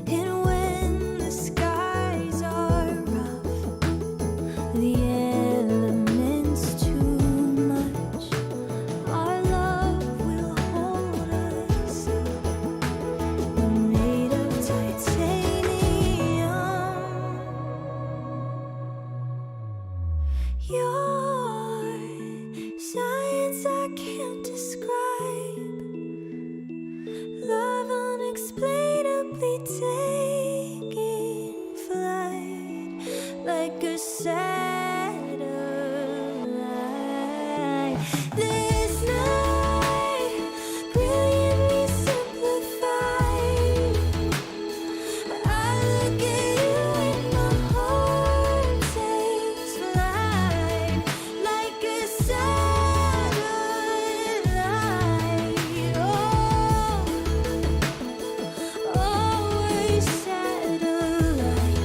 And when the skies are rough, the elements too much, our love will hold us up. We're made of titanium. Your science I can't describe. Love unexplainably taking flight like a satellite. This night, brilliantly simplified. I look at you and my heart takes flight like a satellite. Oh, always satellite.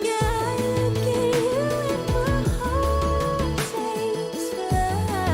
Yeah, I look at you and my heart takes flight.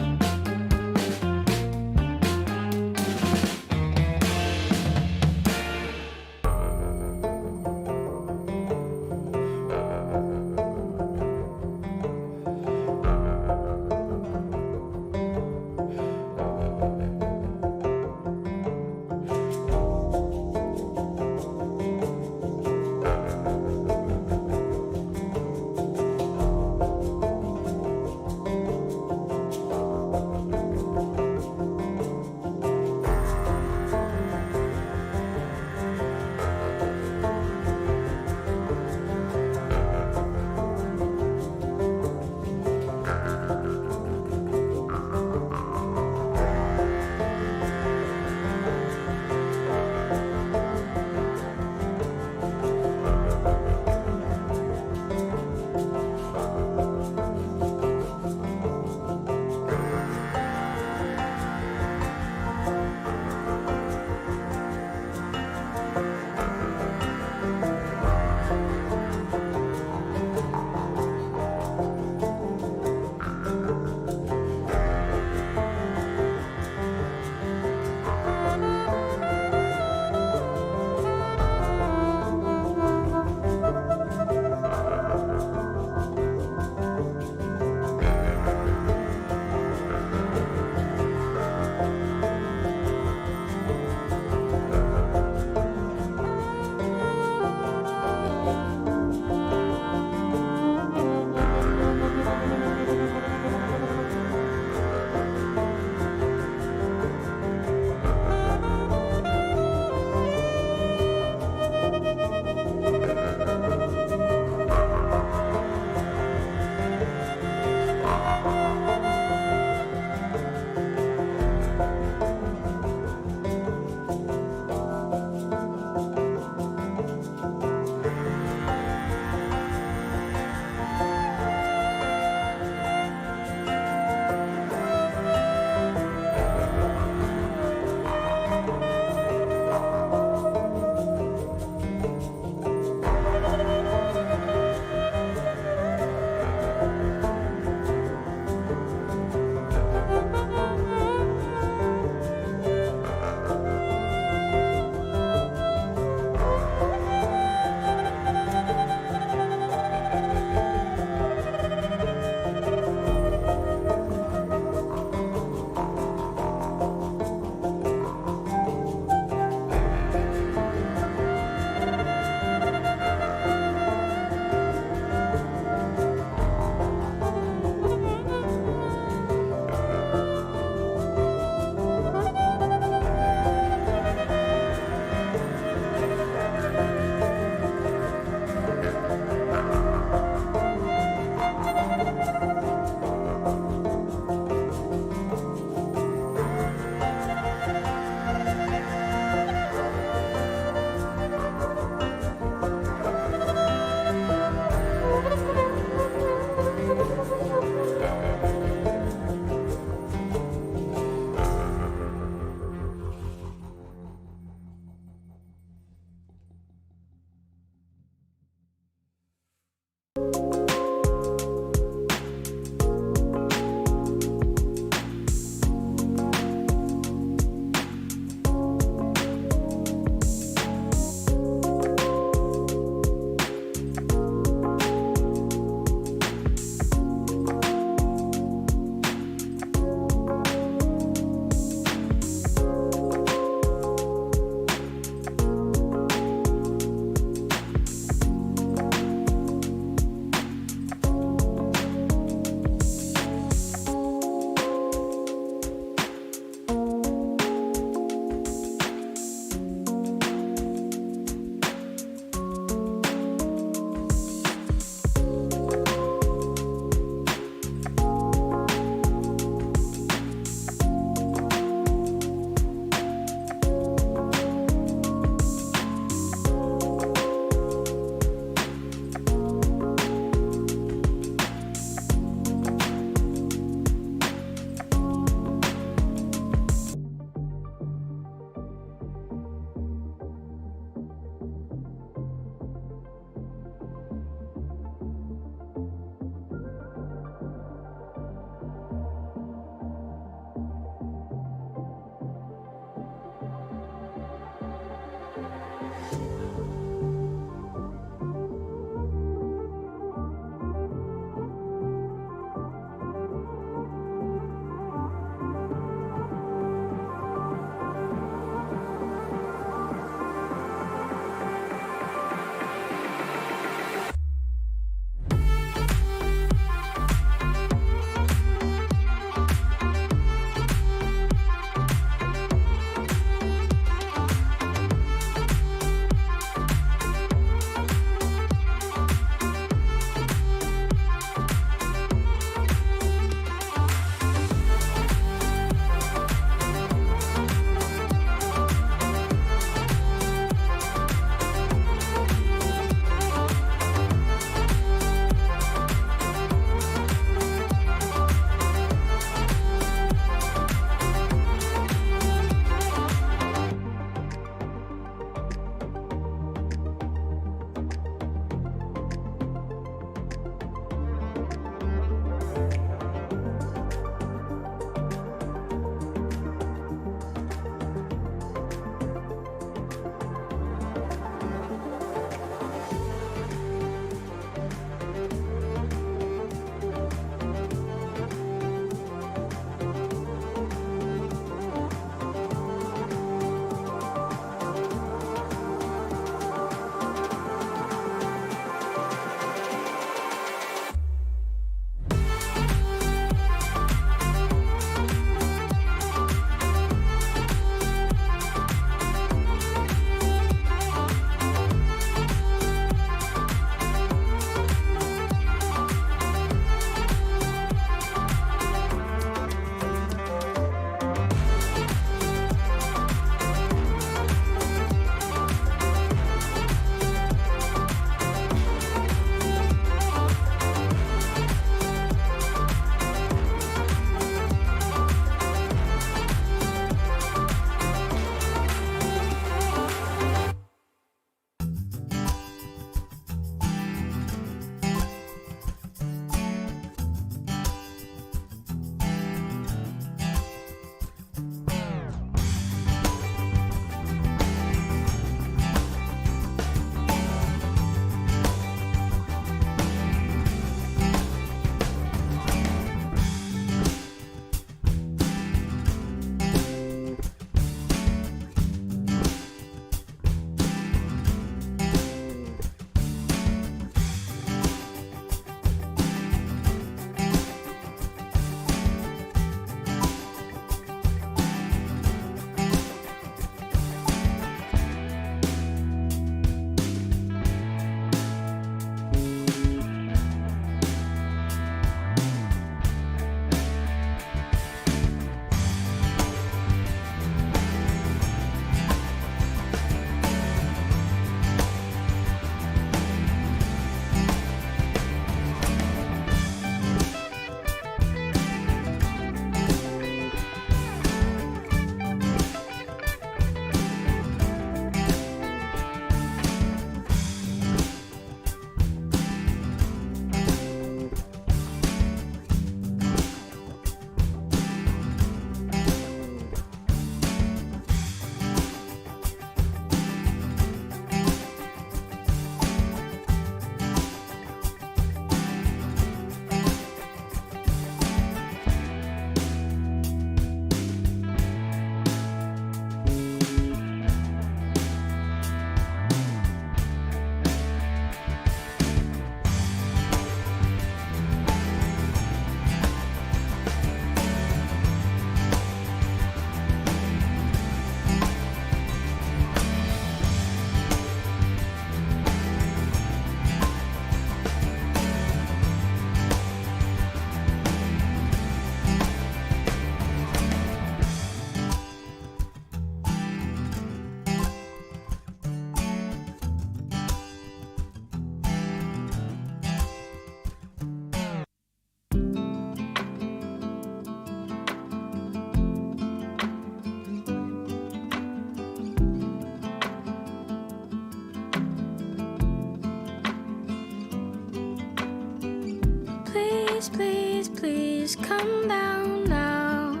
Please, please, please come down now.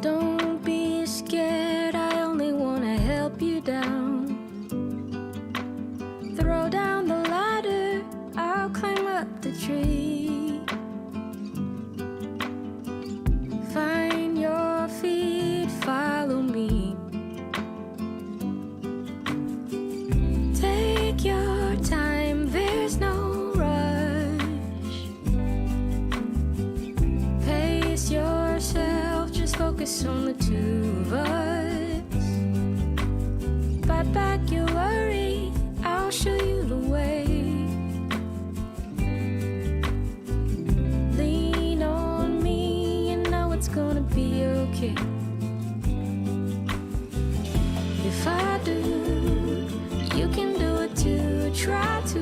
Don't be scared, I only wanna help you down. Throw down the ladder, I'll climb up the tree. Find your feet, follow me. Take your time, there's no rush. Pace yourself, just focus on the two of us. Fight back your worry, I'll show you the way. Lean on me, you know it's gonna be okay. If I do, you can do it too, try to.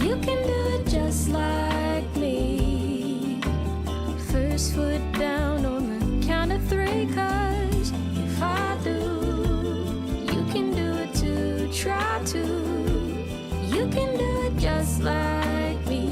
You can do it just like me. First foot down on the count of three, 'cause if I do, you can do it too, try to. You can do it just like me.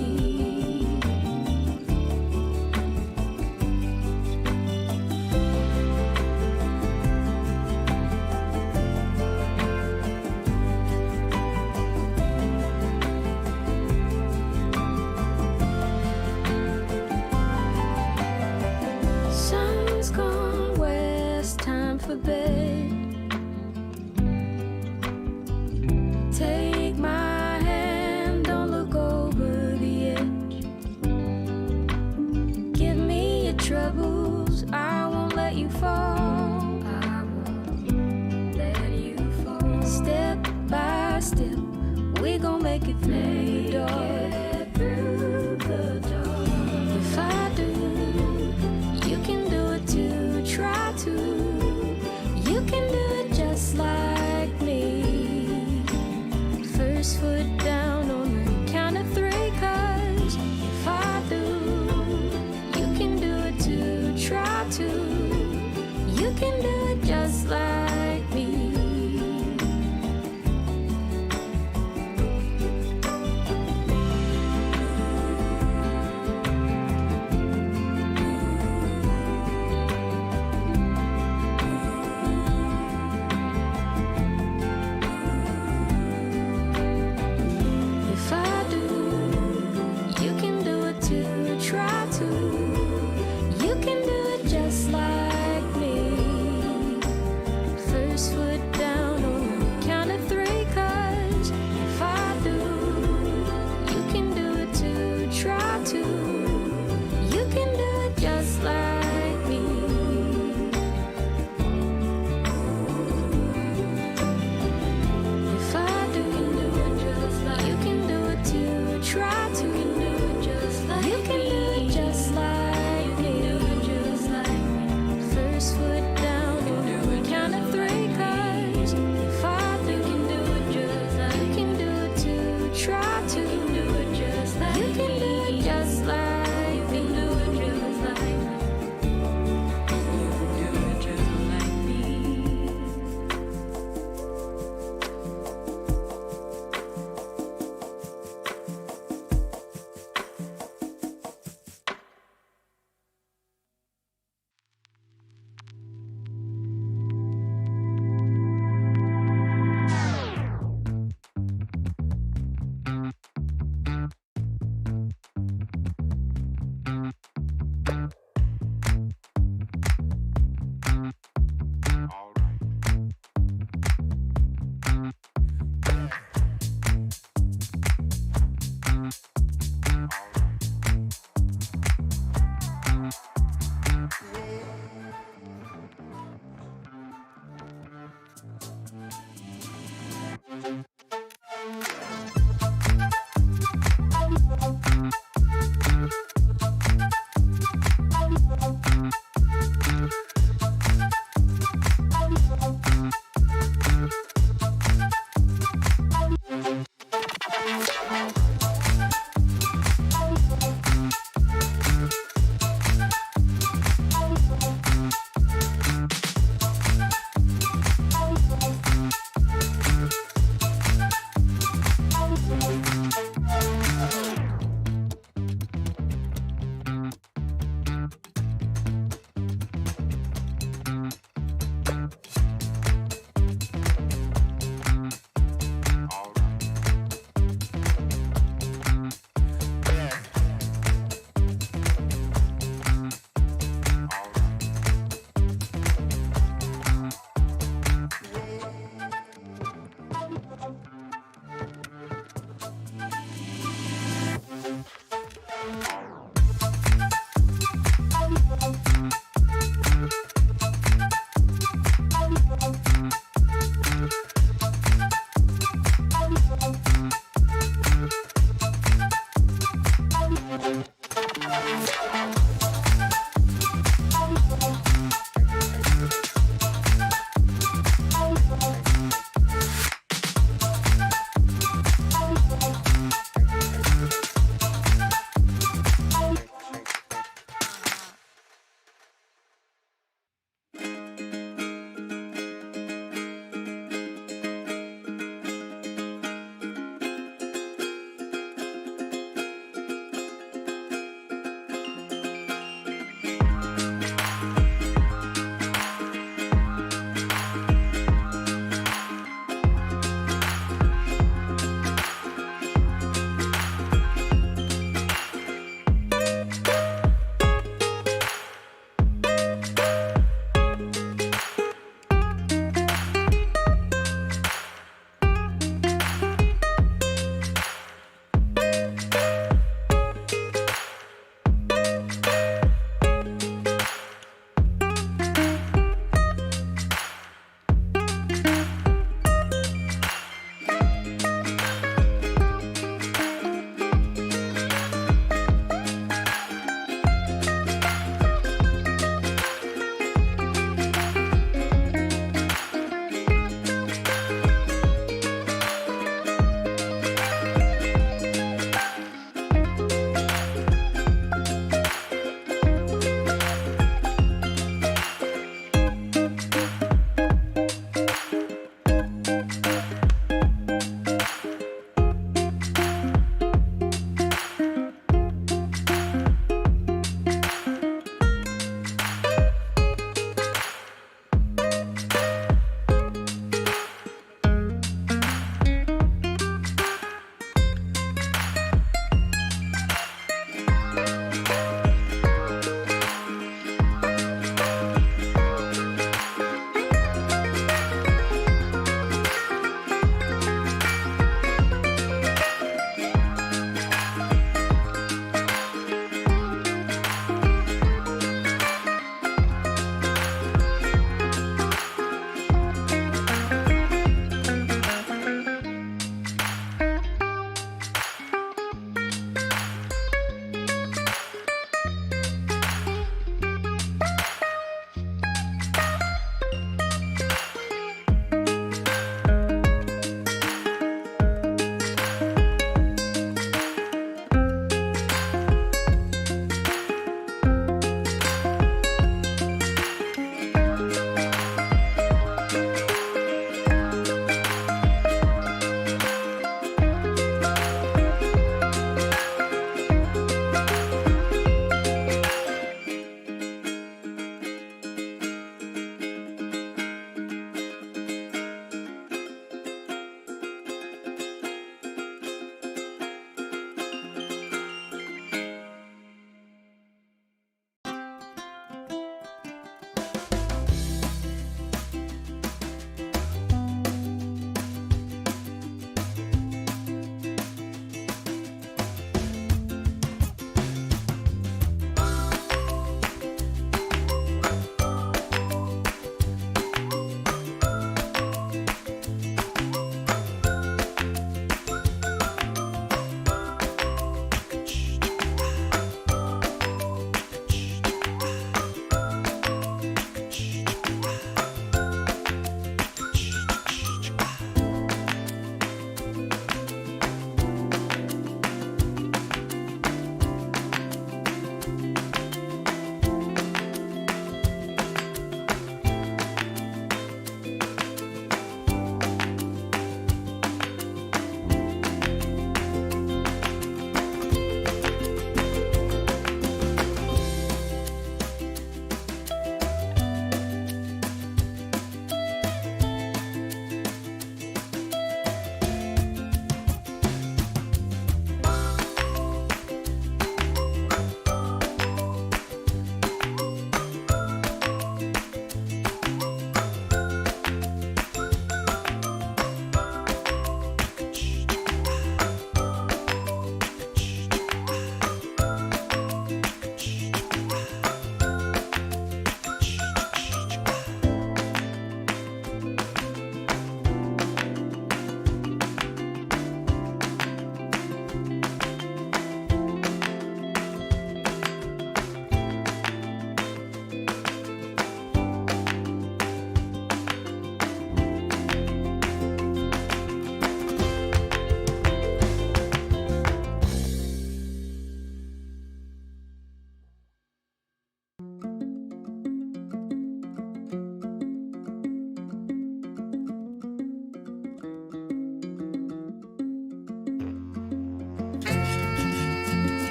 Sun's gone west, time for bed. Take my hand, don't look over the edge. Give me your troubles, I won't let you fall. I won't let you fall. Step by step, we gon' make it through the door. If I do, you can do it too, try to. You can do it just like me. First foot down on the count of three, 'cause if I do, you can do it too, try to. You can do it just like me.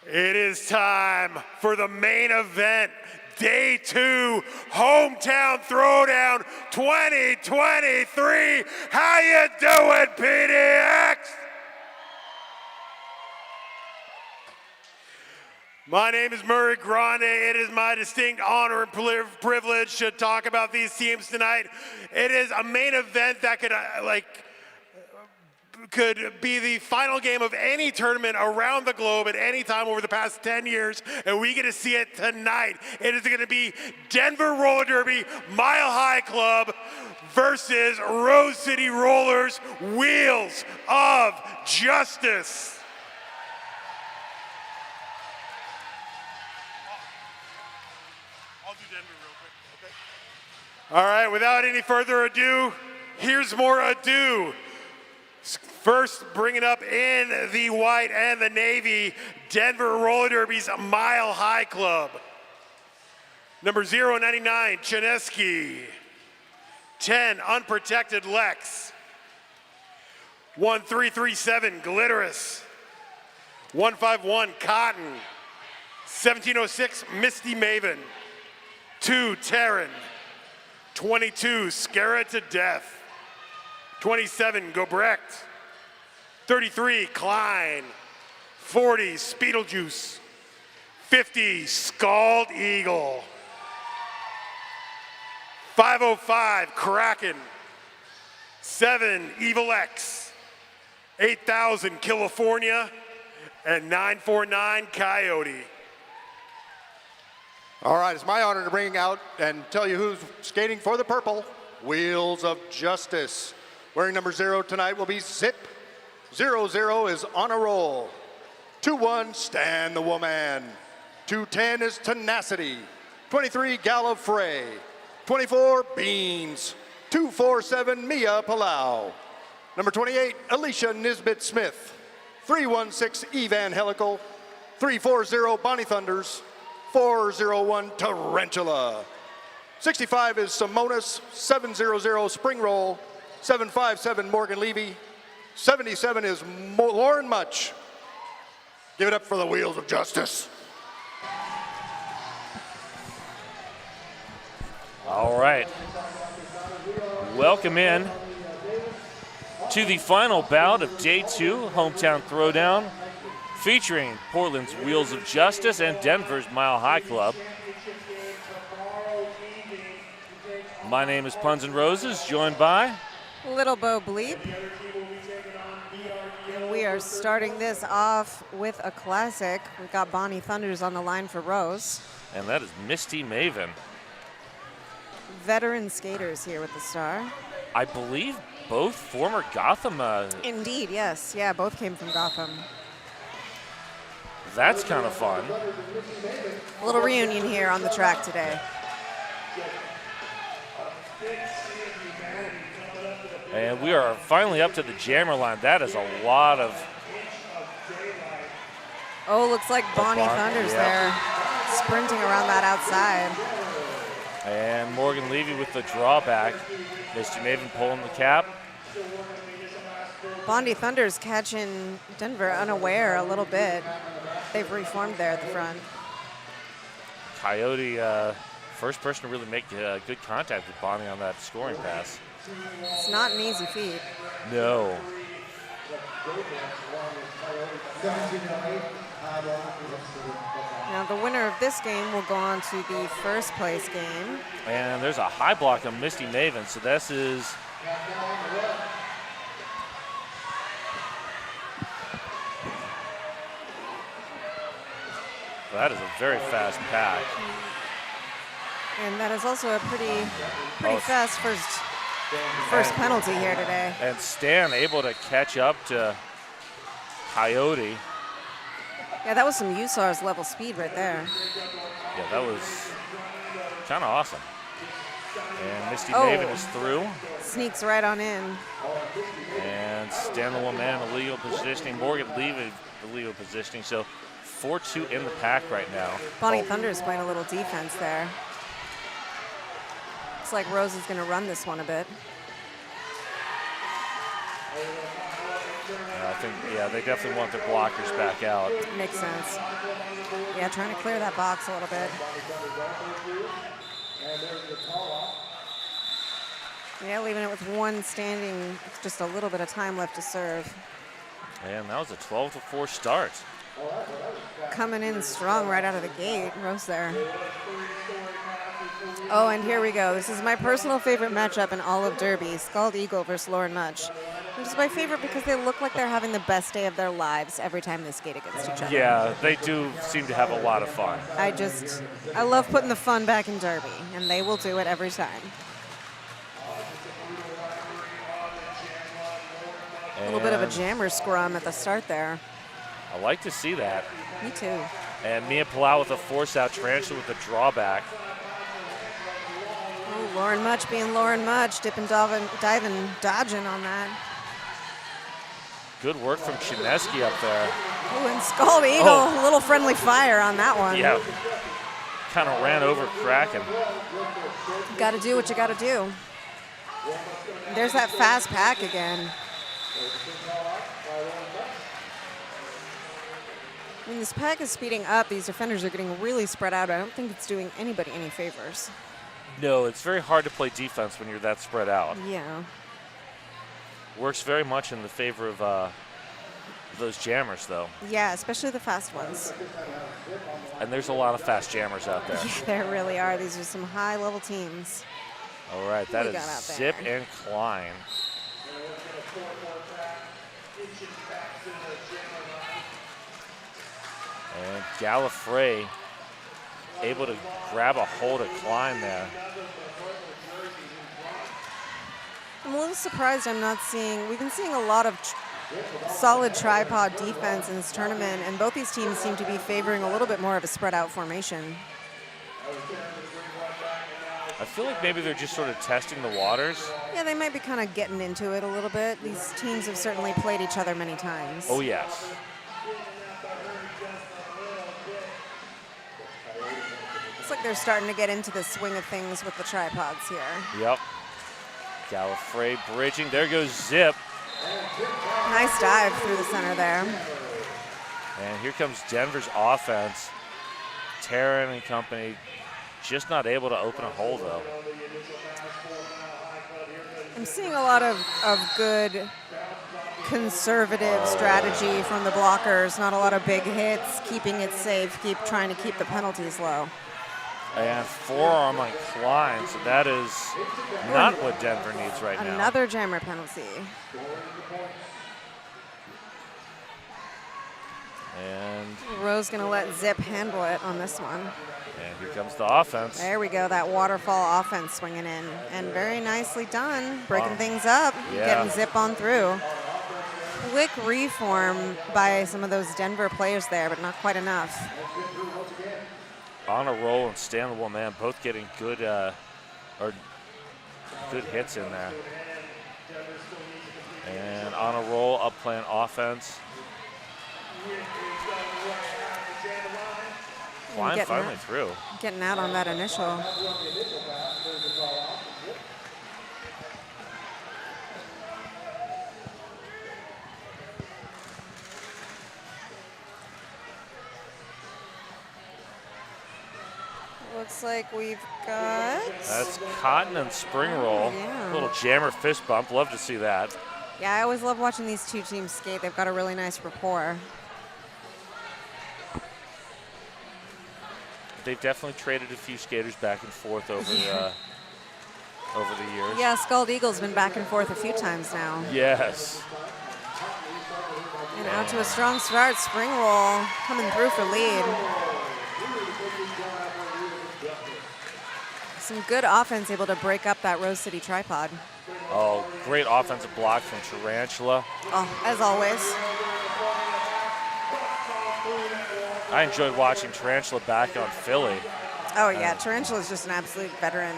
It is time for the main event, Day 2, Hometown Throwdown 2023. How you doing, PDX? My name is Murray Grande. It is my distinct honor and privilege to talk about these teams tonight. It is a main event that could be the final game of any tournament around the globe at any time over the past 10 years, and we get to see it tonight. It is going to be Denver Roller Derby Mile High Club versus Rose City Rollers Wheels of Justice. I'll do Denver real quick, okay? All right, without any further ado, here's more ado. First, bringing up in the white and the navy, Denver Roller Derby's Mile High Club. Number 099, Chinesky. 10, Unprotected Lex. 1337, Glitterous. 151, Cotton. 1706, Misty Maven. 2, Terran. 22, Scare It to Death. 27, Gobrecht. 33, Klein. 40, Speedlejuice. 50, Scald Eagle. 505, Kraken. 7, Evil X. 8000, California. And 949, Coyote. All right, it's my honor to bring out and tell you who's skating for the purple. Wheels of Justice. Wearing number 0 tonight will be Zip. 00 is On a Roll. 21, Stan the Woman. 210 is Tenacity. 23, Gallifrey. 24, Beans. 247, Mia Palau. Number 28, Alicia Nisbet Smith. 316, Evan Helical. 340, Bonnie Thunders. 401, Tarantula. 65 is Simonis. 700, Spring Roll. 757, Morgan Levy. 77 is Lauren Much. Give it up for the Wheels of Justice. All right. Welcome in to the final bout of Day 2, Hometown Throwdown, featuring Portland's Wheels of Justice and Denver's Mile High Club. My name is Puns and Roses, joined by Little Bo Bleep. And we are starting this off with a classic. We've got Bonnie Thunders on the line for Rose. and that is Misty Maven. Veteran skaters here with the star. I believe both former Gotham. Indeed, yes. Yeah, both came from Gotham. That's kind of fun. A little reunion here on the track today. And we are finally up to the jammer line. That is a lot of... Oh, looks like Bonnie Thunders there, sprinting around that outside. And Morgan Levy with the drawback. Misty Maven pulling the cap. Bonnie Thunders catching Denver unaware a little bit. They've reformed there at the front. Coyote, first person to really make good contact with Bonnie on that scoring pass. It's not an easy feat. No. Now the winner of this game will go on to the first place game. And there's a high block on Misty Maven, so this is... That is a very fast pack. And that is also a pretty fast first penalty here today. And Stan able to catch up to Coyote. Yeah, that was some USAR's level speed right there. Yeah, that was kind of awesome. And Misty Maven is through. Sneaks right on in. And Stan the one man illegal positioning. Morgan Levy illegal positioning. So 4-2 in the pack right now. Bonnie Thunder's playing a little defense there. Looks like Rose is going to run this one a bit. think, yeah, they definitely want their blockers back out. Makes sense. Yeah, trying to clear that box a little bit. Yeah, leaving it with one standing, with just a little bit of time left to serve. And that was a 12-4 start. Coming in strong right out of the gate, Rose there. Oh, and here we go. This is my personal favorite matchup in all of Derby, Scald Eagle versus Lauren Much. Which is my favorite because they look like they're having the best day of their lives every time they skate against each other. Yeah, they do seem to have a lot of fun. I love putting the fun back in Derby, and they will do it every time. A little bit of a jammer scrum at the start there. I like to see that. Me too. And Mia Palau with a force out, Tarantula with a drawback. Oh, Lauren Much being Lauren Much, dipping, diving, dodging on that. Good work from Chinesky up there. Oh, and Scald Eagle, a little friendly fire on that one. Yeah, kind of ran over Kraken. Got to do what you got to do. There's that fast pack again. When this pack is speeding up, these defenders are getting really spread out. I don't think it's doing anybody any favors. No, it's very hard to play defense when you're that spread out. Yeah. Works very much in the favor of those jammers, though. Yeah, especially the fast ones. And there's a lot of fast jammers out there. Yeah, there really are. These are some high-level teams. All right, that is Zip and Klein. And Gallifrey able to grab a hold of Klein there. I'm a little surprised I'm not seeing, we've been seeing a lot of solid tripod defense in this tournament, and both these teams seem to be favoring a little bit more of a spread out formation. I feel like maybe they're just sort of testing the waters. Yeah, they might be kind of getting into it a little bit. These teams have certainly played each other many times. Oh, yes. Looks like they're starting to get into the swing of things with the tripods here. Yep. Gallifrey bridging. There goes Zip. Nice dive through the center there. And here comes Denver's offense. Taryn and company just not able to open a hole, though. I'm seeing a lot of good conservative strategy from the blockers. Not a lot of big hits, keeping it safe, trying to keep the penalties low. And forearm on Klein, so that is not what Denver needs right now. Another jammer penalty. And Rose gonna let Zip handle it on this one. And here comes the offense. There we go, that waterfall offense swinging in. And very nicely done, breaking things up, getting Zip on through. Quick reform by some of those Denver players there, but not quite enough. On a roll and Stanley man both getting good good hits in there. And on a roll, up playing offense. Klein finally through. Getting out on that initial. Looks like we've got... That's Cotton and Spring Roll. Yeah. A little jammer fist bump. Love to see that. Yeah, I always love watching these two teams skate. They've got a really nice rapport. They've definitely traded a few skaters back and forth over the years. Yeah, Scald Eagle's been back and forth a few times now. Yes. And out to a strong start. Spring Roll coming through for lead. Some good offense able to break up that Rose City tripod. Oh, great offensive block from Tarantula. Oh, as always. I enjoyed watching Tarantula back on Philly. Oh, yeah. Tarantula is just an absolute veteran.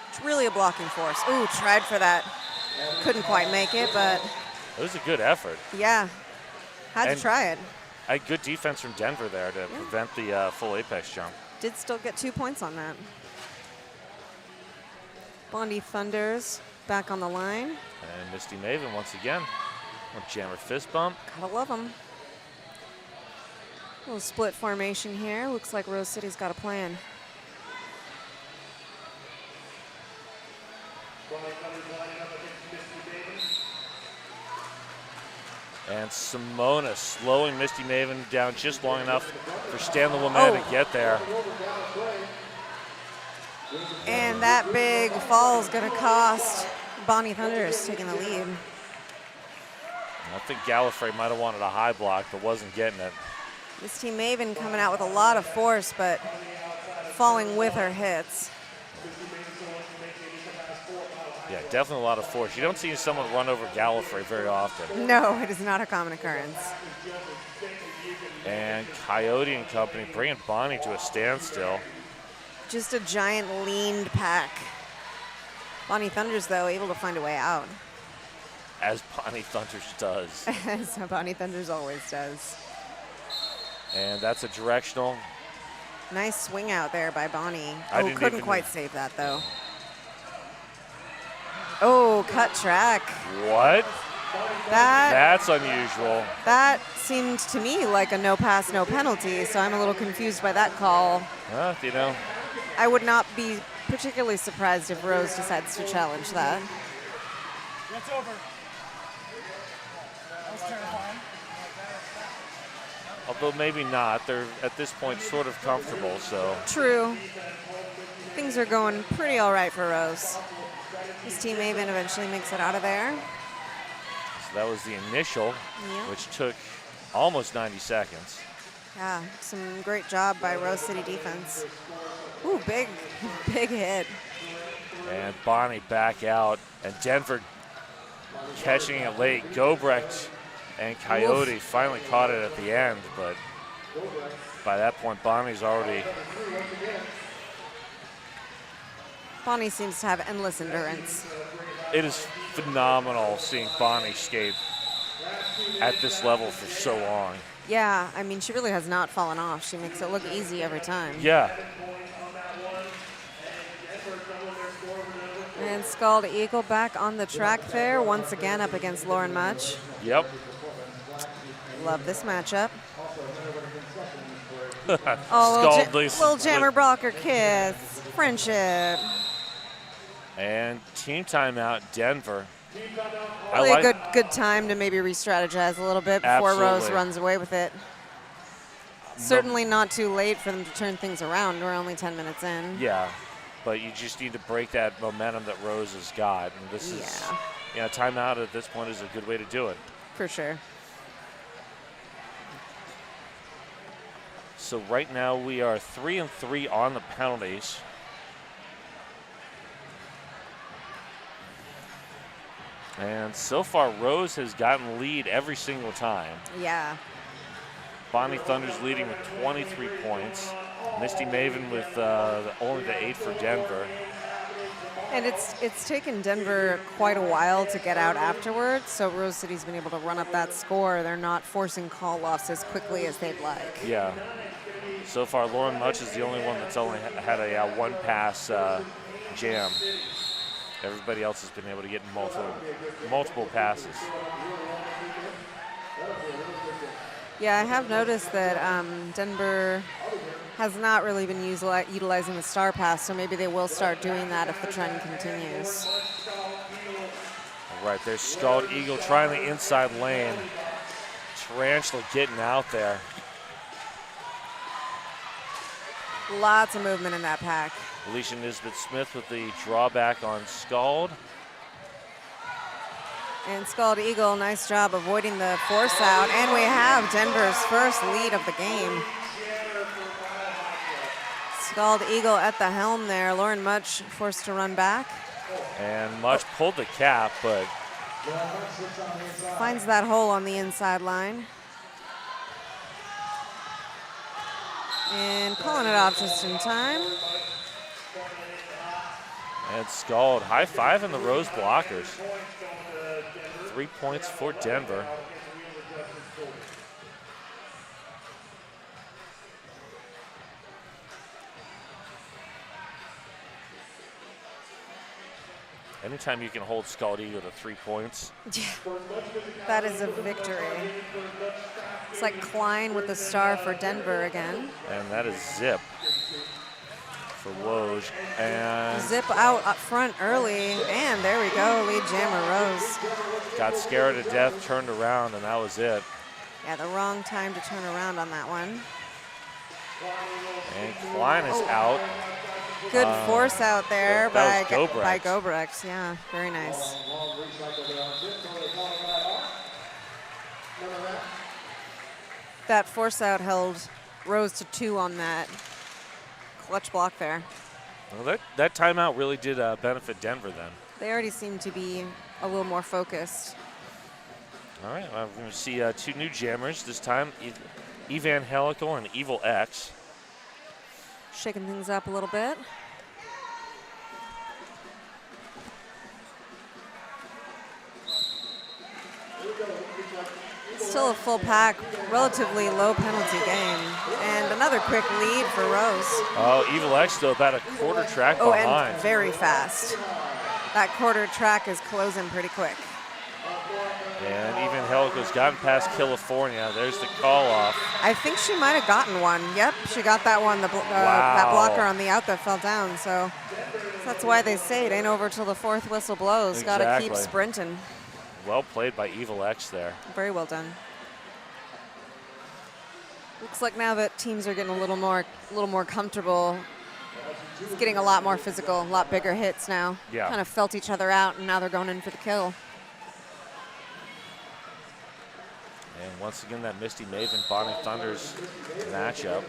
It's really a blocking force. Ooh, tried for that. Couldn't quite make it, but... It was a good effort. Yeah. Had to try it. I had good defense from Denver there to prevent the full apex jump. Did still get 2 points on that. Bondi Thunders back on the line. And Misty Maven once again. Jammer fist bump. Gotta love them. Little split formation here. Looks like Rose City's got a plan. And Simona slowing Misty Maven down just long enough for Stan the Woman to get there. And that big fall is going to cost Bonnie Thunders taking the lead. I think Gallifrey might have wanted a high block, but wasn't getting it. Misty Maven coming out with a lot of force, but falling with her hits. Yeah, definitely a lot of force. You don't see someone run over Gallifrey very often. No, it is not a common occurrence. And Coyote and company bringing Bonnie to a standstill. Just a giant leaned pack. Bonnie Thunders, though, able to find a way out. As Bonnie Thunders does. As Bonnie Thunders always does. And that's a directional. Nice swing out there by Bonnie. Couldn't quite save that, though. Oh, cut track. What? That's unusual. That seemed to me like a no pass, no penalty, so I'm a little confused by that call. You know. I would not be particularly surprised if Rose decides to challenge that. That's over. That was terrifying. Although maybe not. They're, at this point, sort of comfortable, so. True. Things are going pretty all right for Rose. His team Maven eventually makes it out of there. So that was the initial, which took almost 90 seconds. Yeah, some great job by Rose City defense. Ooh, big hit. And Bonnie back out, and Denver catching it late. Gobrecht and Coyote finally caught it at the end, but by that point, Bonnie's already. Bonnie seems to have endless endurance. It is phenomenal seeing Bonnie skate at this level for so long. Yeah, I mean, she really has not fallen off. She makes it look easy every time. Yeah. And Scald Eagle back on the track there, once again up against Lauren Much. Yep. Love this matchup. Little jammer blocker kiss, friendship. And team timeout, Denver. Really a good time to maybe re-strategize a little bit before Rose runs away with it. Certainly not too late for them to turn things around. We're only 10 minutes in. Yeah, but you just need to break that momentum that Rose has got. And this is, timeout at this point is a good way to do it. For sure. So right now we are 3-3 on the penalties. And so far, Rose has gotten lead every single time. Yeah. Bonnie Thunders leading with 23 points. Misty Maven with only the 8 for Denver. And it's taken Denver quite a while to get out afterwards, so Rose City's been able to run up that score. They're not forcing call-offs as quickly as they'd like. Yeah. So far, Lauren Much is the only one that's only had a one-pass jam. Everybody else has been able to get multiple passes. Yeah, I have noticed that Denver has not really been utilizing the star pass, so maybe they will start doing that if the trend continues. All right, there's Scald Eagle trying the inside lane. Tarantula getting out there. Lots of movement in that pack. Alicia Nisbet-Smith with the drawback on Scald. And Scald Eagle, nice job avoiding the force out. And we have Denver's first lead of the game. Scald Eagle at the helm there. Lauren Much forced to run back. And Much pulled the cap, but finds that hole on the inside line. And calling it off just in time. And Scald high-fiving the Rose blockers. 3 points for Denver. Anytime you can hold Scald Eagle to 3 points. That is a victory. It's like Klein with the star for Denver again. And that is Zip for Woj. And Zip out up front early, and there we go, lead jammer Rose. got scared to death, turned around, and that was it. Yeah, the wrong time to turn around on that one. And Klein is out. Good force out there by Gobrecht. Gobrecht. Yeah, very nice. That force out held Rose to 2 on that clutch block there. Well, that timeout really did benefit Denver then. They already seem to be a little more focused. All right, well, we're going to see 2 new jammers this time, Evangelical and Evil X. Shaking things up a little bit. Still a full pack, relatively low penalty game. And another quick lead for Rose. Oh, Evil X though about a quarter track behind. And very fast. That quarter track is closing pretty quick. And Evangelical's gotten past California. There's the call off. I think she might have gotten one. Yep, she got that one, Wow. that blocker on the out that fell down. So that's why they say it ain't over till the 4th whistle blows. Exactly. Got to keep sprinting. Well played by Evil X there. Very well done. Looks like now that teams are getting a little more comfortable, it's getting a lot more physical, a lot bigger hits now. Yeah. Kind of felt each other out, and now they're going in for the kill. And once again, that Misty Maven Bonnie Thunder's matchup.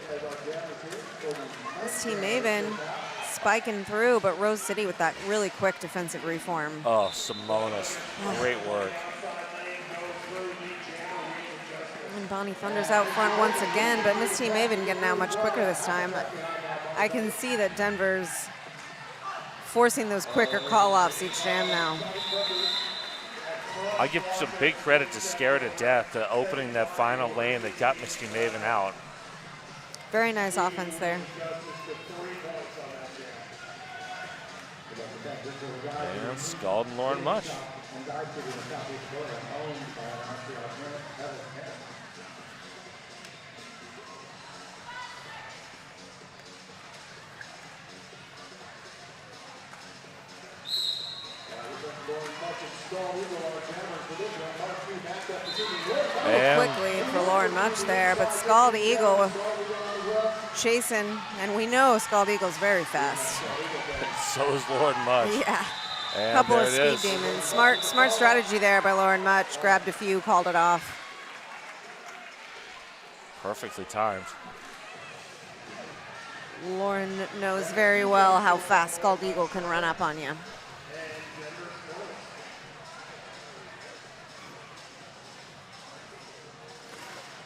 Misty Maven spiking through, but Rose City with that really quick defensive reform. Oh, Simonis, great work. And Bonnie Thunder's out front once again, but Misty Maven getting out much quicker this time. I can see that Denver's forcing those quicker call-offs each jam now. I give some big credit to Scared to Death to opening that final lane that got Misty Maven out. Very nice offense there. And Scald and Lauren Much. Quickly for Lauren Much there, but Scald Eagle chasing, and we know Scald Eagle's very fast. So is Lauren Much. Yeah. And couple of there it speed is. demons. Smart strategy there by Lauren Much. Grabbed a few, called it off. Perfectly timed. Lauren knows very well how fast Scald Eagle can run up on you.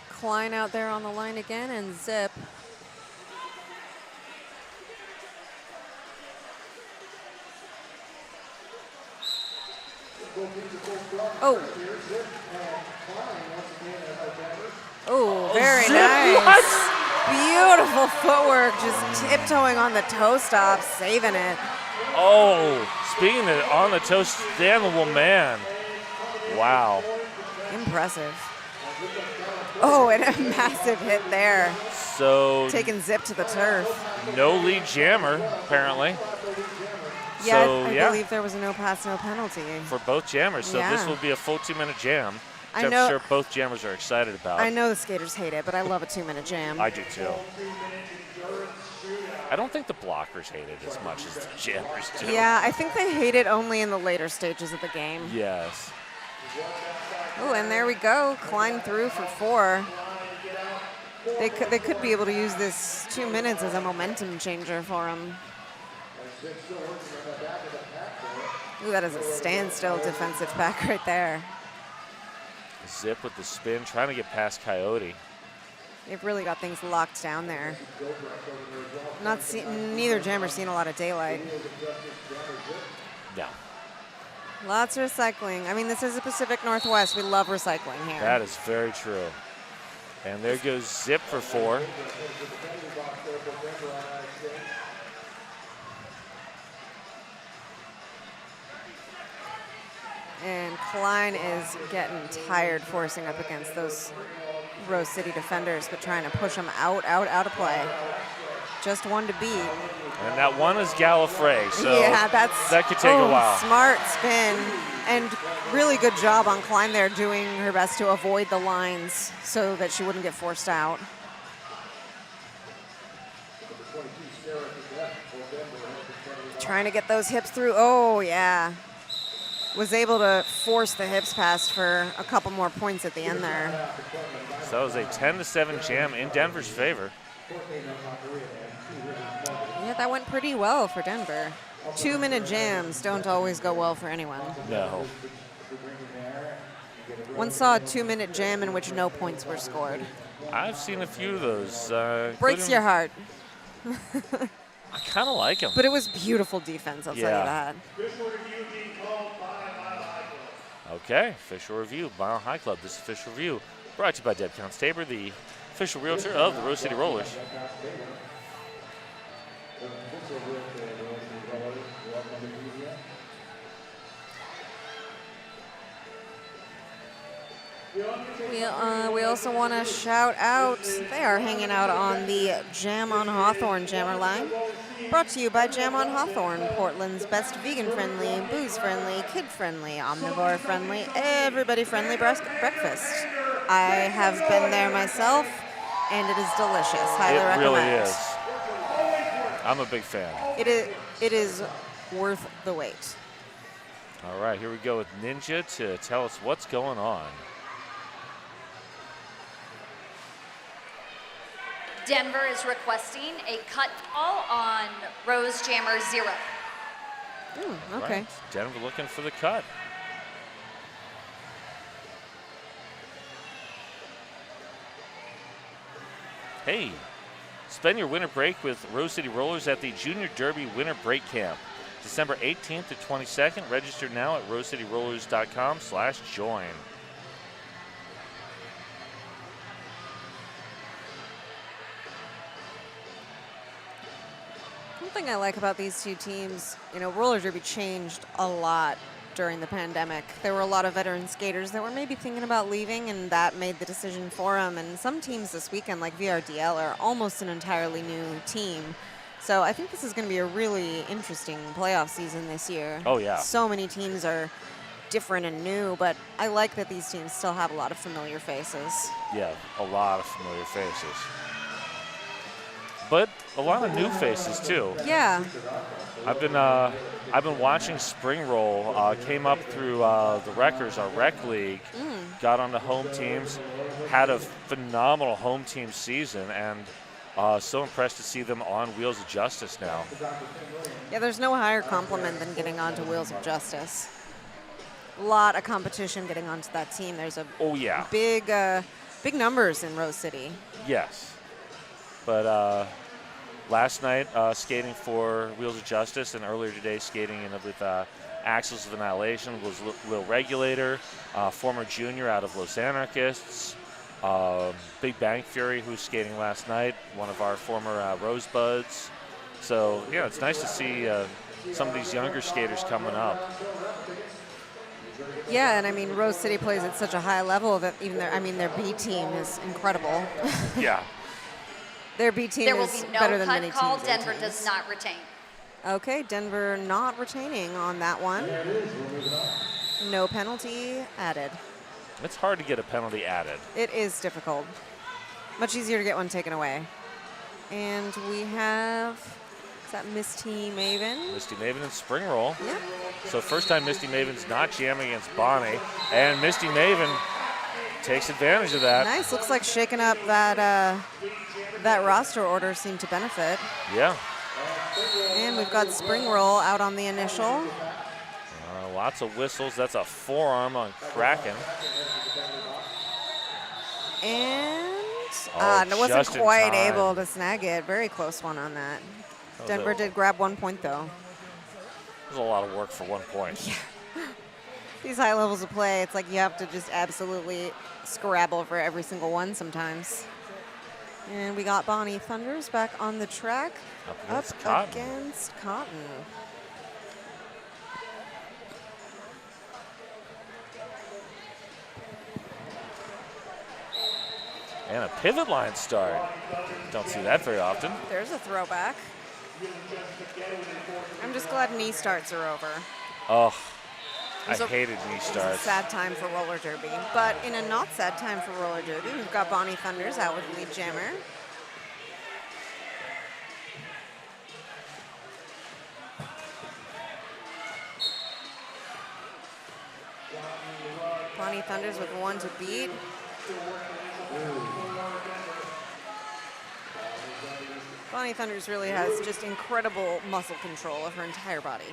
Klein out there on the line again, and Zip. Oh. Oh, very Zip, nice. Beautiful footwork, just tiptoeing on the toe stop, saving it. Oh, speaking of on the toe, standable man. Wow. Impressive. Oh, and a massive hit there. So Taking Zip to the turf. no lead jammer, apparently. Yeah, So, I yeah. believe there was a no pass, no penalty. For both jammers. So this Yeah. will be a full 2-minute jam, which I I'm know- sure both jammers are excited about. I know the skaters hate it, but I love a 2-minute jam. I do too. I don't think the blockers hate it as much as the jammers do. Yeah, I think they hate it only in the later stages of the game. Yes. Oh, and there we go. Climb through for 4. They could be able to use this 2 minutes as a momentum changer for them. Ooh, that is a standstill defensive pack right there. Zip with the spin, trying to get past Coyote. They've really got things locked down there. Neither jammer's seen a lot of daylight. No. Lots of recycling. I mean, this is the Pacific Northwest. We love recycling here. That is very true. And there goes Zip for 4. And Klein is getting tired forcing up against those Rose City defenders, but trying to push them out of play. Just one to beat. And that one is Gallifrey, so yeah, that could take a while. Smart spin, and really good job on Klein there, doing her best to avoid the lines so that she wouldn't get forced out. Trying to get those hips through. Oh, yeah. Was able to force the hips past for a couple more points at the end there. So that was a 10-7 jam in Denver's favor. Yeah, that went pretty well for Denver. 2-minute jams don't always go well for anyone. No. One saw a 2-minute jam in which no points were scored. I've seen a few of those. Breaks your heart. I kind of like them. But it was beautiful defense, I'll tell you that. Okay, official review, Mile High Club. This official review brought to you by Deb Constable, the official realtor of the Rose City Rollers. We also want to shout out, they are hanging out on the Jam on Hawthorne jammer line. Brought to you by Jam on Hawthorne, Portland's best vegan-friendly, booze-friendly, kid-friendly, omnivore-friendly, everybody-friendly breakfast. I have been there myself, and it is delicious. Highly recommend. It really is. I'm a big fan. It is worth the wait. All right, here we go with Ninja to tell us what's going on. Denver is requesting a cut call on Rose Jammer 0. Okay. Right. Denver looking for the cut. Hey, spend your winter break with Rose City Rollers at the Junior Derby Winter Break Camp, December 18th to 22nd. Register now at rosecityrollers.com/join. One thing I like about these two teams, roller derby changed a lot during the pandemic. There were a lot of veteran skaters that were maybe thinking about leaving, and that made the decision for them. And some teams this weekend, like VRDL, are almost an entirely new team. So I think this is going to be a really interesting playoff season this year. Oh, yeah. So many teams are different and new, but I like that these teams still have a lot of familiar faces. Yeah, a lot of familiar faces. But a lot of new faces too. Yeah. I've been watching Spring Roll. Came up through the Wreckers, our rec league. Got on the home teams. Had a phenomenal home team season, and so impressed to see them on Wheels of Justice now. Yeah, there's no higher compliment than getting onto Wheels of Justice. A lot of competition getting onto that team. There's a big numbers in Rose City. Yes. But last night, skating for Wheels of Justice, and earlier today, skating with Axels of Annihilation was Lil Regulator, former junior out of Los Anarchists, Big Bang Fury, who's skating last night, one of our former Rosebuds. So, yeah, it's nice to see some of these younger skaters coming up. Yeah, and I mean, Rose City plays at such a high level that even their B team is incredible. Yeah. Their B team is There better will than be many no cut call. teams. Denver does not retain. Okay, Denver not retaining on that one. No penalty added. It's hard to get a penalty added. It is difficult. Much easier to get one taken away. And we have, is that Misty Maven? Misty Maven and Spring Roll. Yep. So first time Misty Maven's not jamming against Bonnie, and Misty Maven takes advantage of that. Nice, looks like shaking up that roster order seemed to benefit. Yeah. And we've got Spring Roll out on the initial. Lots of whistles. That's a forearm on Kraken. And wasn't just in quite time. able to snag it. Very close one on that. Denver did grab 1 point, though. It was a lot of work for 1 point. Yeah. These high levels of play, it's like you have to just absolutely scrabble for every single one sometimes. And we got Bonnie Thunders back on the track. Up against Cotton. And a pivot line start. Don't see that very often. There's a throwback. I'm just glad knee starts are over. Oh, I It was hated knee It's a starts. sad time for roller derby. But in a not sad time for roller derby, we've got Bonnie Thunders out with lead jammer. Bonnie Thunders with one to beat. Bonnie Thunders really has just incredible muscle control of her entire body.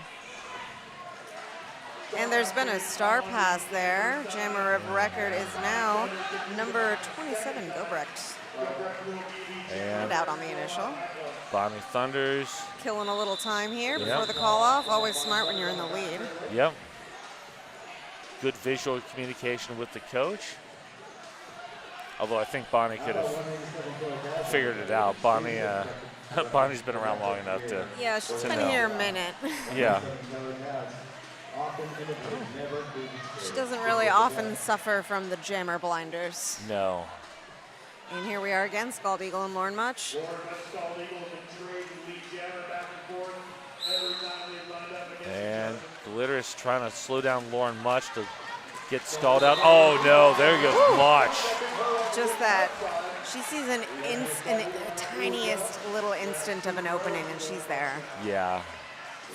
And there's been a star pass there. Jammer of record is now number 27, Gobrecht. And out on the initial. Bonnie Thunders. Killing a little time here before Yep. the call off. Always smart when you're in the lead. Yep. Good visual communication with the coach. Although I think Bonnie could have figured it out. Bonnie's been around long enough to Yeah, she's to been know. here a minute. Yeah. She doesn't really often suffer from the jammer blinders. No. And here we are again, Scald Eagle and Lauren Much. And Glitter is trying to slow down Lauren Much to get Scald out. Oh no, there goes Much. Just that she sees a tiniest little instant of an opening and she's there. Yeah.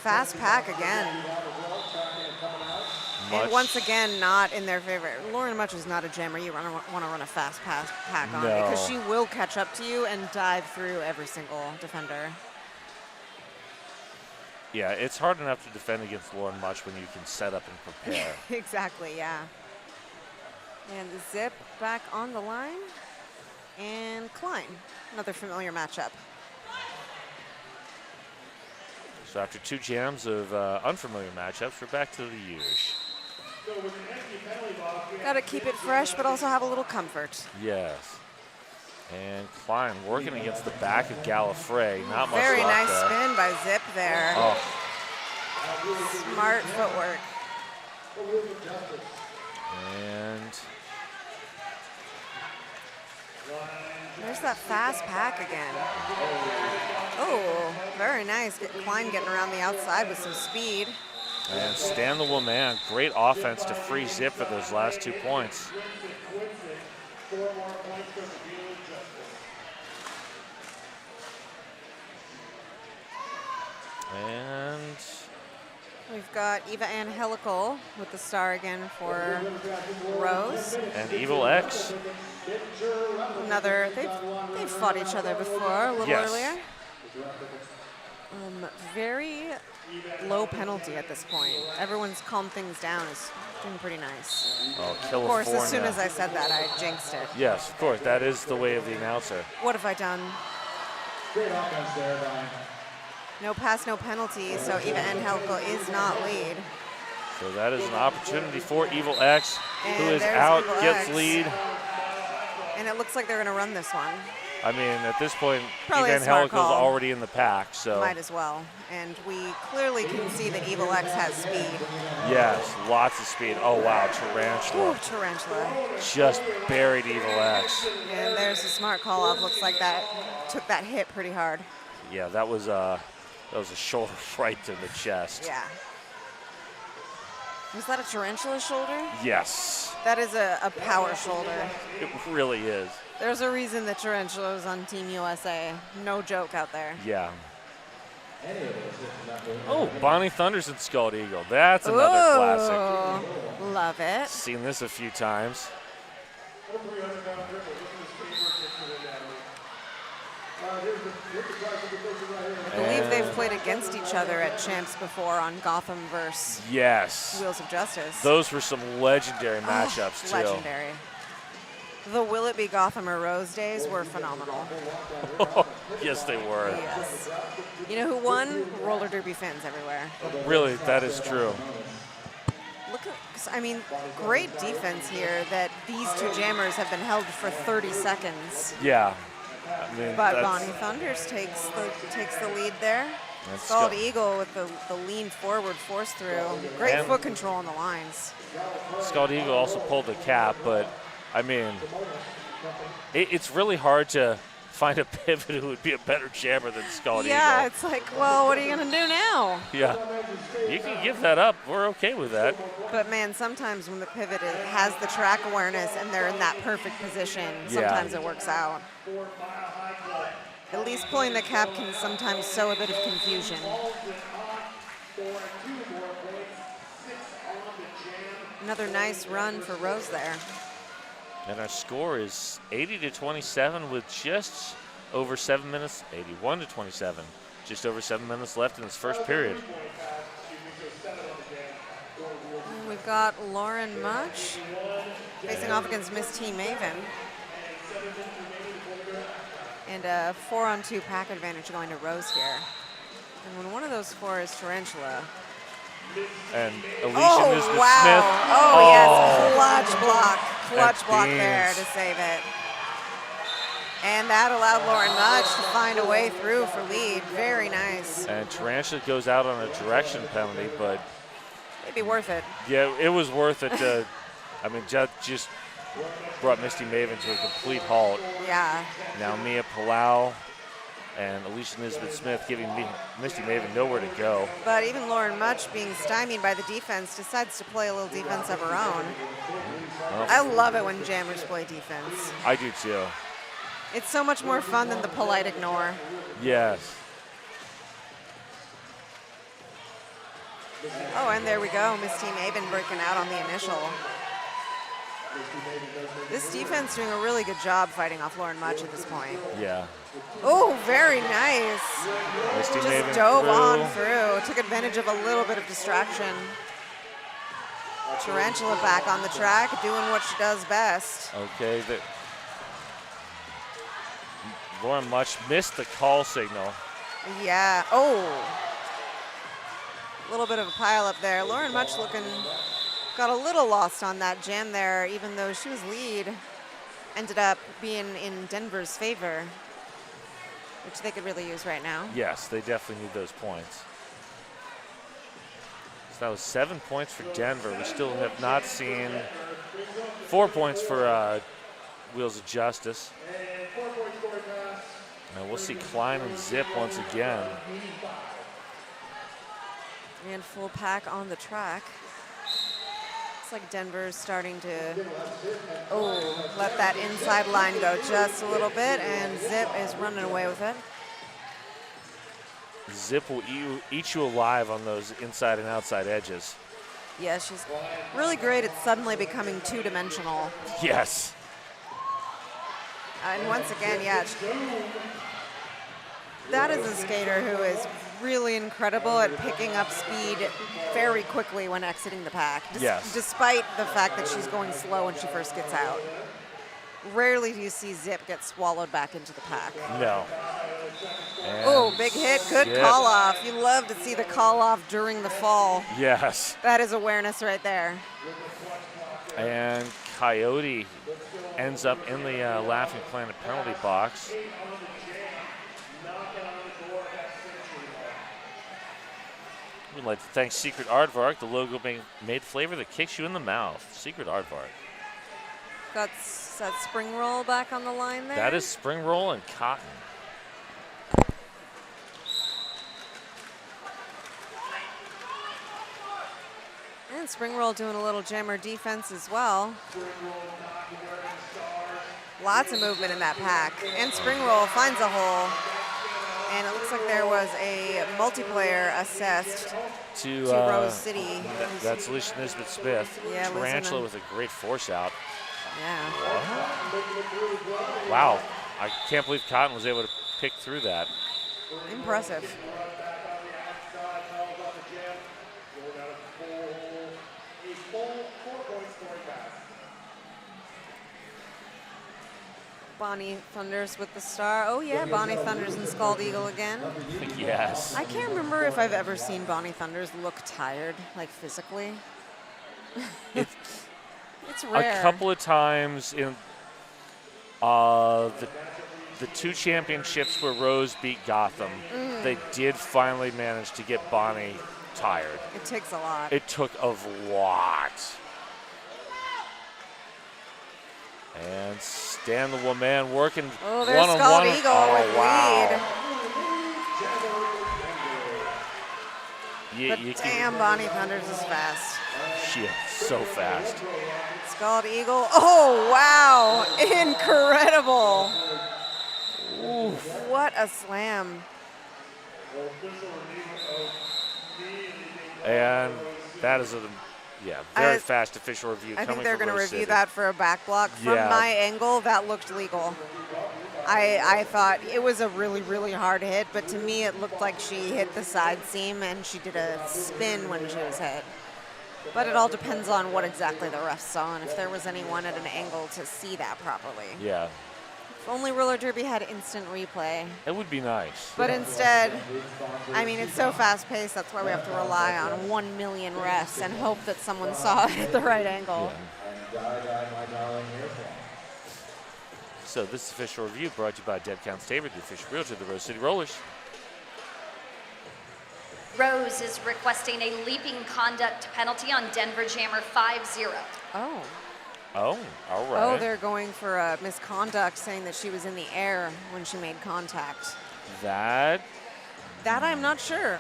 Fast pack again. Much. And once again, not in their favor. Lauren Much is not a jammer you want to run a fast pack on No. because she will catch up to you and dive through every single defender. Yeah, it's hard enough to defend against Lauren Much when you can set up and prepare. Exactly, yeah. And Zip back on the line. And Klein, another familiar matchup. So after two jams of unfamiliar matchups, we're back to the usual. Got to keep it fresh, but also have a little comfort. Yes. And Klein working against the back of Gallifrey. Not much Very left nice there. spin by Zip there. Oh. Smart footwork. And there's that fast pack again. Oh, very nice. Klein getting around the outside with some speed. And Stan the Woman, great offense to free Zip for those last 2 points. And we've got Eva Angelical with the star again for Rose. And Evil X. Another, they've fought each other before a little Yes. earlier. Very low penalty at this point. Everyone's calmed things down, is doing pretty nice. Oh, Of California. course, as soon as I said that, I jinxed it. Yes, of course. That is the way of the announcer. What have I done? No pass, no penalty, so Eva Angelical is not lead. So that is an opportunity for Evil X, who And is there's out, Evil gets X. lead. And it looks like they're going to run this one. I mean, at this point, Probably a Evan smart Helical's call. already in the pack, so. Might as well. And we clearly can see that Evil X has speed. Yes, lots of speed. Oh, wow, Tarantula. Ooh, Tarantula. Just buried Evil X. And there's a smart call up. Looks like that took that hit pretty hard. Yeah, that was a shoulder right to the chest. Yeah. Was that a Tarantula shoulder? Yes, That is a power shoulder. it really is. There's a reason that Tarantula is on Team USA. No joke out there. Yeah. Oh, Bonnie Thunders and Scald Eagle. That's another classic. Ooh, love it. Seen this a few times. I believe they've played against each other at Champs before on Gotham versus Yes. Wheels of Justice. Those were some legendary matchups, too. Legendary. The Will It Be Gotham or Rose days were phenomenal. Yes, they were. Yes. You know who won? Roller derby fans everywhere. Really, that is true. Look at, I mean, great defense here that these two jammers have been held for 30 seconds. Yeah. I mean, But that's- Bonnie Thunders takes the lead there. That's Scald Scald- Eagle with the lean forward force through. Great And- foot control on the lines. Scald Eagle also pulled the cap, but I mean, It's really hard to find a pivot who would be a better jammer than Scald Yeah, Eagle. it's like, well, what are you going to do now? Yeah, you can give that up. We're okay with that. But man, sometimes when the pivot has the track awareness and they're in that perfect position, sometimes it works out. At least pulling the cap can sometimes sow a bit of confusion. Another nice run for Rose there. And our score is 80-27 with just over 7 minutes, 81-27. Just over 7 minutes left in this first period. And we've got Lauren Much facing off against Miss T Maven. And a 4-on-2 pack advantage going to Rose here. And when one of those four is Tarantula. And Alicia Nisbet wow. Smith. Oh, yes, clutch block. Clutch block there to save it. And that allowed Lauren Much to find a way through for lead. Very nice. And Tarantula goes out on a direction penalty, but Maybe worth it. yeah, it was worth it. I mean, just brought Misty Maven to a complete halt. Yeah. Now Mia Palau and Alicia Nisbet Smith giving Misty Maven nowhere to go. But even Lauren Much, being stymied by the defense, decides to play a little defense of her own. Well, I love it when jammers play defense. I do too. It's so much more fun than the polite ignore. Yes. Oh, and there we go. Miss Team Maven breaking out on the initial. This defense doing a really good job fighting off Lauren Much at this point. Yeah. Oh, very nice. Misty Just Maven dove through. on through. Took advantage of a little bit of distraction. Tarantula back on the track, doing what she does best. Okay. Lauren Much missed the call signal. Yeah. Oh. A little bit of a pile up there. Lauren Much got a little lost on that jam there, even though she was lead. Ended up being in Denver's favor, which they could really use right now. Yes, they definitely need those points. So that was 7 points for Denver. We still have not seen 4 points for Wheels of Justice. Now we'll see Klein and Zip once again. And full pack on the track. Looks like Denver's starting to, let that inside line go just a little bit, and Zip is running away with it. Zip will eat you alive on those inside and outside edges. Yeah, she's really great at suddenly becoming two-dimensional. Yes. And once again, yeah, that is a skater who is really incredible at picking up speed very quickly when exiting the pack. Yes. Despite the fact that she's going slow when she first gets out. Rarely do you see Zip get swallowed back into the pack. No. Oh, big hit, good Zip. call off. You love to see the call off during the fall. Yes. That is awareness right there. And Coyote ends up in the Laughing Planet penalty box. We'd like to thank Secret Aardvark, the logo being made flavor that kicks you in the mouth. Secret Aardvark. Got that spring roll back on the line there. That is spring roll and cotton. And spring roll doing a little jammer defense as well. Lots of movement in that pack. And spring roll finds a hole. And it looks like there was a multiplayer assessed to Rose City. That's Alicia Nisbet Smith. Yeah, Tarantula with a great force out. Yeah. Wow. I can't believe Cotton was able to pick through that. Impressive. Bonnie Thunders with the star. Oh yeah, Bonnie Thunders and Scald Eagle again. Yes. I can't remember if I've ever seen Bonnie Thunders look tired, like physically. It's rare. A couple of times in the two championships where Rose beat Gotham, they did finally manage to get Bonnie tired. It takes a lot. It took a lot. And Stan the woman working Oh, there's one-on-one. Scald Eagle with wow. lead. But damn, Bonnie Thunders is fast. She is so fast. Scald Eagle. Oh, wow. Incredible. Oof. What a slam. And that is a very fast official review. I think coming they're from going to Rose review City. that for a back block. From my angle, that looked legal. I thought it was a really, really hard hit, but to me it looked like she hit the side seam and she did a spin when she was hit. But it all depends on what exactly the ref saw and if there was anyone at an angle to see that properly. Yeah. If only roller derby had instant replay. It would be nice. But instead, I mean, it's so fast-paced, that's why we have to rely on 1 million refs and hope that someone saw it at the right angle. Yeah. So this official review brought to you by Dead Count Staver, the official realtor of the Rose City Rollers. Rose is requesting a leaping conduct penalty on Denver Jammer 5-0. Oh. Oh, all right. Oh, they're going for a misconduct, saying that she was in the air when she made contact. That I'm not sure.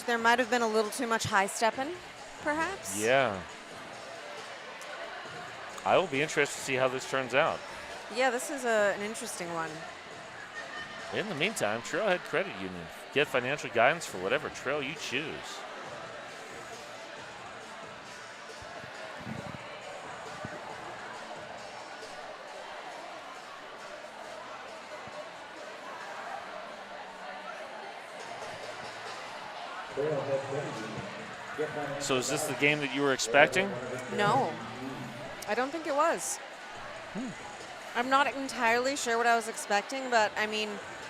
There might have been a little too much high stepping, perhaps. Yeah. I will be interested to see how this turns out. Yeah, this is an interesting one. In the meantime, Trailhead Credit Union. Get financial guidance for whatever trail you choose. So is this the game that you were expecting? No, I don't think it was. I'm not entirely sure what I was expecting, but I mean,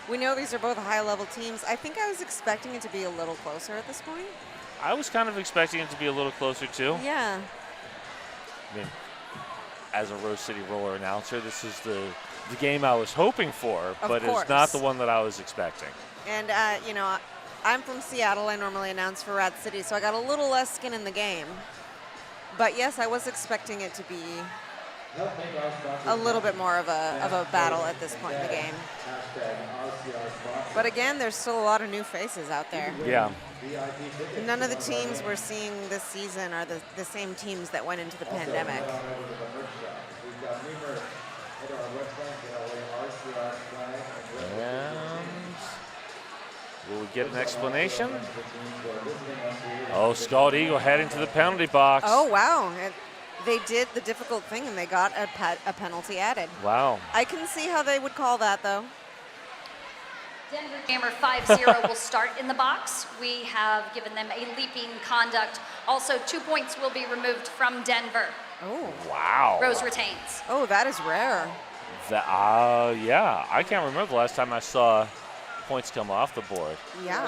we know these are both high-level teams. I think I was expecting it to be a little closer at this point. I was kind of expecting it to be a little closer too. Yeah. I mean, as a Rose City Roller announcer, this is the game I was hoping for, but it's not the one that I was expecting. And, you know, I'm from Seattle. I normally announce for Rad City, so I got a little less skin in the game. But yes, I was expecting it to be a little bit more of a battle at this point in the game. But again, there's still a lot of new faces out there. Yeah. None of the teams we're seeing this season are the same teams that went into the pandemic. And will we get an explanation? Oh, Scald Eagle heading to the penalty box. Oh, wow. They did the difficult thing, and they got a penalty added. Wow. I can see how they would call that, though. Denver Jammer 5-0 will start in the box. We have given them a leaping conduct. Also, 2 points will be removed from Denver. Oh. Wow. Rose retains. Oh, that is rare. Yeah, I can't remember the last time I saw points come off the board. Yeah.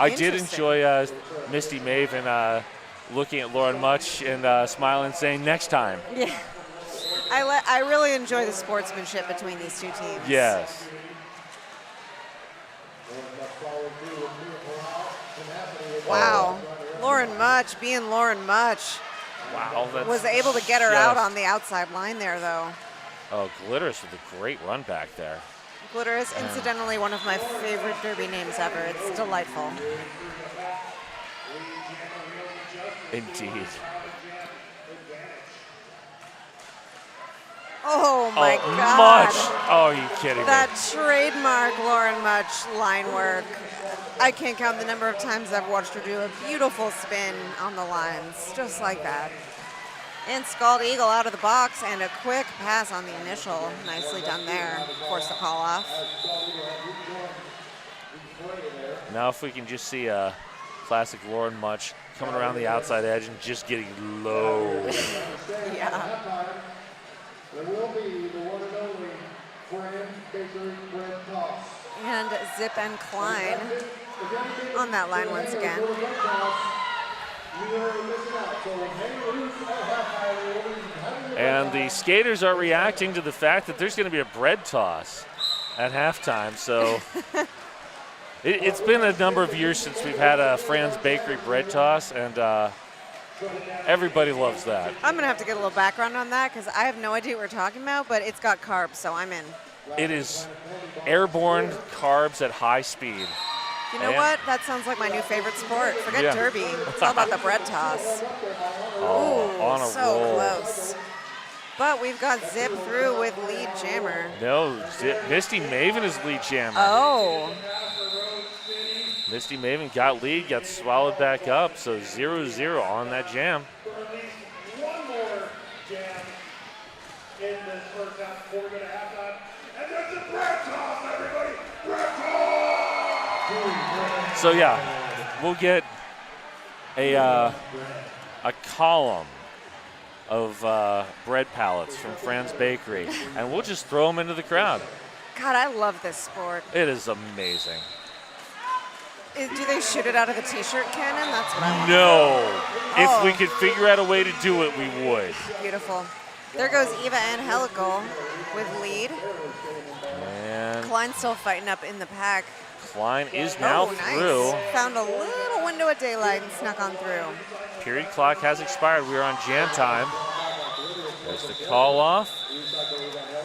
I did enjoy Misty Maven looking at Lauren Much and smiling, saying, next time. Yeah. I really enjoy the sportsmanship between these two teams. Yes. Wow. Lauren Much being Lauren Much. Wow. Was able to get her out on the outside line there, though. Oh, Glitterous with a great run back there. Glitter is incidentally one of my favorite derby names ever. It's delightful. Indeed. Oh my God. Much. Oh, are you kidding That me? trademark Lauren Much line work. I can't count the number of times I've watched her do a beautiful spin on the lines, just like that. And Scald Eagle out of the box and a quick pass on the initial. Nicely done there. Force the call off. Now if we can just see a classic Lauren Much coming around the outside edge and just getting low. Yeah. And Zip and Klein on that line once again. And the skaters are reacting to the fact that there's going to be a bread toss at halftime. So it's been a number of years since we've had a Fran's Bakery bread toss, and Everybody loves that. I'm going to have to get a little background on that because I have no idea what we're talking about, but it's got carbs, so I'm in. It is airborne carbs at high speed. You know what? That sounds like my new favorite sport. Forget derby. It's all about the bread toss. Oh, Ooh, on a so roll. close. But we've got Zip through with lead jammer. No, Misty Maven is lead jammer. Oh. Misty Maven got lead, got swallowed back up, so 0-0 on that jam. One more jam in this first half before we go to halftime. And there's the bread toss, everybody! Bread toss! So yeah, we'll get a column of bread pallets from Fran's Bakery, and we'll just throw them into the crowd. God, I love this sport. It is amazing. Do they shoot it out of the T-shirt cannon? That's what I want. No. Oh. If we could figure out a way to do it, we would. Beautiful. There goes Eva and Helical with lead. And Klein's still fighting up in the pack. Klein is now through. Nice. Found a little window of daylight and snuck on through. Period clock has expired. We are on jam time. There's the call off.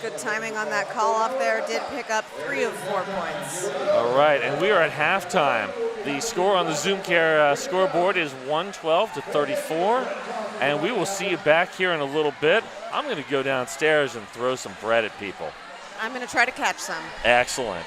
Good timing on that call off there. Did pick up 3 of 4 points. All right, and we are at halftime. The score on the Zoom Care scoreboard is 112-34, and we will see you back here in a little bit. I'm going to go downstairs and throw some bread at people. I'm going to try to catch some. Excellent.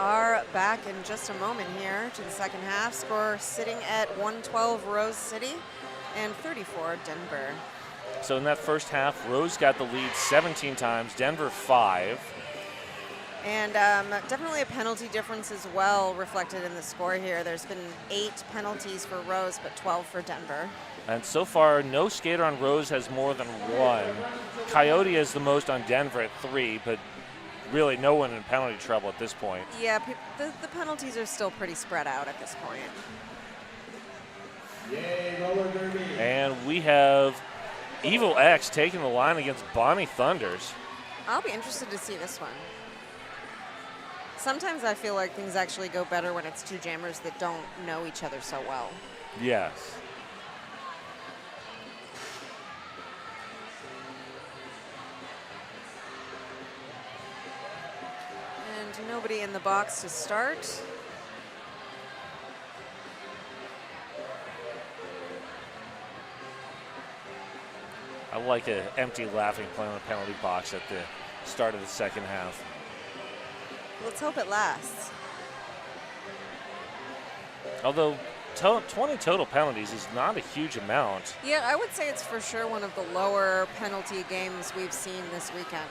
are back in just a moment here to the second half. Score sitting at 112 Rose City and 34 Denver. So in that first half, Rose got the lead 17 times, Denver 5. And definitely a penalty difference as well reflected in the score here. There's been 8 penalties for Rose, but 12 for Denver. And so far, no skater on Rose has more than 1. Coyote has the most on Denver at 3, but really no one in penalty trouble at this point. Yeah, the penalties are still pretty spread out at this point. And we have Evil X taking the line against Bonnie Thunders. I'll be interested to see this one. Sometimes I feel like things actually go better when it's two jammers that don't know each other so well. Yes. And nobody in the box to start. I like an empty laughing play on the penalty box at the start of the second half. Let's hope it lasts. Although 20 total penalties is not a huge amount. Yeah, I would say it's for sure one of the lower penalty games we've seen this weekend.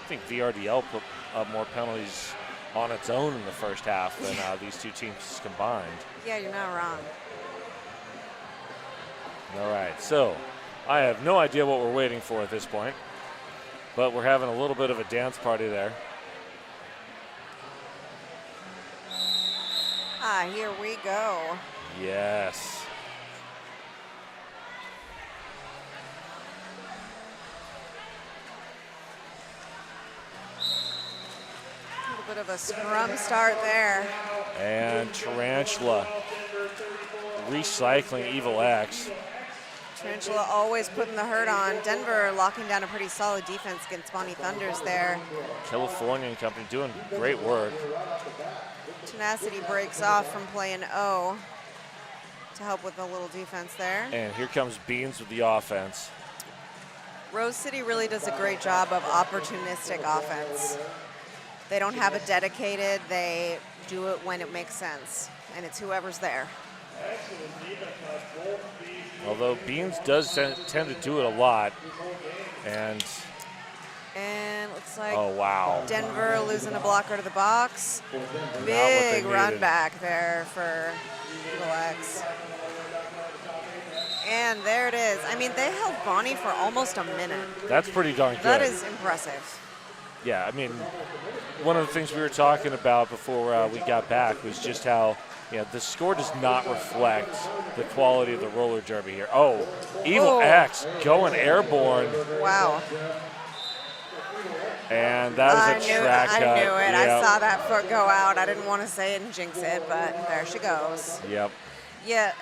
I think VRDL put up more penalties on its own in the first half than these two teams combined. Yeah, you're not wrong. All right, so I have no idea what we're waiting for at this point, but we're having a little bit of a dance party there. Ah, here we go. Yes. A little bit of a scrum start there. And Tarantula recycling Evil X. Tarantula always putting the hurt on. Denver locking down a pretty solid defense against Bonnie Thunders there. Californian company doing great work. Tenacity breaks off from playing O to help with the little defense there. And here comes Beans with the offense. Rose City really does a great job of opportunistic offense. They don't have a dedicated, they do it when it makes sense, and it's whoever's there. Although Beans does tend to do it a lot. And looks like oh, wow. Denver losing a blocker to the box. Big run back there for Evil X. And there it is. I mean, they held Bonnie for almost a minute. That's pretty darn good. That is impressive. Yeah, I mean, one of the things we were talking about before we got back was just how the score does not reflect the quality of the roller derby here. Oh, Evil X going airborne. Wow. And that was a track cut. I knew it. Yep. I saw that foot go out. I didn't want to say it and jinx it, but there she goes. Yep. Yeah,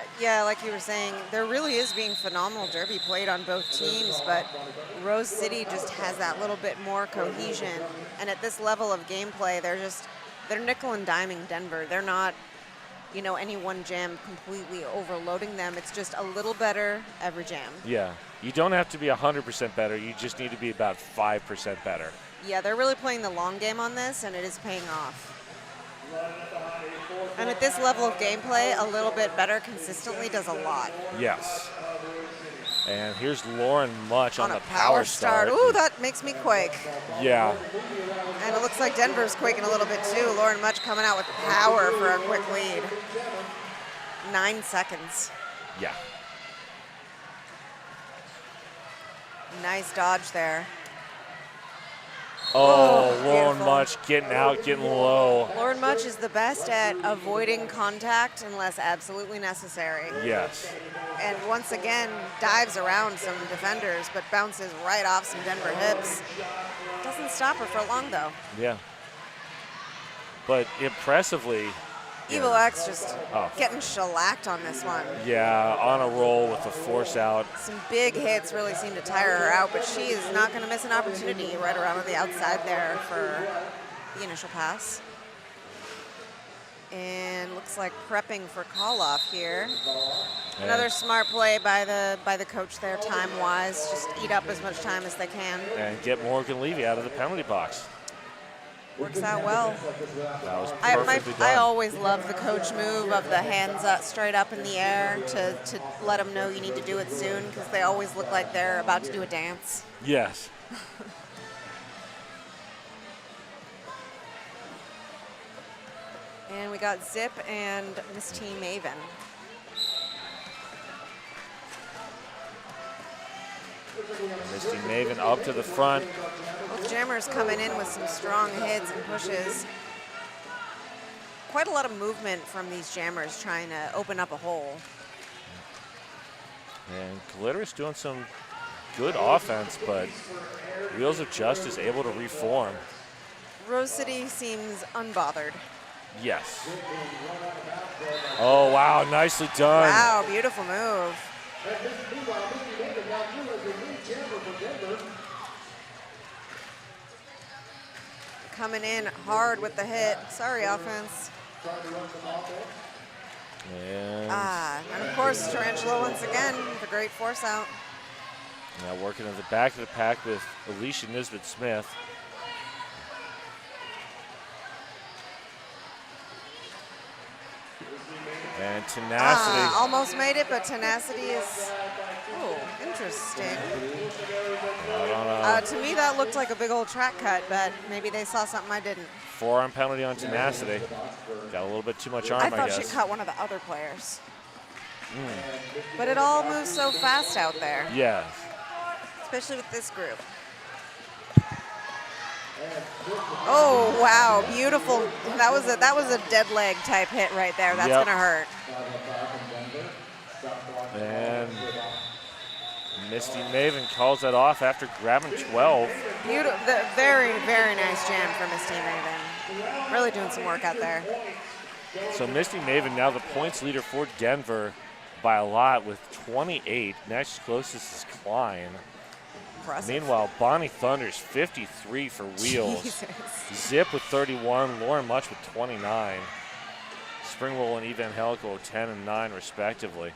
like you were saying, there really is being phenomenal derby played on both teams, but Rose City just has that little bit more cohesion. And at this level of gameplay, they're nickel and diming Denver. They're not, any one jam completely overloading them. It's just a little better every jam. Yeah, you don't have to be 100% better. You just need to be about 5% better. Yeah, they're really playing the long game on this, and it is paying off. And at this level of gameplay, a little bit better consistently does a lot. Yes. And here's Lauren Much on the power start. Ooh, that makes me quake. Yeah. And it looks like Denver's quaking a little bit too. Lauren Much coming out with power for a quick lead. 9 seconds. Yeah. Nice dodge there. Oh, Lauren Much getting out, getting low. Lauren Much is the best at avoiding contact unless absolutely necessary. Yes. And once again, dives around some defenders, but bounces right off some Denver hips. Doesn't stop her for long, though. Yeah. But impressively, Evil X just getting shellacked on this one. Yeah, on a roll with the force out. Some big hits really seem to tire her out, but she is not going to miss an opportunity right around on the outside there for the initial pass. And looks like prepping for call-off here. Another smart play by the coach there, time-wise. Just eat up as much time as they can. And get Morgan Levy out of the penalty box. Works out well. That was perfectly done. I always love the coach move of the hands up, straight up in the air to let them know you need to do it soon, because they always look like they're about to do a dance. Yes. And we got Zip and Miss Team Maven. Misty Maven up to the front. Both jammers coming in with some strong hits and pushes. Quite a lot of movement from these jammers trying to open up a hole. And Glitter's doing some good offense, but Wheels of Justice able to reform. Rose City seems unbothered. Yes. Oh, wow, nicely done. Wow, beautiful move. Coming in hard with the hit. Sorry, offense. And And of course, Tarantula once again with a great force out. now working at the back of the pack with Alicia Nisbet-Smith. And Tenacity. Almost made it, but Tenacity is, oh, interesting. I don't know. To me, that looked like a big old track cut, but maybe they saw something I didn't. Forearm penalty on Tenacity. Got a little bit too much arm, I thought guess. she cut one of the other players. But it all moves so fast out there, Yeah. especially with this group. Oh wow, beautiful! That was a dead leg type hit right there. That's Yep. gonna hurt. And Misty Maven calls that off after grabbing 12. Beautiful, very nice jam for Miss Team Maven. Really doing some work out there. So Misty Maven now the points leader for Denver by a lot with 28. Next closest is Klein. Impressive. Meanwhile, Bonnie Thunder's 53 for Wheels. Jesus. Zip with 31, Lauren Much with 29. Spring Roll and Evangelical 10 and 9 respectively.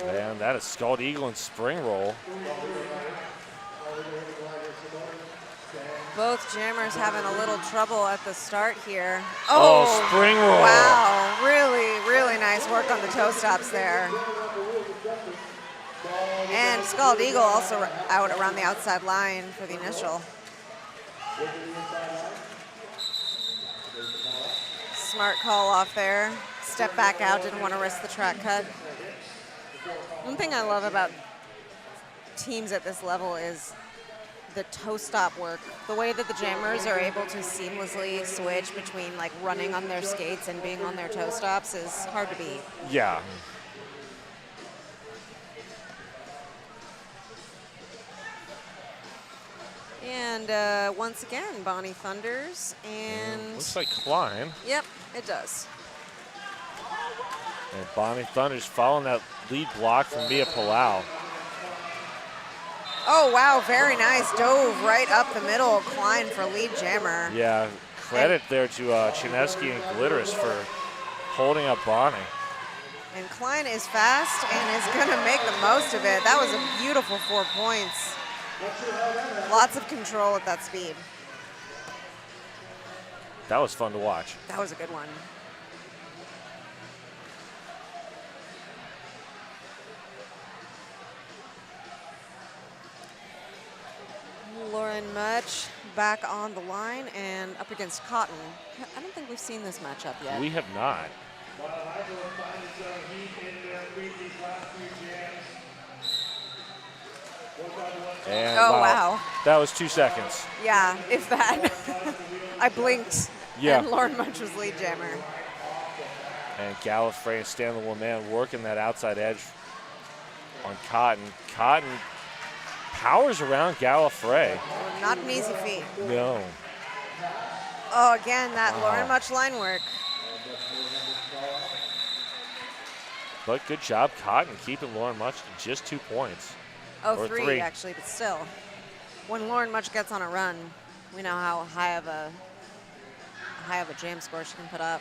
And that is Scald Eagle and Spring Roll. Both jammers having a little trouble at the start here. Oh, Spring Roll. Wow, really nice work on the toe stops there. And Scald Eagle also out around the outside line for the initial. Smart call off there. Step back out, didn't want to risk the track cut. One thing I love about teams at this level is the toe stop work. The way that the jammers are able to seamlessly switch between like running on their skates and being on their toe stops is hard to beat. Yeah. And once again, Bonnie Thunders and Looks like Klein. yep, it does. And Bonnie Thunder's following that lead block from Mia Palau. Oh wow, very nice. Dove right up the middle. Klein for lead jammer. Yeah, credit there to Chinesky and Glitteris for holding up Bonnie. And Klein is fast and is gonna make the most of it. That was a beautiful 4 points. Lots of control at that speed. That was fun to watch. That was a good one. Lauren Much back on the line and up against Cotton. I don't think we've seen this matchup yet. We have not. And Oh, wow. That was 2 seconds. Yeah, if that. I blinked. Yeah. And Lauren Much was lead jammer. And Gallifrey and Stanley Woman working that outside edge on Cotton. Cotton powers around Gallifrey. Not an easy feat. No. Oh, again, that Lauren Much line work. But good job, Cotton, keeping Lauren Much to just 2 points. Oh, Or three, three. actually, but still. When Lauren Much gets on a run, we know how high of a jam score she can put up.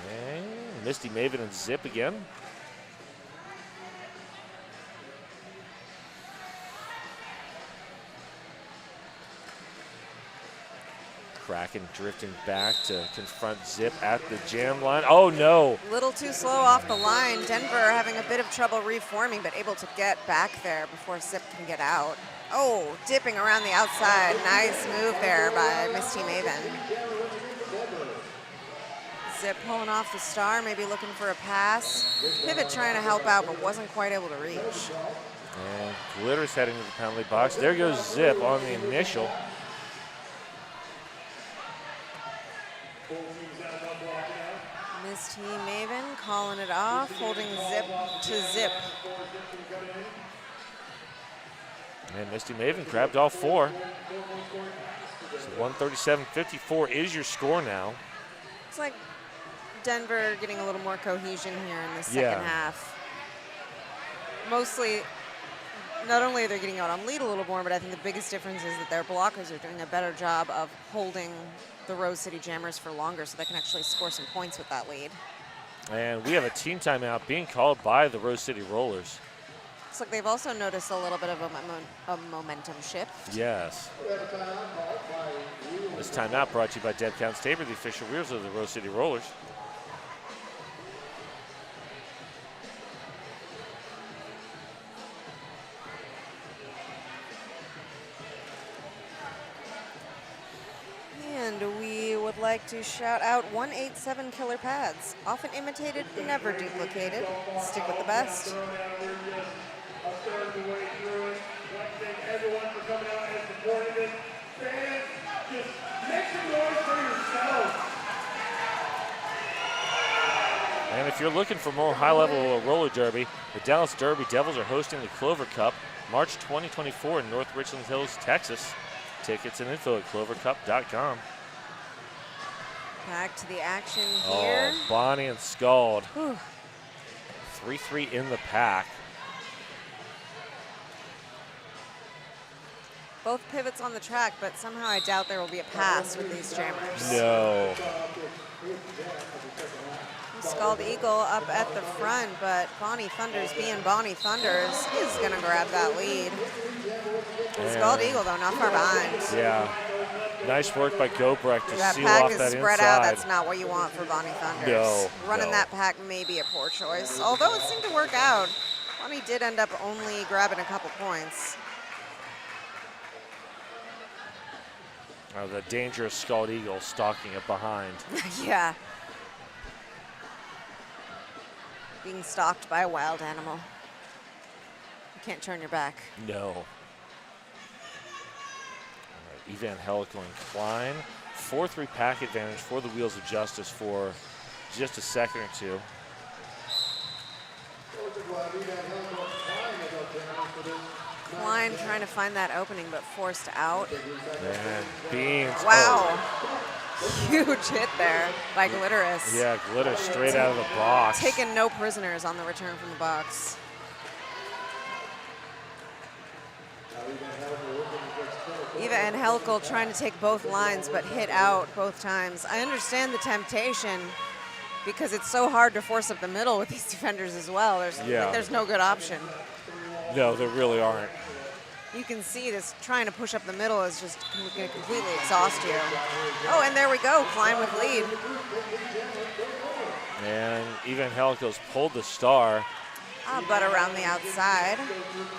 And Misty Maven and Zip again. Kraken drifting back to confront Zip at the jam line. Oh, no. Little too slow off the line. Denver having a bit of trouble reforming, but able to get back there before Zip can get out. Oh, dipping around the outside. Nice move there by Miss Team Maven. Zip pulling off the star, maybe looking for a pass. Pivot trying to help out, but wasn't quite able to reach. And Glitter's heading to the penalty box. There goes Zip on the initial. Miss Team Maven calling it off, holding Zip to Zip. And Misty Maven grabbed all 4. So 137-54 is your score now. It's like Denver getting a little more cohesion here in the second half. Mostly, not only are they getting out on lead a little more, but I think the biggest difference is that their blockers are doing a better job of holding the Rose City Jammers for longer so they can actually score some points with that lead. And we have a team timeout being called by the Rose City Rollers. Looks like they've also noticed a little bit of a momentum shift. Yes. This timeout brought to you by Deb Counts Tabor, the official wheels of the Rose City Rollers. And we would like to shout out 187 Killer Pads. Often imitated, never duplicated. Stick with the best. Everyone for coming out and supporting this. Fans, just make some noise for yourselves. And if you're looking for more high-level roller derby, the Dallas Derby Devils are hosting the Clover Cup March 2024 in North Richland Hills, Texas. Tickets and info at clovercup.com. Back to the action here. Oh, Bonnie and Scald. 3-3 in the pack. Both pivots on the track, but somehow I doubt there will be a pass with these jammers. No. Scald Eagle up at the front, but Bonnie Thunders being Bonnie Thunders is going to grab that lead. Scald Eagle, though, not far behind. Yeah. Nice work by Gobrecht to that seal pack off is that spread inside. out. That's not what you want for Bonnie Thunders. No. Running that pack may be a poor choice, although it seemed to work out. Bonnie did end up only grabbing a couple points. Oh, the dangerous Scald Eagle stalking it behind. Yeah. Being stalked by a wild animal. You can't turn your back. No. All right, Evangelical Incline. 4-3 pack advantage for the Wheels of Justice for just a second or two. Klein trying to find that opening, but forced out. And Beans. Wow. Oh. Huge hit there by Glitterous. Yeah, Glitter straight out of the box. Taking no prisoners on the return from the box. Eva and Helkel trying to take both lines, but hit out both times. I understand the temptation because it's so hard to force up the middle with these defenders as well. There's no good option. No, there really aren't. You can see this trying to push up the middle is just going to completely exhaust you. Oh, and there we go, Klein with lead. And Evangelical's pulled the star. But around the outside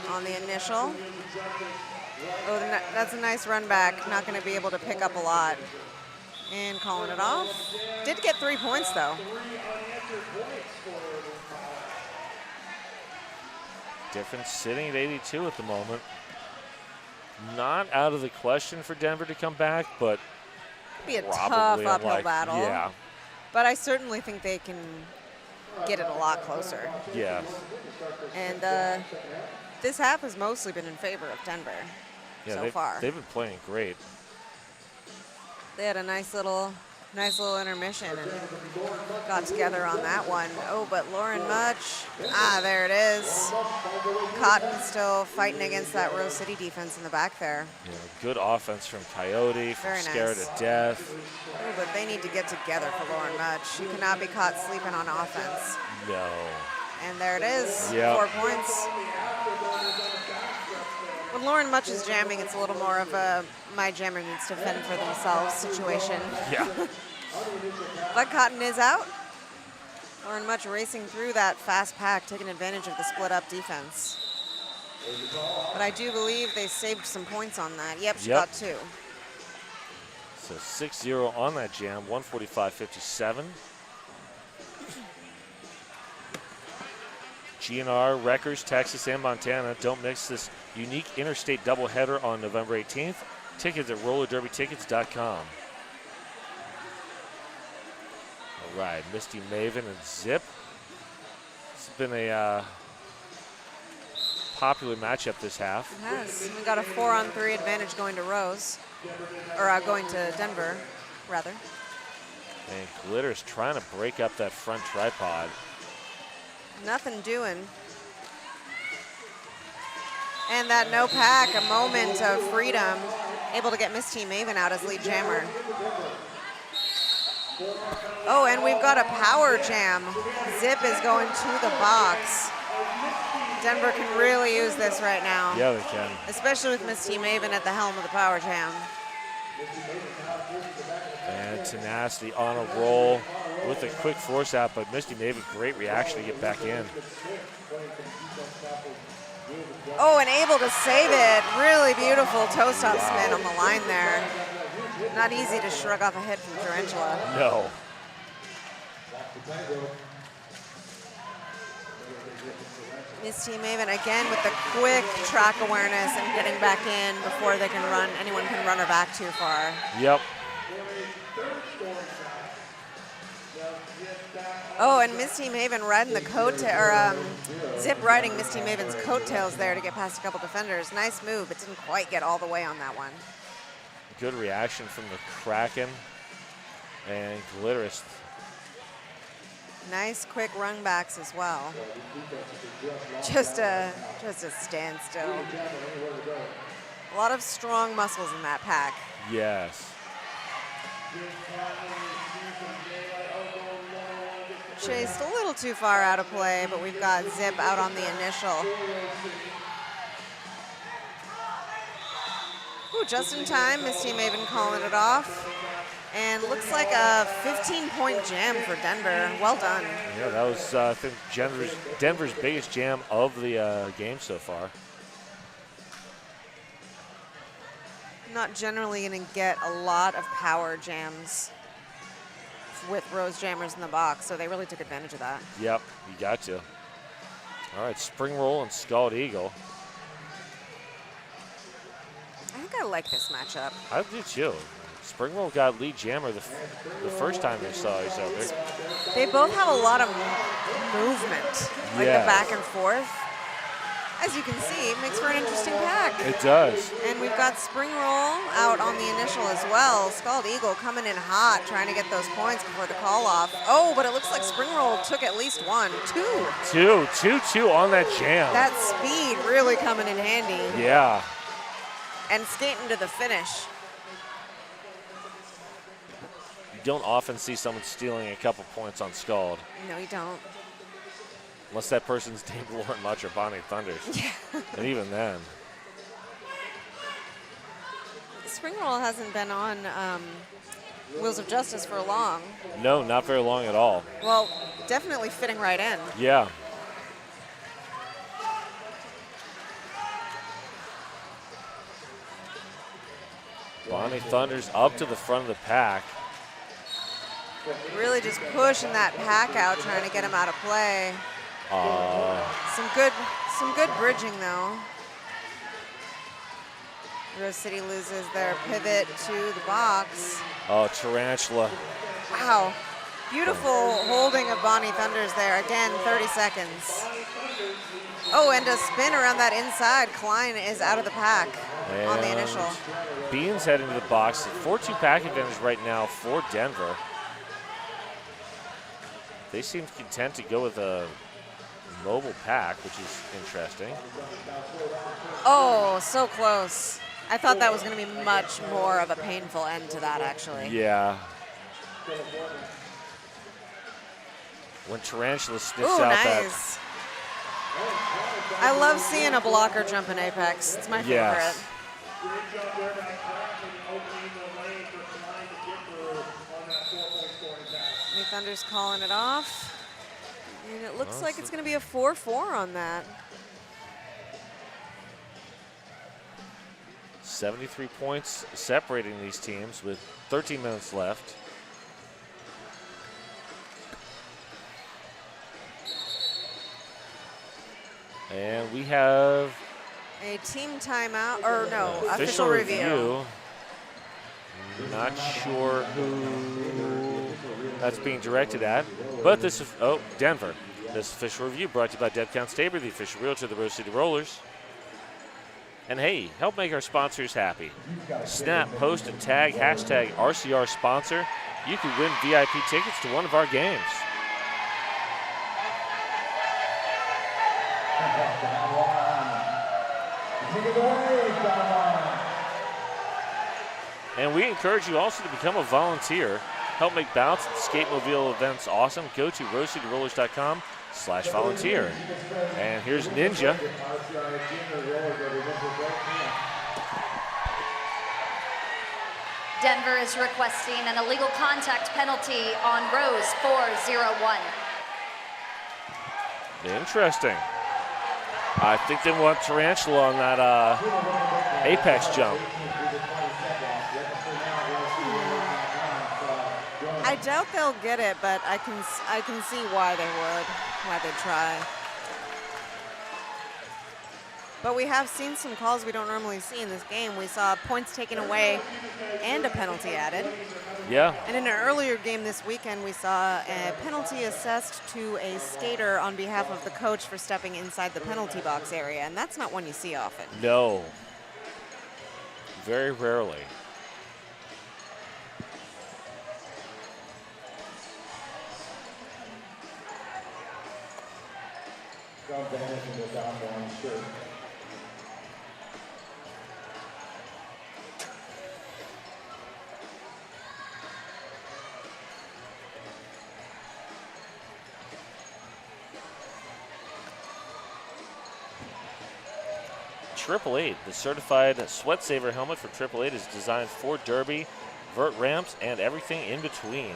on the initial. Oh, that's a nice run back. Not going to be able to pick up a lot. And calling it off. Did get 3 points, though. Difference sitting at 82 at the moment. Not out of the question for Denver to come back, but Be a tough probably uphill unlikely. battle. Yeah. But I certainly think they can get it a lot closer. Yeah. And this half has mostly been in favor of Denver so far. They've been playing great. They had a nice little intermission and got together on that one. Oh, but Lauren Much, there it is. Cotton still fighting against that Rose City defense in the back there. Yeah, good offense from Coyote, from Very Scared nice. to Death. Oh, but they need to get together for Lauren Much. She cannot be caught sleeping on offense. No. And there it is, Yep. 4 points. When Lauren Much is jamming, it's a little more of a my jammer needs to fend for themselves situation. Yeah. But Cotton is out. Lauren Much racing through that fast pack, taking advantage of the split up defense. But I do believe they saved some points on that. Yep, she got 2. So 6-0 on that jam, 145.57. GNR, Rutgers, Texas, and Montana. Don't miss this unique interstate doubleheader on November 18th. Tickets at rollerderbytickets.com. All right, Misty Maven and Zip. This has been a popular matchup this half. It has. We got a 4-on-3 advantage going to Rose, or going to Denver, rather. And Glitter's trying to break up that front tripod. Nothing doing. And that no pack, a moment of freedom, able to get Miss Team Maven out as lead jammer. Oh, and we've got a power jam. Zip is going to the box. Denver can really use this right now. Yeah, they can. Especially with Miss Team Maven at the helm of the power jam. And Tenacity on a roll with a quick force out, but Misty Maven, great reaction to get back in. Oh, and able to save it. Really beautiful toe stop spin on the line there. Not easy to shrug off a hit from Tarantula. No. Miss Team Maven again with the quick track awareness and getting back in before they can run. Anyone can run her back too far. Yep. Oh, and Miss Team Maven riding the Zip riding Miss Team Maven's coattails there to get past a couple defenders. Nice move, but didn't quite get all the way on that one. Good reaction from the Kraken and Glitterist. Nice quick run backs as well. Just a standstill. A lot of strong muscles in that pack. Yes. Chased a little too far out of play, but we've got Zip out on the initial. Ooh, just in time, Miss Team Maven calling it off. And looks like a 15-point jam for Denver. Well done. Yeah, that was, I think, Denver's biggest jam of the game so far. Not generally going to get a lot of power jams with Rose jammers in the box, so they really took advantage of that. Yep, you got to. All right, Spring Roll and Scald Eagle. I think I like this matchup. I do too. Spring Roll got lead jammer the first time they saw each other. They both have a lot of movement, like the back and forth. As you can see, it makes for an interesting pack. It does. And we've got Spring Roll out on the initial as well. Scald Eagle coming in hot, trying to get those points before the call off. Oh, but it looks like Spring Roll took at least one. Two on that jam. That speed really coming in handy. Yeah. And skating to the finish. You don't often see someone stealing a couple points on Scald. No, you don't. Unless that person's named Lauren Much or Bonnie Thunders. Yeah. And even then. Spring Roll hasn't been on Wheels of Justice for long. No, not very long at all. Well, definitely fitting right in. Yeah. Bonnie Thunders up to the front of the pack. Really just pushing that pack out, trying to get him out of play. Some good bridging though. Rose City loses their pivot to the box. Oh, Tarantula. Wow. Beautiful holding of Bonnie Thunders there. Again, 30 seconds. Oh, and a spin around that inside. Klein is out of the pack on the initial. Beans heading to the box. 4-2 pack advantage right now for Denver. They seem content to go with a mobile pack, which is interesting. Oh, so close. I thought that was going to be much more of a painful end to that, actually. Yeah. When Tarantula sniffs out I love seeing a blocker jump in Apex. It's my favorite. Yes. Thunder's calling it off. And it looks like it's going to be a 4-4 on that. 73 points separating these teams with 13 minutes left. And we have a team timeout, or no, official review. Not sure who that's being directed at, but this is, Denver. This official review brought to you by Deb Count Staber, the official realtor of the Rose City Rollers. And hey, help make our sponsors happy. Snap, post, and tag hashtag RCR sponsor. You can win VIP tickets to one of our games. And we encourage you also to become a volunteer. Help make Bounce at the Skate-Mobile events awesome. Go to rosecityrollers.com/volunteer. And here's Ninja. Denver is requesting an illegal contact penalty on Rose 401. Interesting. I think they want Tarantula on that Apex jump. I doubt they'll get it, but I can see why they would, why they'd try. But we have seen some calls we don't normally see in this game. We saw points taken away and a penalty added. Yeah. And in an earlier game this weekend, we saw a penalty assessed to a skater on behalf of the coach for stepping inside the penalty box area, and that's not one you see often. No. Very rarely. Triple Eight, the certified sweat saver helmet for Triple Eight is designed for derby, vert ramps, and everything in between.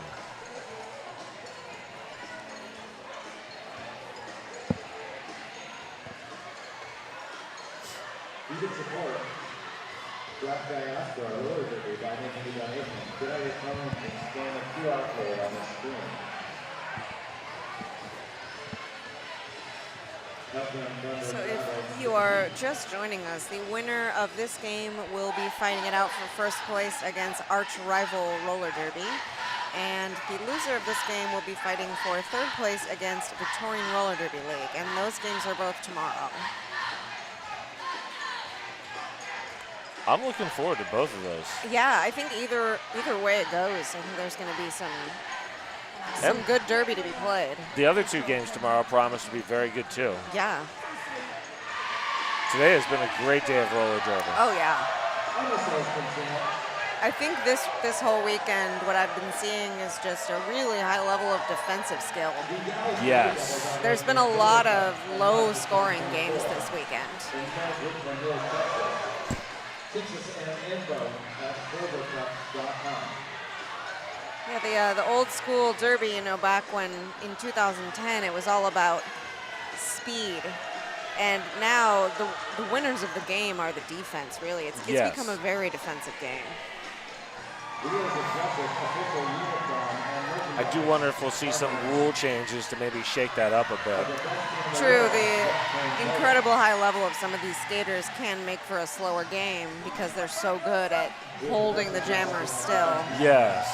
You can support Black Diaspora roller derby by making a donation. Get out your phone and scan the QR code on the screen. So if you are just joining us, the winner of this game will be fighting it out for first place against arch rival Roller Derby. And the loser of this game will be fighting for third place against Victorian Roller Derby League. And those games are both tomorrow. I'm looking forward to both of those. Yeah, I think either way it goes, I think there's going to be some good derby to be played. The other two games tomorrow promise to be very good too. Yeah. Today has been a great day of roller derby. Oh yeah. I think this whole weekend, what I've been seeing is just a really high level of defensive skill. Yes. There's been a lot of low-scoring games this weekend. Yeah, the old school derby, you know, back when in 2010 it was all about speed. And now the winners of the game are the defense, really. It's become a very defensive game. I do wonder if we'll see some rule changes to maybe shake that up a bit. True, the incredible high level of some of these skaters can make for a slower game because they're so good at holding the jammers still. Yes.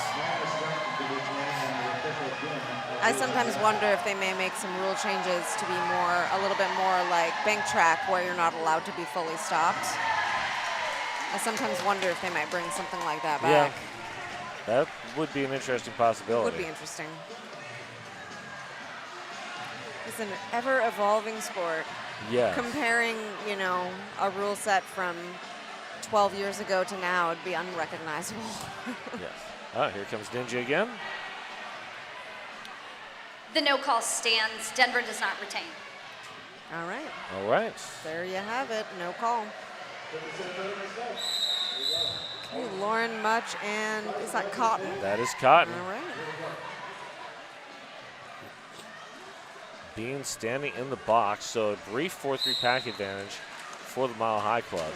I sometimes wonder if they may make some rule changes to be a little bit more like bank track where you're not allowed to be fully stopped. I sometimes wonder if they might bring something like that back. Yeah. That would be an interesting possibility. Would be interesting. It's an ever-evolving sport. Yeah. Comparing, you know, a rule set from 12 years ago to now would be unrecognizable. Yes. Oh, here comes Ninja again. The no call stands. Denver does not retain. All right. All right. There you have it. No call. Okay, Lauren Much and is that Cotton? That is Cotton. All right. Bean standing in the box, so a brief 4-3 pack advantage for the Mile High Club.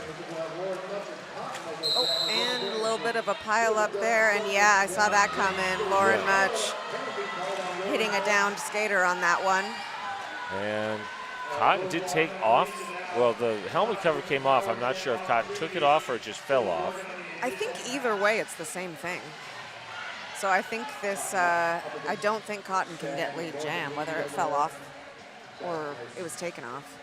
Oh, and a little bit of a pile up there, and yeah, I saw that come in. Lauren Much hitting a downed skater on that one. And Cotton did take off. Well, the helmet cover came off. I'm not sure if Cotton took it off or it just fell off. I think either way, it's the same thing. So I think this, I don't think Cotton can get lead jam, whether it fell off or it was taken off.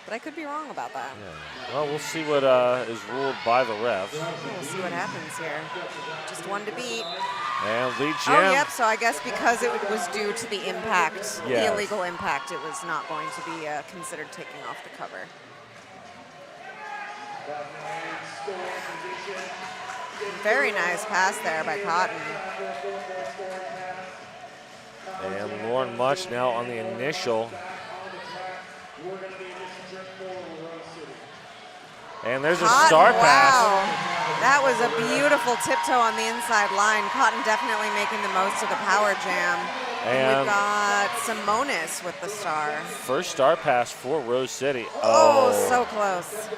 But I could be wrong about that. Yeah. Well, we'll see what is ruled by the refs. We'll see what happens here. Just one to beat. And lead jam. Oh, yep, so I guess because it was due to the impact, Yes. the illegal impact, it was not going to be considered taking off the cover. Very nice pass there by Cotton. And Lauren Much now on the initial. And there's a Cotton, star wow. pass. That was a beautiful tiptoe on the inside line. Cotton definitely making the most of the power jam. And we've got Simonis with the star. First star pass for Rose City. Oh, so close.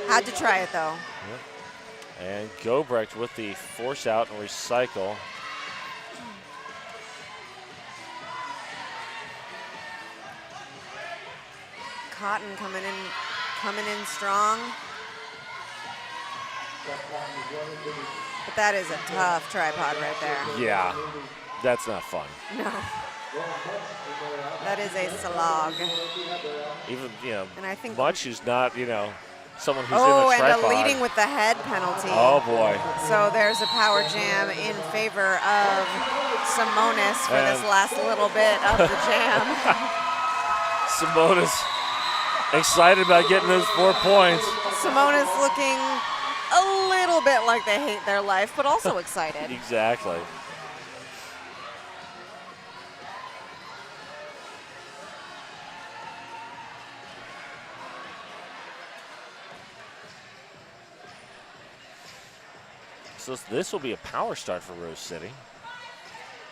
Had to try it though. Yep. And Gobrecht with the force out and recycle. Cotton coming in strong. But that is a tough tripod right there. Yeah, that's not fun. No. That is a slog. Even, you know, and I think Much is not, you know, someone who's in a and tripod. a leading with the head penalty. Oh, boy. So there's a power jam in favor of Simonis for this last little bit of the jam. Simonis excited about getting those 4 points. Simonis looking a little bit like they hate their life, but also excited. Exactly. So this will be a power start for Rose City.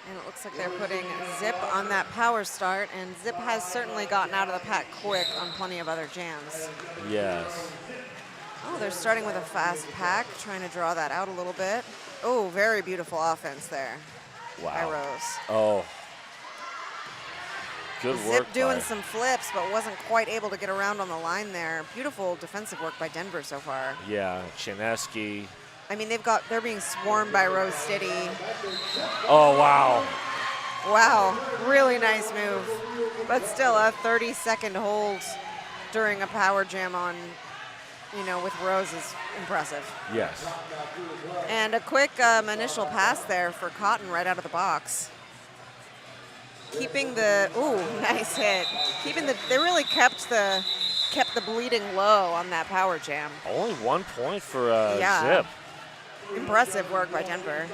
And it looks like they're putting Zip on that power start, and Zip has certainly gotten out of the pack quick on plenty of other jams. Yes. Oh, they're starting with a fast pack, trying to draw that out a little bit. Oh, very beautiful offense there by Rose. Oh. Good work. Zip doing some flips, but wasn't quite able to get around on the line there. Beautiful defensive work by Denver so far. Yeah, Chinesky. I mean, they're being swarmed by Rose City. Oh, wow. Wow, really nice move. But still, a 30-second hold during a power jam on, you know, with Rose is impressive. Yes. And a quick initial pass there for Cotton right out of the box. Keeping the, ooh, nice hit. They really kept the bleeding low on that power jam. Only 1 point for Yeah. Zip. Impressive work by Denver.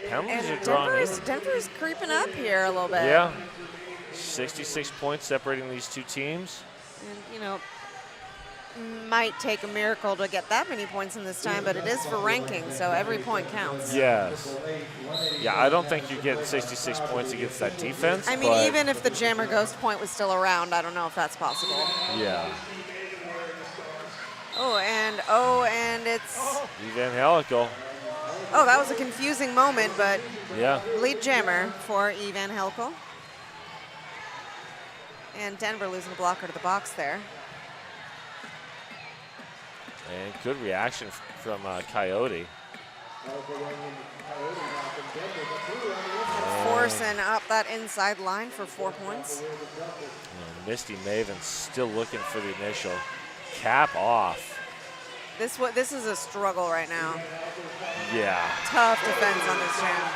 Penalties are drawn in. Denver's creeping up here a little bit. Yeah. 66 points separating these two teams. And, you know, might take a miracle to get that many points in this time, but it is for ranking, so every point counts. Yes. Yeah, I don't think you get 66 points against that defense. I mean, even if the Jammer Ghost point was still around, I don't know if that's possible. Yeah. Oh, and it's Evangelical. Oh, that was a confusing moment, but yeah. Lead jammer for Evangelical. And Denver losing the blocker to the box there. And good reaction from Coyote. Forcing up that inside line for 4 points. And Misty Maven still looking for the initial. Cap off. This is a struggle right now. Yeah. Tough defense on this jam.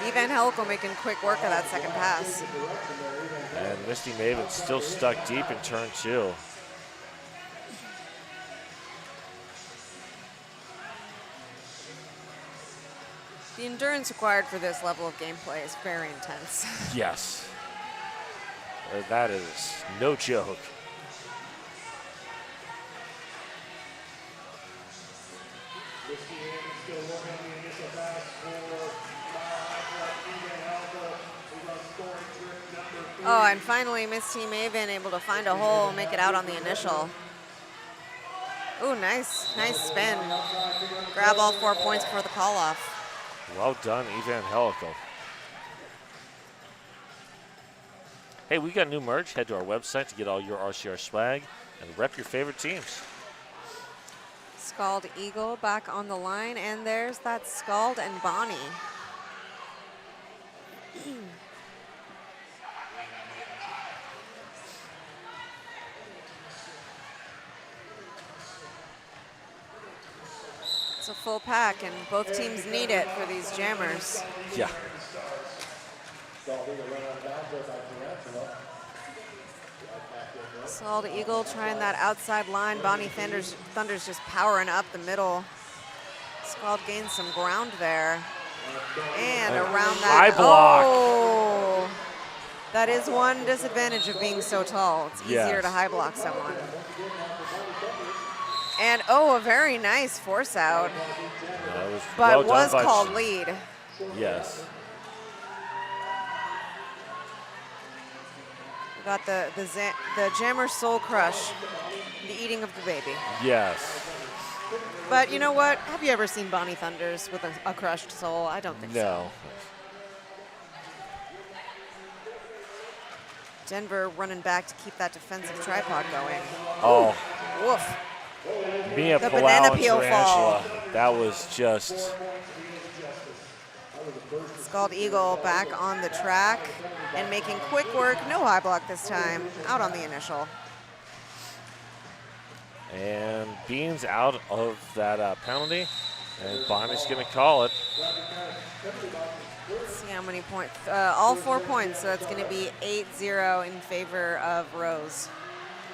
Evangelical making quick work of that second pass. And Misty Maven still stuck deep in turn 2. The endurance required for this level of gameplay is very intense. Yes. That is no joke. Oh, and finally, Miss Team Avon able to find a hole, make it out on the initial. Ooh, nice spin. Grab all 4 points for the call off. Well done, Evangelical. Hey, we got new merch. Head to our website to get all your RCR swag and rep your favorite teams. Scald Eagle back on the line, and there's that Scald and Bonnie. It's a full pack, and both teams need it for these jammers. Yeah. Scald Eagle trying that outside line. Bonnie Thunder's just powering up the middle. Scald gains some ground there. And around that. High block. Oh, that is one disadvantage of being so tall. It's easier to high block someone. And oh, a very nice force out. But was called lead. Yes. We got the Jammer Soul Crush, the eating of the baby. Yes. But you know what? Have you ever seen Bonnie Thunders with a crushed soul? I don't think so. No. Denver running back to keep that defensive tripod going. Oh. Woof. Mia The Palau banana and peel fall. Tarantula. That was just. Scald Eagle back on the track and making quick work. No high block this time. Out on the initial. And Beans out of that penalty. And Bonnie's going to call it. Let's see how many points. All 4 points, so that's going to be 8-0 in favor of Rose.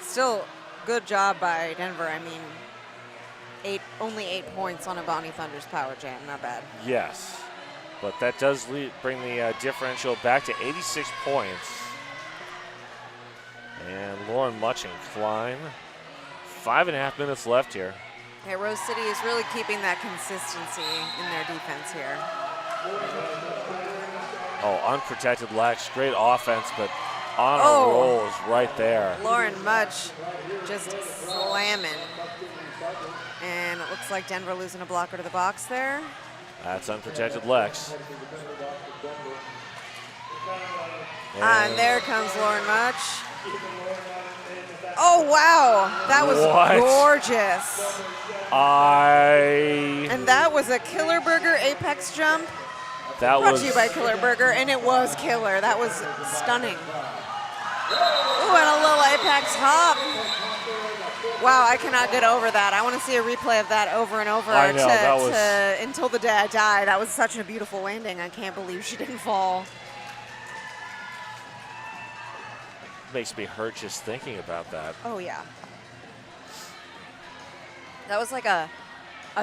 Still good job by Denver. I mean, only 8 points on a Bonnie Thunder's power jam. Not bad. Yes. But that does bring the differential back to 86 points. And Lauren Much incline. 5.5 minutes left here. Yeah, Rose City is really keeping that consistency in their defense here. Oh, unprotected Lex. Great offense, but on a roll is right there. Lauren Much just slamming. And it looks like Denver losing a blocker to the box there. That's unprotected Lex. And there comes Lauren Much. Oh, wow. That was gorgeous. And that was a Killer Burger Apex jump. That Brought was to you by Killer Burger, and it was killer. That was stunning. Ooh, and a little Apex hop. Wow, I cannot get over that. I want to see a replay of that over and over I know, until the day I die. That was such a beautiful landing. I can't believe she didn't fall. makes me hurt just thinking about that. Oh, yeah. That was like a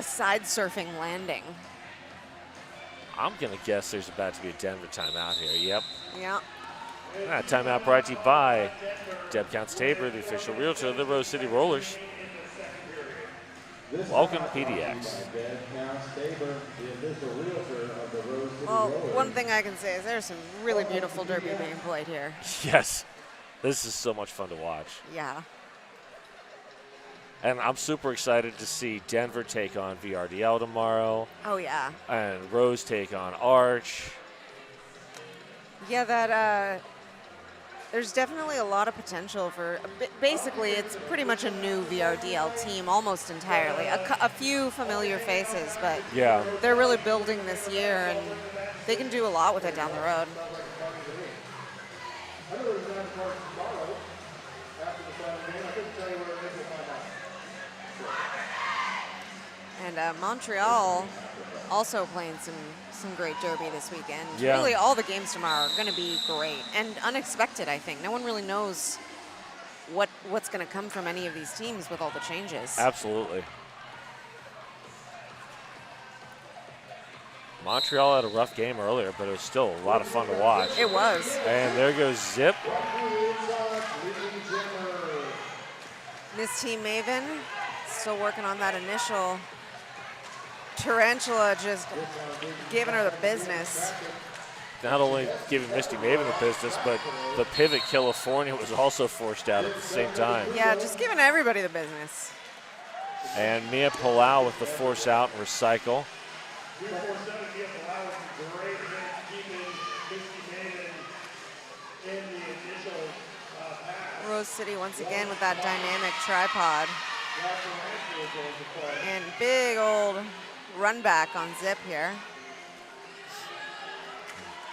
side surfing landing. I'm going to guess there's about to be a Denver timeout here. Yep. Yeah. Timeout brought to you by Deb Counts Tabor, the official realtor of the Rose City Rollers. Welcome to PDX. Well, one thing I can say is there's some really beautiful derby being played here. Yes. This is so much fun to watch. Yeah. And I'm super excited to see Denver take on VRDL tomorrow. Oh, yeah. And Rose take on Arch. Yeah, that there's definitely a lot of potential for, basically it's pretty much a new VRDL team almost entirely. A few familiar faces, but yeah, they're really building this year and they can do a lot with it down the road. And Montreal also playing some great derby this weekend. Yeah. Really, all the games tomorrow are going to be great and unexpected, I think. No one really knows what's going to come from any of these teams with all the changes. Absolutely. Montreal had a rough game earlier, but it was still a lot of fun to watch. It was. And there goes Zip. Miss Team Maven still working on that initial. Tarantula just giving her the business. Not only giving Misty Maven the business, but the pivot California was also forced out at the same time. Yeah, just giving everybody the business. And Mia Palau with the force out and recycle. Rose City once again with that dynamic tripod. And big old run back on Zip here.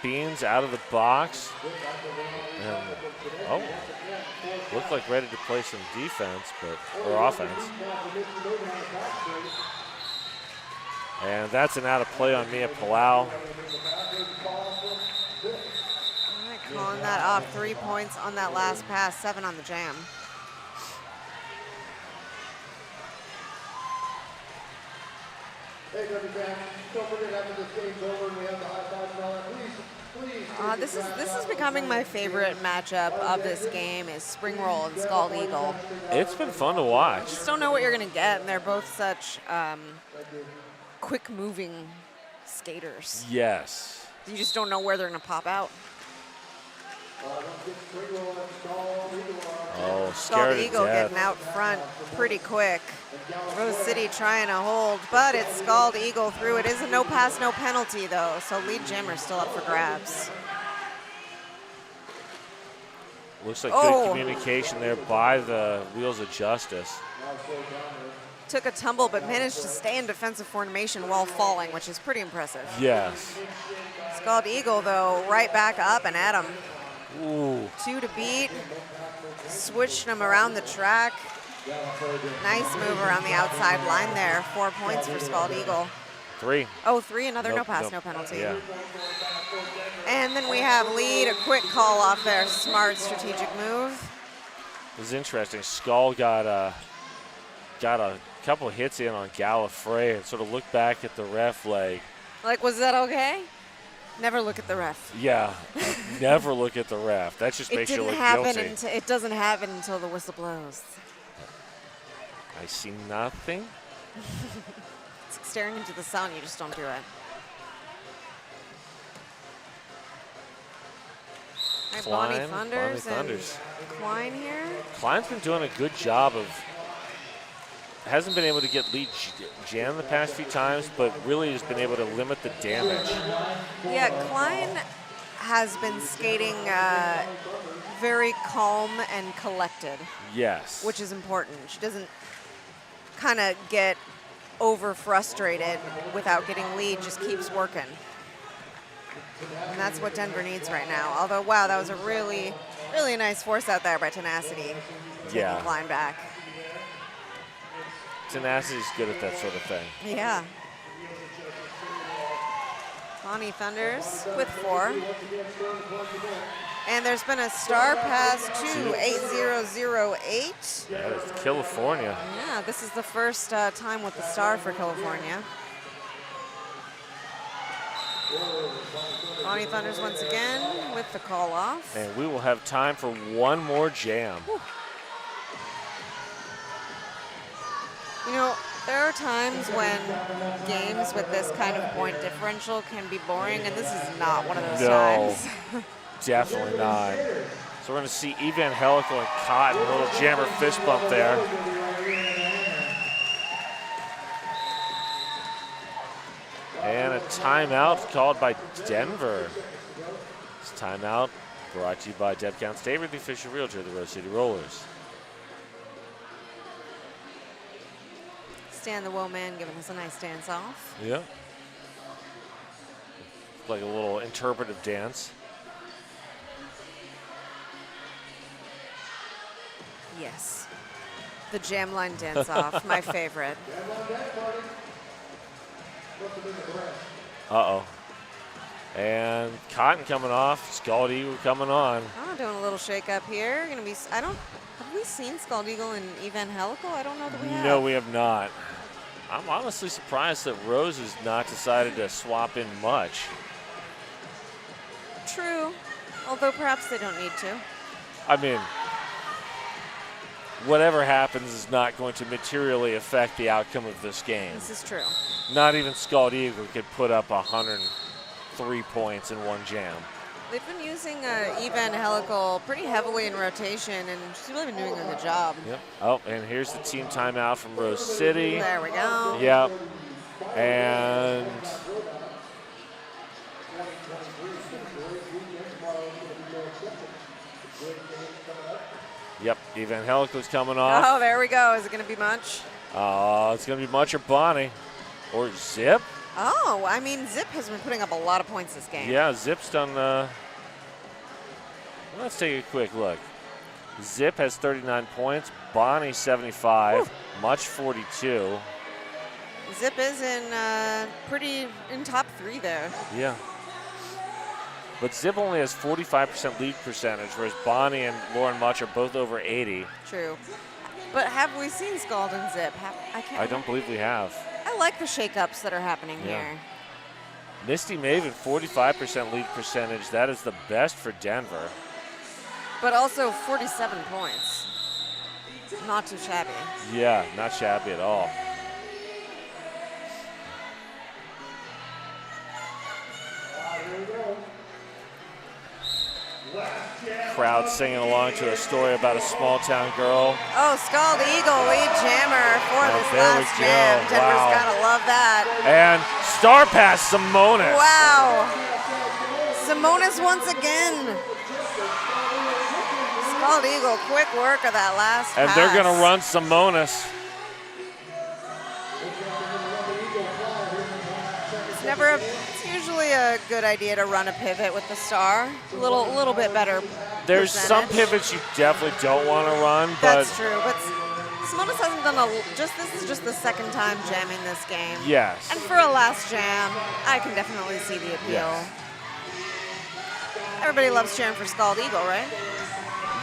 Beans out of the box. And, oh, looked like ready to play some defense, or offense. And that's an out of play on Mia Palau. Calling that off, 3 points on that last pass, 7 on the jam. Hey, Derby fans, don't forget after this game's over and we have the high five and all that, please. This is becoming my favorite matchup of this game is Spring Roll and Scald Eagle. It's been fun to watch. Just don't know what you're going to get, and they're both such quick-moving skaters. Yes. You just don't know where they're going to pop out. Oh, Scald scared to Eagle death. getting out front pretty quick. Rose City trying to hold, but it's Scald Eagle through. It is a no pass, no penalty, though, so lead jammer's still up for grabs. Looks like good communication there by the Wheels of Justice. Took a tumble, but managed to stay in defensive formation while falling, which is pretty impressive. Yes. Scald Eagle, though, right back up and at him. Ooh. 2 to beat. Switched him around the track. Nice move around the outside line there. 4 points for Scald Eagle. 3. Oh, 3, another no pass, no penalty. Yeah. And then we have lead, a quick call off there. Smart strategic move. It was interesting. Skull got a couple hits in on Gallifrey and sort of looked back at the ref like. Like, was that okay? Never look at the ref. Yeah, never look at the ref. That just makes you look guilty. It doesn't happen until the whistle blows. I see nothing. It's like staring into the sun. You just don't do it. All right, Bonnie Thunders and Klein here. Klein's been doing a good job of. Hasn't been able to get lead jam the past few times, but really has been able to limit the damage. Yeah, Klein has been skating very calm and collected. Yes. Which is important. She doesn't kind of get over frustrated without getting lead, just keeps working. And that's what Denver needs right now. Although, wow, that was a really, really nice force out there by Tenacity. Yeah. Taking Klein back. Tenacity's good at that sort of thing. Yeah. Bonnie Thunders with 4. And there's been a star pass to 8008. That is California. Yeah, this is the first time with the star for California. Bonnie Thunders once again with the call off. And we will have time for one more jam. Whew. You know, there are times when games with this kind of point differential can be boring, and this is not one of those times. Definitely not. So we're going to see Evangelical and Cotton, a little jammer fist bump there. And a timeout called by Denver. This timeout brought to you by Deb Count Staver, the official realtor of the Rose City Rollers. Stan the Woman giving us a nice dance off. Yeah. Like a little interpretive dance. Yes. The jam line dance off, my favorite. Uh-oh. And Cotton coming off, Scald Eagle coming on. Oh, doing a little shake up here. Gonna be, have we seen Scald Eagle and Evangelical? I don't know that we have. No, we have not. I'm honestly surprised that Rose has not decided to swap in much. True, although perhaps they don't need to. I mean, whatever happens is not going to materially affect the outcome of this game. This is true. Not even Scald Eagle could put up 103 points in one jam. They've been using Evangelical pretty heavily in rotation, and she's really been doing a good job. Yep. Oh, and here's the team timeout from Rose City. There we go. Yep. And yep, Evangelical's coming off. Oh, there we go. Is it going to be much? It's going to be Much or Bonnie or Zip. Oh, I mean, Zip has been putting up a lot of points this game. Yeah, Zip's done. Let's take a quick look. Zip has 39 points, Bonnie 75, Woo. Much 42. Zip is in top 3 there. Yeah. But Zip only has 45% lead percentage, whereas Bonnie and Lauren Much are both over 80. True. But have we seen Scald and Zip? I don't believe we have. I like the shakeups that are happening here. Misty Maven, 45% lead percentage. That is the best for Denver. But also 47 points. Not too shabby. Yeah, not shabby at all. Crowd singing along to a story about a small town girl. Oh, Scald Eagle lead jammer for this last jam. Denver's gotta love that. And star pass Simonis. Wow. Simonis once again. Scald Eagle, quick work of that last And pass. they're gonna run Simonis. It's usually a good idea to run a pivot with the star. A little bit better. There's some pivots you definitely don't want to run, but that's true. But Simonis hasn't done this is just the second time jamming this game. Yes. And for a last jam, I can definitely see the appeal. Yes. Everybody loves cheering for Scald Eagle, right?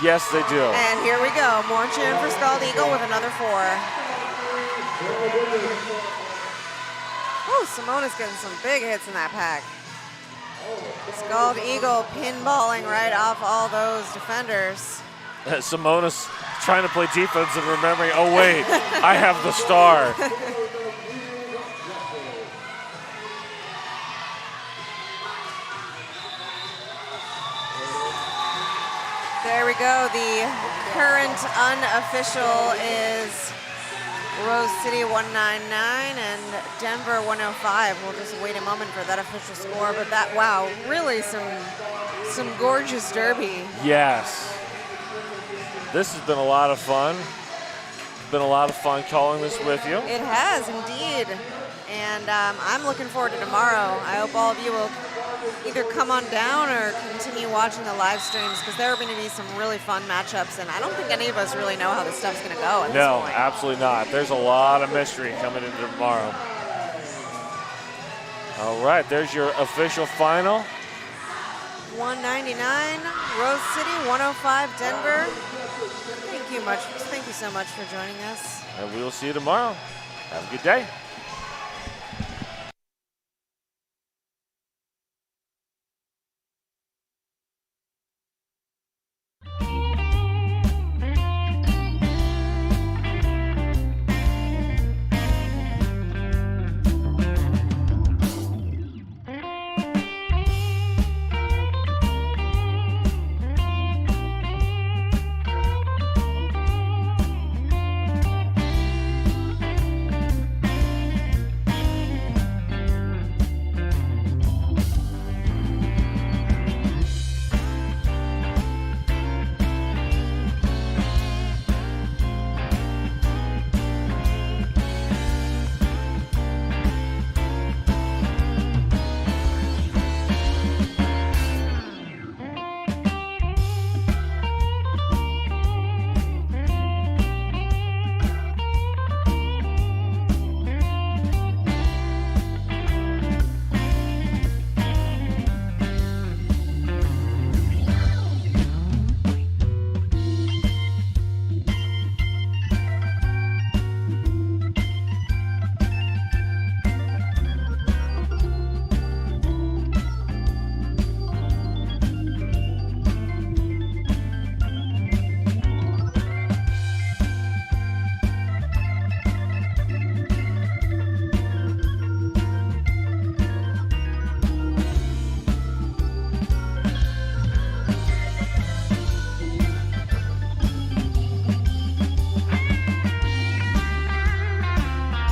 Yes, they do. And here we go. More cheering for Scald Eagle with another 4. Oh, Simona's getting some big hits in that pack. Scald Eagle pinballing right off all those defenders. Simonis trying to play defense and remembering, oh wait, I have the star. There we go. The current unofficial is Rose City 199 and Denver 105. We'll just wait a moment for that official score. But that, wow, really some gorgeous derby. Yes. This has been a lot of fun. It's been a lot of fun calling this with you. It has indeed. And I'm looking forward to tomorrow. I hope all of you will either come on down or continue watching the live streams, because there are going to be some really fun matchups, and I don't think any of us really know how this stuff's going to go at this point. No, absolutely not. There's a lot of mystery coming into tomorrow. All right, there's your official final. 199, Rose City, 105, Denver. Thank you so much for joining us. And we will see you tomorrow. Have a good day.